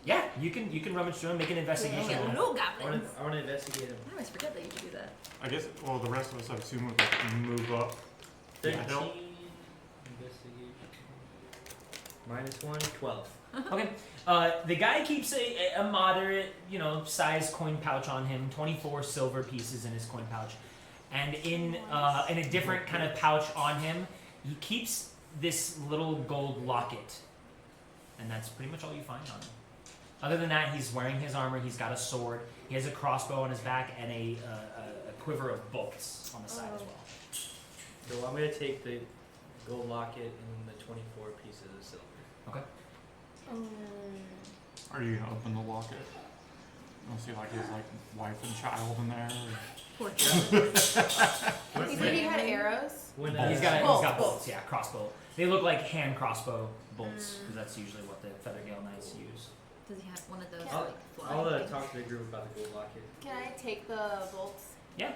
Yeah, you can rummage through and make an investigation. Yeah, roll. no I goblins. want to investigate him. I always forget that you can do that. I guess, well, the rest of us, I assume, would like move up. 13. Yeah. Investigation. -1, 12. Okay. The guy keeps a moderate, size coin pouch on him. 24 silver pieces in his coin pouch, and in a different kind of pouch on him, he keeps this little gold locket, and that's pretty much all you find on him. Other than that, he's wearing his armor. He's got a sword. He has a crossbow on his back and a quiver of bolts on the side as well. So I'm gonna take the gold locket and the 24 pieces of silver. Okay. Are you gonna open the locket? You want to see like his wife and child in there? Poor you said he had arrows? When He's got Bolts. bolts. Yeah, crossbow. They look like hand crossbow bolts because that's usually what the Feathergale Knights use. Does he have one of those I'll- like I'll flying things? talk to the group about the gold locket. Can I take the bolts? Yeah.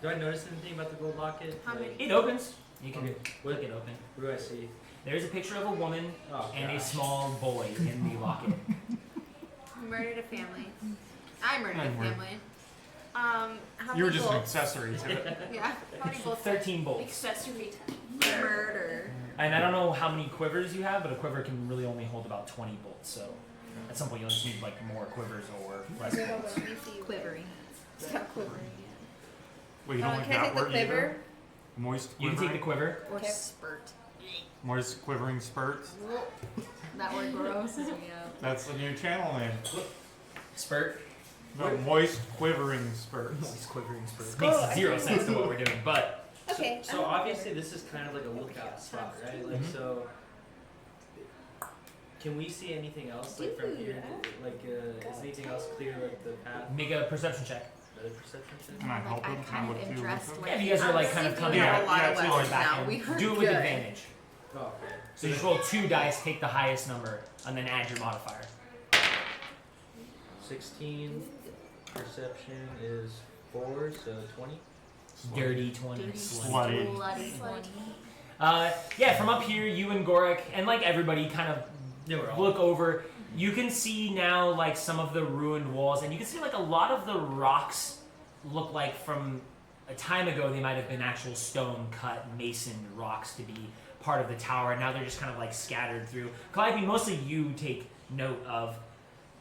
Do I notice anything about the gold locket? How many? It opens. You can Okay. click it open. What do I see? There's a picture of a woman Oh, and a gosh. small boy in the locket. You murdered a family. I murdered a I murdered- family. How You were many just an bolts? accessory to it. Yeah. How many bolts? 13 bolts. Accessory 10. Murder. And I don't know how many quivers you have, but a quiver can really only hold about 20 bolts. So at some point you'll just need like more quivers or less bolts. Let me see. Quivery. Stop quivering. Wait, you don't like Can I that take the word quiver? either? Moist You can take the quivering? quiver. Or Okay. spurt. Moist quivering spurts? That word grosses me out. That's the new channel name. Spurt. No, moist quivering spurts. Moist quivering spurt. Makes zero sense to what we're doing, but Okay. So obviously this is kind of like a lookout spot, right? Like Mhm. so. Can we see anything else like from here? Like is anything else clear like the path? make a perception check. The perception check? Can I help I him? kind of What am do dressed with like Yeah, if you guys are like kind of coming Yeah, a lot yeah, of it's on weapons the back now. end, We were do it with good. advantage. Oh, okay. So you just roll 2 dice, take the highest number, and then add your modifier. 16. Perception is 4, so 20. Dirty 20. Dirty, Slutty. bloody 20. Yeah, from up here, you and Gorik, and like everybody kind of Yeah, we're all. look over. You can see now like some of the ruined walls, and you can see like a lot of the rocks look like from a time ago they might have been actual stone cut masoned rocks to be part of the tower, and now they're just kind of like scattered through. Calliope, mostly you take note of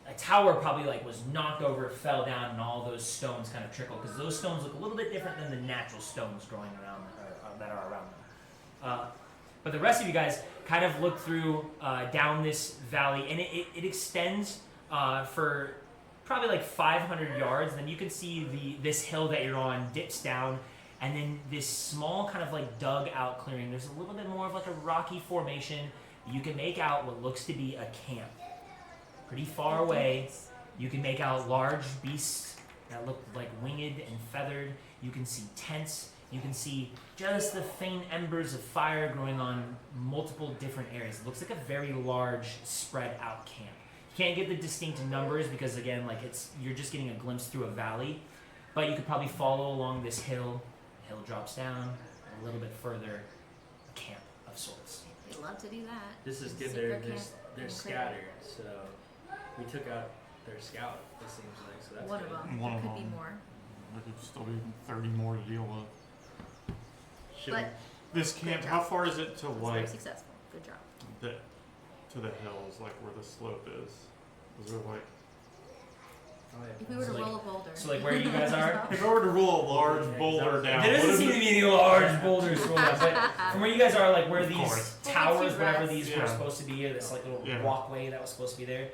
a tower probably like was knocked over, fell down, and all those stones kind of trickle because those stones look a little bit different than the natural stones growing around that are around them. But the rest of you guys kind of look through down this valley, and it extends for probably like 500 yards. Then you can see this hill that you're on dips down, and then this small kind of like dug out clearing. There's a little bit more of like a rocky formation. You can make out what looks to be a camp. Pretty far away, you can make out large beasts that look like winged and feathered. You can see tents. You can see just the faint embers of fire growing on multiple different areas. It looks like a very large, spread out camp. You can't get the distinct numbers because again, like you're just getting a glimpse through a valley. But you could probably follow along this hill. The hill drops down a little bit further. A camp of sorts. They love to do that. This is good. Secret They're camp they're in scattered, so we took out their scout. It seems like so that's One good. of them. One There of could be them. more. There could still be 30 more to deal with. Should But This camp, how far is it to it's very like successful. Good job. the hills, like where the slope is? Is there like Oh, yeah. If we were to So, like- roll a boulder. So like where you guys are, if I were to roll a large boulder down? there what doesn't is seem it? to be any large boulders rolled up, but from where you guys are, like where Of these course. towers, to whatever rest. these were Yeah. supposed to be, this like little Yeah. walkway that was supposed to be there.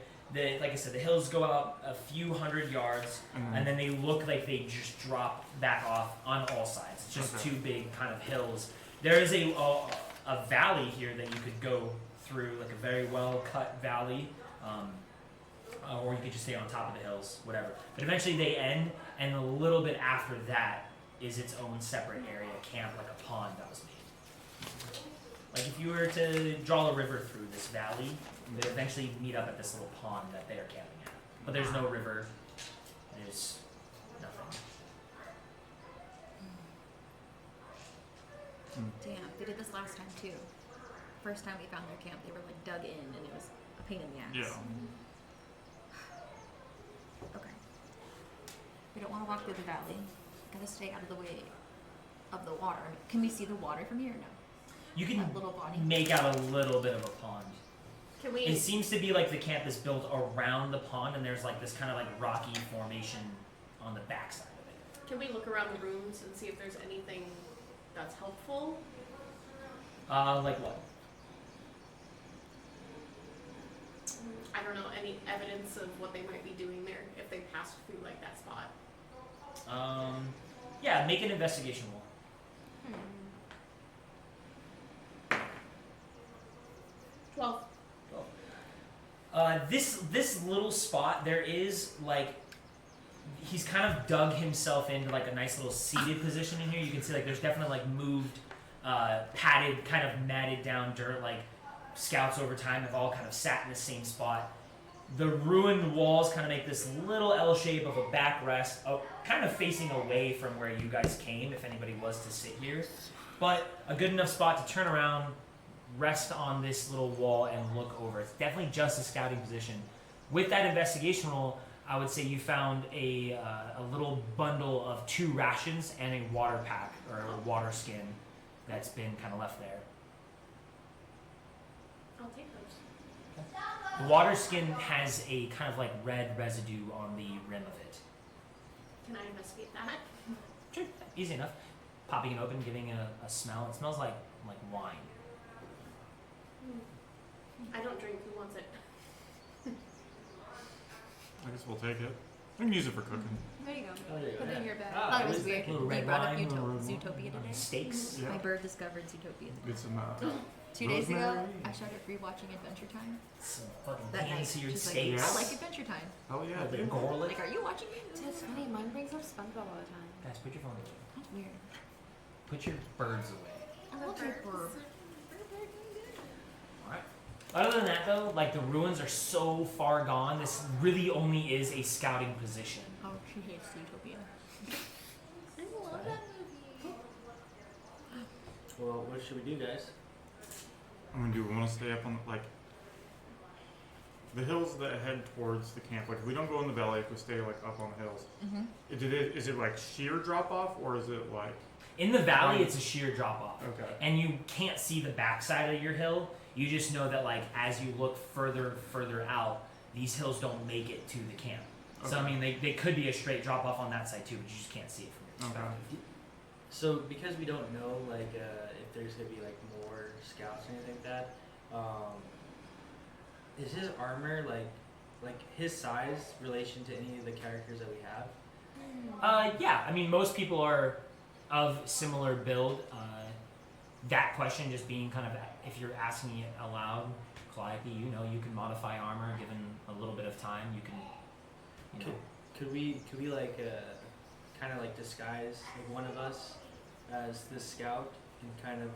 Like I said, the hills go up a few hundred yards, and then they look like they just drop back off on all sides. It's just Okay. two big kind of hills. There is a valley here that you could go through, like a very well cut valley, or you could just stay on top of the hills, whatever. But eventually they end, and a little bit after that is its own separate area, camp, like a pond that was made. Like if you were to draw a river through this valley, they eventually meet up at this little pond that they are camping at. But there's no river. There's nothing. Damn, they did this last time too. First time we found their camp, they were like dug in, and it was a pain in the ass. Yeah. Okay. We don't want to walk through the valley. Gotta stay out of the way of the water. Can we see the water from here? No. You can That little body. make out a little bit of a pond. Can we? It seems to be like the camp is built around the pond, and there's like this kind of like rocky formation on the backside of it. Can we look around the rooms and see if there's anything that's helpful? Like what? I don't know, any evidence of what they might be doing there if they passed through like that spot. Yeah, make an investigation roll. 12. This little spot, there is like he's kind of dug himself into like a nice little seated position in here. You can see like there's definitely like moved, padded, kind of matted down dirt. Like scouts over time have all kind of sat in the same spot. The ruined walls kind of make this little L shape of a backrest, kind of facing away from where you guys came, if anybody was to sit here. But a good enough spot to turn around, rest on this little wall, and look over. It's definitely just a scouting position. With that investigation roll, I would say you found a little bundle of 2 rations and a water pack, or a water skin, that's been kind of left there. I'll take those. The water skin has a kind of like red residue on the rim of it. Can I investigate that? Sure, easy enough. Popping it open, giving it a smell. It smells like wine. I don't drink. Who wants it? I guess we'll take it. We can use it for cooking. There you go. Oh, there you Put go. it in your bag. Ah, I thought I it was was weird. thinking Little We red brought up wine, Zootopia today. Steaks. Yeah. My bird discovered Zootopia Get today. some. 2 days ago, rosemary. I started rewatching Adventure Time. Some fucking That night, pan-seared she's like, steaks. I like Adventure Time. Hell yeah, The dude. garlic. Like, are you watching it? It's funny. Mine brings up SpongeBob all the time. Guys, put your phone away. That's weird. Put your birds away. I love your bird. Alright. Other than that, though, like the ruins are so far gone, this really only is a scouting position. Oh, she hates Zootopia. I love that movie. Well, what should we do, guys? I'm gonna do. We want to stay up on like the hills that head towards the camp. Like if we don't go in the valley, if we stay like up on the hills, Mm-hmm. is it like sheer drop off or is it like In the valley, it's a sheer drop off. okay? And you can't see the backside of your hill. You just know that, like, as you look further out, these hills don't make it to the camp. So, I Okay. mean, they could be a straight drop off on that side, too, but you just can't see it from your Okay. perspective. So because we don't know like if there's gonna be like more scouts or anything like that, is his armor like his size relation to any of the characters that we have? Yeah, I mean, most people are of similar build. That question just being kind of, if you're asking it aloud, Calliope, you know, you can modify armor given a little bit of time. You can, you know. Could we like kind of like disguise like one of us as the scout and kind of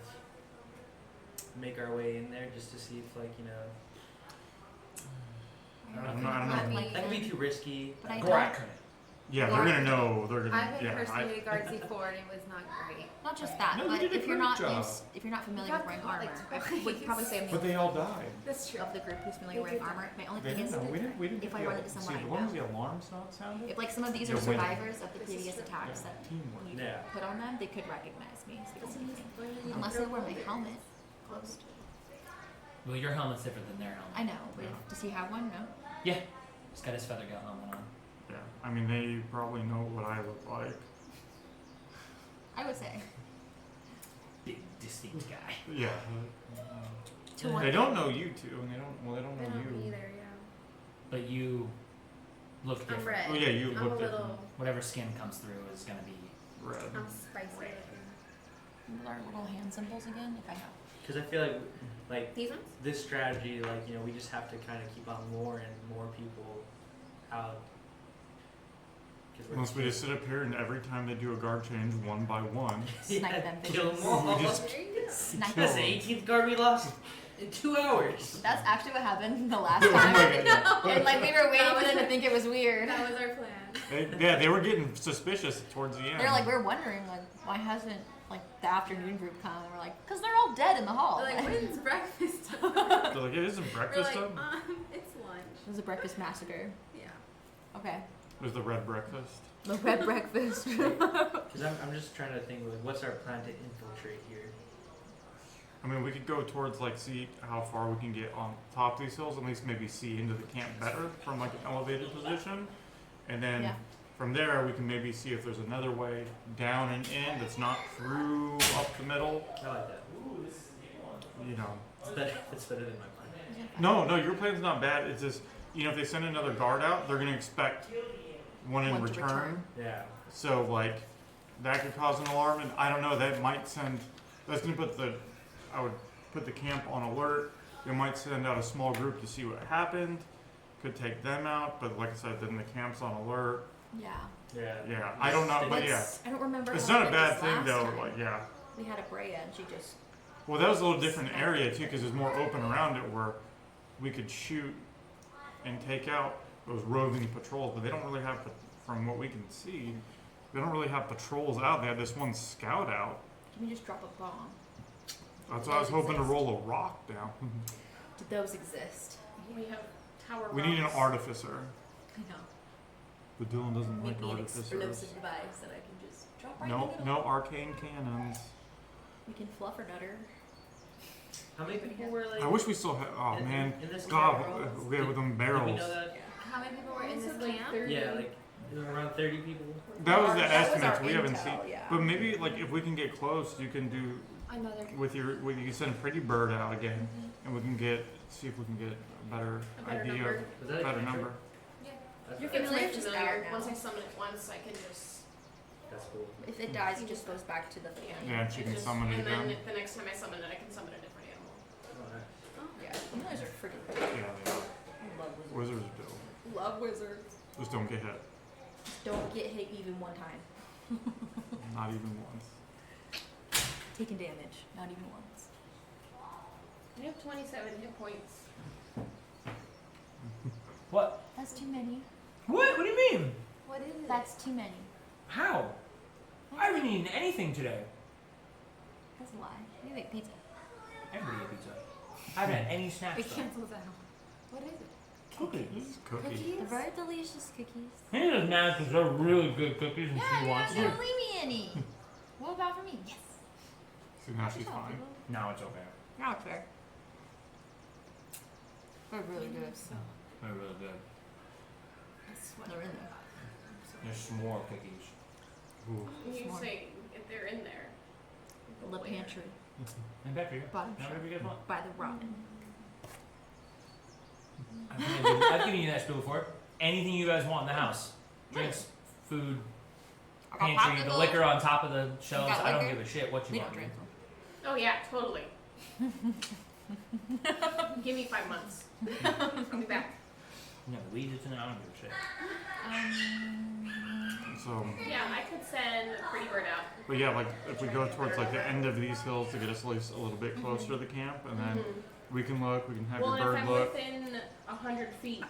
make our way in there just to see if like, you know, I don't know. Like that could be too risky. But I Gorak don't- couldn't. Yeah, they're gonna know. They're gonna. I've yeah, impersonated Guardsy Ford and it was not great. Not just that, No, but you did a if you're great not job. if you're not familiar You with wearing got armor, caught, I like, would probably say I'm But they all died. That's true. of the group who's familiar with wearing armor. My only They thing didn't is, know. We didn't if get I the run into see, someone I as long as the know, alarms not sounded. if like some of these are You're winning. survivors of the previous attacks that Teamwork. we Yeah. put on them, they could recognize me. So they see me. Unless I wear my helmet closed. Well, your helmet's different than their helmet. I know, but Yeah. does he have one? No. Yeah. He's got his feather gun helmet on. Yeah, I mean they probably know what I look like. I would say. Big distinct guy. Yeah. To what? They don't know you two, and they don't I know don't you. either, yeah. But you look I'm different. red. Oh yeah, you I'm a look different. little, Whatever skin comes through is gonna be. Red. I'm spicy looking. What are our little hand symbols again? If I know. Because I feel like These ones? this strategy, like, you know, we just have to kind of keep on more and more people out. 'Cause we're Unless we just sit up here and every time they do a guard change, one by one, Snipe them kill bitches. them all. we just There you go. Snipe That's them. the 18th guard we lost in 2 hours. That's actually what happened the last Oh my time. God. And like we were waiting That for them was- to think it was weird. That was our plan. they were getting suspicious towards the end. They're like, we're wondering, like, why hasn't like the afternoon group come? And we're like, because they're all dead in the hall. They're like, when's breakfast time? They're like, it isn't We're breakfast like, time. it's lunch. It was a breakfast massacre. Yeah. Okay. There's the red breakfast. The red breakfast. Because I'm just trying to think, like, what's our plan to infiltrate here? I mean, we could go towards like see how far we can get on top of these hills, at least maybe see into the camp better from like an elevated position, and then Yeah. from there we can maybe see if there's another way down and in that's not through up the middle. I like that. You know. It's better than my plan. No, your plan's not bad. It's just if they send another guard out, they're gonna expect one in One to return. return. Yeah. So like that could cause an alarm, and I don't know. That might send. That's gonna put the. I would put the camp on alert. They might send out a small group to see what happened. Could take them out, but like I said, then the camp's on alert. Yeah. Yeah. Yeah, I don't know, but yeah, That's- I don't remember. it's how not we a did bad this thing last though. time. Like yeah. We had a Brea and she just. Well, that was a little different area too, because there's more open around it where we could shoot and take out those roving patrols. But they don't really have, from what we can see, they don't really have patrols out. They had this one scout out. Can we just drop a bomb? That's why I was hoping to roll a rock down. Do those exist? We have tower We need an rocks. artificer. I know. But Dylan doesn't Make like me an artificers. explosive device that I can just drop right in No, the middle. no arcane cannons. We can fluff or nutter. How many people were like? I wish we still had. Oh in- man, in this God, camp? we had with them Did we barrels. know that? How many people were in This this is like camp? 30. Yeah, like around 30 people. That was the That was estimates. our We haven't intel, seen. yeah. But maybe like if we can get close, you can do Another. with you can send a pretty bird out again, and we can see if we can get a better A better idea, number. Was that a better cantrip? number. That's, You're right. It's my familiar just familiar. out now. Once I summon it once, I can just. That's cool. If it dies, it just goes back to the Yeah. family. Yeah, and she It can just- summon it And then again. the next time I summon it, I can summon a different animal. Alright. Yeah, familiars are freaking. Yeah, they are. I love wizards. Wizards do. Love wizards. Just don't get hit. Don't get hit even one time. Not even once. Taking damage, not even once. I have 27 hit points. What? That's too many. What? What do you mean? What is it? That's too many. How? I haven't eaten anything today. That's a lie. You make pizza. Everybody ate pizza. I haven't had any snacks It though. cancels out. What is it? Cookies. Cookie. They're very delicious cookies. Any of those snacks because they're really good cookies and Yeah, she you're wants not them. gonna leave me any. What about for me? Yes. See, now she's fine. No, it's okay. Now it's fair. They're really good. They're really good. They're in there. There's s'more cookies. Ooh. You Smart. say if they're in there. The where? pantry. And back for you. Bottom Now shelf. whatever you guys want. By the robin. I've given you that spiel before. Anything you guys want in the house. Drinks, food, I got pantry, the popsicles. liquor on top of the shelves. got I don't liquor? give a shit what you We want. don't drink them. Oh yeah, totally. Give me 5 months. I'll be back. No, weed is in it. I don't give a shit. So, Yeah, I could send a pretty bird out. but yeah, like if we go towards like the end of these hills to get us at least a little bit closer to the camp, and then we can look. We can have Well, your and if bird I'm look. within 100 feet,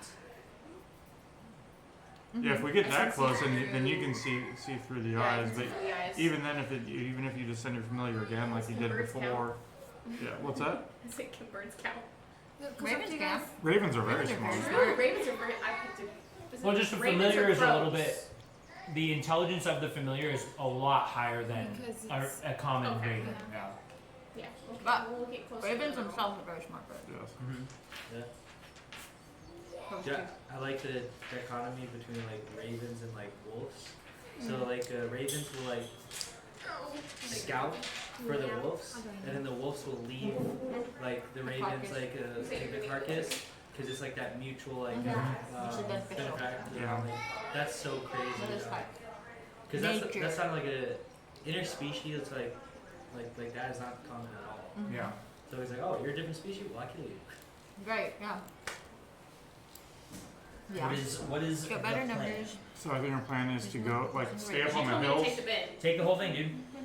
Yeah, if we get I that can see close, through- then you can see through the yeah, I eyes. can But see through the eyes. even then, even if you just send your familiar again, like you Can did birds before. Yeah, what's that? I say, can birds count? Ravens can. Ravens are very Ravens are smart. very Remember, ravens are very. I picked it. is Well, it just the ravens familiar or is a little crows? bit. The intelligence of the familiar is a lot higher than Because it's. a common Okay. raven. Yeah. Yeah. Okay. But we'll get closer. Ravens to them. themselves are very smart birds. Yes. Yeah. Crows Yeah, too. I like the dichotomy between like ravens and like wolves. So like ravens will like scout for the Yeah. wolves, I'll join you. and then the wolves will leave like the ravens carcass. take the carcass because it's like that mutual like Mhm. Mutually beneficial. benefactor. Yeah. Like, that's so crazy. That is hard. Because Nature. that's not like a interspecies. It's like that is not common at all. Mhm. Yeah. So he's like, oh, you're a different species. Well, I kill you. Right, yeah. Yeah. What is Get the better plan? numbers. So I think our plan is to go, like, stay up She on the told me to hills. take the bin. Take the whole thing, dude. I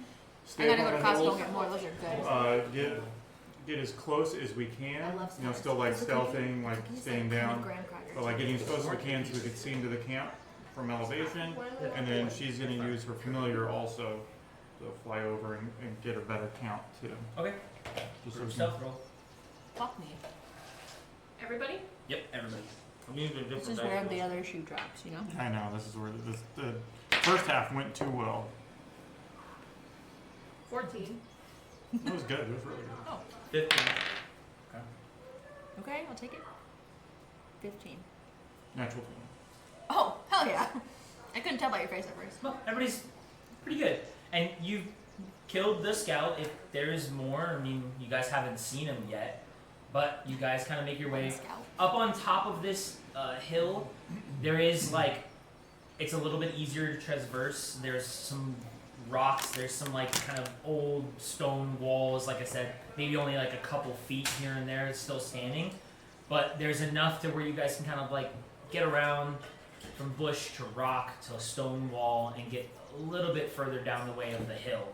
Stay up gotta go on to the Costco and hills. get more. Those are good. Get as close as we can. I love You know, stars. still like Those are cookies. stealthing, like Cookies staying like down. graham crackers. But like getting as close as we can so we could see into the camp from elevation. And then she's gonna use her familiar also to fly over and get a better count too. Okay. Just so Group we stealth roll. Fuck me. Everybody? Yep, everybody. I'm using This different is dice where rolls. the other shoe drops, you know? I know, this is where the first half went too well. 14. It was good, it was really good. 15. Okay, I'll take it. 15. Natural 20. Oh, hell yeah. I couldn't tell by your face at first. Well, everybody's pretty good. And you've killed the scout. If there is more, I mean, you guys haven't seen him yet, but you guys kind of make your way Scout. up on top of this hill. There is like, it's a little bit easier to traverse. There's some rocks. There's some like kind of old stone walls. Like I said, maybe only like a couple feet here and there. It's still standing, but there's enough to where you guys can kind of like get around from bush to rock to a stone wall and get a little bit further down the way of the hill.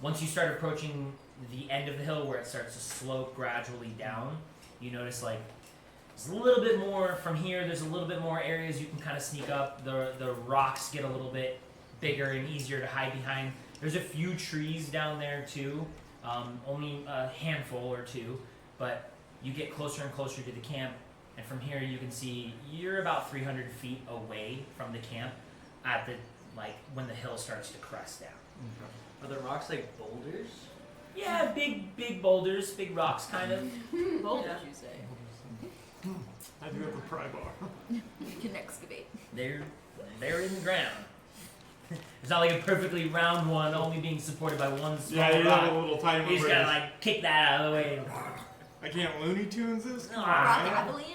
Once you start approaching the end of the hill where it starts to slope gradually down, you notice like there's a little bit more from here. There's a little bit more areas you can kind of sneak up. The rocks get a little bit bigger and easier to hide behind. There's a few trees down there too, only a handful or two, but you get closer and closer to the camp. And from here you can see you're about 300 feet away from the camp at the, like, when the hill starts to crest down. Are the rocks like boulders? Yeah, big boulders, big rocks kind of. Boulders, Yeah. you say. I do have a pry bar. You can excavate. They're in the ground. It's not like a perfectly round one only being supported by one small Yeah, you rock. have a little tiny one. You just where gotta like kick that out of the way. I can't Looney Tunes this? Come on, Ah. Rock man. avalanche?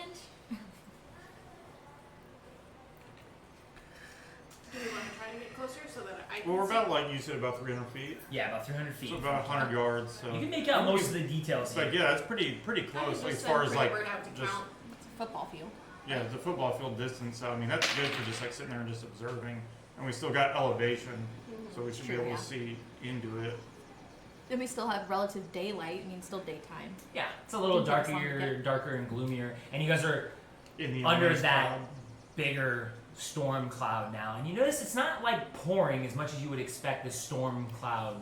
Do we want to try to get closer so that I can Well, we're see? about, like you said, about 300 feet. Yeah, about 300 feet. So about 100 yards. So You can make out most of the details it's here. like, yeah, that's pretty I close. can Like, just as far send as like Bird out to just count. It's a football field. yeah, the football field distance. So, I mean, that's good for just like sitting there and just observing. And we still got elevation, so we should be True, able yeah. to see into it. Then we still have relative daylight. I mean, still daytime. Yeah, it's a little Depends on the day. darker and gloomier, and you guys are In the under ice that cloud. bigger storm cloud now, and you notice it's not like pouring as much as you would expect the storm cloud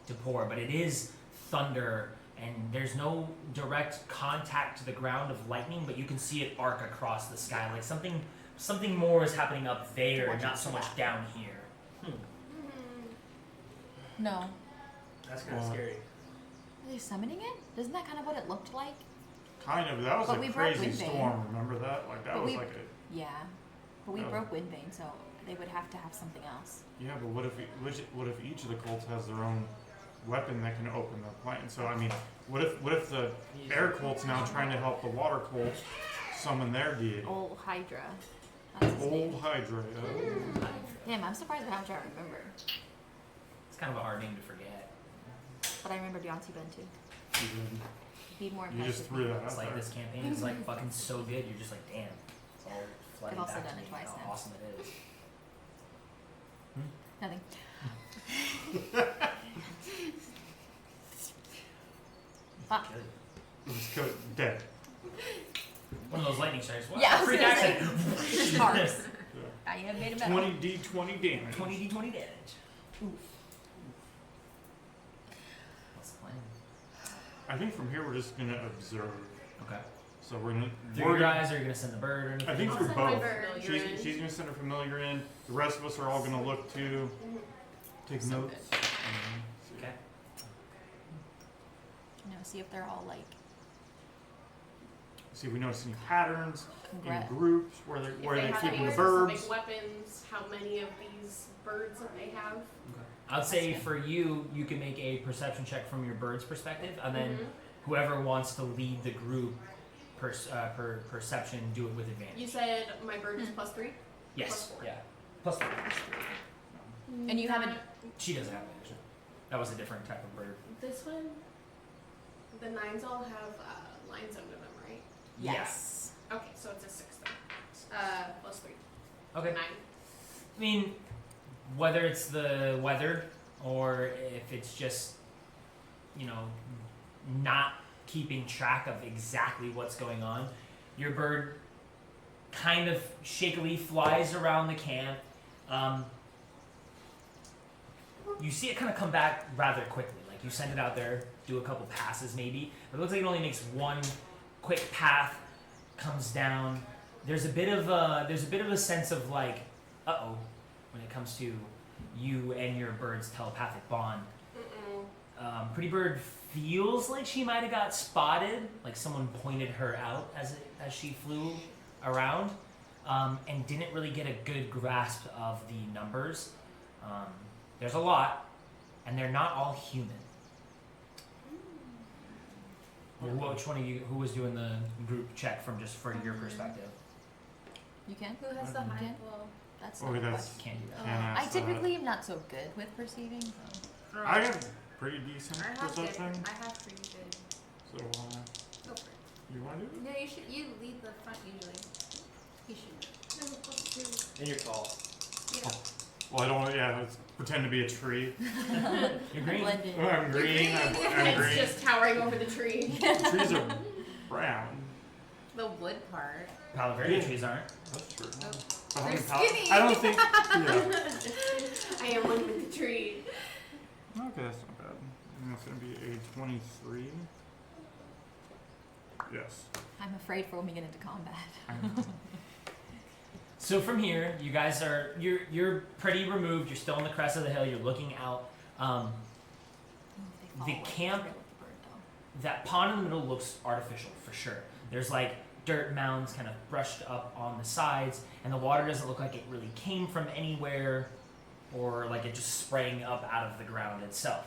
to pour, but it is thunder, and there's no direct contact to the ground of lightning, but you can see it arc across the sky, like something more is happening up there, Watch not out so for much that. down here. No. That's kind of Wow. scary. Are they summoning it? Isn't that kind of what it looked like? Kind of. That was But we a broke crazy Windbane. storm. Remember that? Like that But was we- like a Yeah. But we Oh. broke Windbane, so they would have to have something else. yeah. But what if each of the cults has their own weapon that can open the plane? So I mean, what if the air cult's now trying to help the water cults summon their deity? Old Hydra. That's his Old name. Hydra. Damn, I'm surprised how much I remember. It's kind of a hard name to forget. But I remember Deontay Ben too. Be more You impressed just with threw me. that It's out like there. this campaign is like fucking so good. You're just like, damn. It's all flooding also back done to it me twice how now. awesome it is. Nothing. Fuck. Good. Just kill it dead. One of those lightning strikes. What? Yeah, I was Freak gonna say. accident. Just sparks. I have made a metal. 20d20 damage. 20d20 damage. What's the plan? I think from here we're just gonna observe. Okay. So we're gonna. Through your guys, or you're gonna send the bird or anything? I think I'll through send my both. bird. She's gonna send her familiar in. The rest of us are all gonna look to take So notes. good. and Okay. You know, see if they're all like see if we notice any patterns congrats. in groups where they're If where they they're have keeping any the birds. specific weapons, how many of these birds that they have. Okay. I'd say That's for you, you can make a perception check from your bird's perspective, and then Mhm. whoever wants to lead the group perception, do it with advantage. You said my bird is +3? Yes. plus 4. Yeah. Plus 4. And you haven't- She doesn't have advantage. That was a different type of bird. This one, the 9s all have lines under them, right? Yes. Okay, so it's a 6 then. +3. Yeah. Okay. 9. I mean, whether it's the weather or if it's just, you know, not keeping track of exactly what's going on, your bird kind of shakily flies around the camp. You see it kind of come back rather quickly. Like you send it out there, do a couple passes maybe. It looks like it only makes one quick path, comes down. There's a bit of a sense of like, uh-oh, when it comes to you and your bird's telepathic bond. Mm-mm. Pretty Bird feels like she might have got spotted, like someone pointed her out as she flew around, and didn't really get a good grasp of the numbers. There's a lot, and they're not all human. Well, which one of you, who was doing the group check from just for your perspective? You can? Who has the Mhm. high? Okay. Well, That's Oh, not that's- much. Can't do that. Can't I ask that. typically am not so good with perceiving. So. I have pretty decent I have good. perception. I have pretty good. So Go for it. you want to do it? No, you should. You lead the front usually. You should. I have a +2. And you're tall. Yeah. Well, I don't. Yeah, let's pretend to be a tree. You're green. Blended. Oh, I'm green. I'm It's green. just towering over the tree. Trees are brown. The wood part. Palo Verde Yeah. trees aren't. That's true. Oh. But how They're many pal- skinny. I don't think. Yeah. I am one with the tree. Okay, that's not bad. And that's gonna be a 23. Yes. I'm afraid for when we get into combat. I know. So from here, you guys are you're pretty removed. You're still on the crest of the hill. You're looking out. They The follow camp- trail of the bird, though. That pond in the middle looks artificial for sure. There's like dirt mounds kind of brushed up on the sides, and the water doesn't look like it really came from anywhere, or like it just sprang up out of the ground itself.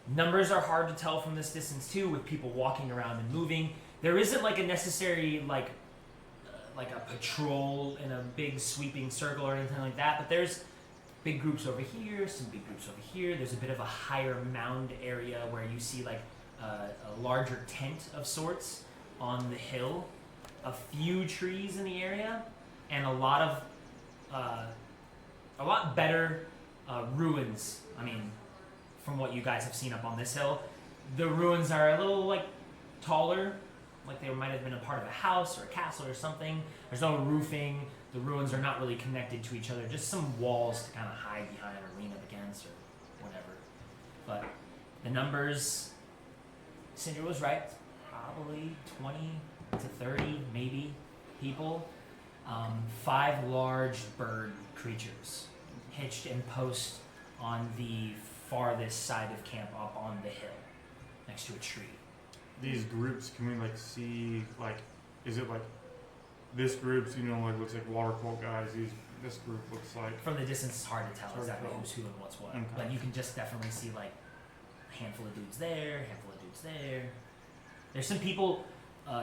Numbers are hard to tell from this distance too, with people walking around and moving. There isn't like a necessary like a patrol in a big sweeping circle or anything like that, but there's big groups over here, some big groups over here. There's a bit of a higher mound area where you see like a larger tent of sorts on the hill, a few trees in the area, and a lot better ruins. I mean, from what you guys have seen up on this hill, the ruins are a little like taller, like they might have been a part of a house or a castle or something. There's no roofing. The ruins are not really connected to each other, just some walls to kind of hide behind or lean up against or whatever. But the numbers, Cinder was right, probably 20 to 30 maybe people. 5 large bird creatures hitched in post on the farthest side of camp up on the hill next to a tree. These groups, can we like see like, is it like this group's like looks like water polo guys? This group looks like. From the distance, it's hard to tell Hard to exactly tell. who's who and what's what. Okay. But you can just definitely see like a handful of dudes there, a handful of dudes there. There's some people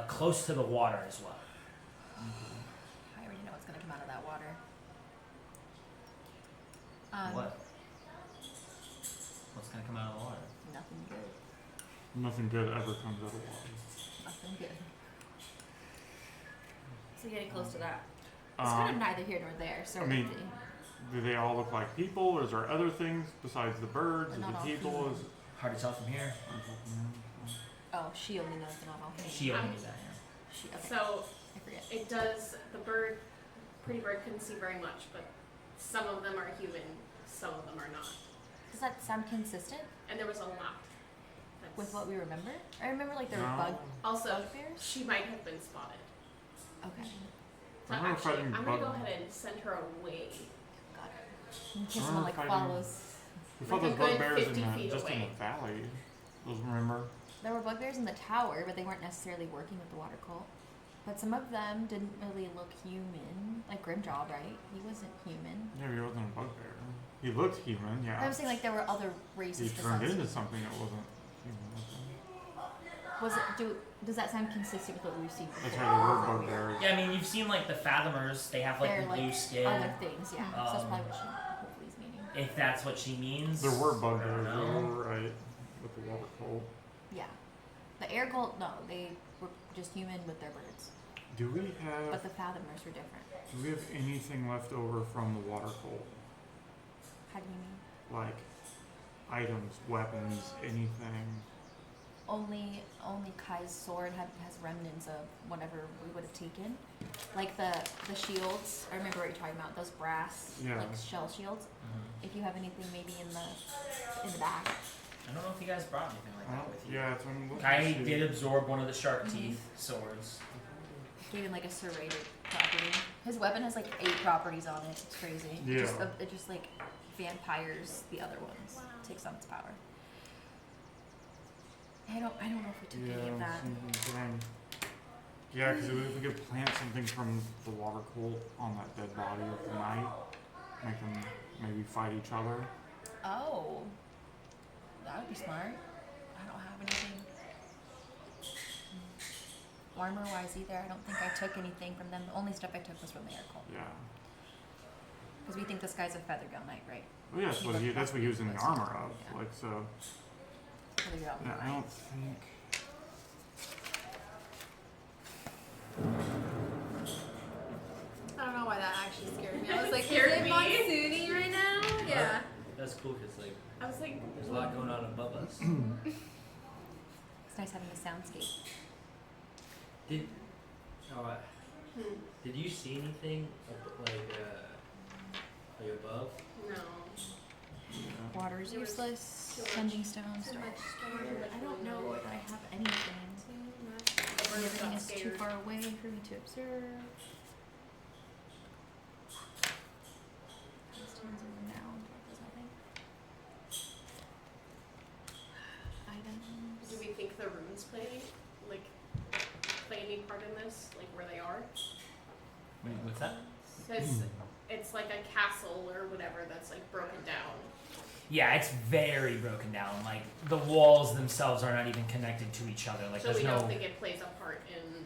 close to the water as well. I already know what's gonna come out of that water. What? What's gonna come out of the water? Nothing good. Nothing good ever comes out of water. Nothing good. So getting close to that. It's kind of neither here nor there. So I mean, do they all look like people, or is there other things besides the birds? They're Is not the all people? human. Is Hard to tell from here. oh, she only knows the novel. She only knew that. She. Okay. So I forget. it does, the bird, Pretty Bird couldn't see very much, but some of them are human, some of them are not. Does that sound consistent And there was a lot. That's with what we remember? I remember like there were No. Also, bugbears. she might have been spotted. Okay. So I remember actually, fighting I'm gonna go bug- ahead and send her away. Got it. In case I someone like remember fighting- follows. We fought Like a those good bugbears 50 feet just in away. the valley. Those remember? There were bugbears in the tower, but they weren't necessarily working with the water cult. But some of them didn't really look human. Like Grimjaw, right? He wasn't human. Yeah, he wasn't a bugbear. He looked human, yeah. I was saying like there were other races. He turned besides into human. something that wasn't human. Was it? Does that sound consistent with what we've seen before? That's why the word bugbear. Yeah, I mean, you've seen like the Fathomers. They have like They're the blue like skin. other things, yeah. So that's Um, probably what she hopefully is meaning. If that's what she means. There were I bugbears, don't you know. were right. With the water colt. Yeah. The air gold, no, they were just human with their birds. Do we have But the Fathomers were different. do we have anything left over from the water colt? How do you mean? Like items, weapons, anything? Only Kai's sword has remnants of whatever we would have taken. Like the shields. I remember what you're talking about. Those brass Yeah. like shell shields. Mhm. If you have anything maybe in the back. I don't know if you guys brought anything like that with you. Yeah, that's what I'm looking Kai to see. did absorb one of the shark Mhm. teeth swords. Gave him like a serrated property. His weapon has like 8 properties on it. It's crazy. Yeah. It just like vampires the other ones. Wow. Takes on its power. I don't know if we took any of that. Yeah, because if we could plant something from the water colt on that dead body of the knight, make them maybe fight each other. Oh. That would be smart. I don't have anything. Armor wise either. I don't think I took anything from them. The only stuff I took was from the air cult. Yeah. Because we think this guy's a Feathergale Knight, right? Well, yeah, that's what he was in the armor of. Yeah. Like, so. Feathergale Yeah, I Knight. don't think. I don't know why that actually scared me. I was It like, scared is it me. monsoony right now? Yeah. That's cool because like I was like, there's a lot going on above us. It's nice having a soundscape. Did oh, hmm, did you see anything like above? no. Water is There was useless. too much- Sending stones. Too much storm. I don't know that I have anything. Too much. The birds Everything got is too scared. far away for me to observe. Stones are renowned. There's nothing. Items. Do we think the runes play any part in this? Like where they are? Wait, what's that? Because it's like a castle or whatever that's like broken down. Yeah, it's very broken down. Like the walls themselves are not even connected to each other. Like So there's we no. don't think it plays a part in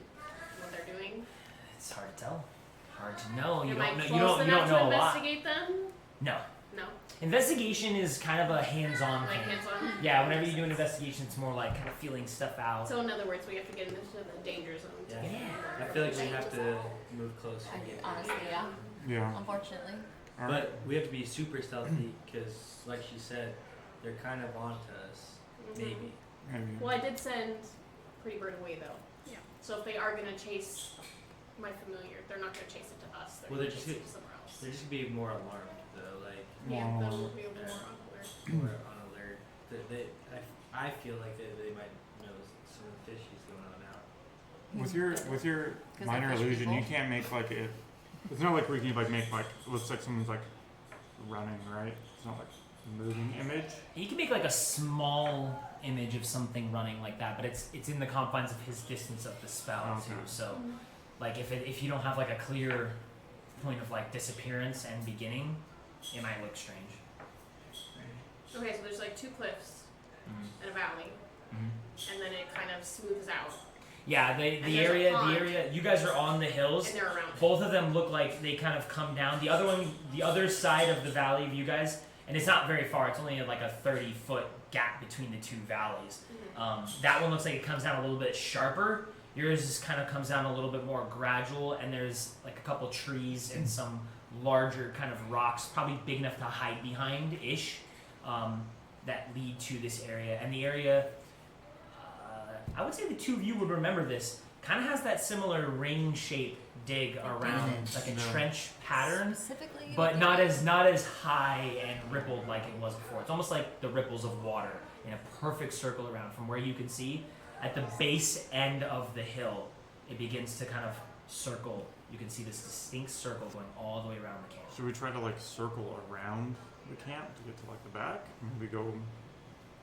what they're doing. It's hard to tell. Hard to know. You Am don't I know. close You don't enough to know a lot. investigate them? No. No. Investigation is kind of a hands-on Like thing. hands-on. Yeah, whenever you do an investigation, it's more like kind of feeling stuff out. So in other words, we have to get into the danger zone. To Yeah. get Yeah. I feel like we have to move closer. and get Honestly, yeah. Yeah. Unfortunately. Alright. But we have to be super stealthy because, like she said, they're kind of onto us. Mhm. Maybe. Maybe. Well, I did send Pretty Bird away though. Yeah. So if they are gonna chase my familiar, they're not gonna chase it to us. They're Well, gonna they're chase just it to somewhere else. They're just gonna be more alarmed though, like Yeah, More they'll alarmed. be a little more on alert. more on alert. I feel like they might know some of the fishies going on out. With your 'Cause minor they're fish illusion, you people. can't make like it. It's not like we can like make like it looks like someone's like running, right? It's not like a moving image. You can make like a small image of something running like that, but it's in the confines of his distance of the spell Okay. too. So, like if you don't have like a clear point of like disappearance and beginning, it might look strange. Okay, so there's like 2 cliffs Mhm. and a valley, Mhm. and then it kind of smooths out, Yeah, And the there's a area pond. you guys are on the hills. and they're around it. Both of them look like they kind of come down. The other side of the valley of you guys, and it's not very far. It's only like a 30-foot gap between the 2 valleys. Mhm. That one looks like it comes down a little bit sharper. Yours just kind of comes down a little bit more gradual, and there's like a couple trees and some larger kind of rocks, probably big enough to hide behind ish, that lead to this area. And the area, I would say the 2 of you would remember this, kind of has that similar ring-shaped dig around, like a Yeah. trench pattern. Specifically. But not as high and rippled like it was before. It's almost like the ripples of water in a perfect circle around. From where you can see, at the base end of the hill, it begins to kind of circle. You can see this distinct circle going all the way around the camp. Should we try to like circle around the camp to get to like the back? Maybe go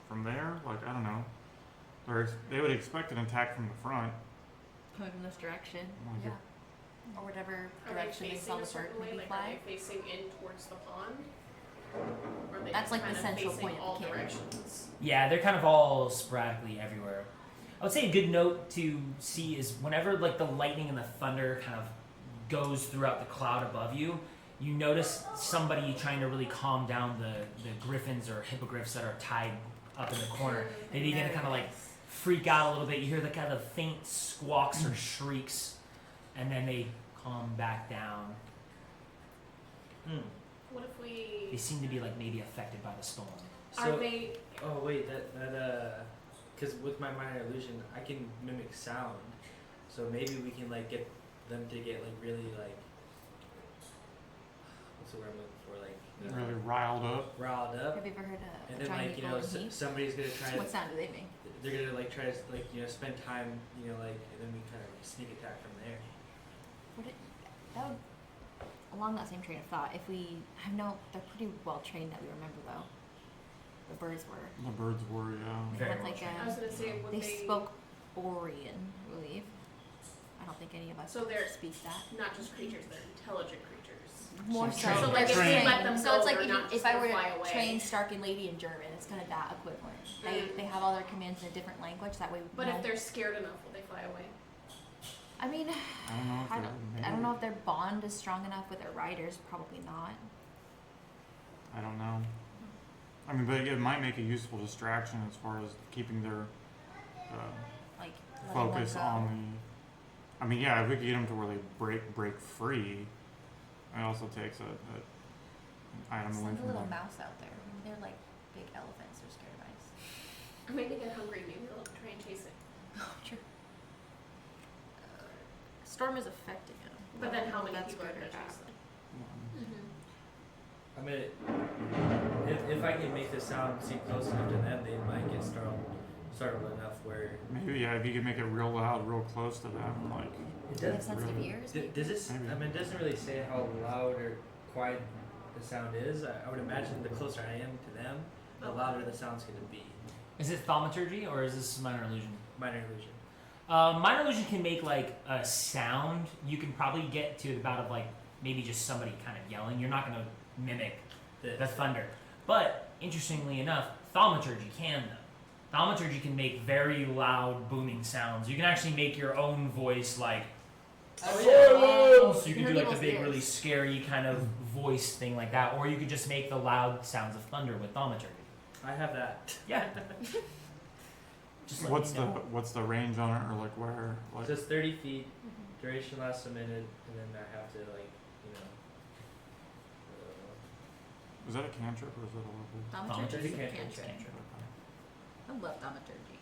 from there. Like I don't know. They would expect an attack from the front. point in this direction. Like Yeah. Or whatever Are direction they they facing saw a the bird certain way? maybe Like, fly. are they facing in towards the pond? Or are they That's just like the kind of central facing point of the all camera. directions? Yeah, they're kind of all sporadically everywhere. I would say a good note to see is whenever like the lightning and the thunder kind of goes throughout the cloud above you, you notice somebody trying to really calm down the griffins or hippogriffs that are tied up in the corner. They begin to Very kind of like nice. freak out a little bit. You hear the kind of faint squawks or shrieks, and then they calm back down. Hmm. What if They we... seem to be like maybe affected by the storm. So, Are they... oh wait, because with my minor illusion, I can mimic sound. So maybe we can like get them to get like really like, what's the word I'm looking for? Like really riled up. riled up, Have you ever heard and of then giant like you eagle know and heat? somebody's gonna try to, What sound do they make? they're gonna like try to like spend time like, and then we kind of sneak attack from there. That would, along that same train of thought, if we, I know they're pretty well trained that we remember though. The birds were. The birds were, yeah. They Very had well like trained. I was gonna say, would they they... spoke Borean, I believe. I don't think any of us So they're- speak that. Not just creatures, they're intelligent creatures. More So so. trained- So like if we trained. let them So go, it's like they're not if just I gonna were fly to away. train Stark and Lady in German, it's kind of that equivalent. They have all their commands in a different language. That way we But know. if they're scared enough, will they fly away? I mean, I don't know if I they're don't, I don't know if their bond is strong enough with their riders. Probably not. I don't know. I mean, but it might make a useful distraction as far as keeping their Like letting them focus go. on the. I mean, yeah, if we could get them to where they break free, it also takes an item away Send a from little them. mouse out there. They're like big elephants. They're scared of mice. Or maybe they get hungry, maybe they'll try and chase it. Oh, true. Storm is affecting them. But then how many That's people are good or gonna bad. chase them? I mean, if I can make the sound seem close enough to them, they might get startled enough where. Maybe, yeah, if you could make it real loud, real close to them, like. It They have does, sensitive really- ears. does it? Maybe. I mean, it doesn't really say how loud or quiet the sound is. I would imagine the closer I am to them, the louder the sound's going to be. Is it thaumaturgy or is this minor illusion? Minor illusion. Minor illusion can make like a sound. You can probably get to about of like maybe just somebody kind of yelling. You're not going to mimic the thunder. But interestingly enough, thaumaturgy can though. Thaumaturgy can make very loud booming sounds. You can actually make your own voice like Oh, so you can do like the big really scary kind of voice thing like that, or you could just make the loud sounds of thunder with thaumaturgy. I have that. Yeah. Just let What's me the know. what's the range on it, or like where, like? So it's 30 feet, duration lasts a minute, and then I have to like, Is that a cantrip or is that a level? Thaumaturgy is a Thaumaturgy cantrip. cantrip. I love thaumaturgy.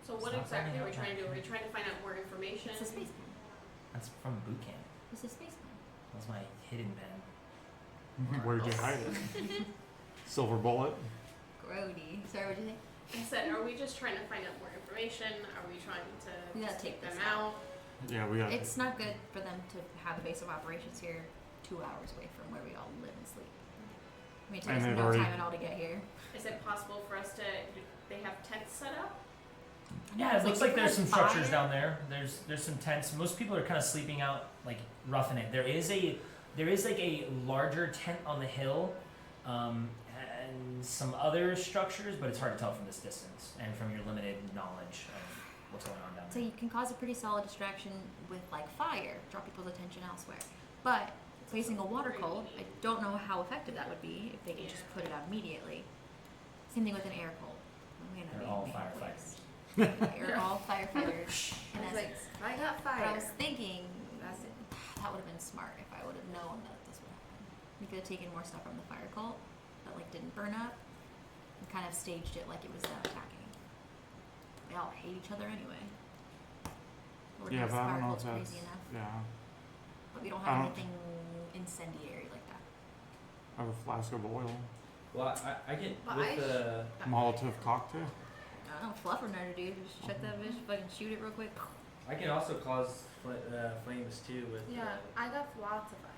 So what Stop exactly finding are we out trying to do? that. Are we trying to find out more information? It's a space pen. That's from boot camp. It's a space pen. That was my hidden pen. Where'd you hide it? Silver bullet. Grody. Sorry, what'd you think? I said, are we just trying to find out more information? Are we trying to We gotta just take take them this out? Yeah, we got. It's not good for them to have a base of operations here 2 hours away from where we all live and sleep. I mean, it And takes they've no already- time at all to get here. Is it possible for us to? Do they have tents set up? Yeah, it It's looks like if there's some there's structures fire- down there. There's some tents. Most people are kind of sleeping out, like roughing it. There is like a larger tent on the hill, and some other structures, but it's hard to tell from this distance and from your limited knowledge of what's going on down So there. you can cause a pretty solid distraction with like fire, draw people's attention elsewhere. But placing a water cold, I don't know how effective that would be if they could just put it out immediately. Same thing with an air cold. They're all firefighters. They're all firefighters in I was like, essence. I got But I fire. was thinking that would have been smart if I would have known that this would happen. We could have taken more stuff from the fire cult that like didn't burn up and kind of staged it like it was them attacking. They all hate each other anyway. Or Yeah, this but I fire don't know if cult's that's. crazy enough. Yeah, But we don't I have don't- anything incendiary like that. I have a flask of oil. well, I can But with the. Molotov cocktail. I don't know, fluffer nerd, dude. Just check that bitch, fucking shoot it real quick. I can also cause flames too with. Yeah, I got lots of fire.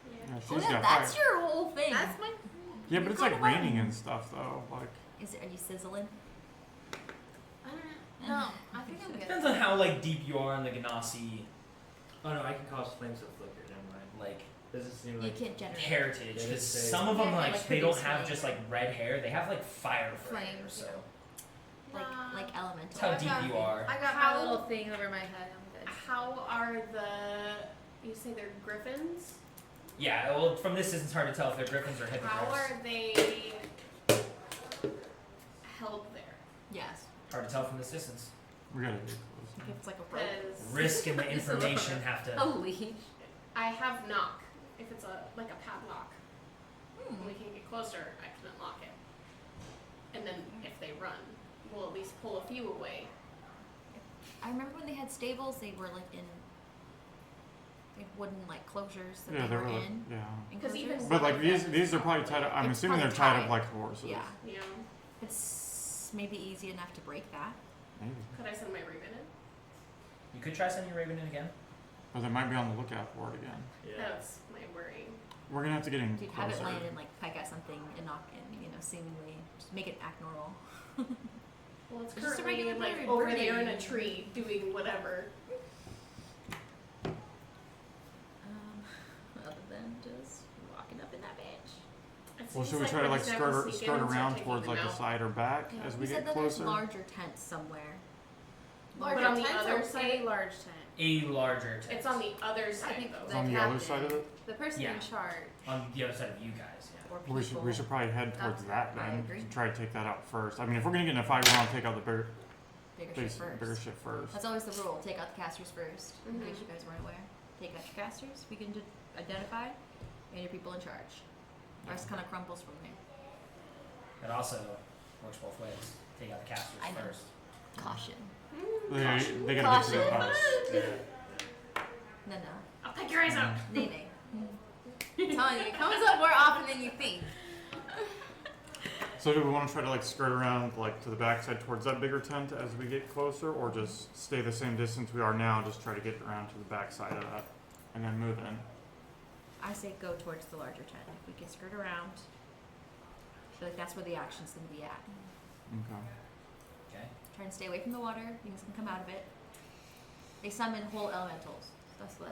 Yeah. Yeah, Oh she's yeah, got that's fire. your whole thing. That's my. Yeah, but you it's got like one. raining and stuff though. Like, Are you sizzling? I don't know. No, I think I'm good. Depends on how like deep you are in the Ganassi Oh no, I can cause flames to flicker. Never mind. like Doesn't seem You like. can't generate. heritage. Yeah, Because they say- some of them Yeah, like, like they don't produce have flame. just like red hair. They have like fire for hair. Flames, So Like elemental. that's how deep you are. I got How- my little thing over my head. I'm good. How are you say they're griffins? Yeah. Well, from this distance, it's hard to tell if they're griffins or How hippogriffs. are they held there? Yes. Hard to tell from this distance. We gotta get close. If it's like a rope. Because Risk and the information have to. A leash. I have knock. If it's like a padlock, Hmm. we can get closer. I can unlock it. And then if they run, we'll at least pull a few away. I remember when they had stables, they were like in. They had wooden like closures that Yeah, they they were were. in. Yeah. Because even- Enclosures. But like these are probably tied up. I'm It's assuming they're probably tied up tied. like horses. Yeah. You know, It's maybe easy enough to break that. Maybe. could I send my raven in? You could try sending your raven in again. But they might be on the lookout for it again. Yeah. That's my worry. We're gonna have to get in Dude, have it closer. land and like peck at something and knock and seemingly just make it act normal. Well, it's It's just a currently regular like bird. over Birdie. there in a tree doing whatever. Other than just walking up in that bitch. It Well, seems should we try to like we're just gonna have to sneak in skirt and start around taking towards them like the out. side or back Yeah, as we we said get that closer? there's larger tents somewhere. Larger But on the tents other or side- a large tent? A larger tent. It's on the other side think though. It's the on the other captain. side of it. The person Yeah. in charge. On the other side of you guys. Yeah. Or We people. should probably head towards that I then. agree. To try to take that out first. I mean, if we're gonna get in a fight, we want to take out the bigger bigger, shit first. bigger shit first. That's always the rule. Take out the casters first. In Mhm. case you guys weren't aware. Take out your casters. We can identify and your people in charge. The rest kind of crumbles from there. It also works both ways. Take out the casters I know. first. Caution. They gotta get to the Caution. house. No. I'll peck your eyes out. Nay. I'm telling you, it comes up more often than you think. So do we want to try to like skirt around like to the backside towards that bigger tent as we get closer, or just stay the same distance we are now, just try to get around to the backside of that, and then move in? I say go towards the larger tent. If we can skirt around, I feel like that's where the action's going to be at. Okay. Okay. Try and stay away from the water. Things can come out of it. They summon whole elementals. That's the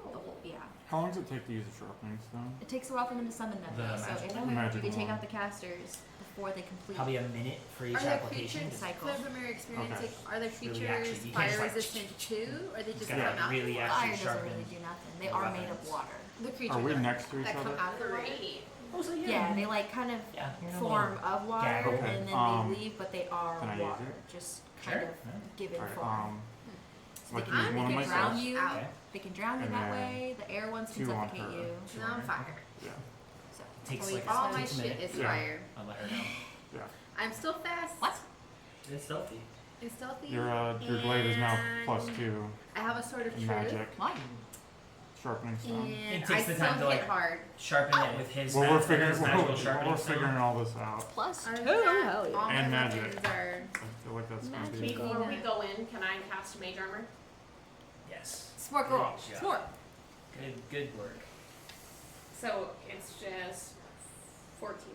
whole, yeah. How long does it take to use a sharpening stone? It takes a while for them to summon them. The though, so magical if one? you Magical can take one. out the casters before they complete. Probably a minute for each Are the application. creatures, cycle. from your experience, Okay. like, are the It's really creatures actually- you can't just, fire like, resistant too, or they just It's come gotta out? really Fire actually doesn't sharpen. really do nothing. They are made of weapons. water. The creatures Are we next to each that come other? out of the water? Great. Oh, so Yeah, they like kind of Yeah. you're not form alone. of water Yeah, okay. and then Um, they leave, but they are can I use water. it? Just kind Sure. of Yeah. given Alright, form. So like they use can, one of they my can drown cells. you. Ow. Okay. They can drown you And that then way. The air ones can 2 on suffocate her. you. No, I'm fire. Yeah. So Takes that's like what All we my takes a shit minute. is Yeah. fire. I'll let her know. Yeah. I'm still fast. What? It's stealthy. And stealthy. Your blade is now and +2 I have a sword of in truth. magic. Why? Sharpening stone. And It takes I the still time to, hit like, hard. Sharpen it with his, Well, we're figuring his magical sharpening stone. all this out. Plus Other two. than that, Hell yeah. all And my magic. weapons are I feel like that's gonna Magic. be. Before we go in, can I cast mage armor? Yes. Smart girl. Great job. Smart. Good work. So it's just 14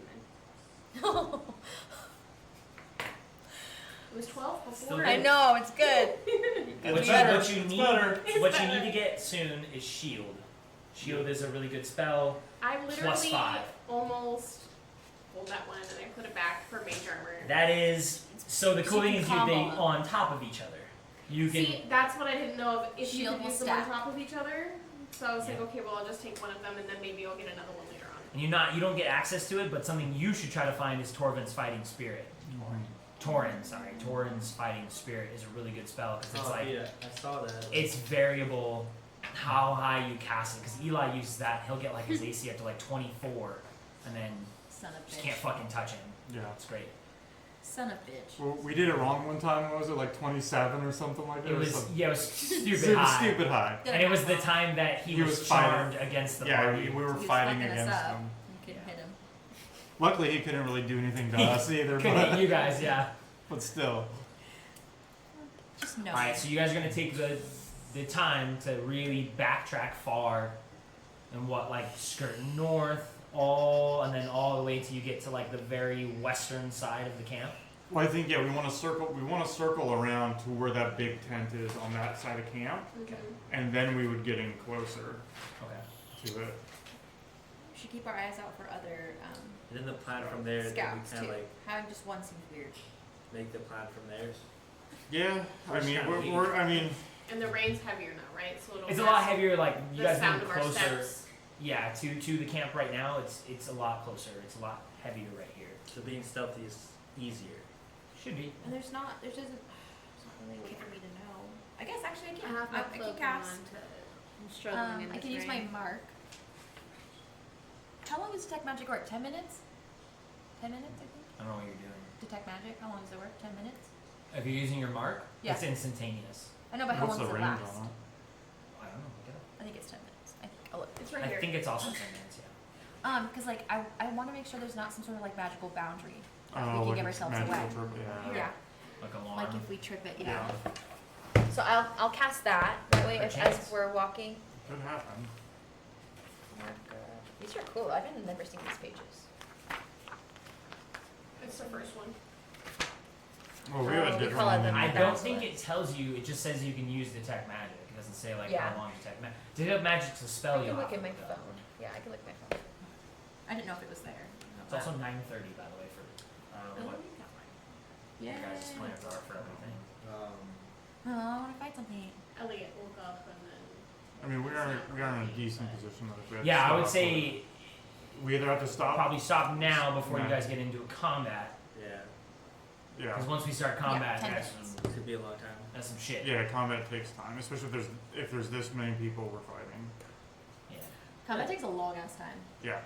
then. It was 12 before. Still I know it's good. What better. you It's need, better. what you need to get soon is shield. Shield is a really good spell. I literally +5. almost pulled that one and then I put it back for mage armor. That is so. The cool So you thing is can they combo them. on top of each other. You can. See, that's what I didn't know of if you Shield could will use them on stack. top of each other. So I was like, Yeah. okay, well I'll just take one of them and then maybe I'll get another one later on. And you don't get access to it, but something you should try to find is Torvin's Fighting Spirit. Torrin's Fighting Spirit is a really good spell because it's like yeah, I saw that. it's variable how high you cast it. Because Eli uses that, he'll get like his AC up to like 24, and then Son of just bitch. can't fucking touch him. Yeah. It's great. Son of bitch. Well, we did it wrong one time. What was it, like 27 or something like that? It was Some- yeah, it was stupid super high. stupid high. And it was the time that he He was was fighting. charmed against the Yeah, party. we were He was fighting fucking us against up. him. You couldn't hit him. Luckily, he couldn't really do anything to us either, Couldn't hit but, you guys, yeah. but still. Just no. Alright, so you guys are gonna take the time to really backtrack far and like skirt north and then all the way till you get to like the very western side of the camp. Well, I think we want to circle. We want to circle around to where that big tent is on that side of camp, Okay. and then we would get in closer Okay. to it. We should keep our eyes out for other And then the plan from there, then we scouts kind too. of like Having just one seems weird. make the plan from there. Yeah, I First mean, time we're I mean, And the rain's heavier now, right? So it'll It's a mess lot heavier. Like you the guys sound move of our closer. steps. Yeah, to the camp right now. It's a lot closer. It's a lot heavier right here. So being stealthy is easier. Should be. And there's not really a way for me to know. I guess actually I I can. have I my can cloak cast. on I'm struggling in I this can use my rain. mark. How long does detect magic work? 10 minutes? 10 minutes, I think. I don't know what you're doing. Detect magic. How long does it work? 10 minutes. If you're using your mark, Yeah. it's instantaneous. I know, but how what's long the does it range last? on it? I don't know. Look it up. I think it's 10 minutes. I think. I'll look. It's right I here. think it's also 10 minutes. Yeah. Because like I want to make sure there's not some sort of like magical boundary. Oh, can like give a ourselves magical away. trip, Yeah. yeah. Like alarm. Like if we trip it, Yeah. So I'll cast that. That way, as Perchance. we're walking. Could happen. These are cool. I've never seen these pages. It's the first one. Well, we Oh, have a we different call it one. the than I you. don't That's think what- it tells you. It just says you can use detect magic. It doesn't say like Yeah. how long detect magic. Detect magic's a spell I you can have look to at my look up. phone. Yeah, I can look at my phone. I didn't know if it was there. It's also 9:30 by the way for I don't know what Yeah. your guys' plans are for everything. Oh, I want to find something. Elliot woke up and then. I mean, we are in a decent position that if we have to Yeah, I stop, would say we either have to stop. probably stop now before you Yeah. guys get into a combat. Yeah. Yeah. Because once we start combat, 10 that's minutes. some, Could be a long time. that's some shit. Yeah, combat takes time, especially if there's this many people we're fighting. Yeah. Combat takes a long ass time. Yeah.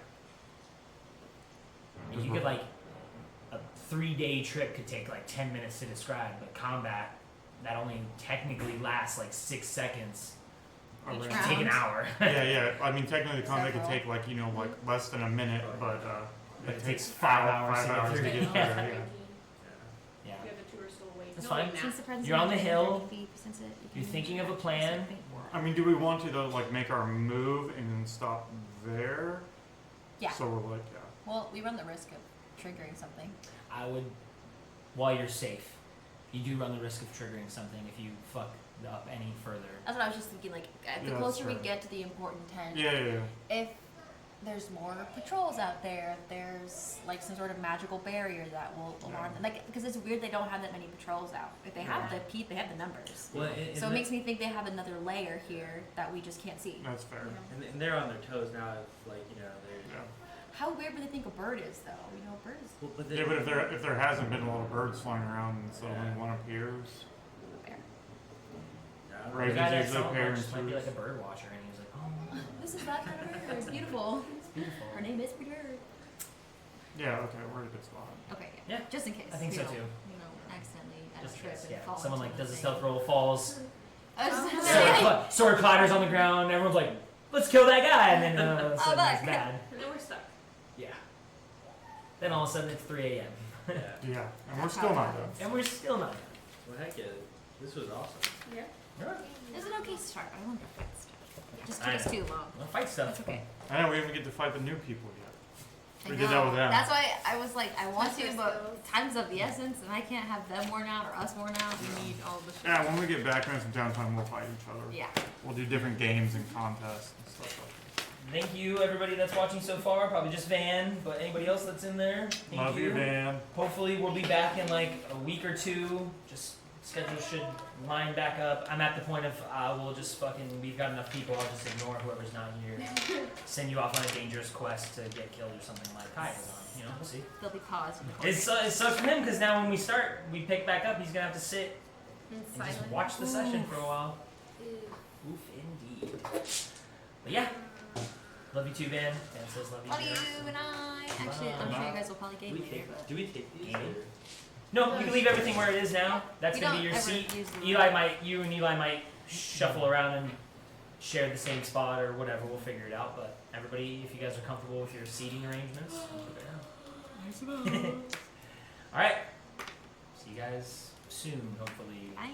And you could like a 3-day trip could take like 10 minutes to describe, but combat that only technically lasts like 6 seconds. Around- Each It could take an round. hour. Yeah. I mean, technically, the combat could Several. take like less than a minute, but But it it takes takes 5 hours 5 to get hours to through get it. through. Yeah. Yeah. Yeah. Yeah. The other two are still awake. That's No, fine. like Since nap. the presence You're on the of hill. 30 feet, since it- You're thinking of a plan. I mean, do we want to though, like make our move and then stop there? Yeah. So we're like, yeah. Well, we run the risk of triggering something. I would, while you're safe, you do run the risk of triggering something if you fuck up any further. That's what I was just thinking. Like, the Yeah, that's closer we fair. get to the important tent, Yeah. if there's more patrols out there, if there's like some sort of magical barrier that will alarm them. Like, because it's weird they don't have that many patrols out. If they have Yeah. they have the numbers. Well, So it makes me think they have another layer here that we just can't see. That's fair. and they're on their toes now. If like they're. Yeah. How weird would they think a bird is, though? You know, a bird is Well, but Yeah, but if there hasn't been a lot of birds flying around and suddenly Yeah. one appears, a bear. Yeah, Right. The guy that Ravens usually saw pair lunch in might be like twos. a bird watcher, and he was like, "Oh, This is that kind of bird. It's beautiful. it's beautiful." Her name is Pretty Bird. yeah, okay, we're at a good spot. Okay, Yeah, just in case. I think we so don't, too. You know, accidentally at Just a in trip case, and yeah. fall Someone into like does a the stealth thing. roll, falls, I was just sword clatters on the ground. Everyone's like, "Let's kill that guy!" And then all of a sudden it's fuck. bad. And then we're stuck. Yeah. Then all of a sudden it's 3 a.m. Yeah. Yeah, and we're That's still how not it done. and we're still not done. Well, heck yeah. This was awesome. Yeah. Is it okay to start? I wonder if it's just I took us know. too long. Well, fight stuff. That's okay. I know we even get to fight the new people yet. I We did that with know. them. That's why I was like, I want That's to, our but skills. time's of the essence, and I can't have them worn out or us worn out. We need all the shit. Yeah, when we get back and some downtime, we'll fight each other. Yeah. We'll do different games and contests and stuff like Thank you, everybody that's watching so far. Probably just Van, but anybody else that's in there, that. thank Love you, Van. Hopefully, we'll be back in like a week or two. Just schedule should line back up. I'm at the point of we'll just fucking. We've got enough people. I'll just ignore whoever's not here. Send you off on a dangerous quest to get killed or something like Kai is on. You know, we'll see. They'll be paused. It sucks for him because now when we start, we pick back up. He's gonna have to sit And and just silent. watch the session for a while. Ew. Oof, indeed. But yeah, love you too, Van. Van says love you. Love too. you and I. Actually, I'm sure you guys will probably game later, but Do we take these? Game. Or? No, you can leave everything where it is now. That's we gonna don't be your ever seat. use them. You and Eli might shuffle around and share the same spot or whatever. We'll figure it out. But everybody, if you guys are comfortable with your seating arrangements, we'll put it down. All right. See you guys soon, hopefully. Bye.